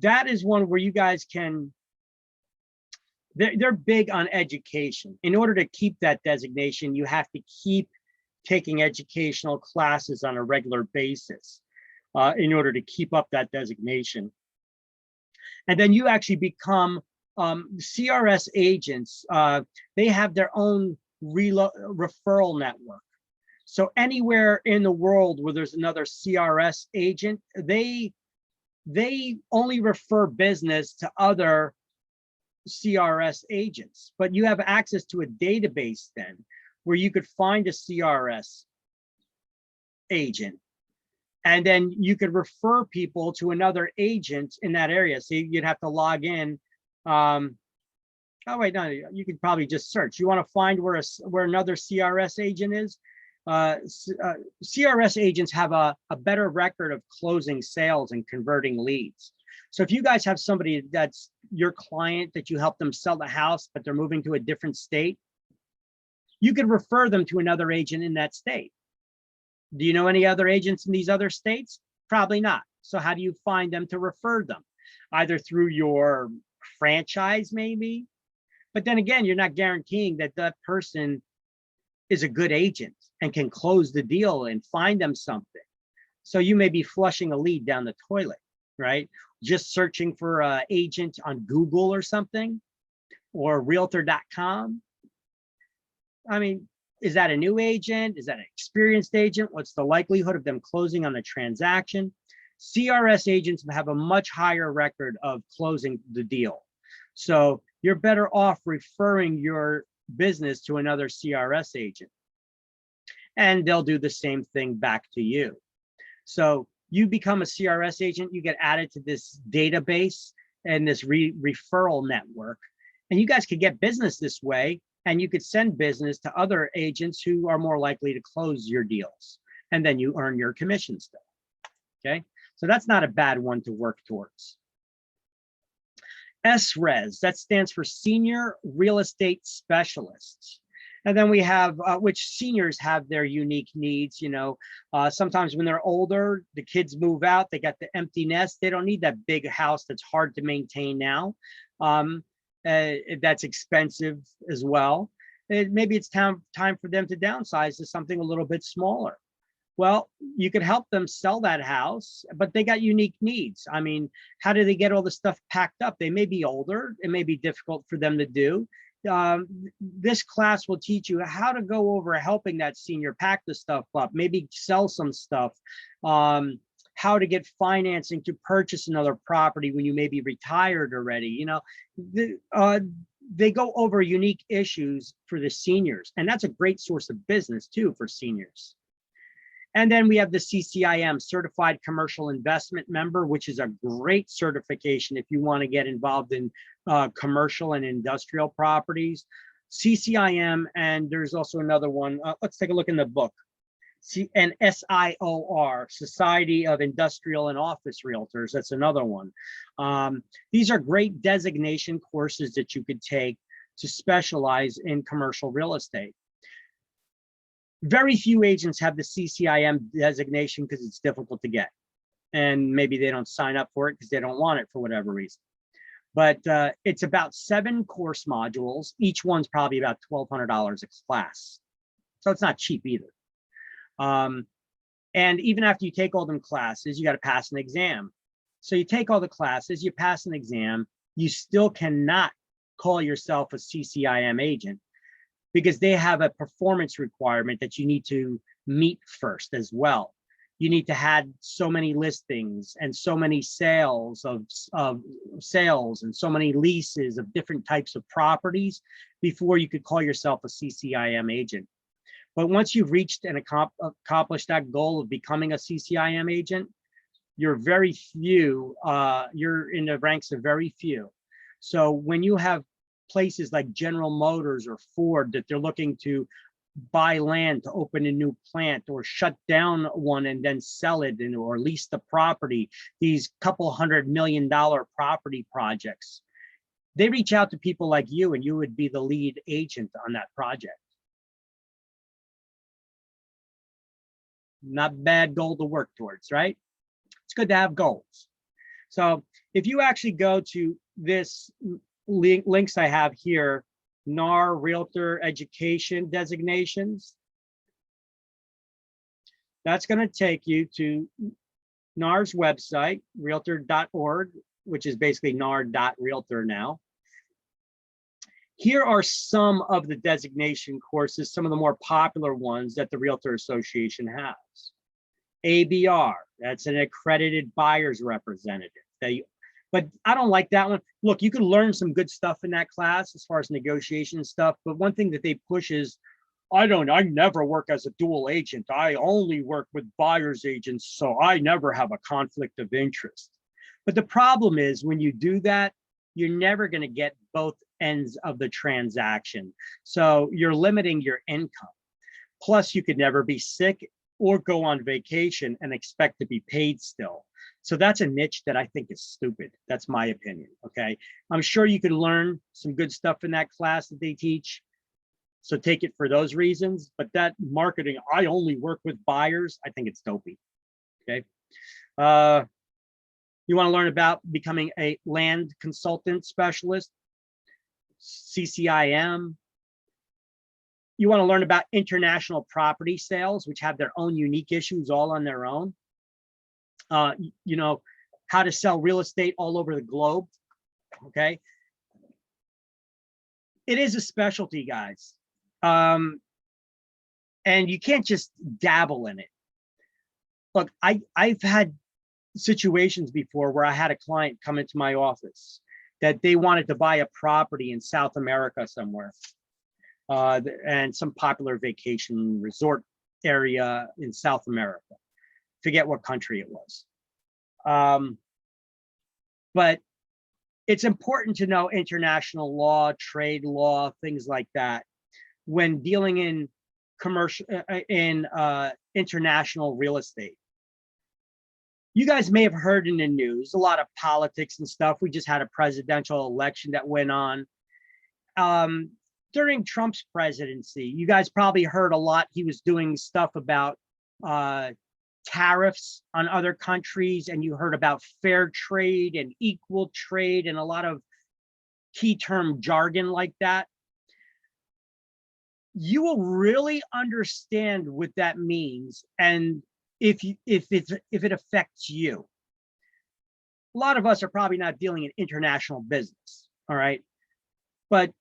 that is one where you guys can, they're big on education. In order to keep that designation, you have to keep taking educational classes on a regular basis in order to keep up that designation. And then you actually become CRS agents. They have their own referral network. So anywhere in the world where there's another CRS agent, they only refer business to other CRS agents, but you have access to a database then where you could find a CRS agent, and then you could refer people to another agent in that area. So you'd have to log in. Oh wait, no, you could probably just search. You want to find where another CRS agent is. CRS agents have a better record of closing sales and converting leads. So if you guys have somebody that's your client that you help them sell the house, but they're moving to a different state, you could refer them to another agent in that state. Do you know any other agents in these other states? Probably not. So how do you find them to refer them? Either through your franchise, maybe. But then again, you're not guaranteeing that that person is a good agent and can close the deal and find them something. So you may be flushing a lead down the toilet, right? Just searching for an agent on Google or something, or realtor.com. I mean, is that a new agent? Is that an experienced agent? What's the likelihood of them closing on the transaction? CRS agents have a much higher record of closing the deal. So you're better off referring your business to another CRS agent, and they'll do the same thing back to you. So you become a CRS agent, you get added to this database and this referral network, and you guys could get business this way, and you could send business to other agents who are more likely to close your deals, and then you earn your commission still. Okay, so that's not a bad one to work towards. SRES, that stands for Senior Real Estate Specialists. And then we have, which seniors have their unique needs, you know, sometimes when they're older, the kids move out, they got the empty nest, they don't need that big house that's hard to maintain now. That's expensive as well. Maybe it's time for them to downsize to something a little bit smaller. Well, you could help them sell that house, but they got unique needs. I mean, how do they get all the stuff packed up? They may be older. It may be difficult for them to do. This class will teach you how to go over helping that senior pack the stuff up, maybe sell some stuff, how to get financing to purchase another property when you may be retired already. You know, they go over unique issues for the seniors, and that's a great source of business too for seniors. And then we have the CCIM, Certified Commercial Investment Member, which is a great certification if you want to get involved in commercial and industrial properties. CCIM, and there's also another one. Let's take a look in the book. And SIOR, Society of Industrial and Office Realtors. That's another one. These are great designation courses that you could take to specialize in commercial real estate. Very few agents have the CCIM designation because it's difficult to get. And maybe they don't sign up for it because they don't want it for whatever reason. But it's about 7 course modules. Each one's probably about $1,200 a class. So it's not cheap either. And even after you take all them classes, you got to pass an exam. So you take all the classes, you pass an exam, you still cannot call yourself a CCIM agent because they have a performance requirement that you need to meet first as well. You need to have so many listings and so many sales of sales and so many leases of different types of properties before you could call yourself a CCIM agent. But once you've reached and accomplished that goal of becoming a CCIM agent, you're very few, you're in the ranks of very few. So when you have places like General Motors or Ford that they're looking to buy land to open a new plant or shut down one and then sell it or lease the property, these couple $100 million property projects, they reach out to people like you and you would be the lead agent on that project. Not bad goal to work towards, right? It's good to have goals. So if you actually go to this links I have here, NAR Realtor Education Designations, that's going to take you to NAR's website, realtor.org, which is basically nar.realtor now. Here are some of the designation courses, some of the more popular ones that the Realtor Association has. ABR, that's an accredited buyer's representative. But I don't like that one. Look, you can learn some good stuff in that class as far as negotiation stuff, but one thing that they push is, I never work as a dual agent. I only work with buyer's agents, so I never have a conflict of interest. But the problem is when you do that, you're never going to get both ends of the transaction. So you're limiting your income. Plus, you could never be sick or go on vacation and expect to be paid still. So that's a niche that I think is stupid. That's my opinion, okay? I'm sure you could learn some good stuff in that class that they teach. So take it for those reasons, but that marketing, I only work with buyers, I think it's dopey, okay? You wanna learn about becoming a land consultant specialist, CCIM. You wanna learn about international property sales, which have their own unique issues all on their own. You know, how to sell real estate all over the globe, okay? It is a specialty, guys. And you can't just dabble in it. Look, I've had situations before where I had a client come into my office that they wanted to buy a property in South America somewhere, and some popular vacation resort area in South America. Forget what country it was. But it's important to know international law, trade law, things like that when dealing in commercial, international real estate. You guys may have heard in the news, a lot of politics and stuff. We just had a presidential election that went on. During Trump's presidency, you guys probably heard a lot. He was doing stuff about tariffs on other countries, and you heard about fair trade and equal trade and a lot of key term jargon like that. You will really understand what that means, and if it affects you. A lot of us are probably not dealing in international business, all right? But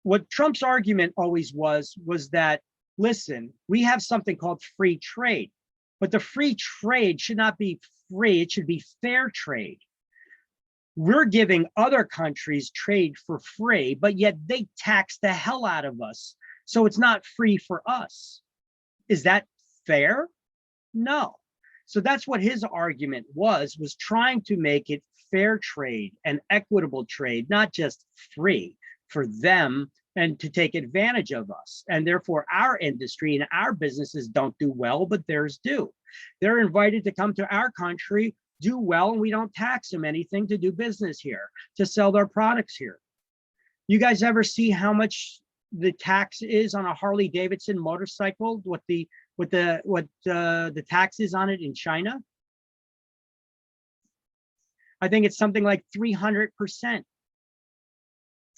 what Trump's argument always was that, listen, we have something called free trade, but the free trade should not be free, it should be fair trade. We're giving other countries trade for free, but yet they tax the hell out of us. So it's not free for us. Is that fair? No. So that's what his argument was trying to make it fair trade and equitable trade, not just free for them and to take advantage of us. And therefore our industry and our businesses don't do well, but theirs do. They're invited to come to our country, do well, and we don't tax them anything to do business here, to sell their products here. You guys ever see how much the tax is on a Harley Davidson motorcycle? What the tax is on it in China? I think it's something like 300%.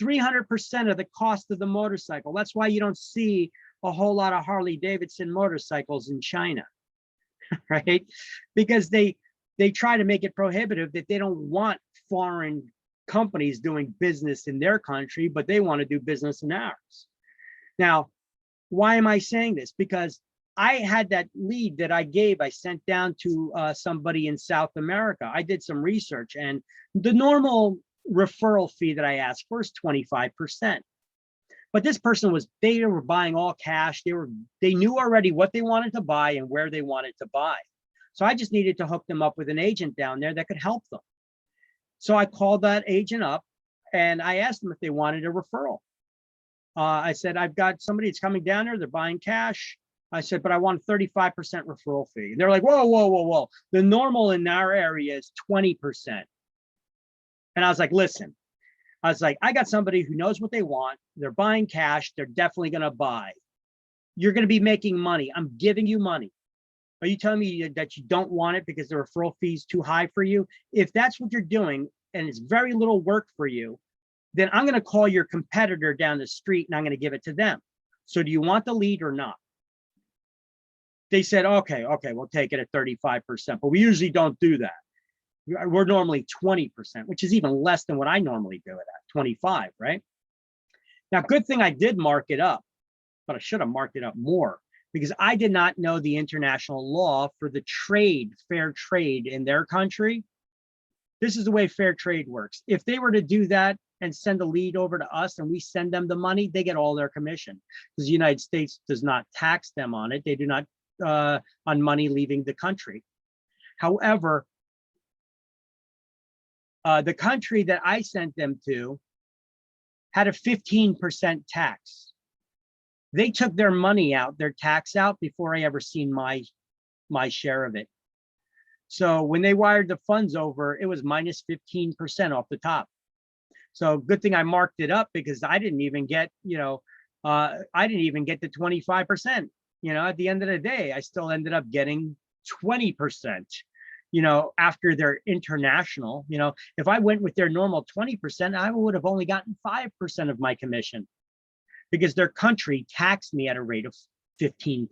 300% of the cost of the motorcycle. That's why you don't see a whole lot of Harley Davidson motorcycles in China, right? Because they try to make it prohibitive, that they don't want foreign companies doing business in their country, but they want to do business in ours. Now, why am I saying this? Because I had that lead that I sent down to somebody in South America. I did some research, and the normal referral fee that I asked for is 25%. But this person they were buying all cash. They knew already what they wanted to buy and where they wanted to buy. So I just needed to hook them up with an agent down there that could help them. So I called that agent up and I asked them if they wanted a referral. I said, I've got somebody that's coming down there, they're buying cash. I said, but I want a 35% referral fee. And they're like, whoa, whoa, whoa, whoa. The normal in our area is 20%. And I was like, listen, I got somebody who knows what they want. They're buying cash. They're definitely going to buy. You're going to be making money. I'm giving you money. Are you telling me that you don't want it because the referral fee is too high for you? If that's what you're doing and it's very little work for you, then I'm going to call your competitor down the street and I'm going to give it to them. So do you want the lead or not? They said, okay, we'll take it at 35%, but we usually don't do that. We're normally 20%, which is even less than what I normally do it at, 25, right? Now, good thing I did mark it up, but I should have marked it up more because I did not know the international law for the trade, fair trade in their country. This is the way fair trade works. If they were to do that and send a lead over to us and we send them the money, they get all their commission because the United States does not tax them on it. They do not on money leaving the country. However, the country that I sent them to had a 15% tax. They took their money out, their tax out, before I ever seen my share of it. So when they wired the funds over, it was minus 15% off the top. So good thing I marked it up because I didn't even get, I didn't even get the 25%. At the end of the day, I still ended up getting 20%. After their international, if I went with their normal 20%, I would have only gotten 5% of my commission because their country taxed me at a rate of 15%.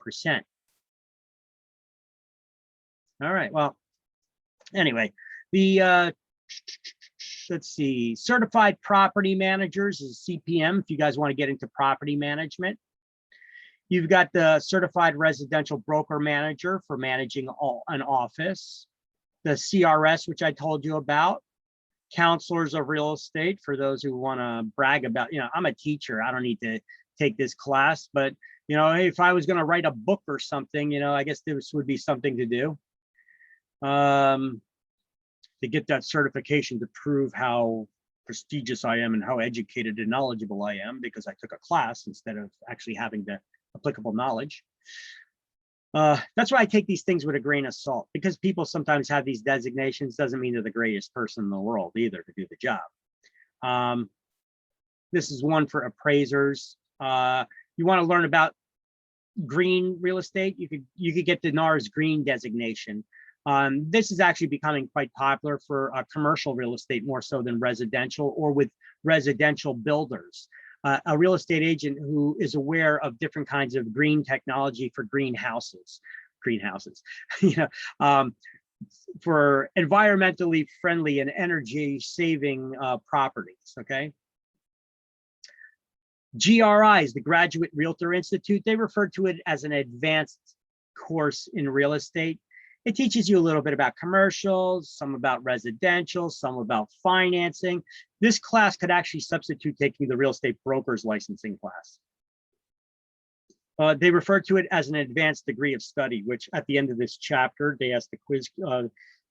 All right, well, anyway, the, let's see, certified property managers is CPM if you guys want to get into property management. You've got the certified residential broker manager for managing an office. The CRS, which I told you about, counselors of real estate for those who want to brag about, I'm a teacher. I don't need to take this class, but if I was going to write a book or something, I guess this would be something to do. To get that certification to prove how prestigious I am and how educated and knowledgeable I am because I took a class instead of actually having the applicable knowledge. That's why I take these things with a grain of salt because people sometimes have these designations. Doesn't mean they're the greatest person in the world either to do the job. This is one for appraisers. You want to learn about green real estate, you could get the NARS green designation. This is actually becoming quite popular for commercial real estate more so than residential or with residential builders. A real estate agent who is aware of different kinds of green technology for greenhouses, for environmentally friendly and energy saving properties, okay? GRIs, the Graduate Realtor Institute, they refer to it as an advanced course in real estate. It teaches you a little bit about commercials, some about residential, some about financing. This class could actually substitute taking the real estate broker's licensing class. They refer to it as an advanced degree of study, which at the end of this chapter, they ask the quiz,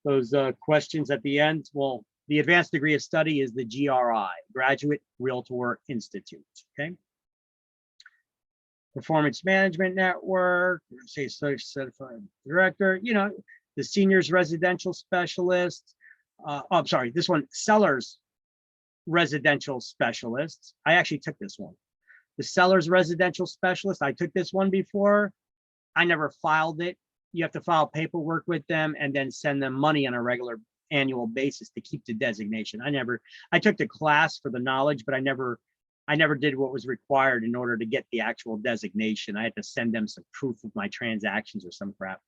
those questions at the end. Well, the advanced degree of study is the GRI, Graduate Realtor Institute, okay? Performance Management Network, say certified director, you know, the seniors residential specialist. Oh, I'm sorry, this one, sellers residential specialists. I actually took this one. The sellers residential specialist, I took this one before. I never filed it. You have to file paperwork with them and then send them money on a regular annual basis to keep the designation. I took the class for the knowledge, but I never did what was required in order to get the actual designation. I had to send them some proof of my transactions or some crap.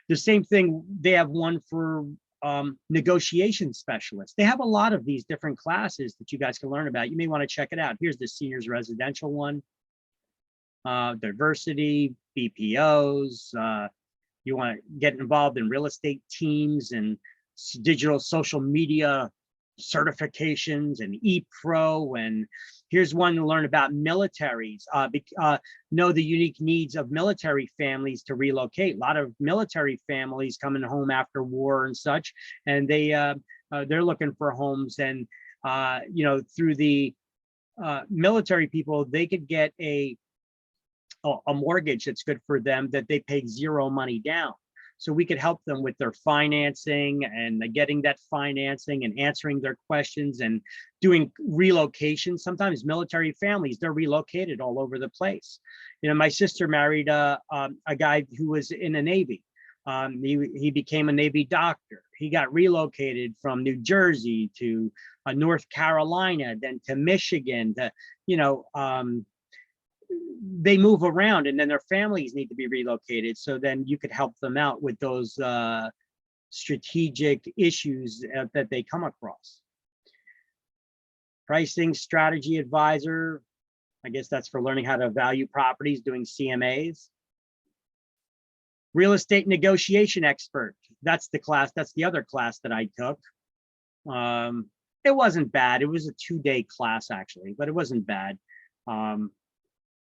The same thing, they have one for negotiation specialists. They have a lot of these different classes that you guys can learn about. You may want to check it out. Here's the seniors residential one, diversity, BPOs. You want to get involved in real estate teams and digital social media certifications and ePro. And here's one to learn about militaries, know the unique needs of military families to relocate. A lot of military families coming home after war and such, and they're looking for homes. And you know, through the military people, they could get a mortgage that's good for them that they pay zero money down. So we could help them with their financing and getting that financing and answering their questions and doing relocation. Sometimes military families, they're relocated all over the place. You know, my sister married a guy who was in the Navy. He became a Navy doctor. He got relocated from New Jersey to North Carolina, then to Michigan, to, you know, they move around and then their families need to be relocated. So then you could help them out with those strategic issues that they come across. Pricing strategy advisor. I guess that's for learning how to value properties, doing CMAs. Real estate negotiation expert. That's the class. That's the other class that I took. It wasn't bad. It was a 2-day class actually, but it wasn't bad.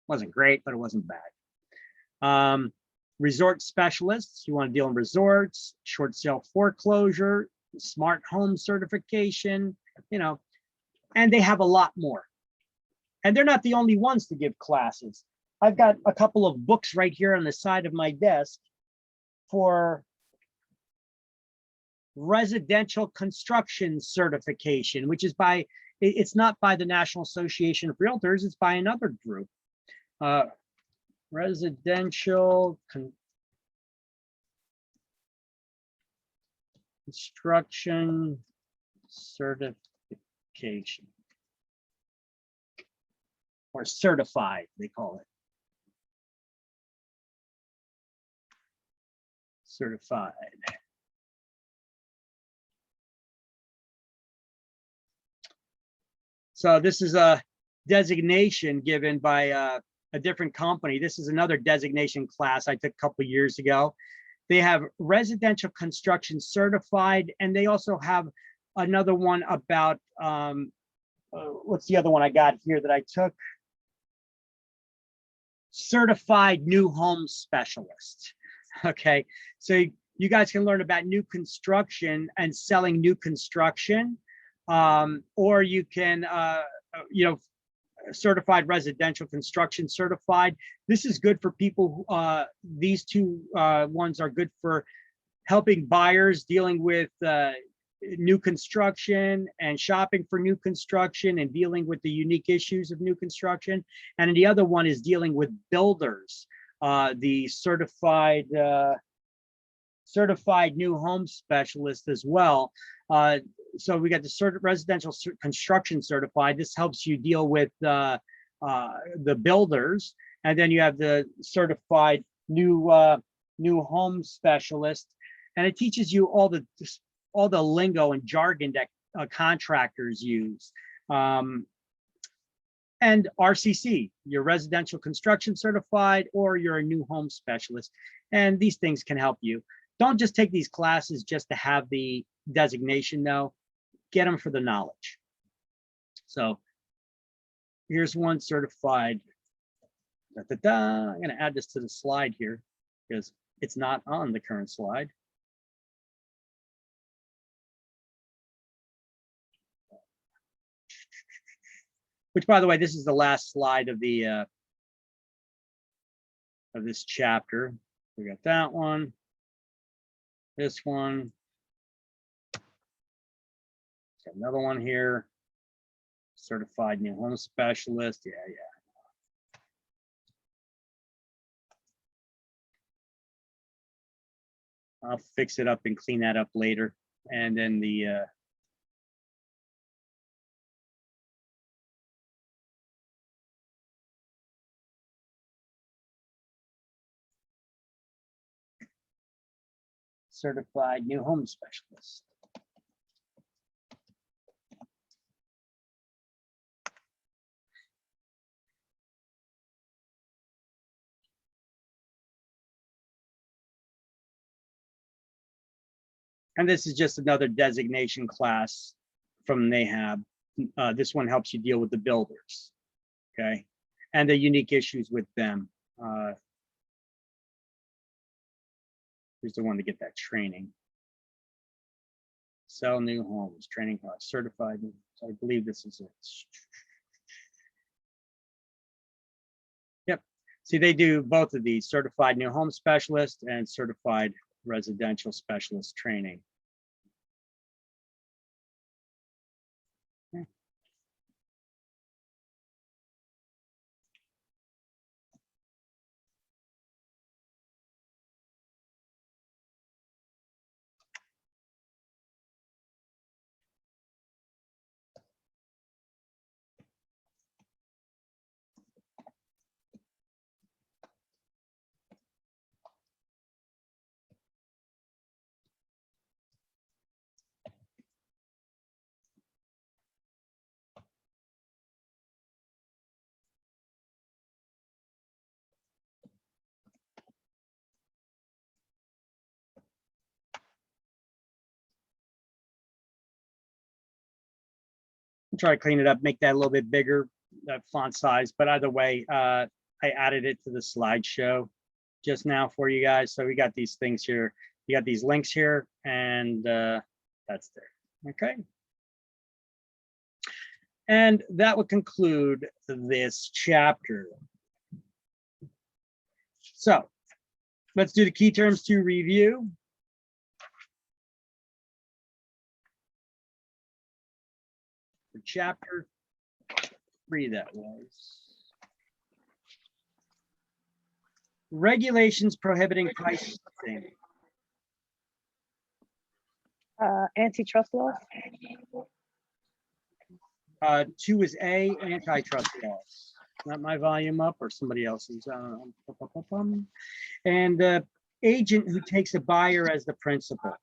Wasn't great, but it wasn't bad. Resort specialists, you want to deal in resorts, short sale foreclosure, smart home certification, you know, and they have a lot more. And they're not the only ones to give classes. I've got a couple of books right here on the side of my desk for residential construction certification, which is by, it's not by the National Association of Realtors, it's by another group. Residential construction certification, or certified, they call it. Certified. So this is a designation given by a different company. This is another designation class I took a couple of years ago. They have residential construction certified, and they also have another one about, what's the other one I got here that I took? Certified new home specialist. Okay, so you guys can learn about new construction and selling new construction, or you can, you know, certified residential construction certified. This is good for people who, these two ones are good for helping buyers dealing with new construction and shopping for new construction and dealing with the unique issues of new construction. And the other one is dealing with builders, the certified new home specialist as well. So we got the residential construction certified. This helps you deal with the builders, and then you have the certified new home specialist, and it teaches you all the lingo and jargon that contractors use. And RCC, you're residential construction certified, or you're a new home specialist, and these things can help you. Don't just take these classes just to have the designation, though. Get them for the knowledge. So here's one certified. I'm going to add this to the slide here because it's not on the current slide. Which, by the way, this is the last slide of the of this chapter. We got that one, this one. Got another one here. Certified new home specialist. Yeah. I'll fix it up and clean that up later. And then the certified new home specialist. And this is just another designation class from NAHAB. This one helps you deal with the builders, okay? And the unique issues with them. Here's the one to get that training. Sell new homes, training class, certified. So I believe this is it. Yep. See, they do both of these, certified new home specialist and certified residential specialist training. Okay. Try to clean it up, make that a little bit bigger, that font size. But either way, I added it to the slideshow just now for you guys. So we got these things here. You got these links here, and that's there. Okay. And that would conclude this chapter. So let's do the key terms to review. For chapter 3, that was. Regulations prohibiting price fixing. Antitrust laws. 2 is A, antitrust laws. Not my volume up or somebody else's. And the agent who takes a buyer as the principal.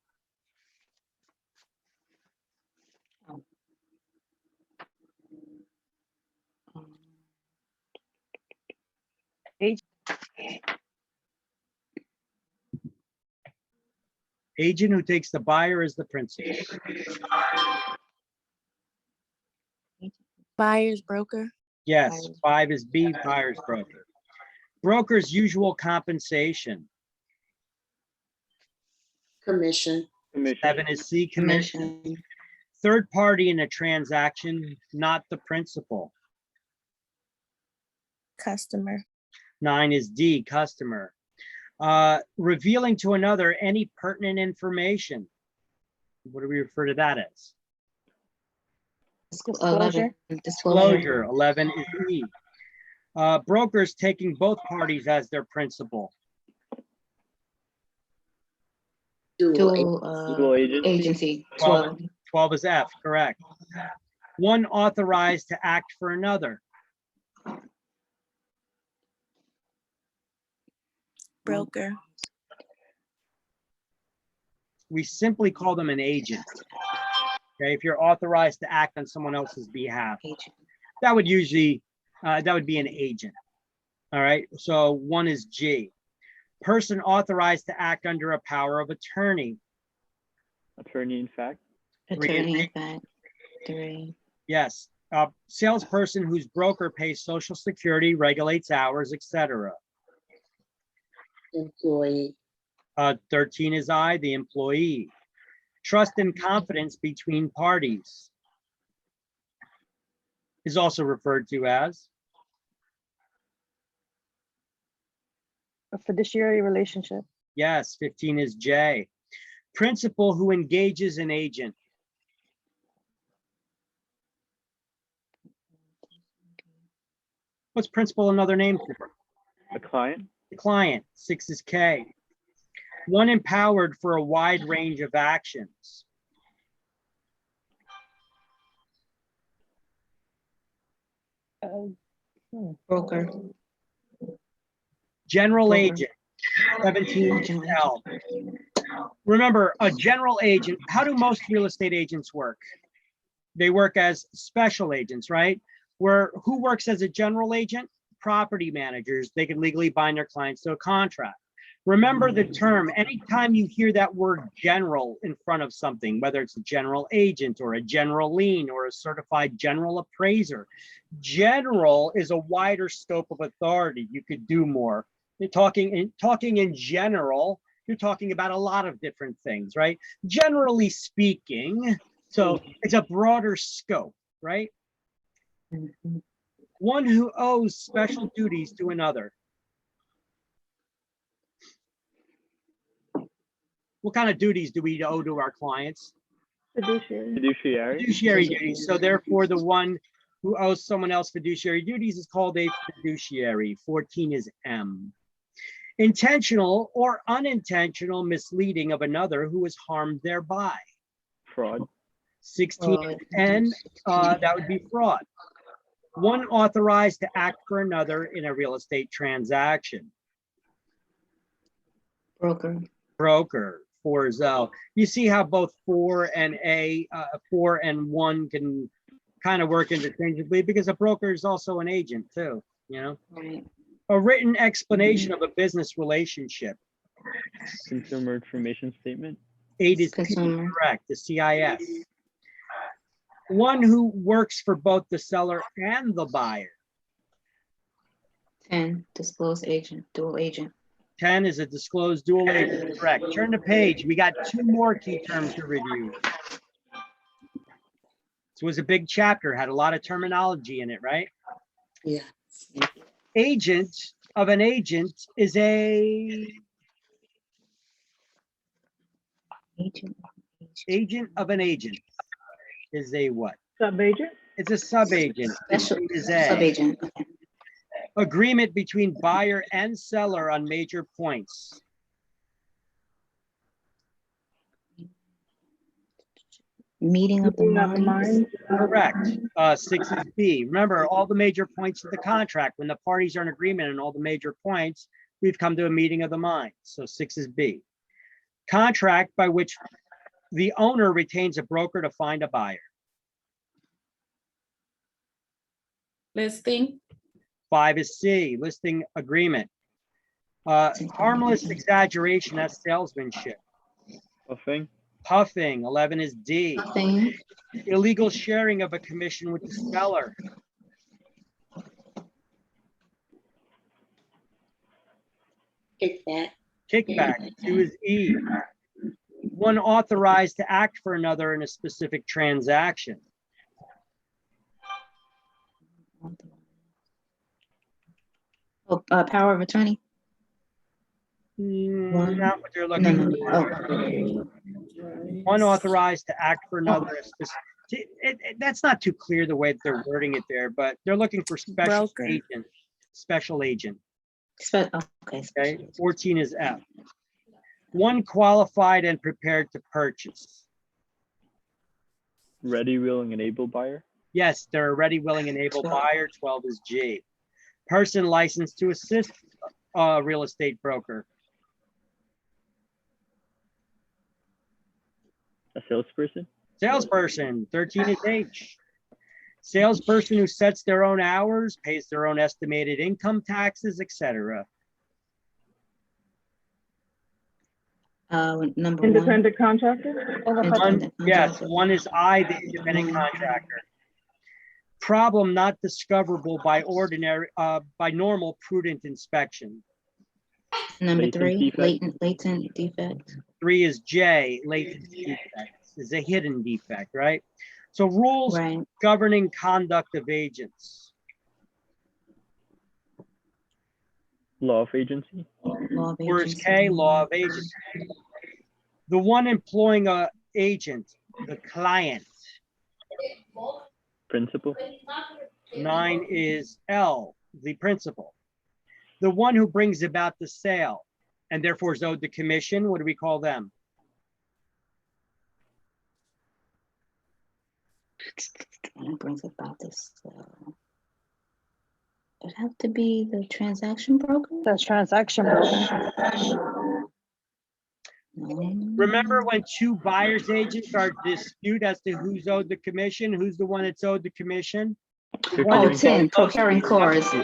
Agent who takes the buyer as the principal. Buyer's broker. Yes, 5 is B, buyer's broker. Broker's usual compensation. Commission. 7 is C, commission. Third party in a transaction, not the principal. Customer. 9 is D, customer. Revealing to another any pertinent information. What do we refer to that as? Disclosure. Disclosure. 11 is E. Brokers taking both parties as their principal. Dual agency. 12 is F, correct. One authorized to act for another. Broker. We simply call them an agent. Okay, if you're authorized to act on someone else's behalf, that would usually, that would be an agent. All right, so 1 is G. Person authorized to act under a power of attorney. Attorney in fact. Attorney in fact. 3. Yes, salesperson whose broker pays Social Security, regulates hours, etc. Employee. 13 is I, the employee. Trust and confidence between parties is also referred to as A fiduciary relationship. Yes, 15 is J. Principal who engages an agent. What's principal another name for? A client? The client. 6 is K. One empowered for a wide range of actions. Broker. General Broker. agent. 17 is General L. Remember, a general agent, how do most real estate agents work? They work as special agents, right? Who works as a general agent? Property managers. They can legally bind their clients to a contract. Remember the term, anytime you hear that word general in front of something, whether it's a general agent or a general lien or a certified general appraiser, general is a wider scope of authority. You could do more. You're talking in general, you're talking about a lot of different things, right? Generally speaking, so it's a broader scope, right? One who owes special duties to another. What kind of duties do we owe to our clients? Fiduciary. Fiduciary? Fiduciary duties. So therefore, the one who owes someone else fiduciary duties is called a fiduciary. 14 is M. Intentional or unintentional misleading of another who is harmed thereby. Fraud. 16 is N, that would be fraud. One authorized to act for another in a real estate transaction. Broker. Broker. 4 is L. You see how both 4 and 1 can kind of work interchangeably because a broker is also an agent too, you know? Right. A written explanation of a business relationship. Consumer information statement. 8 is Consumer. correct, the CIS. One who works for both the seller and the buyer. 10, disclosed agent, dual agent. 10 is a disclosed dual agent, correct. Turn the page, we got 2 more key terms to review. This was a big chapter, had a lot of terminology in it, right? Yeah. Agent of an agent is a agent of an agent is a what? Sub-agent? It's a sub-agent. Special It is a sub-agent. agreement between buyer and seller on major points. Meeting of the minds. Correct. 6 is B. Remember, all the major points of the contract, when the parties are in agreement on all the major points, we've come to a meeting of the minds. So 6 is B. Contract by which the owner retains a broker to find a buyer. Listing. 5 is C, listing agreement. Harmless exaggeration, that's salesmanship. Puffing. Puffing, 11 is D. Nothing. Illegal sharing of a commission with the seller. Kickback. Kickback, 2 is E. One authorized to act for another in a specific transaction. Oh, power of attorney. Not what they're looking for. One authorized to act for another. That's not too clear the way that they're wording it there, but they're looking for special Broker. agent. Special agent. Okay. Okay. 14 is F. One qualified and prepared to purchase. Ready, willing, and able buyer. Yes, they're a ready, willing, and able buyer. 12 is G. Person licensed to assist a real estate broker. A salesperson. Salesperson. 13 is H. Salesperson who sets their own hours, pays their own estimated income taxes, etc. Number Independent contractor? Yes, 1 is I, the independent contractor. Problem not discoverable by by normal prudent inspection. Number 3, latent defect. 3 is J, latent defects, is a hidden defect, right? So rules governing conduct of agents. Law of agency. Law of Where's agency. K? Law of agency. The one employing a agent, the client. Principal. 9 is L, the principal. The one who brings about the sale and therefore is owed the commission, what do we call them? What brings about this? It have to be the transaction broker? The transaction broker. Remember when two buyer's agents are dispute as to who's owed the commission? Who's the one that's owed the commission? The one Oh, that's 10, procuring cause, 10.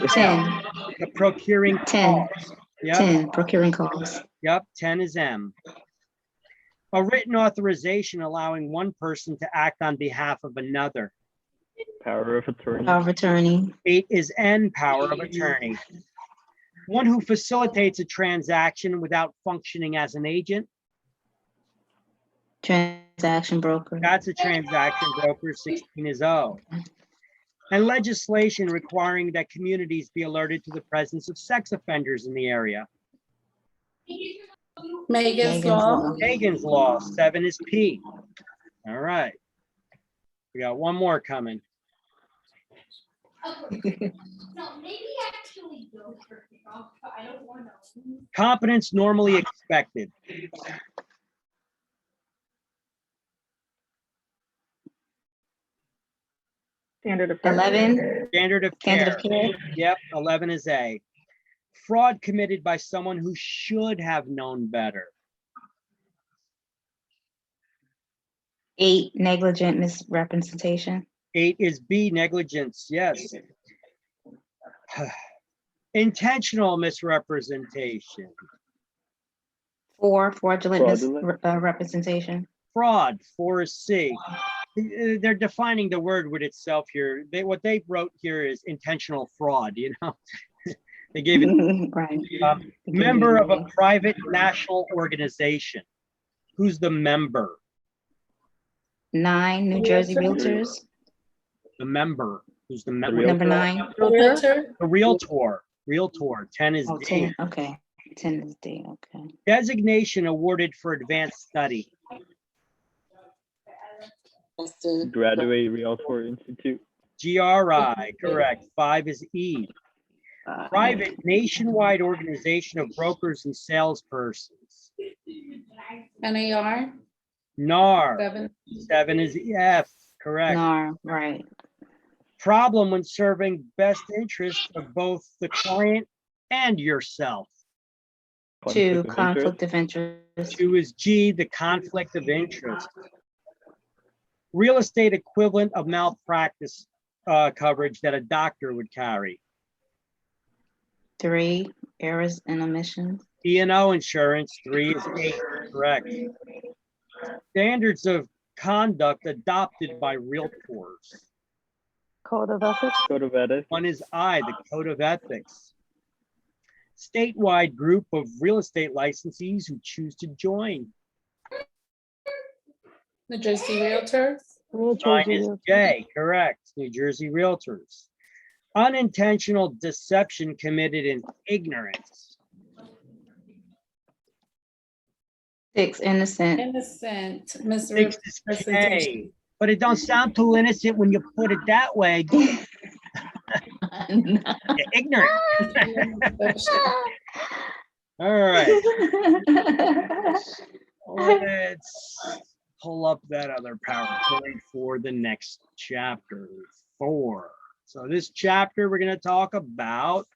The procuring 10. cause. Yep. 10, procuring cause. Yep, 10 is M. A written authorization allowing one person to act on behalf of another. Power of attorney. Power of attorney. 8 is N, power of attorney. One who facilitates a transaction without functioning as an agent. Transaction broker. That's a transaction broker. 16 is O. And legislation requiring that communities be alerted to the presence of sex offenders in the area. Megan's Law. Megan's Law. 7 is P. All right. We got one more coming. Competence normally expected. Standard of care. 11. Standard of Standard care. of care. Yep, 11 is A. Fraud committed by someone who should have known better. 8, negligent misrepresentation. 8 is B, negligence. Yes. Intentional misrepresentation. 4, fraudulent Fraudulent. misrepresentation. Fraud. 4 is C. They're defining the word with itself here. What they wrote here is intentional fraud, you know? They gave it Right. member of a private national organization. Who's the member? 9, New Jersey Realtors. The member. Who's the member? Number 9. Realtor. The realtor. Realtor. 10 is Oh, D. 10. Okay. 10 is D. Okay. Designation awarded for advanced study. Graduate Realtor Institute. GRI. Correct. 5 is E. Private nationwide organization of brokers and salespersons. NAR. NAR. 7. 7 is F. Correct. NAR, right. Problem when serving best interest of both the client and yourself. 2, conflict of interest. 2 is G, the conflict of interest. Real estate equivalent of malpractice coverage that a doctor would carry. 3, errors and omissions. E&O insurance. 3 is 8. Correct. Standards of conduct adopted by realtors. Code of ethics. Code of ethics. 1 is I, the code of ethics. Statewide group of real estate licensees who choose to join. New Jersey Realtors. 9 is J, correct. New Jersey Realtors. Unintentional deception committed in ignorance. 6, innocent. Innocent 6 is misrepresentation. K, but it don't sound too innocent when you put it that way. Do it? You're ignorant. All right. Let's pull up that other PowerPoint for the next chapter 4. So this chapter we're going to talk about,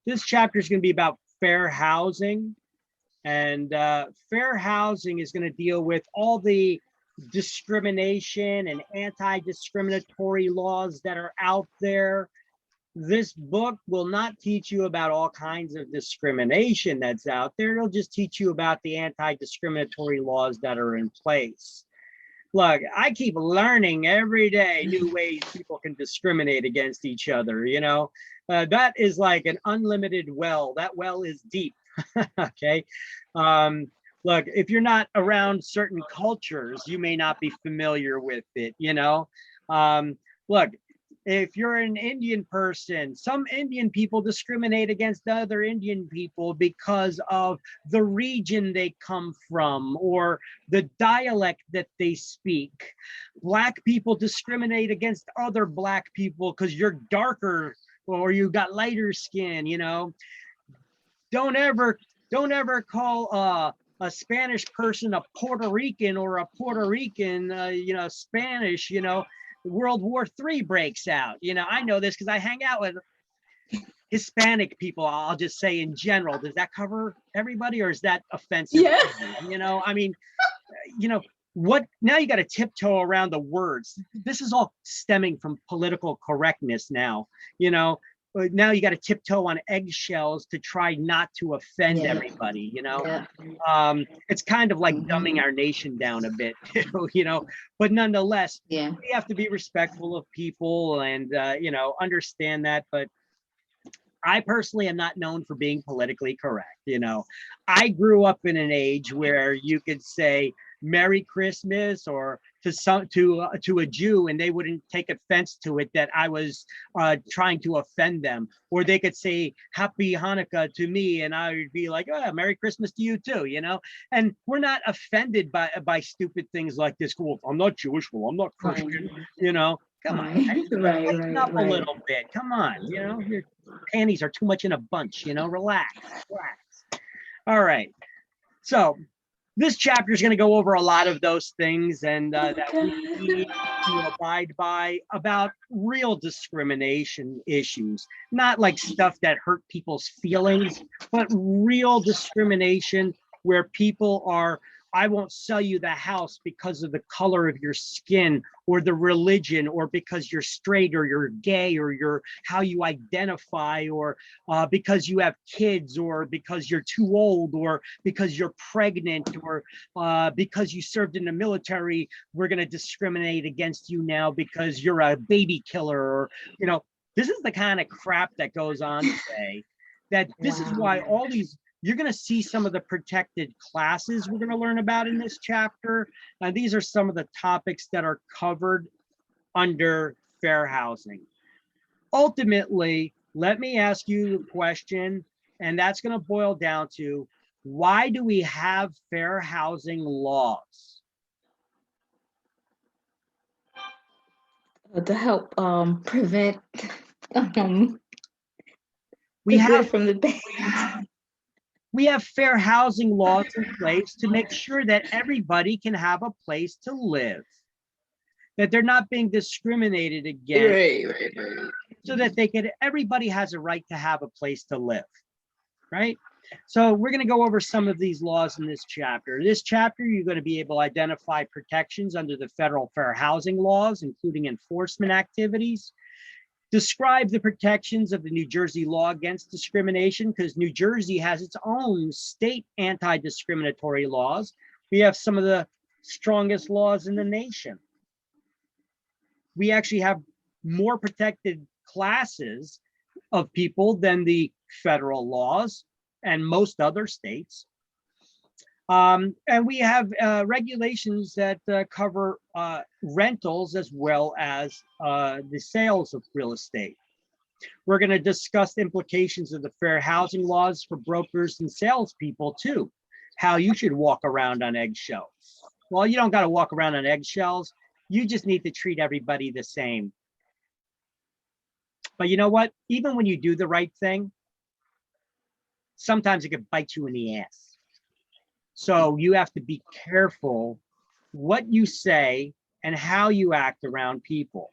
this chapter is going to be about fair housing. And fair housing is going to deal with all the discrimination and anti-discriminatory laws that are out there. This book will not teach you about all kinds of discrimination that's out there. It'll just teach you about the anti-discriminatory laws that are in place. Look, I keep learning every day new ways people can discriminate against each other, you know. That is like an unlimited well. That well is deep, okay? Look, if you're not around certain cultures, you may not be familiar with it, you know. Look, If you're an Indian person, some Indian people discriminate against other Indian people because of the region they come from or the dialect that they speak. Black people discriminate against other Black people because you're darker or you got lighter skin, you know. Don't ever call a Spanish person a Puerto Rican or a Puerto Rican, you know, Spanish, you know. World War III breaks out. You know, I know this because I hang out with Hispanic people. I'll just say in general. Does that cover everybody, or is that offensive? Yeah. You know, I mean, you know, what now you got to tiptoe around the words. This is all stemming from political correctness now, you know. Now you got to tiptoe on eggshells to try not to offend everybody, you know. It's kind of like dumbing our nation down a bit, you know, but nonetheless, we have to be respectful of people and, you know, understand that. But I personally am not known for being politically correct. You know, I grew up in an age where you could say Merry Christmas or to a Jew and they wouldn't take offense to it that I was trying to offend them, or they could say Happy Hanukkah to me and I would be like, oh, Merry Christmas to you too, you know. And we're not offended by stupid things like this. Well, I'm not Jewish, well, I'm not Christian, you know. Come on, lighten up a little bit. Come on, you know, your panties are too much in a bunch, you know. Relax. All right, so this chapter is going to go over a lot of those things and that we need to abide by about real discrimination issues, not like stuff that hurt people's feelings, but real discrimination where people are, I won't sell you the house because of the color of your skin or the religion or because you're straight or you're gay or you're how you identify or because you have kids or because you're too old or because you're pregnant or because you served in the military. We're going to discriminate against you now because you're a baby killer, or, you know, this is the kind of crap that goes on today. That this is why all these, you're going to see some of the protected classes we're going to learn about in this chapter. And these are some of the topics that are covered under fair housing. Ultimately, let me ask you a question, and that's going to boil down to, why do we have fair housing laws? To help prevent we have from the bad. We have fair housing laws in place to make sure that everybody can have a place to live, that they're not being discriminated against, so that everybody has a right to have a place to live, right? So we're going to go over some of these laws in this chapter. This chapter, you're going to be able to identify protections under the federal fair housing laws, including enforcement activities. Describe the protections of the New Jersey law against discrimination, because New Jersey has its own state anti-discriminatory laws. We have some of the strongest laws in the nation. We actually have more protected classes of people than the federal laws and most other states. And we have regulations that cover rentals as well as the sales of real estate. We're going to discuss implications of the fair housing laws for brokers and salespeople too, how you should walk around on eggshells. Well, you don't got to walk around on eggshells. You just need to treat everybody the same. But you know what? Even when you do the right thing, sometimes it can bite you in the ass. So you have to be careful what you say and how you act around people.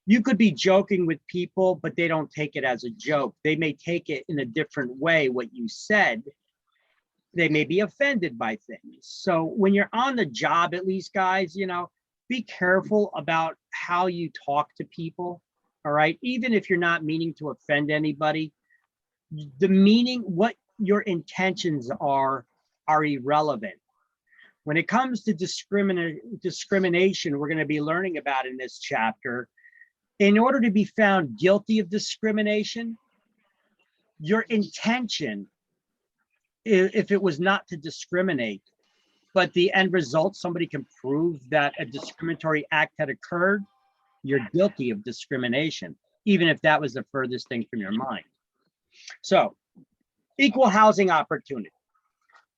You could be joking with people, but they don't take it as a joke. They may take it in a different way, what you said. They may be offended by things. So when you're on the job, at least, guys, you know, be careful about how you talk to people, all right? Even if you're not meaning to offend anybody, the meaning, what your intentions are irrelevant. When it comes to discrimination, we're going to be learning about in this chapter. In order to be found guilty of discrimination, your intention, if it was not to discriminate, but the end result, somebody can prove that a discriminatory act had occurred, you're guilty of discrimination, even if that was the furthest thing from your mind. So, equal housing opportunity.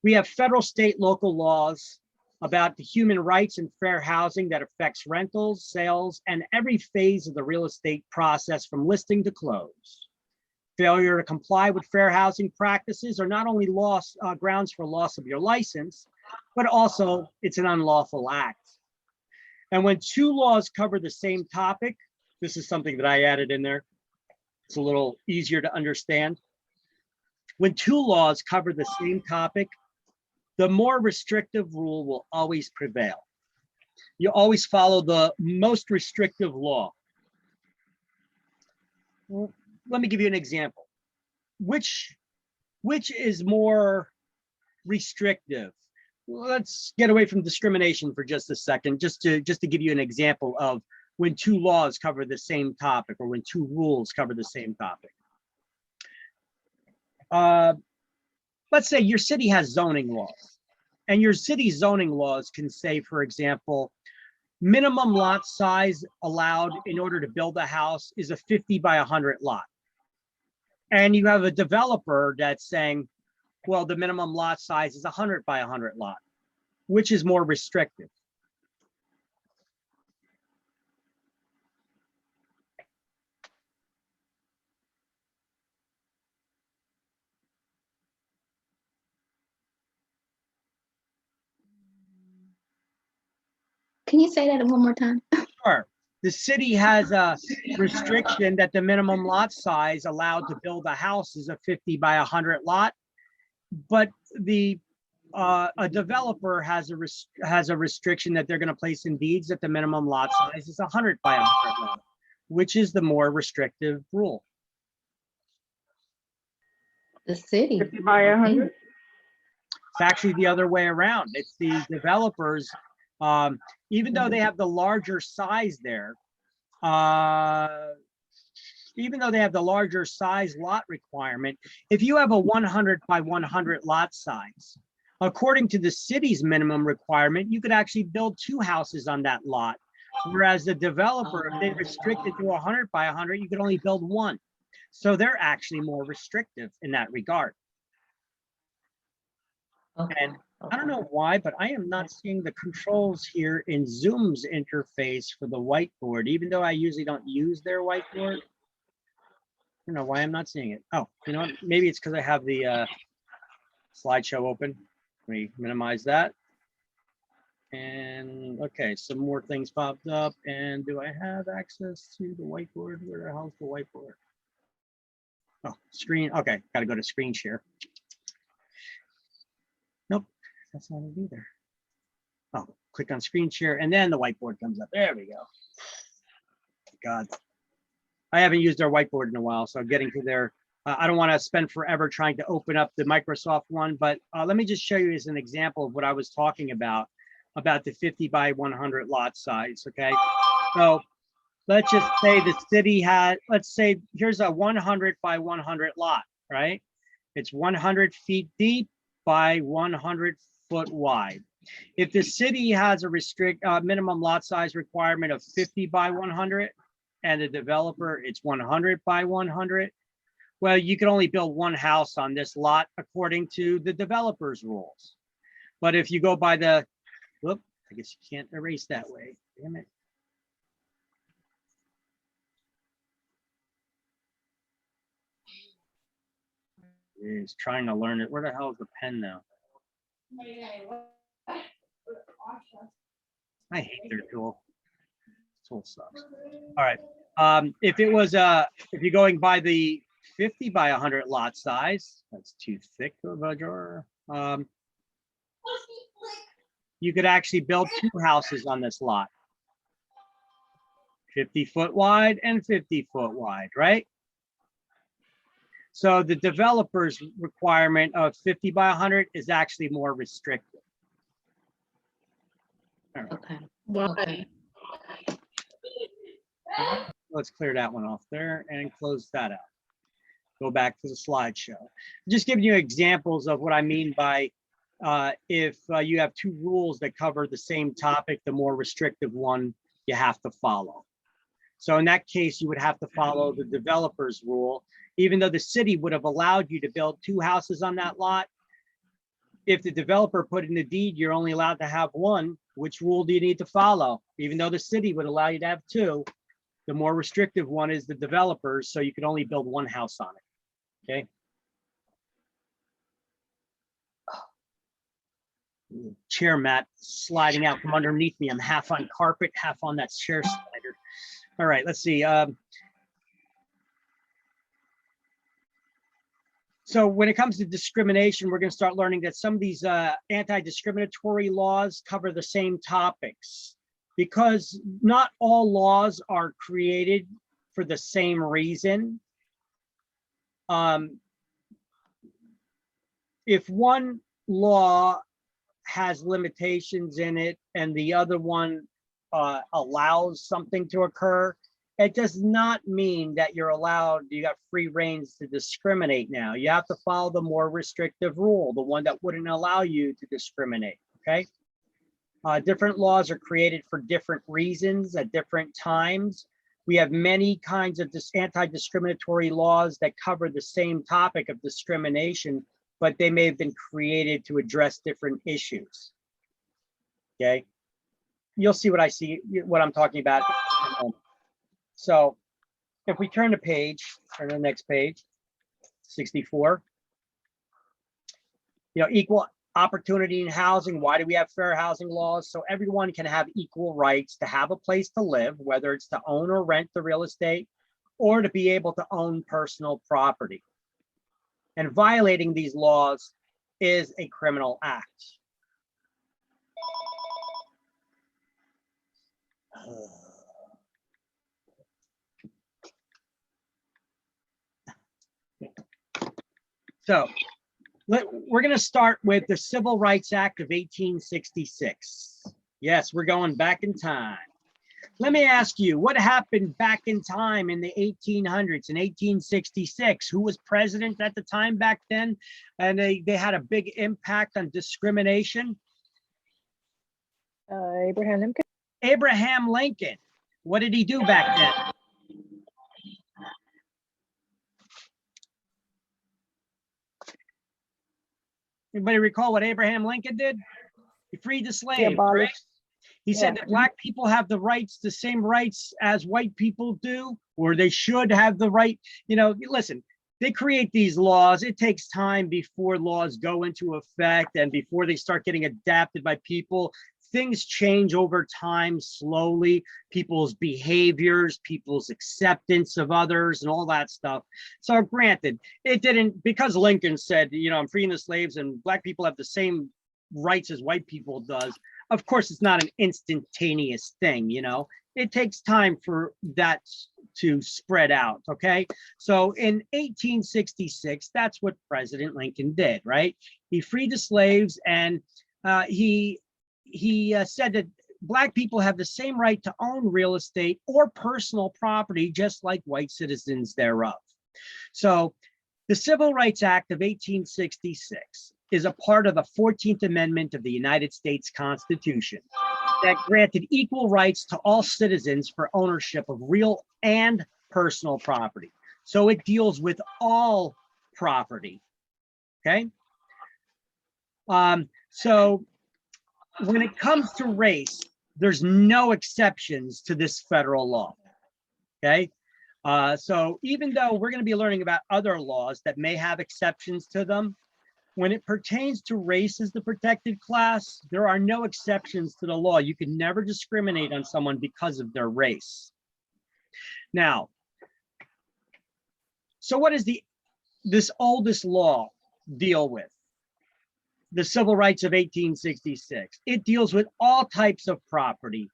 We have federal, state, local laws about the human rights and fair housing that affects rentals, sales, and every phase of the real estate process from listing to close. Failure to comply with fair housing practices are not only grounds for loss of your license, but also it's an unlawful act. And when two laws cover the same topic, this is something that I added in there. It's a little easier to understand. When two laws cover the same topic, the more restrictive rule will always prevail. You always follow the most restrictive law. Well, let me give you an example. Which is more restrictive? Let's get away from discrimination for just a second, just to give you an example of when two laws cover the same topic or when two rules cover the same topic. Let's say your city has zoning laws, and your city zoning laws can say, for example, minimum lot size allowed in order to build a house is a 50 by 100 lot. And you have a developer that's saying, well, the minimum lot size is 100 by 100 lot. Which is more restrictive? Can you say that one more time? Sure. The city has a restriction that the minimum lot size allowed to build a house is a 50 by 100 lot, but a developer has a restriction that they're going to place in deeds that the minimum lot size is 100 by 100 lot. Which is the more restrictive rule? The city. 50 by 100. It's actually the other way around. It's the developers, even though they have the larger size there, even though they have the larger size lot requirement, if you have a 100 by 100 lot size, according to the city's minimum requirement, you could actually build 2 houses on that lot. Whereas the developer, if they restrict it to 100 by 100, you could only build 1. So they're actually more restrictive in that regard. And I don't know why, but I am not seeing the controls here in Zoom's interface for the whiteboard, even though I usually don't use their whiteboard. I don't know why I'm not seeing it. Oh, you know what? Maybe it's because I have the slideshow open. Let me minimize that. And okay, some more things popped up. And do I have access to the whiteboard? Where the hell's the whiteboard? Oh, screen. Okay, got to go to screen share. Nope, that's not it either. Oh, click on screen share and then the whiteboard comes up. There we go. God, I haven't used their whiteboard in a while, so getting to their, I don't want to spend forever trying to open up the Microsoft one, but let me just show you as an example of what I was talking about the 50 by 100 lot size, okay? So let's just say the city had, let's say here's a 100 by 100 lot, right? It's 100 feet deep by 100 foot wide. If the city has a minimum lot size requirement of 50 by 100 and the developer it's 100 by 100, well, you can only build 1 house on this lot according to the developer's rules. But if you go by the, whoop, I guess you can't erase that way, damn it. Is trying to learn it. Where the hell is the pen now? I hate their tool. This tool sucks. All right. If it was if you're going by the 50 by 100 lot size, that's too thick of a drawer. You could actually build 2 houses on this lot. 50 foot wide and 50 foot wide, right? So the developer's requirement of 50 by 100 is actually more restrictive. Right. Okay. Well, okay. Let's clear that one off there and close that out. Go back to the slideshow. Just giving you examples of what I mean by if you have 2 rules that cover the same topic, the more restrictive one you have to follow. So in that case, you would have to follow the developer's rule, even though the city would have allowed you to build 2 houses on that lot. If the developer put in the deed, you're only allowed to have 1, which rule do you need to follow? Even though the city would allow you to have 2, the more restrictive one is the developers, so you can only build 1 house on it, okay? Chair mat sliding out from underneath me. I'm half on carpet, half on that chair slider. All right, let's see. So when it comes to discrimination, we're going to start learning that some of these anti-discriminatory laws cover the same topics, because not all laws are created for the same reason. If one law has limitations in it and the other one allows something to occur, it does not mean that you got free reins to discriminate now. You have to follow the more restrictive rule, the one that wouldn't allow you to discriminate, okay? Different laws are created for different reasons at different times. We have many kinds of anti-discriminatory laws that cover the same topic of discrimination, but they may have been created to address different issues. Okay, you'll see what I'm talking about. So if we turn to the next page, 64. Equal opportunity in housing. Why do we have fair housing laws? So everyone can have equal rights to have a place to live, whether it's to own or rent the real estate, or to be able to own personal property. And violating these laws is a criminal act. So we're going to start with the Civil Rights Act of 1866. Yes, we're going back in time. Let me ask you, what happened back in time in the 1800s, in 1866? Who was president at the time back then? And they had a big impact on discrimination. Abraham Lincoln. Abraham Lincoln. What did he do back then? Anybody recall what Abraham Lincoln did? He freed the slaves, right? He said that Black people have the rights, the same rights as white people do, or they should have the right. Listen, they create these laws. It takes time before laws go into effect and before they start getting adapted by people. Things change over time slowly, people's behaviors, people's acceptance of others and all that stuff. So granted, it didn't, because Lincoln said, I'm freeing the slaves and Black people have the same rights as white people does. Of course, it's not an instantaneous thing, it takes time for that to spread out, okay? So in 1866, that's what President Lincoln did, right? He freed the slaves, and he said that Black people have the same right to own real estate or personal property, just like white citizens thereof. So the Civil Rights Act of 1866 is a part of the 14th Amendment of the United States Constitution that granted equal rights to all citizens for ownership of real and personal property. So it deals with all property, okay? So when it comes to race, there's no exceptions to this federal law, okay? So even though we're going to be learning about other laws that may have exceptions to them, when it pertains to race as the protected class, there are no exceptions to the law. You can never discriminate on someone because of their race. Now, so what does this oldest law deal with? The Civil Rights of 1866. It deals with all types of property,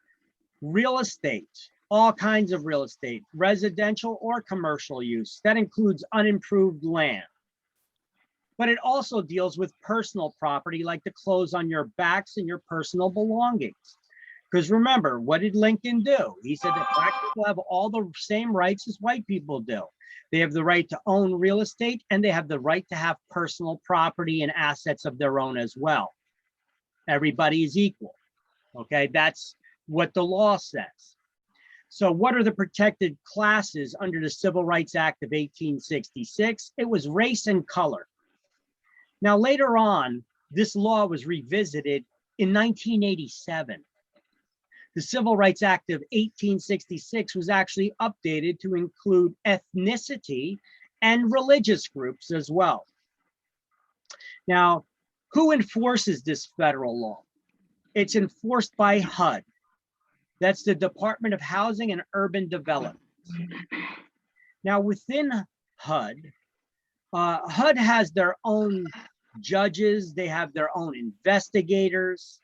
real estate, all kinds of real estate, residential or commercial use. That includes unimproved land. But it also deals with personal property, like the clothes on your backs and your personal belongings. Because remember, what did Lincoln do? He said that Black people have all the same rights as white people do. They have the right to own real estate, and they have the right to have personal property and assets of their own as well. Everybody is equal. Okay, that's what the law says. So what are the protected classes under the Civil Rights Act of 1866? It was race and color. Now, later on, this law was revisited in 1987. The Civil Rights Act of 1866 was actually updated to include ethnicity and religious groups as well. Now, who enforces this federal law? It's enforced by HUD. That's the Department of Housing and Urban Development. Now, within HUD, HUD has their own judges, they have their own investigators.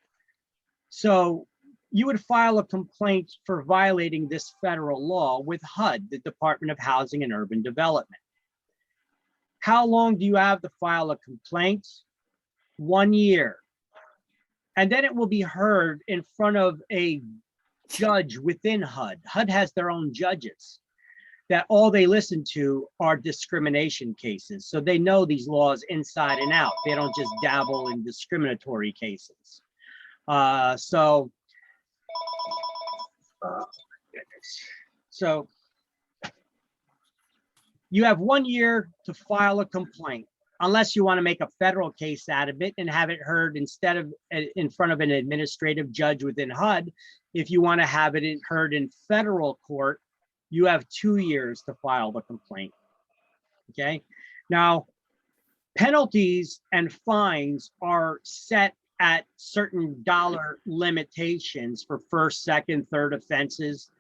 So you would file a complaint for violating this federal law with HUD, the Department of Housing and Urban Development. How long do you have to file a complaint? 1 year. And then it will be heard in front of a judge within HUD. HUD has their own judges that all they listen to are discrimination cases. So they know these laws inside and out. They don't just dabble in discriminatory cases. So you have 1 year to file a complaint, unless you want to make a federal case out of it and have it heard instead of in front of an administrative judge within HUD. If you want to have it heard in federal court, you have 2 years to file the complaint. Okay. Now, penalties and fines are set at certain dollar limitations for first, second, third offenses,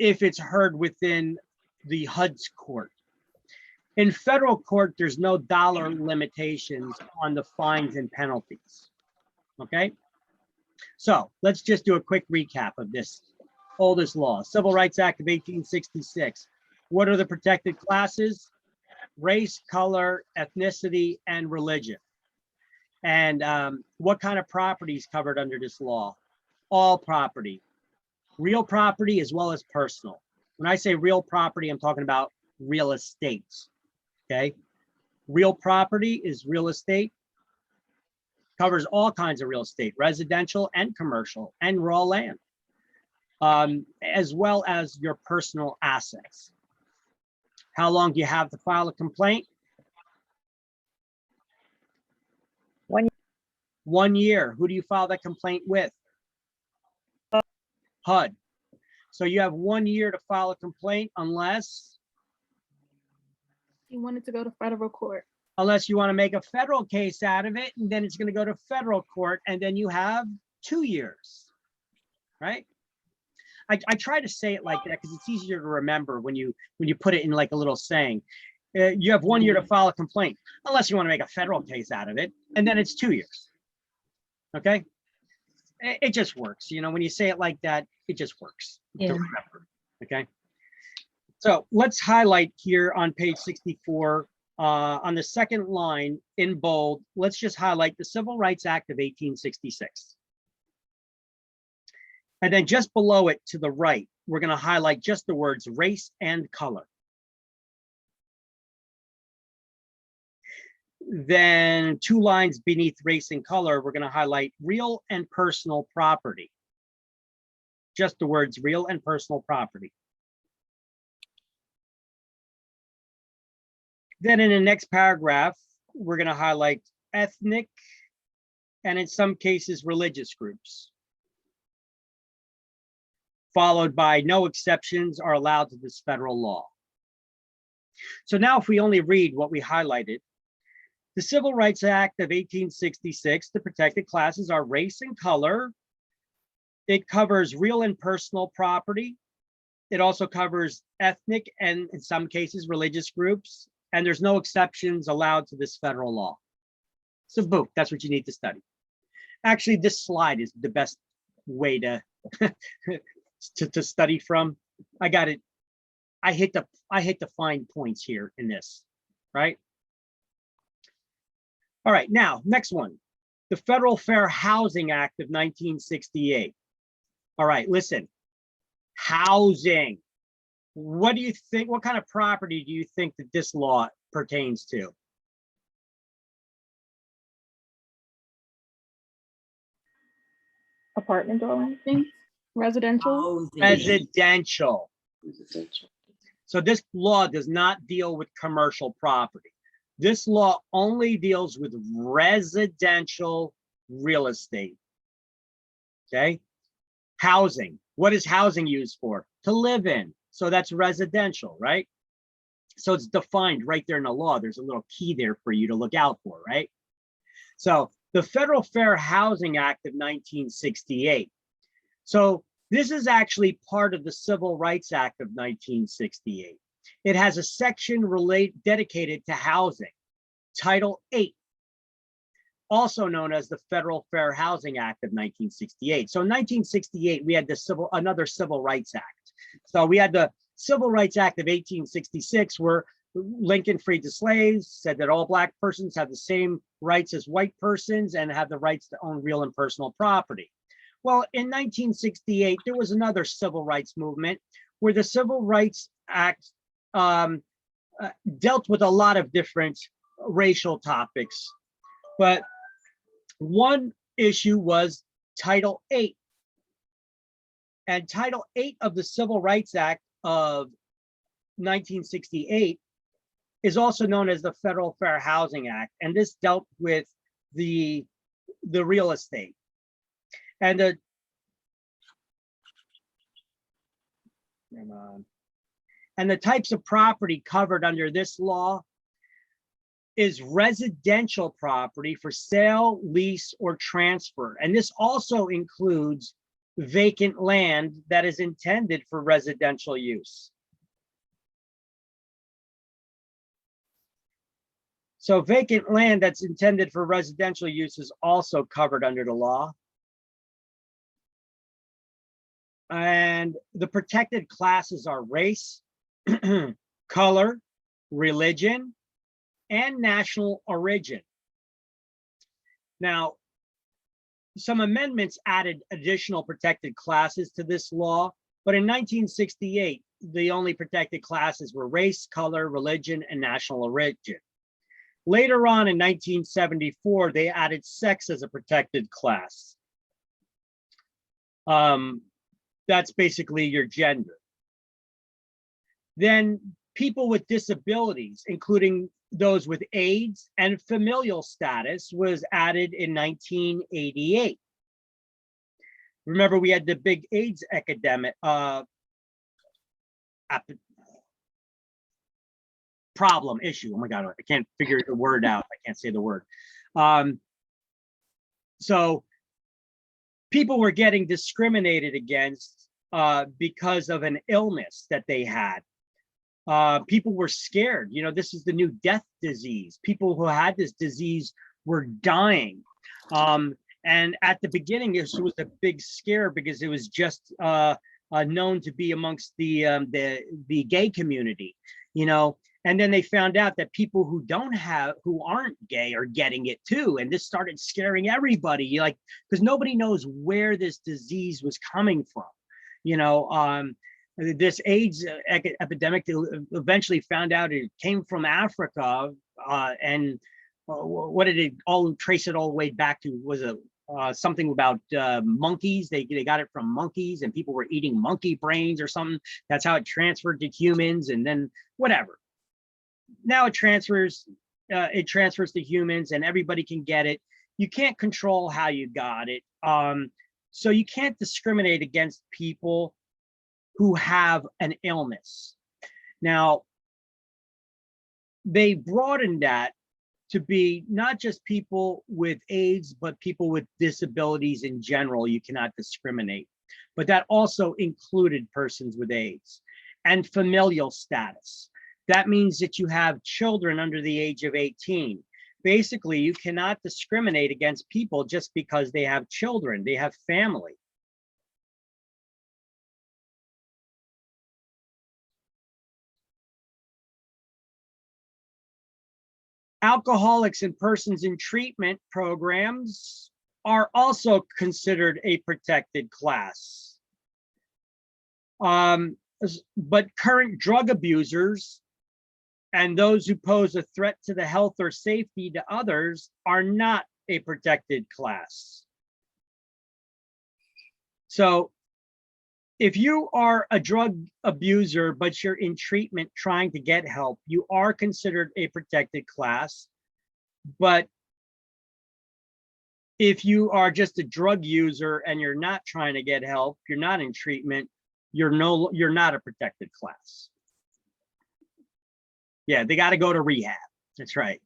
if it's heard within the HUD's court. In federal court, there's no dollar limitations on the fines and penalties. Okay. So let's just do a quick recap of this oldest law, Civil Rights Act of 1866. What are the protected classes? Race, color, ethnicity, and religion. And what kind of property is covered under this law? All property, real property as well as personal. When I say real property, I'm talking about real estate. Okay. Real property is real estate, covers all kinds of real estate, residential and commercial and raw land, as well as your personal assets. How long do you have to file a complaint? 1 year. 1 year. Who do you file that complaint with? HUD. So you have 1 year to file a complaint unless You wanted to go to federal court. unless you want to make a federal case out of it, and then it's going to go to federal court, and then you have 2 years, right? I try to say it like that because it's easier to remember when you put it in like a little saying. You have 1 year to file a complaint, unless you want to make a federal case out of it, and then it's 2 years. Okay, it just works. You know, when you say it like that, it just works to remember. Okay, so let's highlight here on page 64. On the second line in bold, let's just highlight the Civil Rights Act of 1866. And then just below it to the right, we're going to highlight just the words race and color. Then 2 lines beneath race and color, we're going to highlight real and personal property. Just the words real and personal property. Then in the next paragraph, we're going to highlight ethnic and in some cases religious groups, followed by no exceptions are allowed to this federal law. So now if we only read what we highlighted, the Civil Rights Act of 1866, the protected classes are race and color. It covers real and personal property. It also covers ethnic and in some cases religious groups. And there's no exceptions allowed to this federal law. So boom, that's what you need to study. Actually, this slide is the best way to to study from. I got it. I hit the fine points here in this, right? All right, now next one, the Federal Fair Housing Act of 1968. All right, listen, housing. What do you think? What kind of property do you think that this law pertains to? Apartment dwelling things? Residential? Residential. So this law does not deal with commercial property. This law only deals with residential real estate. Okay? Housing. What is housing used for? To live in. So that's residential, right? So it's defined right there in the law. There's a little key there for you to look out for, right? So the Federal Fair Housing Act of 1968. So this is actually part of the Civil Rights Act of 1968. It has a section dedicated to housing, Title 8, also known as the Federal Fair Housing Act of 1968. So in 1968, we had another Civil Rights Act. So we had the Civil Rights Act of 1866, where Lincoln freed the slaves, said that all Black persons have the same rights as white persons and have the rights to own real and personal property. Well, in 1968, there was another civil rights movement where the Civil Rights Act dealt with a lot of different racial topics. But one issue was Title 8. And Title 8 of the Civil Rights Act of 1968 is also known as the Federal Fair Housing Act. And this dealt with the real estate. And the types of property covered under this law is residential property for sale, lease, or transfer. And this also includes vacant land that is intended for residential use. So vacant land that's intended for residential use is also covered under the law. And the protected classes are race, color, religion, and national origin. Now, some amendments added additional protected classes to this law, but in 1968, the only protected classes were race, color, religion, and national origin. Later on in 1974, they added sex as a protected class. That's basically your gender. Then people with disabilities, including those with AIDS and familial status, was added in 1988. Remember, we had the big AIDS epidemic, problem issue. Oh my God, I can't figure the word out. I can't say the word. So people were getting discriminated against because of an illness that they had. People were scared. You know, this is the new death disease. People who had this disease were dying. And at the beginning, this was a big scare because it was just known to be amongst the gay community, you know. And then they found out that people who aren't gay are getting it too. And this started scaring everybody, like, because nobody knows where this disease was coming from. You know, this AIDS epidemic, eventually found out it came from Africa. And what did it all trace it all the way back to? Was something about monkeys. They got it from monkeys, and people were eating monkey brains or something. That's how it transferred to humans, and then whatever. Now it transfers to humans, and everybody can get it. You can't control how you got it. So you can't discriminate against people who have an illness. Now, they broadened that to be not just people with AIDS, but people with disabilities in general. You cannot discriminate, but that also included persons with AIDS and familial status. That means that you have children under the age of 18. Basically, you cannot discriminate against people just because they have children, they have family. Alcoholics and persons in treatment programs are also considered a protected class. But current drug abusers and those who pose a threat to the health or safety to others are not a protected class. So if you are a drug abuser, but you're in treatment trying to get help, you are considered a protected class. But if you are just a drug user and you're not trying to get help, you're not in treatment, you're not a protected class. Yeah, they got to go to rehab. That's right.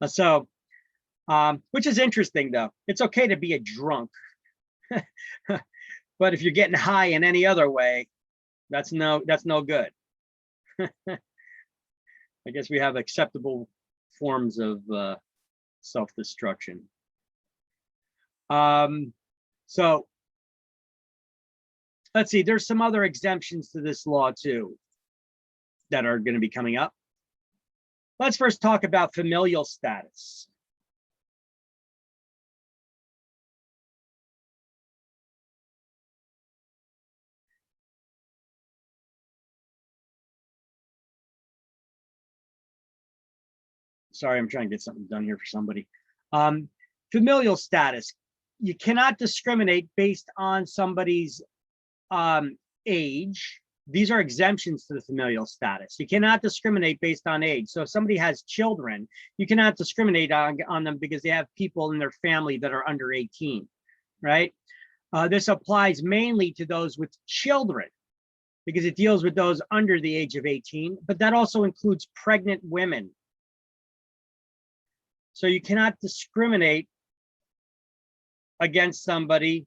So, which is interesting though. It's okay to be a drunk, but if you're getting high in any other way, that's no good. I guess we have acceptable forms of self-destruction. So let's see, there's some other exemptions to this law too that are going to be coming up. Let's first talk about familial status. Sorry, I'm trying to get something done here for somebody. Familial status. You cannot discriminate based on somebody's age. These are exemptions to the familial status. You cannot discriminate based on age. So if somebody has children, you cannot discriminate on them because they have people in their family that are under 18, right? This applies mainly to those with children because it deals with those under the age of 18, but that also includes pregnant women. So you cannot discriminate against somebody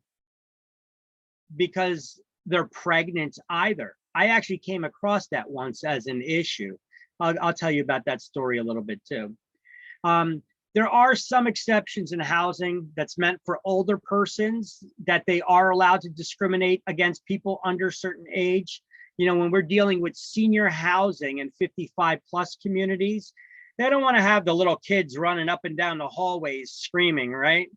because they're pregnant either. I actually came across that once as an issue. I'll tell you about that story a little bit too. There are some exceptions in housing that's meant for older persons that they are allowed to discriminate against people under a certain age. You know, when we're dealing with senior housing and 55+ communities, they don't want to have the little kids running up and down the hallways screaming, right?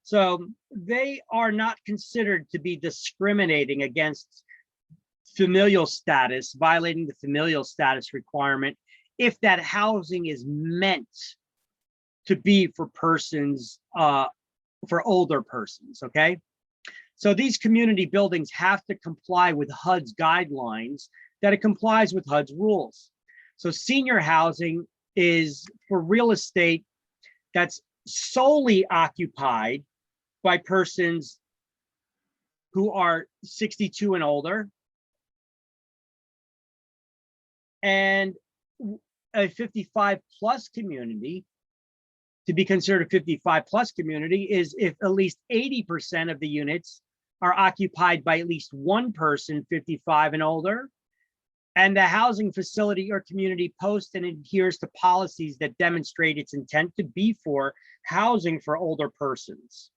So they are not considered to be discriminating against familial status, violating the familial status requirement, if that housing is meant to be for persons, for older persons, okay? So these community buildings have to comply with HUD's guidelines, that it complies with HUD's rules. So senior housing is for real estate that's solely occupied by persons who are 62 and older, and a 55+ community. To be considered a 55+ community is if at least 80% of the units are occupied by at least one person 55 and older, and the housing facility or community posts and adheres to policies that demonstrate its intent to be for housing for older persons.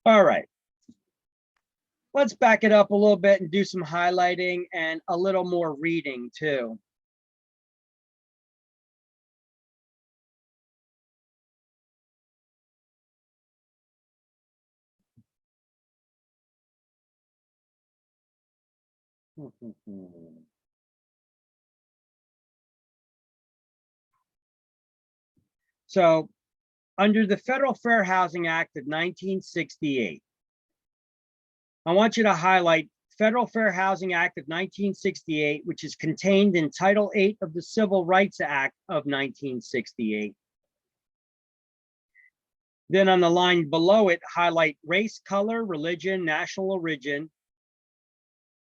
All right. Let's back it up a little bit and do some highlighting and a little more reading too. So, under the Federal Fair Housing Act of 1968, I want you to highlight Federal Fair Housing Act of 1968, which is contained in Title 8 of the Civil Rights Act of 1968. Then on the line below it, highlight race, color, religion, national origin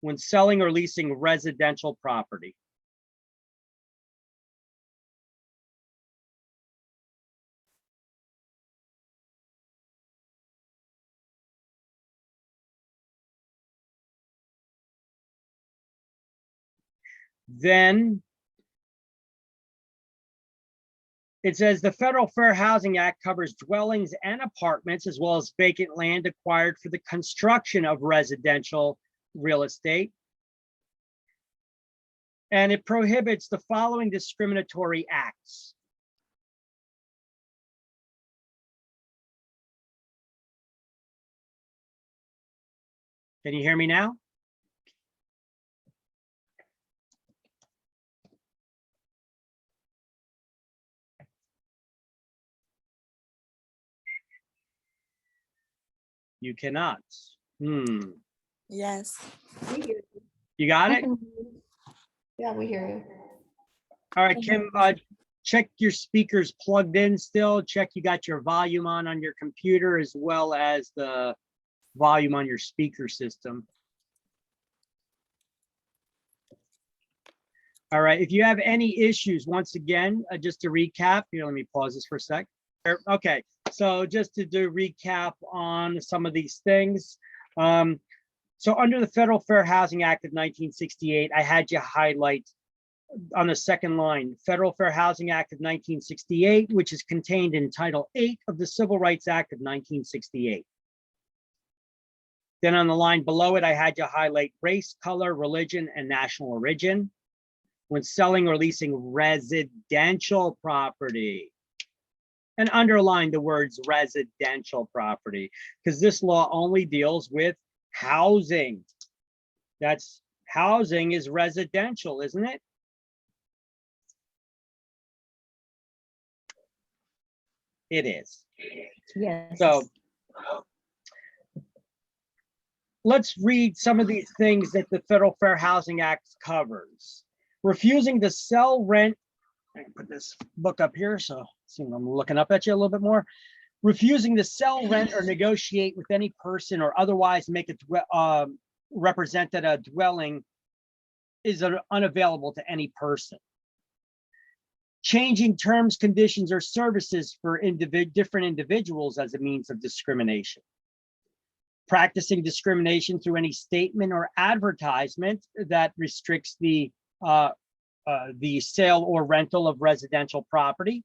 when selling or leasing residential property. Then it says the Federal Fair Housing Act covers dwellings and apartments as well as vacant land acquired for the construction of residential real estate. And it prohibits the following discriminatory acts. Can you hear me now? You cannot. Yes. You got it? Yeah, we hear you. All right, Kim, check your speakers plugged in still. Check you got your volume on your computer as well as the volume on your speaker system. All right, if you have any issues, once again, just to recap, here, let me pause this for a sec. Okay, so just to do recap on some of these things. So under the Federal Fair Housing Act of 1968, I had you highlight on the second line, Federal Fair Housing Act of 1968, which is contained in Title 8 of the Civil Rights Act of 1968. Then on the line below it, I had you highlight race, color, religion, and national origin when selling or leasing residential property. And underline the words residential property, because this law only deals with housing. That's housing is residential, isn't it? It is. Yes. So let's read some of these things that the Federal Fair Housing Act covers. Refusing to sell, rent, I can put this book up here, so I'm looking up at you a little bit more. Refusing to sell, rent, or negotiate with any person or otherwise make it represent that a dwelling is unavailable to any person. Changing terms, conditions, or services for different individuals as a means of discrimination. Practicing discrimination through any statement or advertisement that restricts the sale or rental of residential property.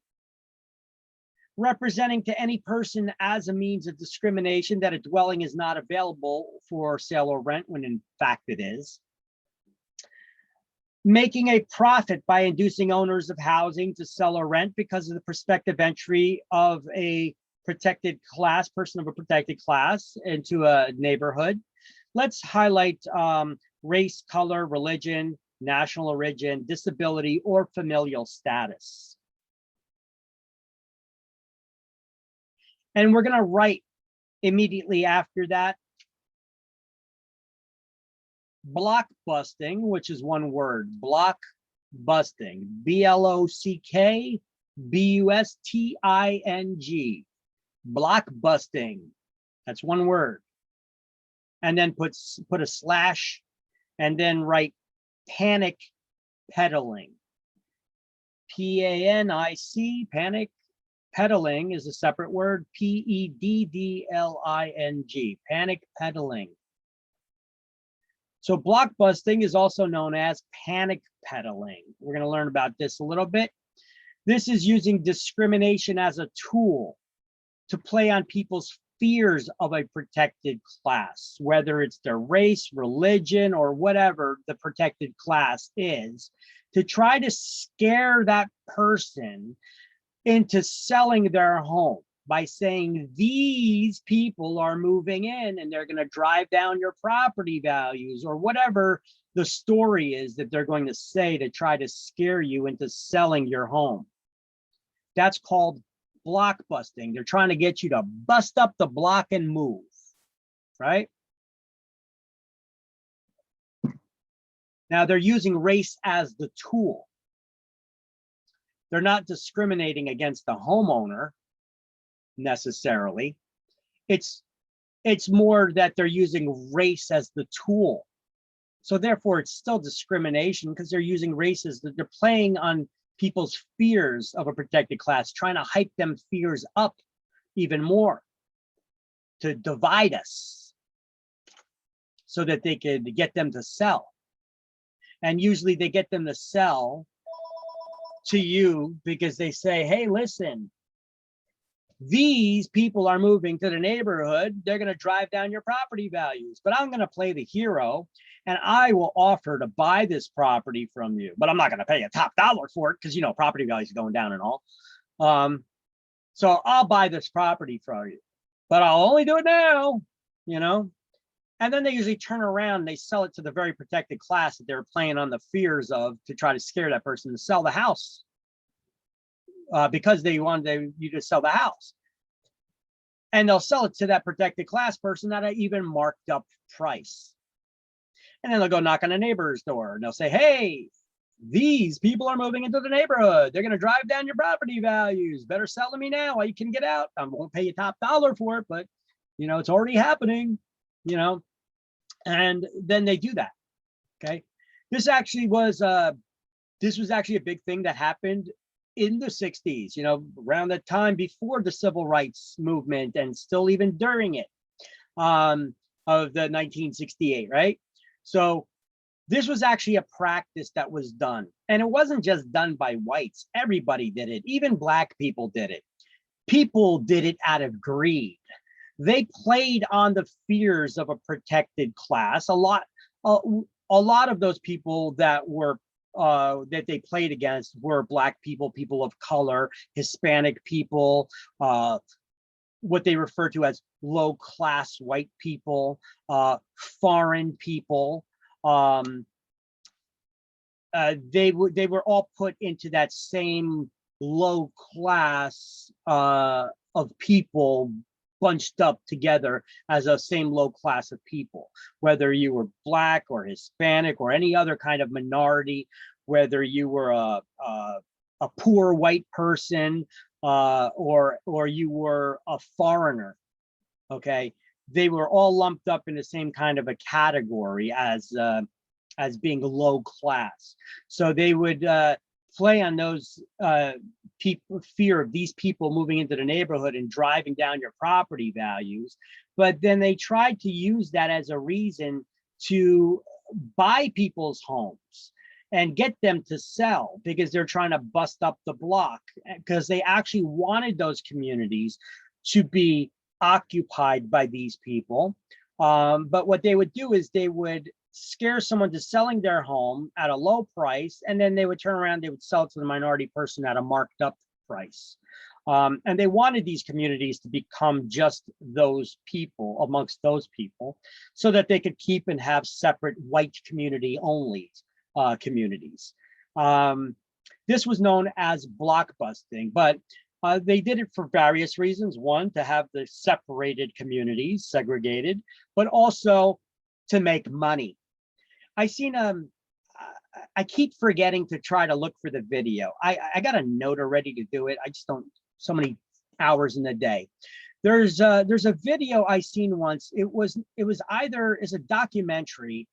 Representing to any person as a means of discrimination that a dwelling is not available for sale or rent when in fact it is. Making a profit by inducing owners of housing to sell or rent because of the prospective entry of a protected class, person of a protected class into a neighborhood. Let's highlight race, color, religion, national origin, disability, or familial status. And we're going to write immediately after that block busting, which is one word, block busting, BLOCKBUSTING, block busting. That's one word. And then put a slash and then write panic peddling. PANIC, panic. Peddling is a separate word, PEDDLING, panic peddling. So block busting is also known as panic peddling. We're going to learn about this a little bit. This is using discrimination as a tool to play on people's fears of a protected class, whether it's their race, religion, or whatever the protected class is, to try to scare that person into selling their home by saying these people are moving in and they're going to drive down your property values, or whatever the story is that they're going to say to try to scare you into selling your home. That's called block busting. They're trying to get you to bust up the block and move, right? Now they're using race as the tool. They're not discriminating against the homeowner necessarily. It's more that they're using race as the tool. So therefore it's still discrimination because they're using race as they're playing on people's fears of a protected class, trying to hype them fears up even more to divide us so that they could get them to sell. And usually they get them to sell to you because they say, hey, listen, these people are moving to the neighborhood. They're going to drive down your property values, but I'm going to play the hero and I will offer to buy this property from you, but I'm not going to pay a top dollar for it because, you know, property values are going down and all. So I'll buy this property from you, but I'll only do it now, you know? And then they usually turn around and they sell it to the very protected class that they're playing on the fears of to try to scare that person to sell the house because they wanted you to sell the house. and they'll sell it to that protected class person at an even marked up price. And then they'll go knock on a neighbor's door and they'll say, hey, these people are moving into the neighborhood. They're going to drive down your property values. Better sell to me now while you can get out. I won't pay you top dollar for it, but you know, it's already happening, you know, and then they do that. Okay. This actually was, this was actually a big thing that happened in the 60s, you know, around the time before the civil rights movement and still even during it, of the 1968, right? So this was actually a practice that was done, and it wasn't just done by whites. Everybody did it. Even Black people did it. People did it out of greed. They played on the fears of a protected class. A lot of those people that were that they played against were Black people, people of color, Hispanic people, what they refer to as low-class white people, foreign people. They were all put into that same low class of people bunched up together as a same low class of people, whether you were Black or Hispanic or any other kind of minority, whether you were a poor white person or you were a foreigner. Okay, they were all lumped up in the same kind of a category as being low class. So they would play on those people, fear of these people moving into the neighborhood and driving down your property values. But then they tried to use that as a reason to buy people's homes and get them to sell, because they're trying to bust up the block, because they actually wanted those communities to be occupied by these people. But what they would do is they would scare someone to selling their home at a low price, and then they would turn around, they would sell it to the minority person at a marked up price. And they wanted these communities to become just those people, amongst those people, so that they could keep and have separate white community only communities. This was known as blockbusting, but they did it for various reasons. One, to have the separated communities segregated, but also to make money. I seen I keep forgetting to try to look for the video. I got a note already to do it. I just don't, so many hours in the day. There's a video I seen once. It was either is a documentary,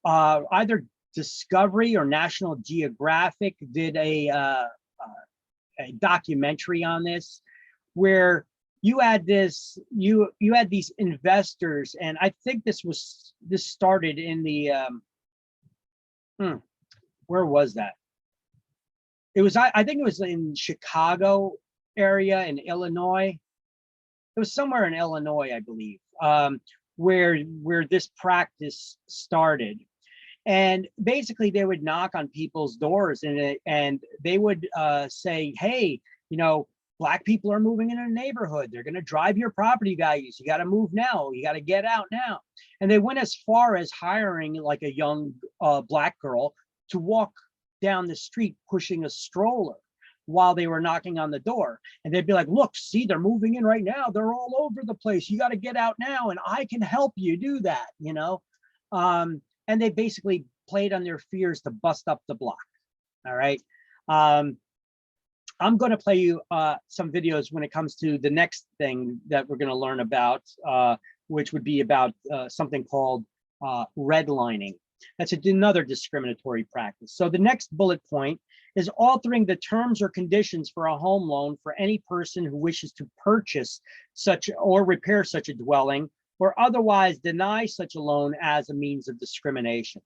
either Discovery or National Geographic did a documentary on this, where you had this, you had these investors, and I think this started in the where was that? It was, I think it was in Chicago area in Illinois. It was somewhere in Illinois, I believe, where this practice started. And basically they would knock on people's doors and they would say, hey, you know, Black people are moving in a neighborhood. They're going to drive your property values. You got to move now. You got to get out now. And they went as far as hiring like a young Black girl to walk down the street pushing a stroller while they were knocking on the door. And they'd be like, look, see, they're moving in right now. They're all over the place. You got to get out now. And I can help you do that, you know? And they basically played on their fears to bust up the block. All right. I'm going to play you some videos when it comes to the next thing that we're going to learn about, which would be about something called redlining. That's another discriminatory practice. So the next bullet point is altering the terms or conditions for a home loan for any person who wishes to purchase such or repair such a dwelling or otherwise deny such a loan as a means of discrimination.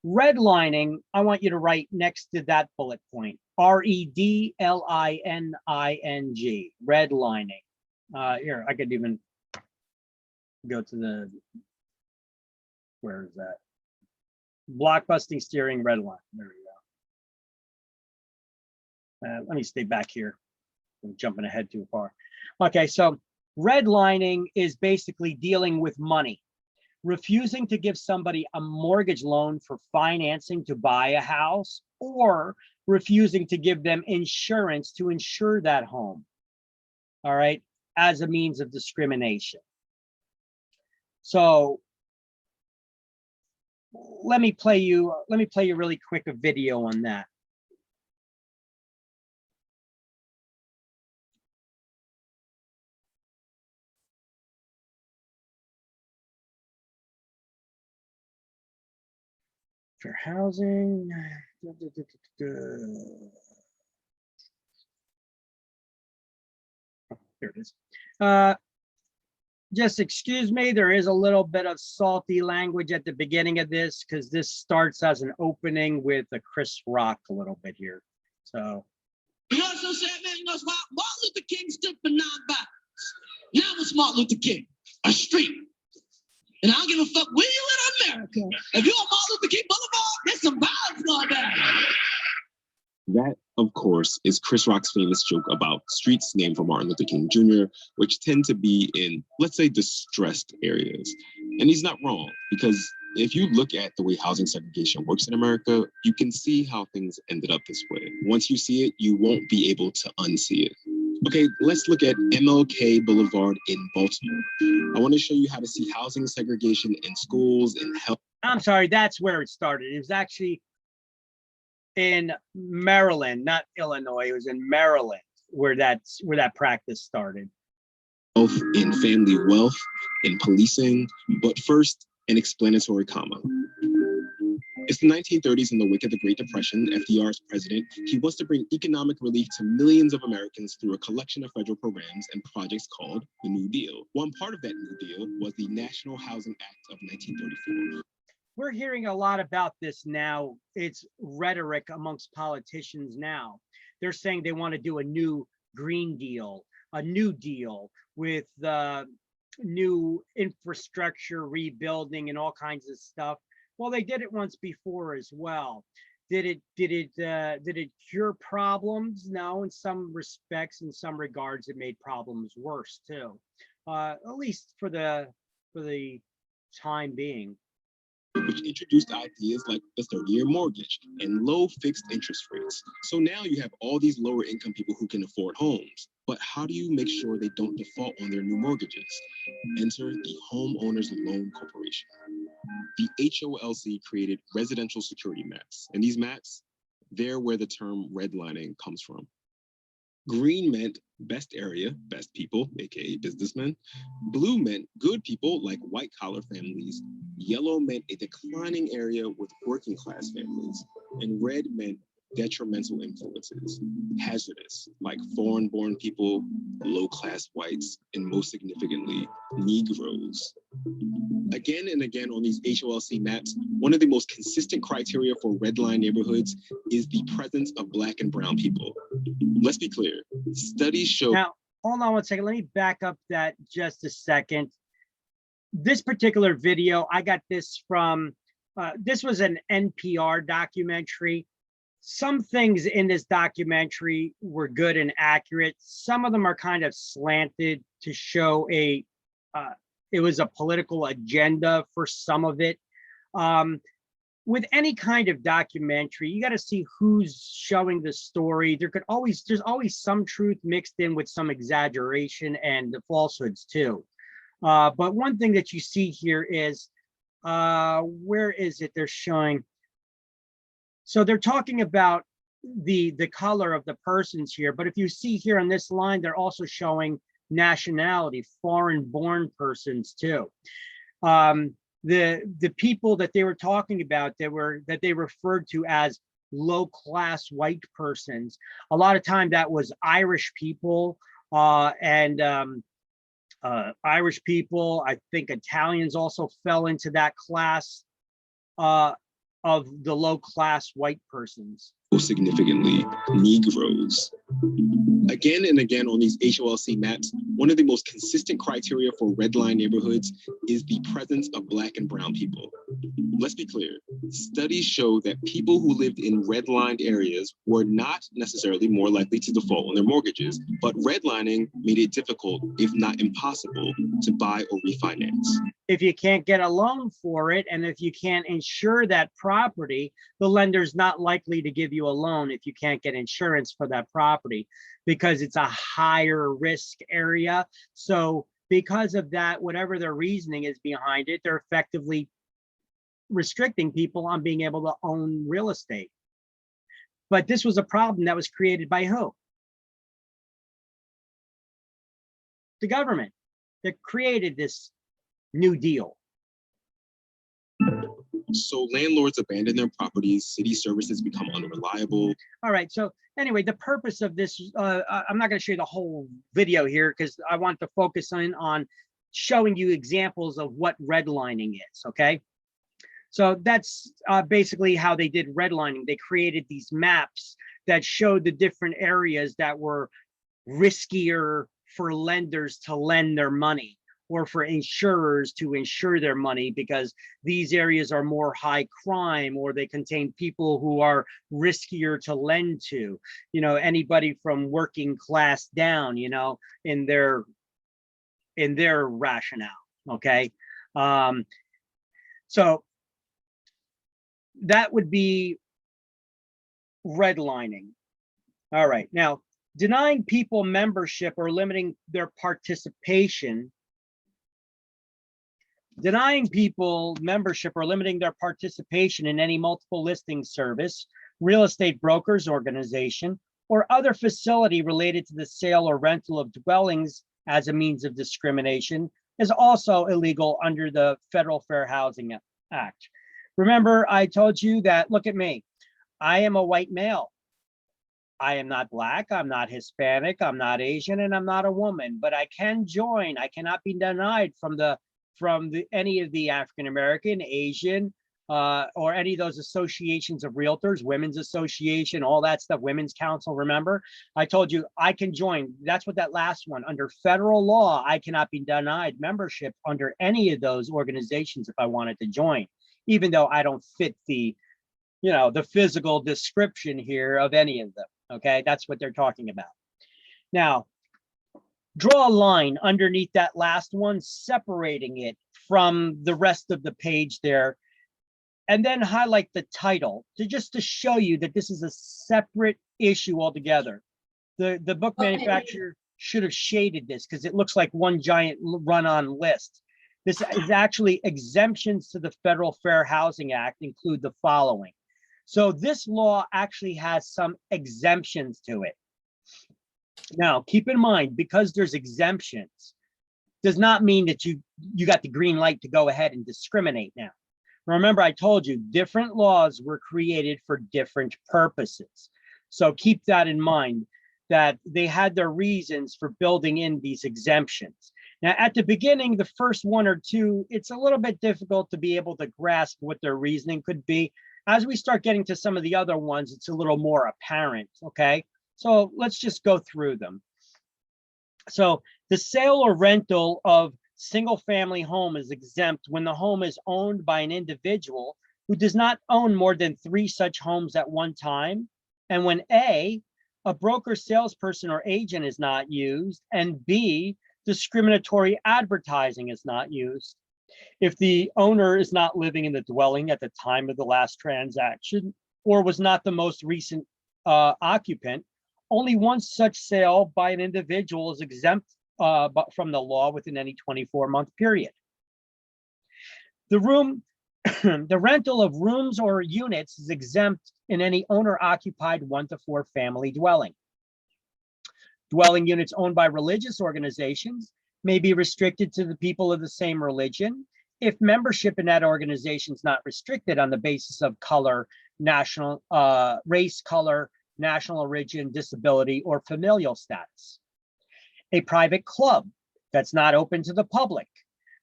Redlining, I want you to write next to that bullet point, REDLINING, redlining. Here, I could even go to the, where is that? Blockbusting, steering, redline. There we go. Let me stay back here. I'm jumping ahead too far. Okay, so redlining is basically dealing with money. Refusing to give somebody a mortgage loan for financing to buy a house, or refusing to give them insurance to insure that home. All right. as a means of discrimination. So let me play you really quick a video on that. Fair housing. Oh, there it is. Just excuse me, there is a little bit of salty language at the beginning of this because this starts as an opening with a Chris Rock a little bit here. So. You also said, man, you know, Martin Luther King stood for nonviolence. Now what's Martin Luther King? A street. And I don't give a fuck where you in America. If you're on Martin Luther King Boulevard, there's some violence going down. That, of course, is Chris Rock's famous joke about streets named for Martin Luther King Jr., which tend to be in, let's say, distressed areas. And he's not wrong, because if you look at the way housing segregation works in America, you can see how things ended up this way. Once you see it, you won't be able to unsee it. Okay, let's look at MLK Boulevard in Baltimore. I want to show you how to see housing segregation in schools and health. I'm sorry, that's where it started. It was actually in Maryland, not Illinois. It was in Maryland where that practice started. Health, in family wealth, in policing, but first, an explanatory comma. It's the 1930s in the wake of the Great Depression. FDR's president. He wants to bring economic relief to millions of Americans through a collection of federal programs and projects called the New Deal. One part of that New Deal was the National Housing Act of 1934. We're hearing a lot about this now. It's rhetoric amongst politicians now. They're saying they want to do a new Green Deal, a New Deal with new infrastructure rebuilding and all kinds of stuff. Well, they did it once before as well. Did it cure problems? No, in some respects, in some regards, it made problems worse too. At least for the time being. Which introduced ideas like the 30-year mortgage and low fixed interest rates. So now you have all these lower income people who can afford homes. But how do you make sure they don't default on their new mortgages? Enter the Homeowners Loan Corporation. The HOLC created residential security maps. And these maps, they're where the term redlining comes from. Green meant best area, best people, aka businessmen. Blue meant good people like white collar families. Yellow meant a declining area with working class families. And red meant detrimental influences, hazardous, like foreign-born people, low-class whites, and most significantly, Negroes. Again and again on these HOLC maps, one of the most consistent criteria for redline neighborhoods is the presence of Black and brown people. Let's be clear, studies show— Now, hold on one second, let me back up that just a second. This particular video, I got this from, this was an NPR documentary. Some things in this documentary were good and accurate. Some of them are kind of slanted to show it was a political agenda for some of it. With any kind of documentary, you got to see who's showing the story. There's always some truth mixed in with some exaggeration and the falsehoods too. But one thing that you see here is, where is it? They're showing. So they're talking about the color of the persons here, but if you see here on this line, they're also showing nationality, foreign-born persons too. The people that they were talking about that they referred to as low-class white persons, a lot of time that was Irish people Irish people. I think Italians also fell into that class of the low-class white persons. Significantly, Negroes. Again and again on these HOLC maps, one of the most consistent criteria for redline neighborhoods is the presence of Black and brown people. Let's be clear, studies show that people who lived in redlined areas were not necessarily more likely to default on their mortgages, but redlining made it difficult, if not impossible, to buy or refinance. If you can't get a loan for it, and if you can't insure that property, the lender's not likely to give you a loan if you can't get insurance for that property. property because it's a higher risk area. So because of that, whatever their reasoning is behind it, they're effectively restricting people on being able to own real estate. But this was a problem that was created by who? The government that created this New Deal. So landlords abandon their properties, city services become unreliable. All right, so anyway, the purpose of this, I'm not going to show you the whole video here because I want to focus on showing you examples of what redlining is, okay? So that's basically how they did redlining. They created these maps that showed the different areas that were riskier for lenders to lend their money, or for insurers to insure their money, because these areas are more high crime, or they contain people who are riskier to lend to, you know, anybody from working class down, you know, in their rationale. Okay. So that would be redlining. All right. Now, denying people membership or limiting their participation. Denying people membership or limiting their participation in any multiple listing service, real estate brokers organization, or other facility related to the sale or rental of dwellings as a means of discrimination is also illegal under the Federal Fair Housing Act. Remember, I told you that, look at me, I am a white male. I am not Black, I'm not Hispanic, I'm not Asian, and I'm not a woman, but I can join. I cannot be denied from any of the African American, Asian, or any of those associations of realtors, Women's Association, all that stuff, Women's Council. Remember, I told you I can join. That's what that last one, under federal law, I cannot be denied membership under any of those organizations if I wanted to join, even though I don't fit the, you know, the physical description here of any of them. Okay, that's what they're talking about. Now, draw a line underneath that last one, separating it from the rest of the page there, and then highlight the title just to show you that this is a separate issue altogether. The book manufacturer should have shaded this because it looks like one giant run-on list. This is actually exemptions to the Federal Fair Housing Act include the following. So this law actually has some exemptions to it. Now, keep in mind, because there's exemptions, does not mean that you got the green light to go ahead and discriminate now. Remember, I told you, different laws were created for different purposes. So keep that in mind, that they had their reasons for building in these exemptions. Now, at the beginning, the first one or two, it's a little bit difficult to be able to grasp what their reasoning could be. As we start getting to some of the other ones, it's a little more apparent, okay? So let's just go through them. So the sale or rental of single-family home is exempt when the home is owned by an individual who does not own more than 3 such homes at one time, and when A, a broker, salesperson, or agent is not used, and B, discriminatory advertising is not used. If the owner is not living in the dwelling at the time of the last transaction, or was not the most recent occupant, only one such sale by an individual is exempt from the law within any 24-month period. The rental of rooms or units is exempt in any owner-occupied 1 to 4 family dwelling. Dwelling units owned by religious organizations may be restricted to the people of the same religion if membership in that organization is not restricted on the basis of color, national race, color, national origin, disability, or familial status. A private club that's not open to the public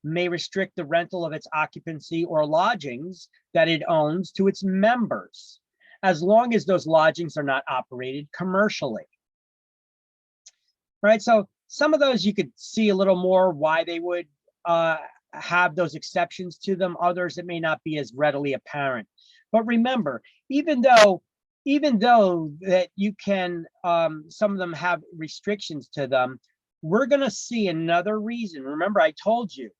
may restrict the rental of its occupancy or lodgings that it owns to its members, as long as those lodgings are not operated commercially. Right, so some of those you could see a little more why they would have those exceptions to them. Others, it may not be as readily apparent. But remember, even though that you can, some of them have restrictions to them, we're going to see another reason. Remember, I told you,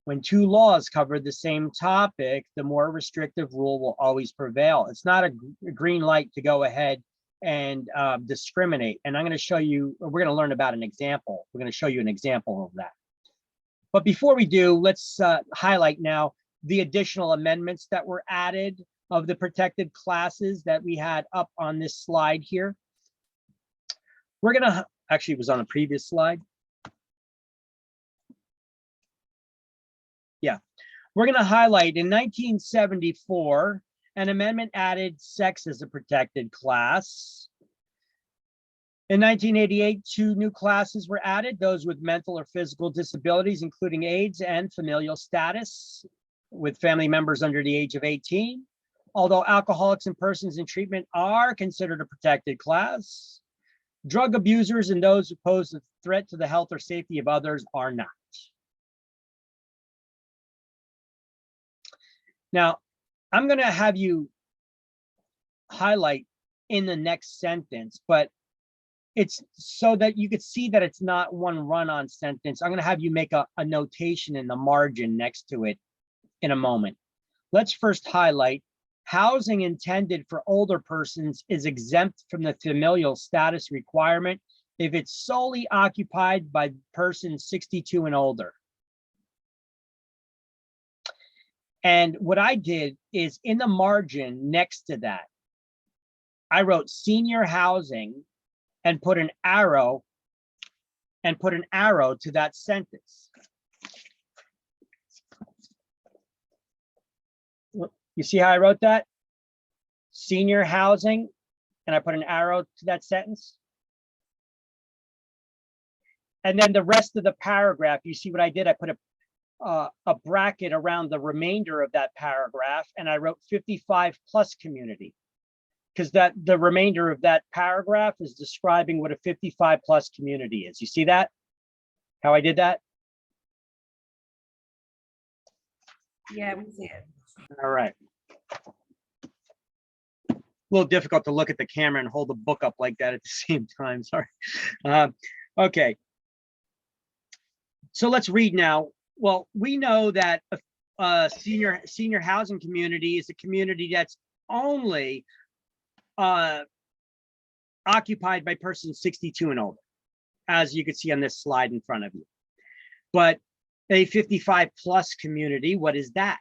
when 2 laws cover the same topic, the more restrictive rule will always prevail. It's not a green light to go ahead and discriminate. And I'm going to show you, we're going to learn about an example. We're going to show you an example of that. But before we do, let's highlight now the additional amendments that were added of the protected classes that we had up on this slide here. We're going to, actually it was on the previous slide. Yeah, we're going to highlight in 1974, an amendment added sex as a protected class. In 1988, 2 new classes were added, those with mental or physical disabilities, including AIDS and familial status with family members under the age of 18. Although alcoholics and persons in treatment are considered a protected class, drug abusers and those who pose a threat to the health or safety of others are not. Now, I'm going to have you highlight in the next sentence, but it's so that you could see that it's not one run-on sentence. I'm going to have you make a notation in the margin next to it in a moment. Let's first highlight housing intended for older persons is exempt from the familial status requirement if it's solely occupied by persons 62 and older. And what I did is in the margin next to that, I wrote senior housing and put an arrow to that sentence. You see how I wrote that? Senior housing, and I put an arrow to that sentence. And then the rest of the paragraph, you see what I did? I put a bracket around the remainder of that paragraph, and I wrote 55 plus community, because the remainder of that paragraph is describing what a 55 plus community is. You see that? How I did that? Yeah, we see it. All right. A little difficult to look at the camera and hold the book up like that at the same time. Sorry. Okay. So let's read now. Well, we know that a senior housing community is a community that's only occupied by persons 62 and older, as you can see on this slide in front of you. But a 55 plus community, what is that?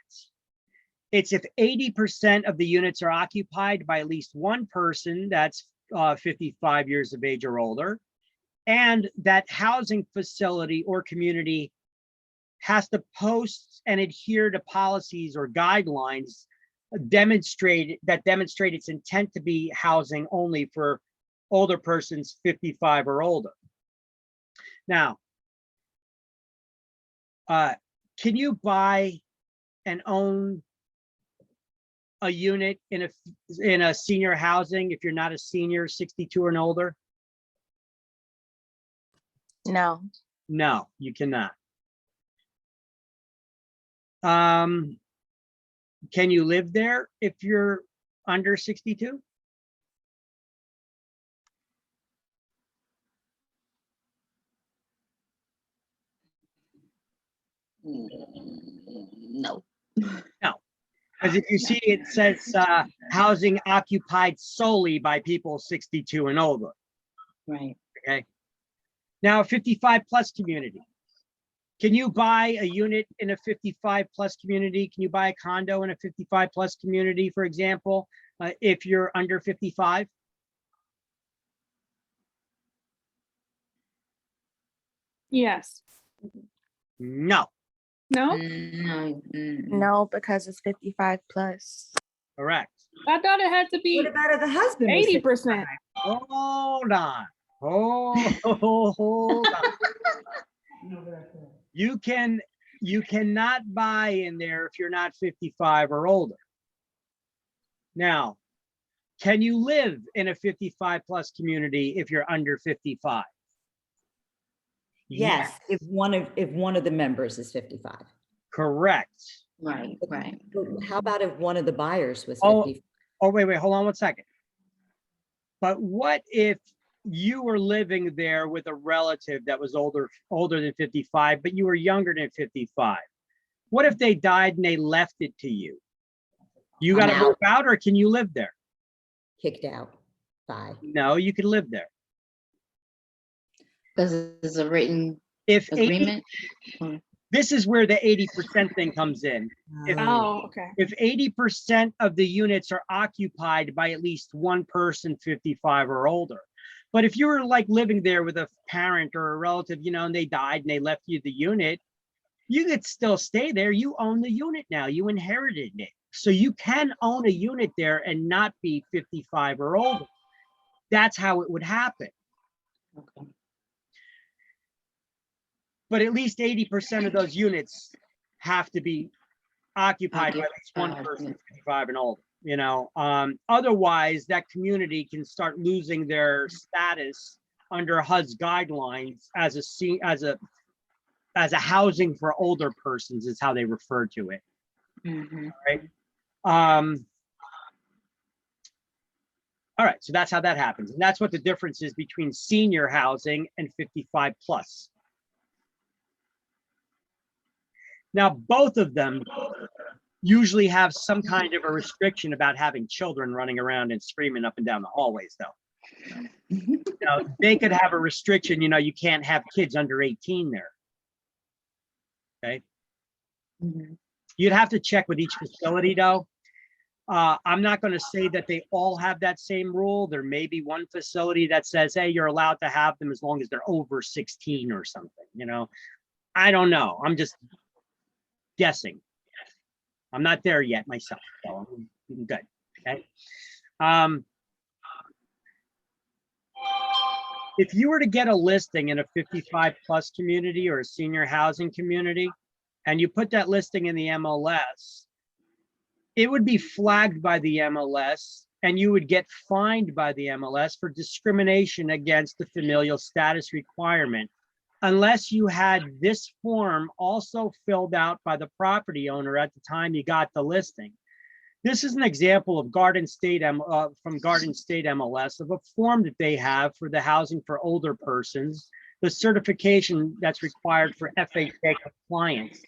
It's if 80% of the units are occupied by at least one person that's 55 years of age or older, and that housing facility or community has to post and adhere to policies or guidelines demonstrate its intent to be housing only for older persons 55 or older. Now, can you buy and own a unit in a senior housing if you're not a senior 62 and older? No. No, you cannot. Can you live there if you're under 62? No. No. Because if you see, it says housing occupied solely by people 62 and older. Right. Okay. Now, 55 plus community. Can you buy a unit in a 55 plus community? Can you buy a condo in a 55 plus community, for example, if you're under 55? Yes. No. No? No, because it's 55 plus. Correct. I thought it had to be. What about if the husband was 80%? Hold on. Hold on. You cannot buy in there if you're not 55 or older. Now, can you live in a 55 plus community if you're under 55? Yes, if one of the members is 55. Correct. Right, right. But how about if one of the buyers was 50? Oh, wait, hold on one second. But what if you were living there with a relative that was older than 55, but you were younger than 55? What if they died and they left it to you? You got to move out, or can you live there? Kicked out. No, you can live there. Because it's a written If 80 agreement. this is where the 80% thing comes in. Oh, okay. If 80% of the units are occupied by at least one person 55 or older. But if you were like living there with a parent or a relative, you know, and they died and they left you the unit, you could still stay there. You own the unit now. You inherited it. So you can own a unit there and not be 55 or older. That's how it would happen. Okay. But at least 80% of those units have to be occupied by at least one person 55 and older, you know. Otherwise, that community can start losing their status under HUD's guidelines as a housing for older persons is how they refer to it. Right. All right, so that's how that happens. And that's what the difference is between senior housing and 55 plus. Now, both of them usually have some kind of a restriction about having children running around and screaming up and down the hallways, though. You know, they could have a restriction, you know, you can't have kids under 18 there. Okay. You'd have to check with each facility, though. I'm not going to say that they all have that same rule. There may be one facility that says, hey, you're allowed to have them as long as they're over 16 or something, you know. I don't know. I'm just guessing. I'm not there yet myself, so I'm good. Okay. If you were to get a listing in a 55 plus community or a senior housing community, and you put that listing in the MLS, it would be flagged by the MLS and you would get fined by the MLS for discrimination against the familial status requirement, unless you had this form also filled out by the property owner at the time you got the listing. This is an example of Garden State from Garden State MLS of a form that they have for the housing for older persons, the certification that's required for FHA compliance.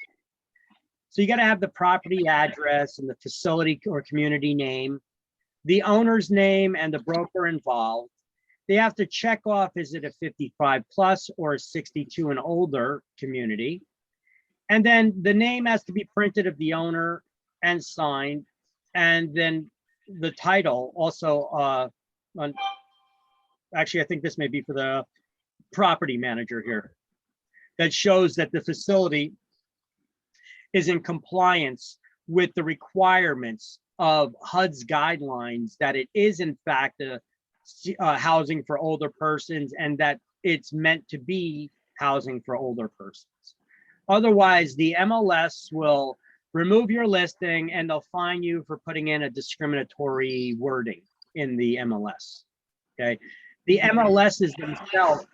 So you got to have the property address and the facility or community name, the owner's name and the broker involved. They have to check off, is it a 55 plus or a 62 and older community? And then the name has to be printed of the owner and signed. And then the title also, actually, I think this may be for the property manager here, that shows that the facility is in compliance with the requirements of HUD's guidelines, that it is in fact a housing for older persons and that it's meant to be housing for older persons. Otherwise, the MLS will remove your listing and they'll fine you for putting in a discriminatory wording in the MLS. Okay. The MLSs themselves,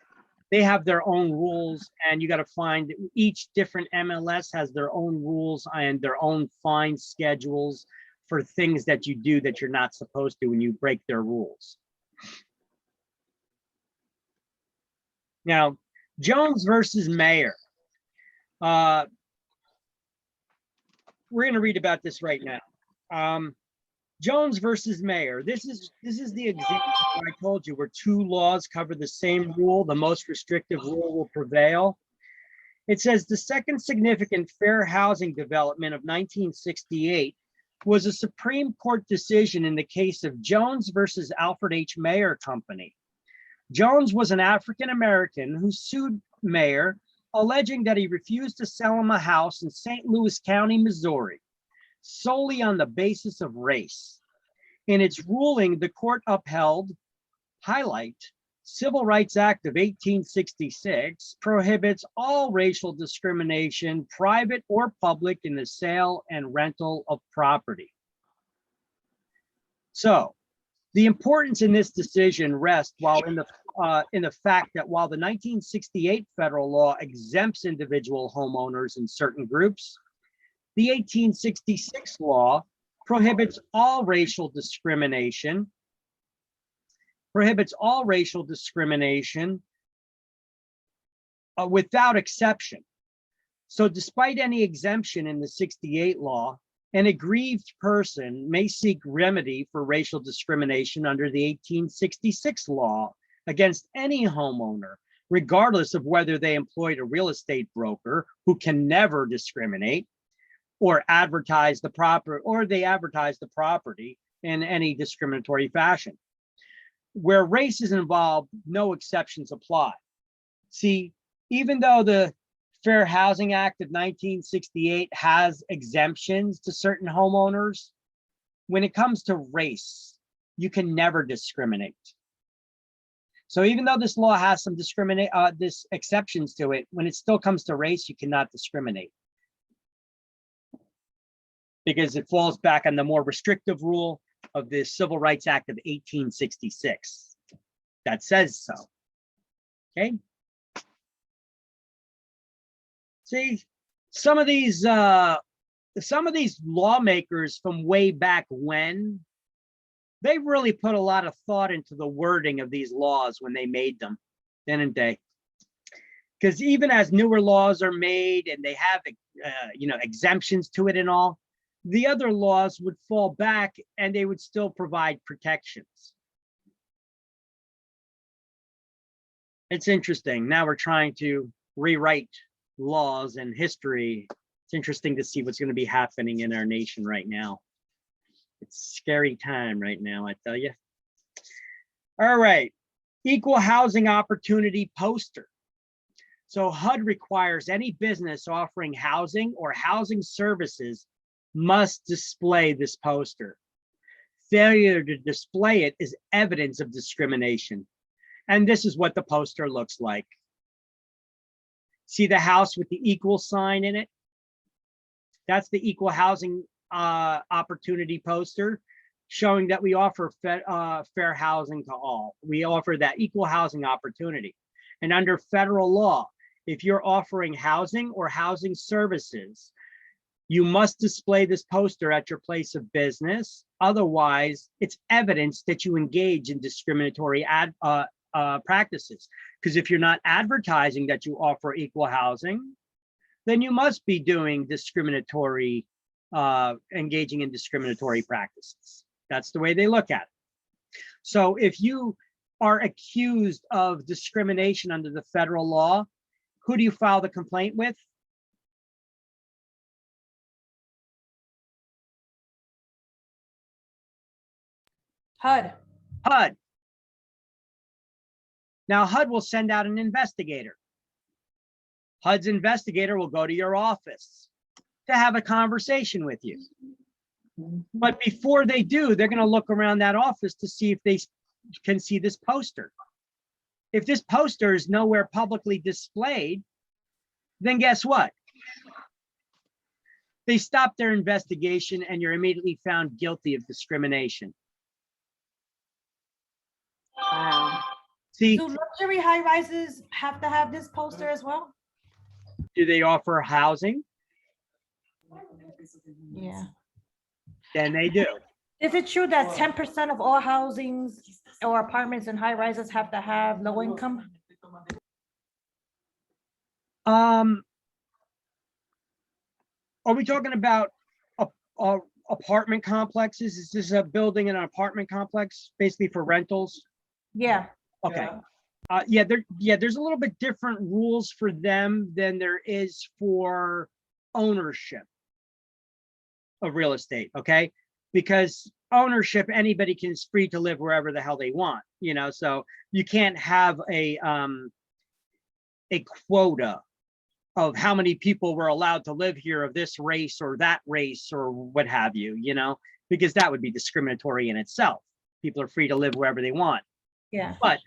they have their own rules, and you got to find each different MLS has their own rules and their own fine schedules for things that you do that you're not supposed to when you break their rules. Now, Jones versus Mayer. We're going to read about this right now. Jones versus Mayer. This is the example I told you where two laws cover the same rule. The most restrictive rule will prevail. It says the second significant fair housing development of 1968 was a Supreme Court decision in the case of Jones versus Alfred H. Mayer Company. Jones was an African-American who sued Mayer, alleging that he refused to sell him a house in St. Louis County, Missouri, solely on the basis of race. In its ruling, the court upheld, highlight, Civil Rights Act of 1866 prohibits all racial discrimination, private or public, in the sale and rental of property. So the importance in this decision rests in the fact that while the 1968 federal law exempts individual homeowners in certain groups, the 1866 law prohibits all racial discrimination, without exception. So despite any exemption in the 68 law, An aggrieved person may seek remedy for racial discrimination under the 1866 law against any homeowner, regardless of whether they employed a real estate broker who can never discriminate, or advertise the property in any discriminatory fashion. Where race is involved, no exceptions apply. See, even though the Fair Housing Act of 1968 has exemptions to certain homeowners, when it comes to race, you can never discriminate. So even though this law has some this exceptions to it, when it still comes to race, you cannot discriminate, because it falls back on the more restrictive rule of the Civil Rights Act of 1866 that says so. Okay. See, some of these lawmakers from way back when, they really put a lot of thought into the wording of these laws when they made them, didn't they? Because even as newer laws are made and they have, exemptions to it and all, the other laws would fall back and they would still provide protections. It's interesting. Now we're trying to rewrite laws and history. It's interesting to see what's going to be happening in our nation right now. It's a scary time right now, I tell you. All right, equal housing opportunity poster. So HUD requires any business offering housing or housing services must display this poster. Failure to display it is evidence of discrimination. And this is what the poster looks like. See the house with the equal sign in it? That's the equal housing opportunity poster, showing that we offer fair housing to all. We offer that equal housing opportunity. And under federal law, if you're offering housing or housing services, you must display this poster at your place of business. Otherwise, it's evidence that you engage in discriminatory practices. Because if you're not advertising that you offer equal housing, then you must be doing discriminatory, engaging in discriminatory practices. That's the way they look at it. So if you are accused of discrimination under the federal law, who do you file the complaint with? HUD. HUD. Now HUD will send out an investigator. HUD's investigator will go to your office to have a conversation with you. But before they do, they're going to look around that office to see if they can see this poster. If this poster is nowhere publicly displayed, then guess what? They stop their investigation and you're immediately found guilty of discrimination. Wow. See, Do luxury high rises have to have this poster as well? do they offer housing? Yeah. Then they do. Is it true that 10% of all housings or apartments and high rises have to have low income? Are we talking about apartment complexes? Is this a building in an apartment complex, basically for rentals? Yeah. Okay. There's a little bit different rules for them than there is for ownership of real estate, okay? Because ownership, anybody can is free to live wherever the hell they want, so you can't have a quota of how many people were allowed to live here of this race or that race or what have you, because that would be discriminatory in itself. People are free to live wherever they want. Yeah. But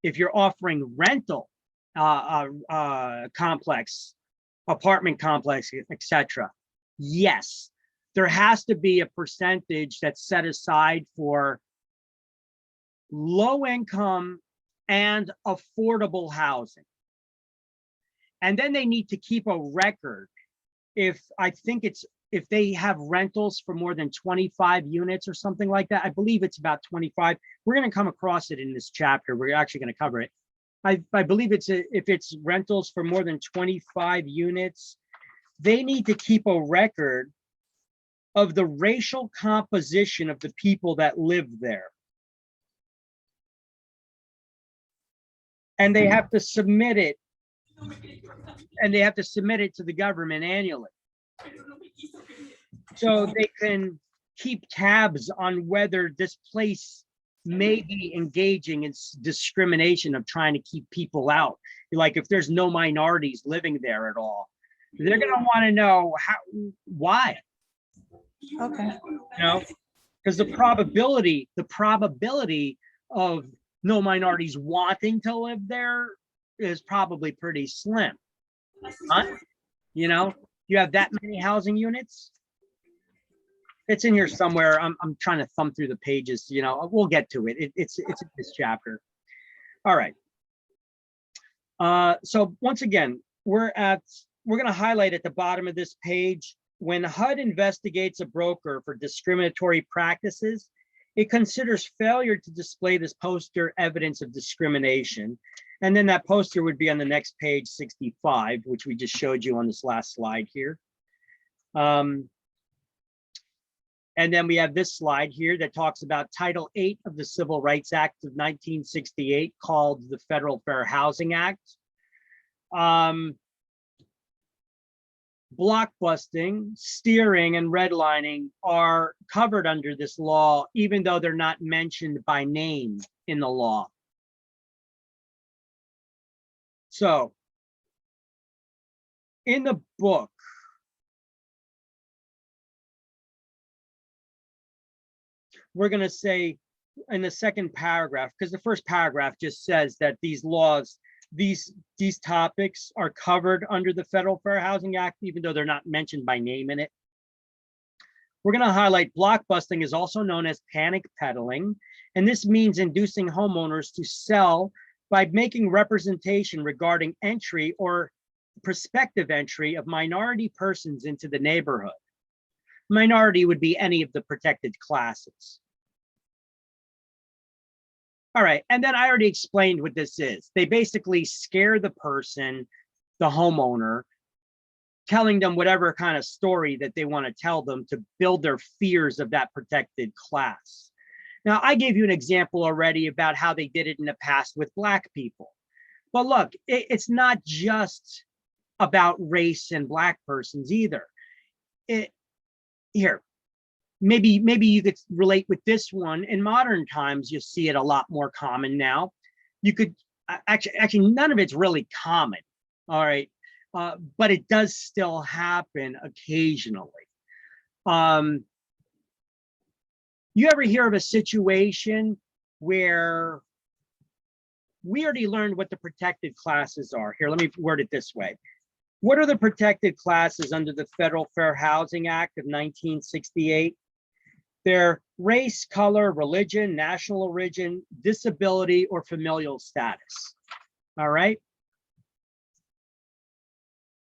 if you're offering rental complex, apartment complex, etc., yes, there has to be a percentage that's set aside for low income and affordable housing. And then they need to keep a record if they have rentals for more than 25 units or something like that. I believe it's about 25. We're going to come across it in this chapter. We're actually going to cover it. I believe if it's rentals for more than 25 units, they need to keep a record of the racial composition of the people that live there. And they have to submit it, to the government annually. So they can keep tabs on whether this place may be engaging in discrimination of trying to keep people out. Like if there's no minorities living there at all, they're going to want to know why. Okay. You know, because the probability of no minorities wanting to live there is probably pretty slim. Huh? You know, you have that many housing units. It's in here somewhere. I'm trying to thumb through the pages. You know, we'll get to it. It's in this chapter. All right. So once again, we're going to highlight at the bottom of this page, when HUD investigates a broker for discriminatory practices, it considers failure to display this poster evidence of discrimination. And then that poster would be on the next page, 65, which we just showed you on this last slide here. And then we have this slide here that talks about Title 8 of the Civil Rights Act of 1968, called the Federal Fair Housing Act. Blockbusting, steering, and redlining are covered under this law, even though they're not mentioned by name in the law. So, in the book, we're going to say in the second paragraph, because the first paragraph just says that these laws, these topics are covered under the Federal Fair Housing Act, even though they're not mentioned by name in it. We're going to highlight blockbusting is also known as panic peddling, and this means inducing homeowners to sell by making representation regarding entry or prospective entry of minority persons into the neighborhood. Minority would be any of the protected classes. All right, and then I already explained what this is. They basically scare the person, the homeowner, telling them whatever kind of story that they want to tell them to build their fears of that protected class. Now, I gave you an example already about how they did it in the past with Black people. But look, it's not just about race and Black persons either. Here, maybe you could relate with this one. In modern times, you see it a lot more common now. You could actually none of it's really common. All right, but it does still happen occasionally. You ever hear of a situation where we already learned what the protected classes are? Here, let me word it this way. What are the protected classes under the Federal Fair Housing Act of 1968? They're race, color, religion, national origin, disability, or familial status. All right?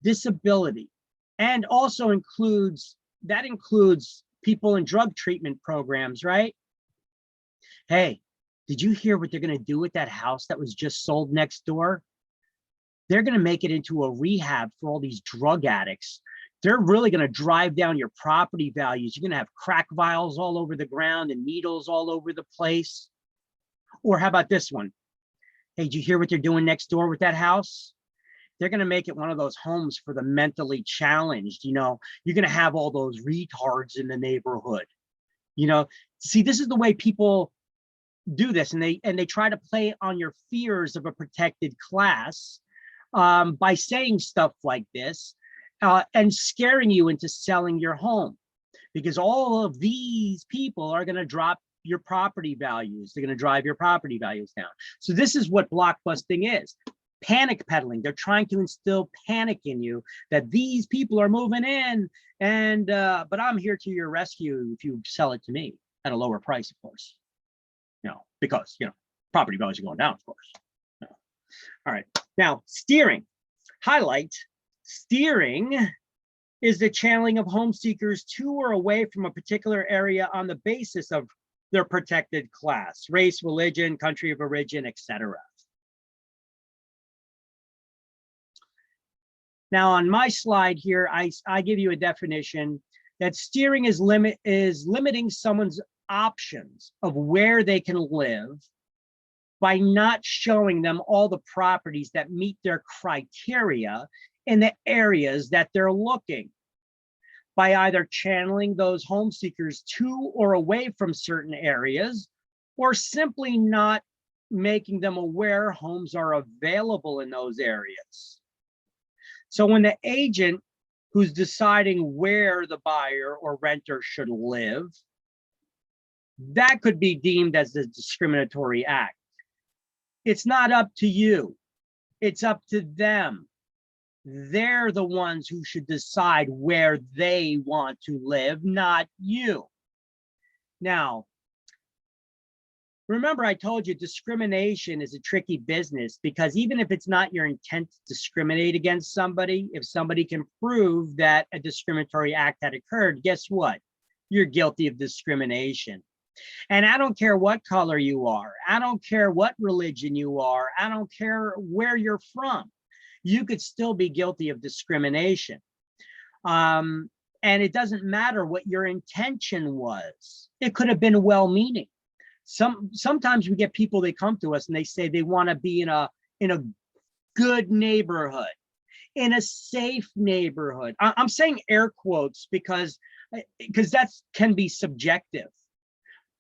Disability. And also includes people in drug treatment programs, right? Hey, did you hear what they're going to do with that house that was just sold next door? They're going to make it into a rehab for all these drug addicts. They're really going to drive down your property values. You're going to have crack vials all over the ground and needles all over the place. Or how about this one? Hey, did you hear what they're doing next door with that house? They're going to make it one of those homes for the mentally challenged. You know, you're going to have all those retards in the neighborhood. You know, see, this is the way people do this, and they try to play on your fears of a protected class by saying stuff like this and scaring you into selling your home, because all of these people are going to drop your property values. They're going to drive your property values down. So this is what blockbusting is. Panic peddling. They're trying to instill panic in you that these people are moving in, and but I'm here to your rescue if you sell it to me at a lower price, of course. You know, because property values are going down, of course. No. All right. Now, steering. Highlight. Steering is the channeling of home seekers to or away from a particular area on the basis of their protected class, race, religion, country of origin, etc. Now, on my slide here, I give you a definition that steering is limiting someone's options of where they can live by not showing them all the properties that meet their criteria in the areas that they're looking, by either channeling those home seekers to or away from certain areas, or simply not making them aware homes are available in those areas. So when the agent who's deciding where the buyer or renter should live, that could be deemed as a discriminatory act. It's not up to you. It's up to them. They're the ones who should decide where they want to live, not you. Now, remember I told you discrimination is a tricky business, because even if it's not your intent to discriminate against somebody, if somebody can prove that a discriminatory act had occurred, guess what? You're guilty of discrimination. And I don't care what color you are. I don't care what religion you are. I don't care where you're from. You could still be guilty of discrimination. And it doesn't matter what your intention was. It could have been well-meaning. Sometimes we get people, they come to us and they say they want to be in a good neighborhood, in a safe neighborhood. I'm saying air quotes because that can be subjective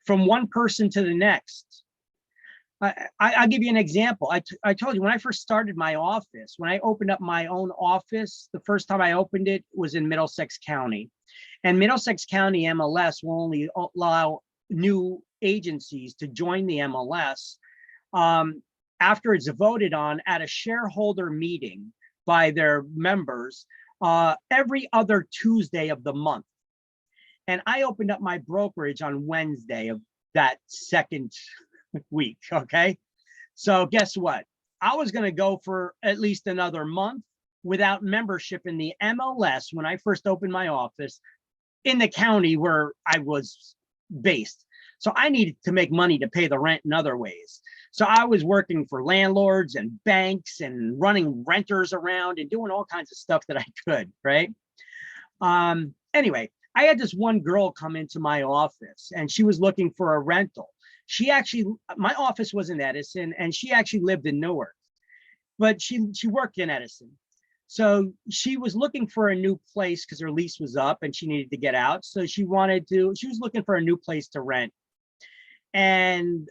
from one person to the next. I'll give you an example. I told you when I first started my office, when I opened up my own office, the first time I opened it was in Middlesex County. And Middlesex County MLS will only allow new agencies to join the MLS after it's voted on at a shareholder meeting by their members every other Tuesday of the month. And I opened up my brokerage on Wednesday of that second week, okay? So guess what? I was gonna go for at least another month without membership in the MLS when I first opened my office in the county where I was based. So I needed to make money to pay the rent in other ways. So I was working for landlords and banks and running renters around and doing all kinds of stuff that I could, right? Anyway, I had this one girl come into my office and she was looking for a rental. My office was in Edison and she actually lived in Newark, but she worked in Edison. So she was looking for a new place because her lease was up and she needed to get out. So she was looking for a new place to rent. And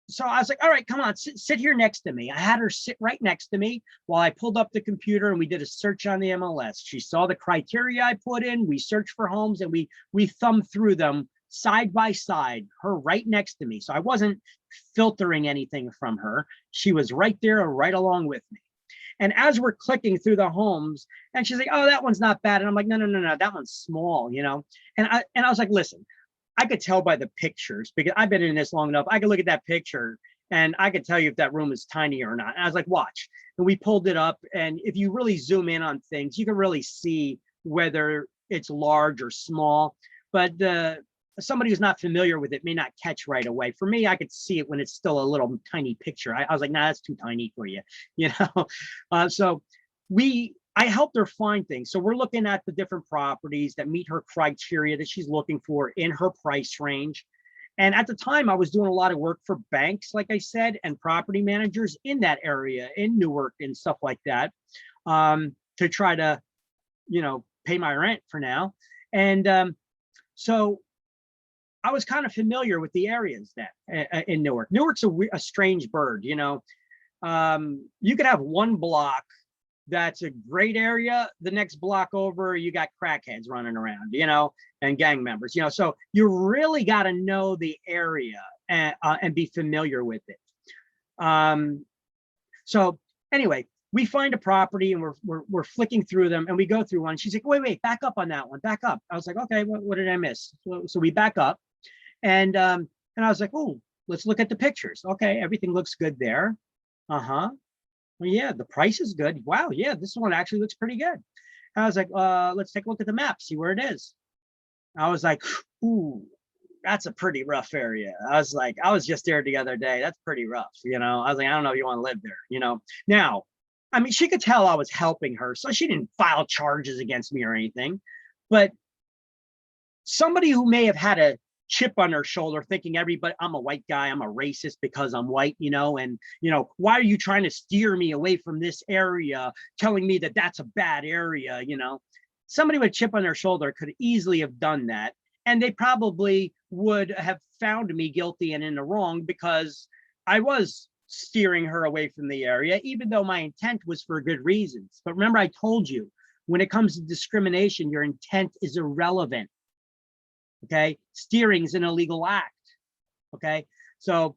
so I was like, all right, come on, sit here next to me. I had her sit right next to me while I pulled up the computer and we did a search on the MLS. She saw the criteria I put in, we searched for homes and we thumbed through them side by side, her right next to me. So I wasn't filtering anything from her. She was right there, right along with me. And as we're clicking through the homes, and she's like, oh, that one's not bad. And I'm like, no, that one's small, you know? And I was like, listen, I could tell by the pictures because I've been in this long enough. I could look at that picture and I could tell you if that room is tiny or not. And I was like, watch. And we pulled it up. And if you really zoom in on things, you can really see whether it's large or small. But somebody who's not familiar with it may not catch right away. For me, I could see it when it's still a little tiny picture. I was like, nah, that's too tiny for you, you know? So I helped her find things. So we're looking at the different properties that meet her criteria that she's looking for in her price range. And at the time I was doing a lot of work for banks, like I said, and property managers in that area in Newark and stuff like that, to try to, you know, pay my rent for now. And so I was kind of familiar with the areas that in Newark. Newark's a strange bird, you know. You could have one block that's a great area. The next block over, you got crackheads running around, you know, and gang members, you know. So you really got to know the area and be familiar with it. So anyway, we find a property and we're flicking through them and we go through one. She's like, wait, back up on that one, back up. I was like, okay, what did I miss? So we back up and I was like, oh, let's look at the pictures. Okay, everything looks good there. Uh-huh. Well, yeah, the price is good. Wow, yeah, this one actually looks pretty good. I was like, let's take a look at the map, see where it is. I was like, ooh, that's a pretty rough area. I was just there the other day. That's pretty rough, you know. I was like, I don't know if you want to live there, you know. Now, I mean, she could tell I was helping her, so she didn't file charges against me or anything. But somebody who may have had a chip on their shoulder thinking everybody, I'm a white guy, I'm a racist because I'm white, and why are you trying to steer me away from this area, telling me that that's a bad area? Somebody with a chip on their shoulder could easily have done that, and they probably would have found me guilty and in the wrong because I was steering her away from the area, even though my intent was for good reasons. But remember, I told you, when it comes to discrimination, your intent is irrelevant. Okay, steering is an illegal act. Okay, so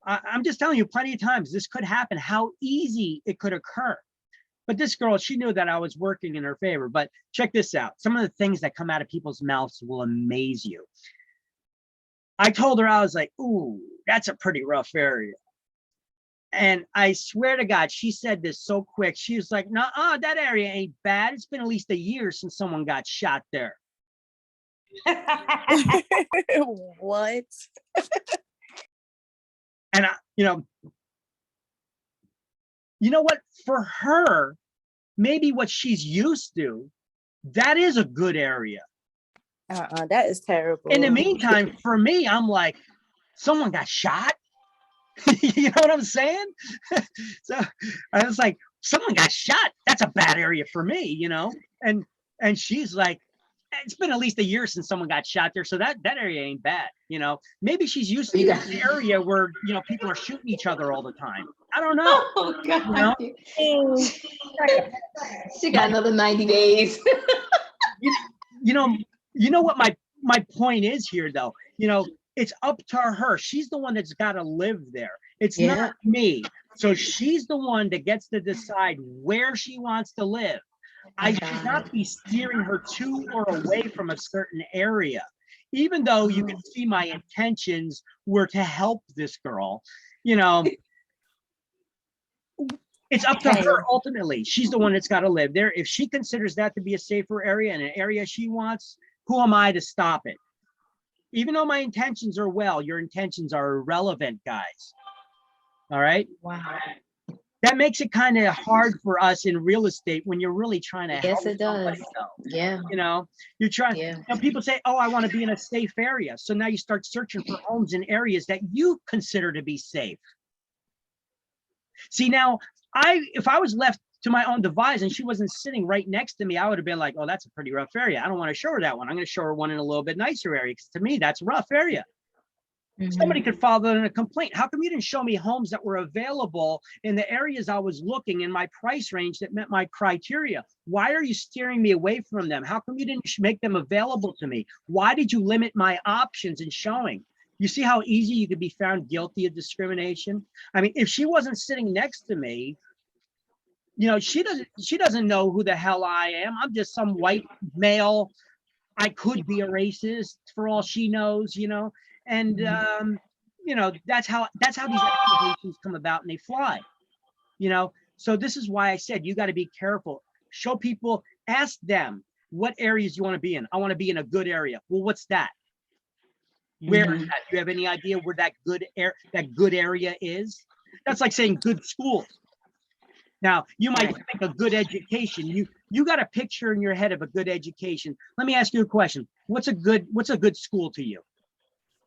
I'm just telling you, plenty of times this could happen, how easy it could occur. But this girl, she knew that I was working in her favor. But check this out. Some of the things that come out of people's mouths will amaze you. I told her, I was like, ooh, that's a pretty rough area. And I swear to God, she said this so quick. She was like, no, that area ain't bad. It's been at least a year since someone got shot there. What? And you know what? For her, maybe what she's used to, that is a good area. That is terrible. In the meantime, for me, I'm like, someone got shot. You know what I'm saying? So I was like, someone got shot. That's a bad area for me, And she's like, it's been at least a year since someone got shot there, so that area ain't bad. Maybe she's used to an area where people are shooting each other all the time. I don't know. Oh God. She got another 90 days. You know what my point is here, though. It's up to her. She's the one that's got to live there. It's not me. So she's the one that gets to decide where she wants to live. I should not be steering her to or away from a certain area, even though you can see my intentions were to help this girl. It's up to her ultimately. She's the one that's got to live there. If she considers that to be a safer area and an area she wants, who am I to stop it? Even though my intentions are well, your intentions are irrelevant, guys. All right? Wow. That makes it kind of hard for us in real estate when you're really trying to help. Yes, it does. Somebody, though. Yeah. You're trying. Yeah. People say, "Oh, I want to be in a safe area." So now you start searching for homes in areas that you consider to be safe. See, now if I was left to my own device and she wasn't sitting right next to me, I would have been like, "Oh, that's a pretty rough area. I don't want to show her that one. I'm going to show her one in a little bit nicer area because to me, that's a rough area." Somebody could file that in a complaint. How come you didn't show me homes that were available in the areas I was looking in my price range that met my criteria? Why are you steering me away from them? How come you didn't make them available to me? Why did you limit my options in showing? You see how easy you could be found guilty of discrimination? I mean, if she wasn't sitting next to me, she doesn't know who the hell I am. I'm just some white male. I could be a racist for all she knows, And that's how these accusations come about and they fly. So this is why I said you got to be careful. Show people, ask them what areas you want to be in. I want to be in a good area. Well, what's that? Where is that? Do you have any idea where that good area is? That's like saying good schools. Now, you might think a good education. You got a picture in your head of a good education. Let me ask you a question. What's a good school to you?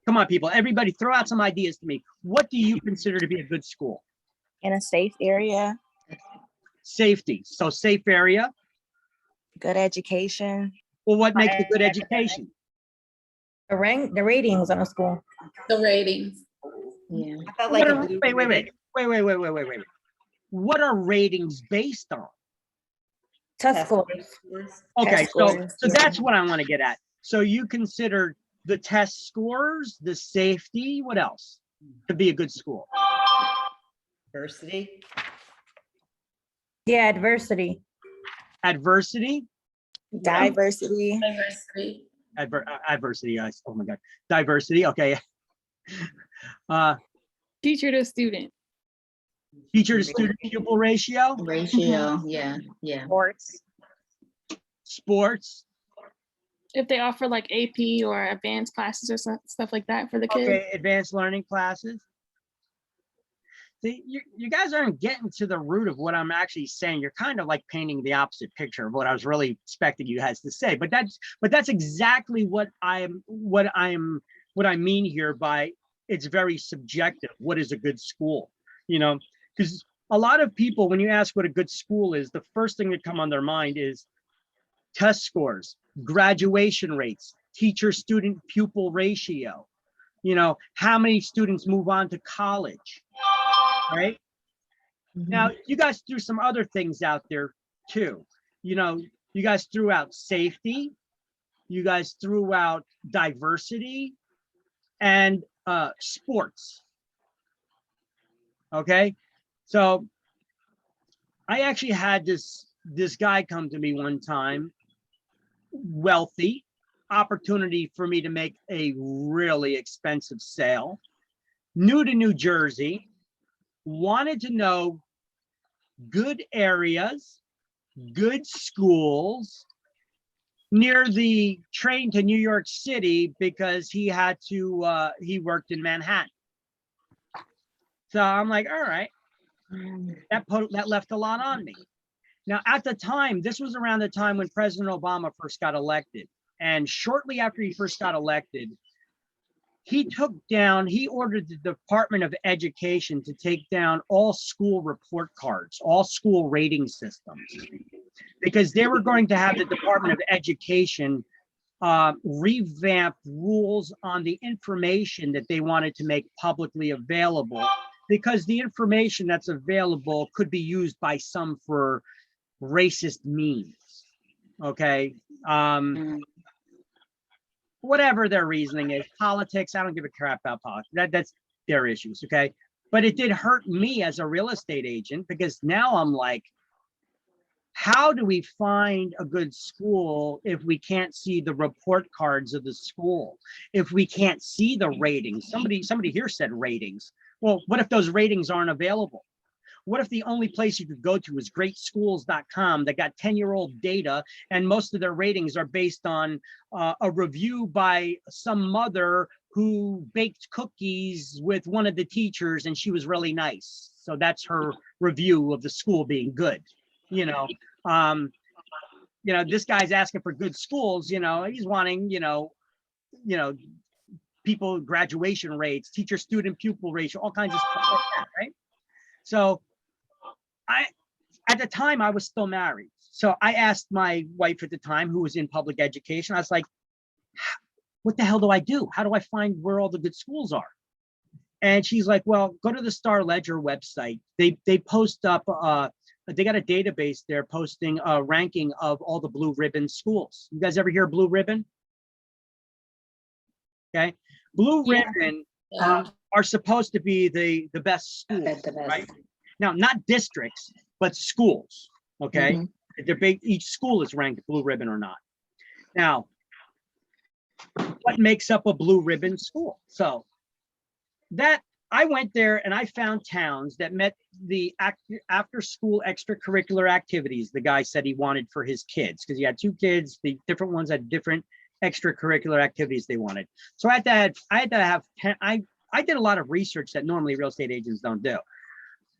Come on, people. Everybody throw out some ideas to me. What do you consider to be a good school? In a safe area. Safety. So safe area. Good education. Well, what makes a good education? The ratings on a school. The ratings. Yeah. I felt like Wait. What are ratings based on? Test scores. Okay, so that's what I want to get at. So you consider the test scores, the safety, what else to be a good school? Diversity. Yeah, adversity. Adversity? Diversity. Diversity. Adversity. Oh my God. Diversity. Okay. Teacher to student. Teacher to student pupil ratio? Ratio. Yeah. Yeah. Sports. If they offer like AP or advanced classes or stuff like that for the kids. Okay, advanced learning classes. See, you guys aren't getting to the root of what I'm actually saying. You're kind of like painting the opposite picture of what I was really expecting you guys to say. But that's exactly what I mean here by it's very subjective. What is a good school? You know, because a lot of people, when you ask what a good school is, the first thing that come on their mind is test scores, graduation rates, teacher student pupil ratio, you know, how many students move on to college, right? Now, you guys threw some other things out there too. You know, you guys threw out safety, you guys threw out diversity and sports. Okay, so I actually had this guy come to me one time, wealthy, opportunity for me to make a really expensive sale, new to New Jersey, wanted to know good areas, good schools, near the train to New York City because he had to, he worked in Manhattan. So I'm like, all right, that left a lot on me. Now, at the time, this was around the time when President Obama first got elected. And shortly after he first got elected, he ordered the Department of Education to take down all school report cards, all school rating systems, because they were going to have the Department of Education revamp rules on the information that they wanted to make publicly available, because the information that's available could be used by some for racist means. Okay. Whatever their reasoning is, politics, I don't give a crap about politics. That's their issues, okay? But it did hurt me as a real estate agent, because now I'm like, how do we find a good school if we can't see the report cards of the school? If we can't see the ratings? Somebody here said ratings. Well, what if those ratings aren't available? What if the only place you could go to is greatschools.com that got 10-year-old data, and most of their ratings are based on a review by some mother who baked cookies with one of the teachers and she was really nice. So that's her review of the school being good. You know, this guy's asking for good schools, you know, he's wanting, people graduation rates, teacher student pupil ratio, all kinds of stuff like that, right? So at the time I was still married. So I asked my wife at the time, who was in public education, I was like, what the hell do I do? How do I find where all the good schools are? And she's like, well, go to the Star Ledger website. They post up, they got a database there posting a ranking of all the blue ribbon schools. You guys ever hear blue ribbon? Okay. Blue ribbon are supposed to be the best schools, right? Now, not districts, but schools, okay? They're big, each school is ranked blue ribbon or not. Now, what makes up a blue ribbon school? So that I went there and I found towns that met the after school extracurricular activities the guy said he wanted for his kids, because he had 2 kids, the different ones had different extracurricular activities they wanted. So I did a lot of research that normally real estate agents don't do.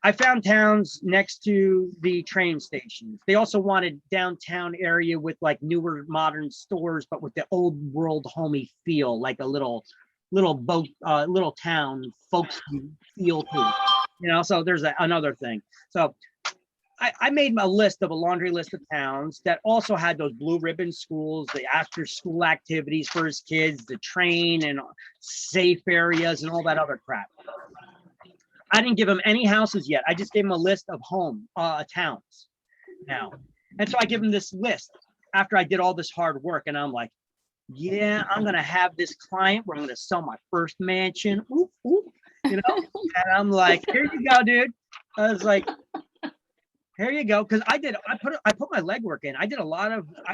I found towns next to the train stations. They also wanted downtown area with like newer modern stores, but with the old world homey feel, like a little boat, little town folks feel to it, you know. So there's another thing. So I made a list of a laundry list of towns that also had those blue ribbon schools, the after school activities for his kids, the train and safe areas and all that other crap. I didn't give him any houses yet. I just gave him a list of towns now. And so I give him this list after I did all this hard work. And I'm like, yeah, I'm going to have this client where I'm going to sell my first mansion. Ooh, ooh, you know? And I'm like, here you go, dude. I was like, here you go. Cause I put my legwork in. I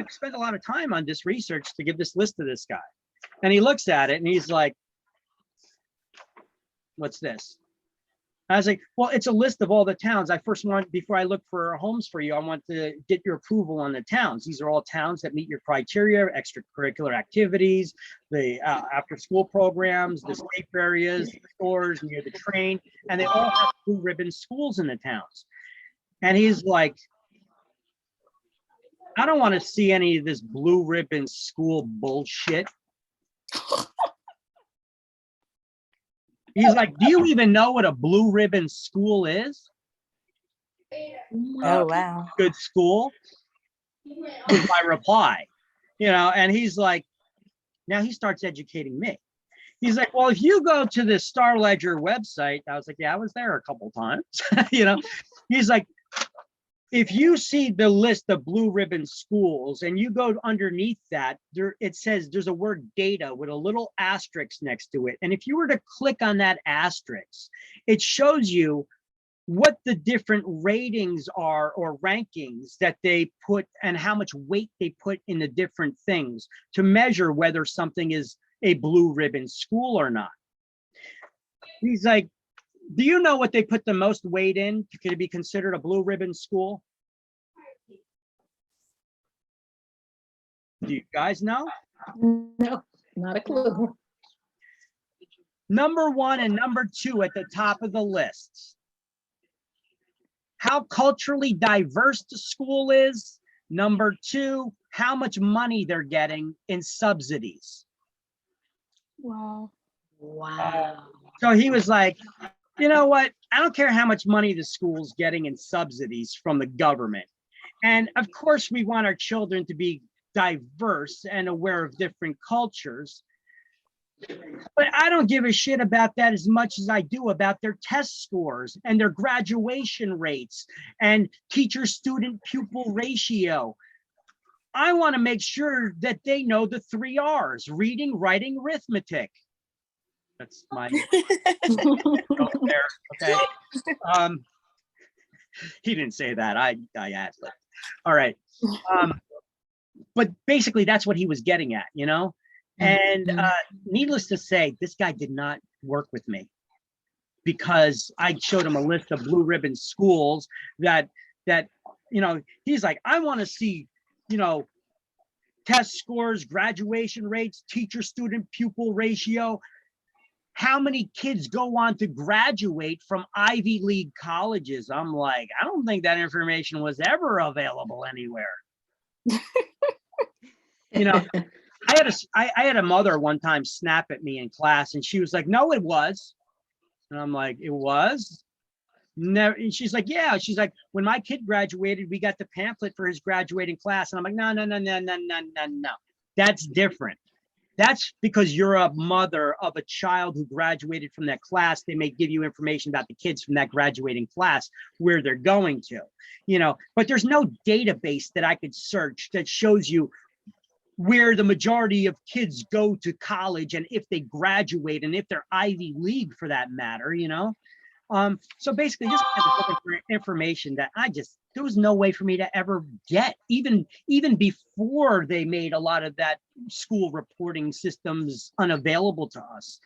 spent a lot of time on this research to give this list to this guy. And he looks at it and he's like, what's this? I was like, well, it's a list of all the towns. Before I look for homes for you, I want to get your approval on the towns. These are all towns that meet your criteria, extracurricular activities, the after-school programs, the safe areas, the stores near the train, and they all have blue ribbon schools in the towns. And he's like, I don't want to see any of this blue ribbon school bullshit. He's like, do you even know what a blue ribbon school is? Oh, wow. Good school was my reply, and he's like, now he starts educating me. He's like, well, if you go to the Star Ledger website, I was like, yeah, I was there a couple times, he's like, if you see the list of blue ribbon schools and you go underneath that, it says there's a word data with a little asterisk next to it. And if you were to click on that asterisk, it shows you what the different ratings are or rankings that they put and how much weight they put in the different things to measure whether something is a blue ribbon school or not. He's like, do you know what they put the most weight in? Could it be considered a blue ribbon school? Do you guys know? No, not a clue. Number 1 and number 2 at the top of the list. How culturally diverse the school is. Number 2, how much money they're getting in subsidies. Wow. Wow. So he was like, you know what? I don't care how much money the school's getting in subsidies from the government. And of course, we want our children to be diverse and aware of different cultures. But I don't give a shit about that as much as I do about their test scores and their graduation rates and teacher-student pupil ratio. I want to make sure that they know the 3 R's: reading, writing, arithmetic. That's my there. Okay. He didn't say that. I added it. All right. But basically that's what he was getting at, And needless to say, this guy did not work with me because I showed him a list of blue ribbon schools that he's like, I want to see, test scores, graduation rates, teacher student pupil ratio. How many kids go on to graduate from Ivy League colleges? I'm like, I don't think that information was ever available anywhere. I had a mother one time snap at me in class and she was like, no, it was. And I'm like, it was? Never. And she's like, yeah. She's like, when my kid graduated, we got the pamphlet for his graduating class. And I'm like, no. That's different. That's because you're a mother of a child who graduated from that class. They may give you information about the kids from that graduating class, where they're going to, but there's no database that I could search that shows you where the majority of kids go to college and if they graduate and if they're Ivy League for that matter, So basically just kind of looking for information that there was no way for me to ever get, even before they made a lot of that school reporting systems unavailable to us,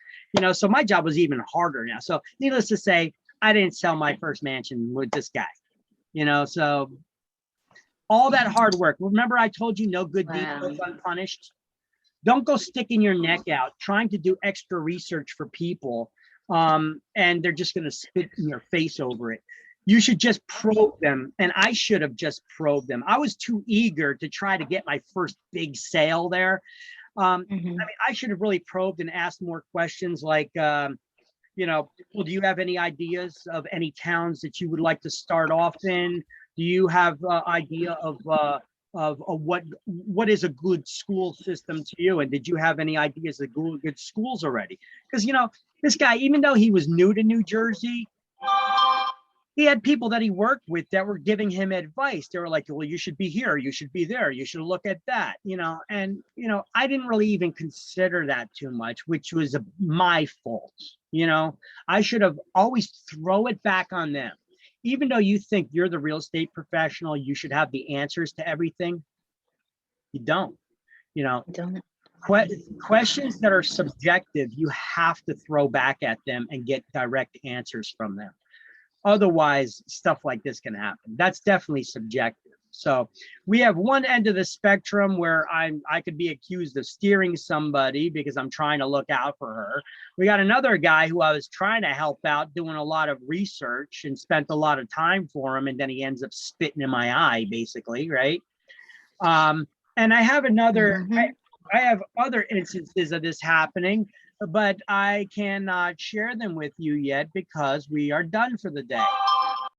so my job was even harder now. So needless to say, I didn't sell my first mansion with this guy, so all that hard work. Remember I told you no good deed goes unpunished? Don't go sticking your neck out, trying to do extra research for people, and they're just going to spit in your face over it. You should just probe them. And I should have just probed them. I was too eager to try to get my first big sale there. I mean, I should have really probed and asked more questions like, well, do you have any ideas of any towns that you would like to start off in? Do you have idea of what is a good school system to you? And did you have any ideas of good schools already? Because, this guy, even though he was new to New Jersey, he had people that he worked with that were giving him advice. They were like, well, you should be here. You should be there. You should look at that, and, I didn't really even consider that too much, which was my fault. I should have always throw it back on them. Even though you think you're the real estate professional, you should have the answers to everything. You don't, questions that are subjective, you have to throw back at them and get direct answers from them. Otherwise, stuff like this can happen. That's definitely subjective. So we have one end of the spectrum where I could be accused of steering somebody because I'm trying to look out for her. We got another guy who I was trying to help out, doing a lot of research and spent a lot of time for him, and then he ends up spitting in my eye, basically, right? And I have another, I have other instances of this happening, but I cannot share them with you yet because we are done for the day.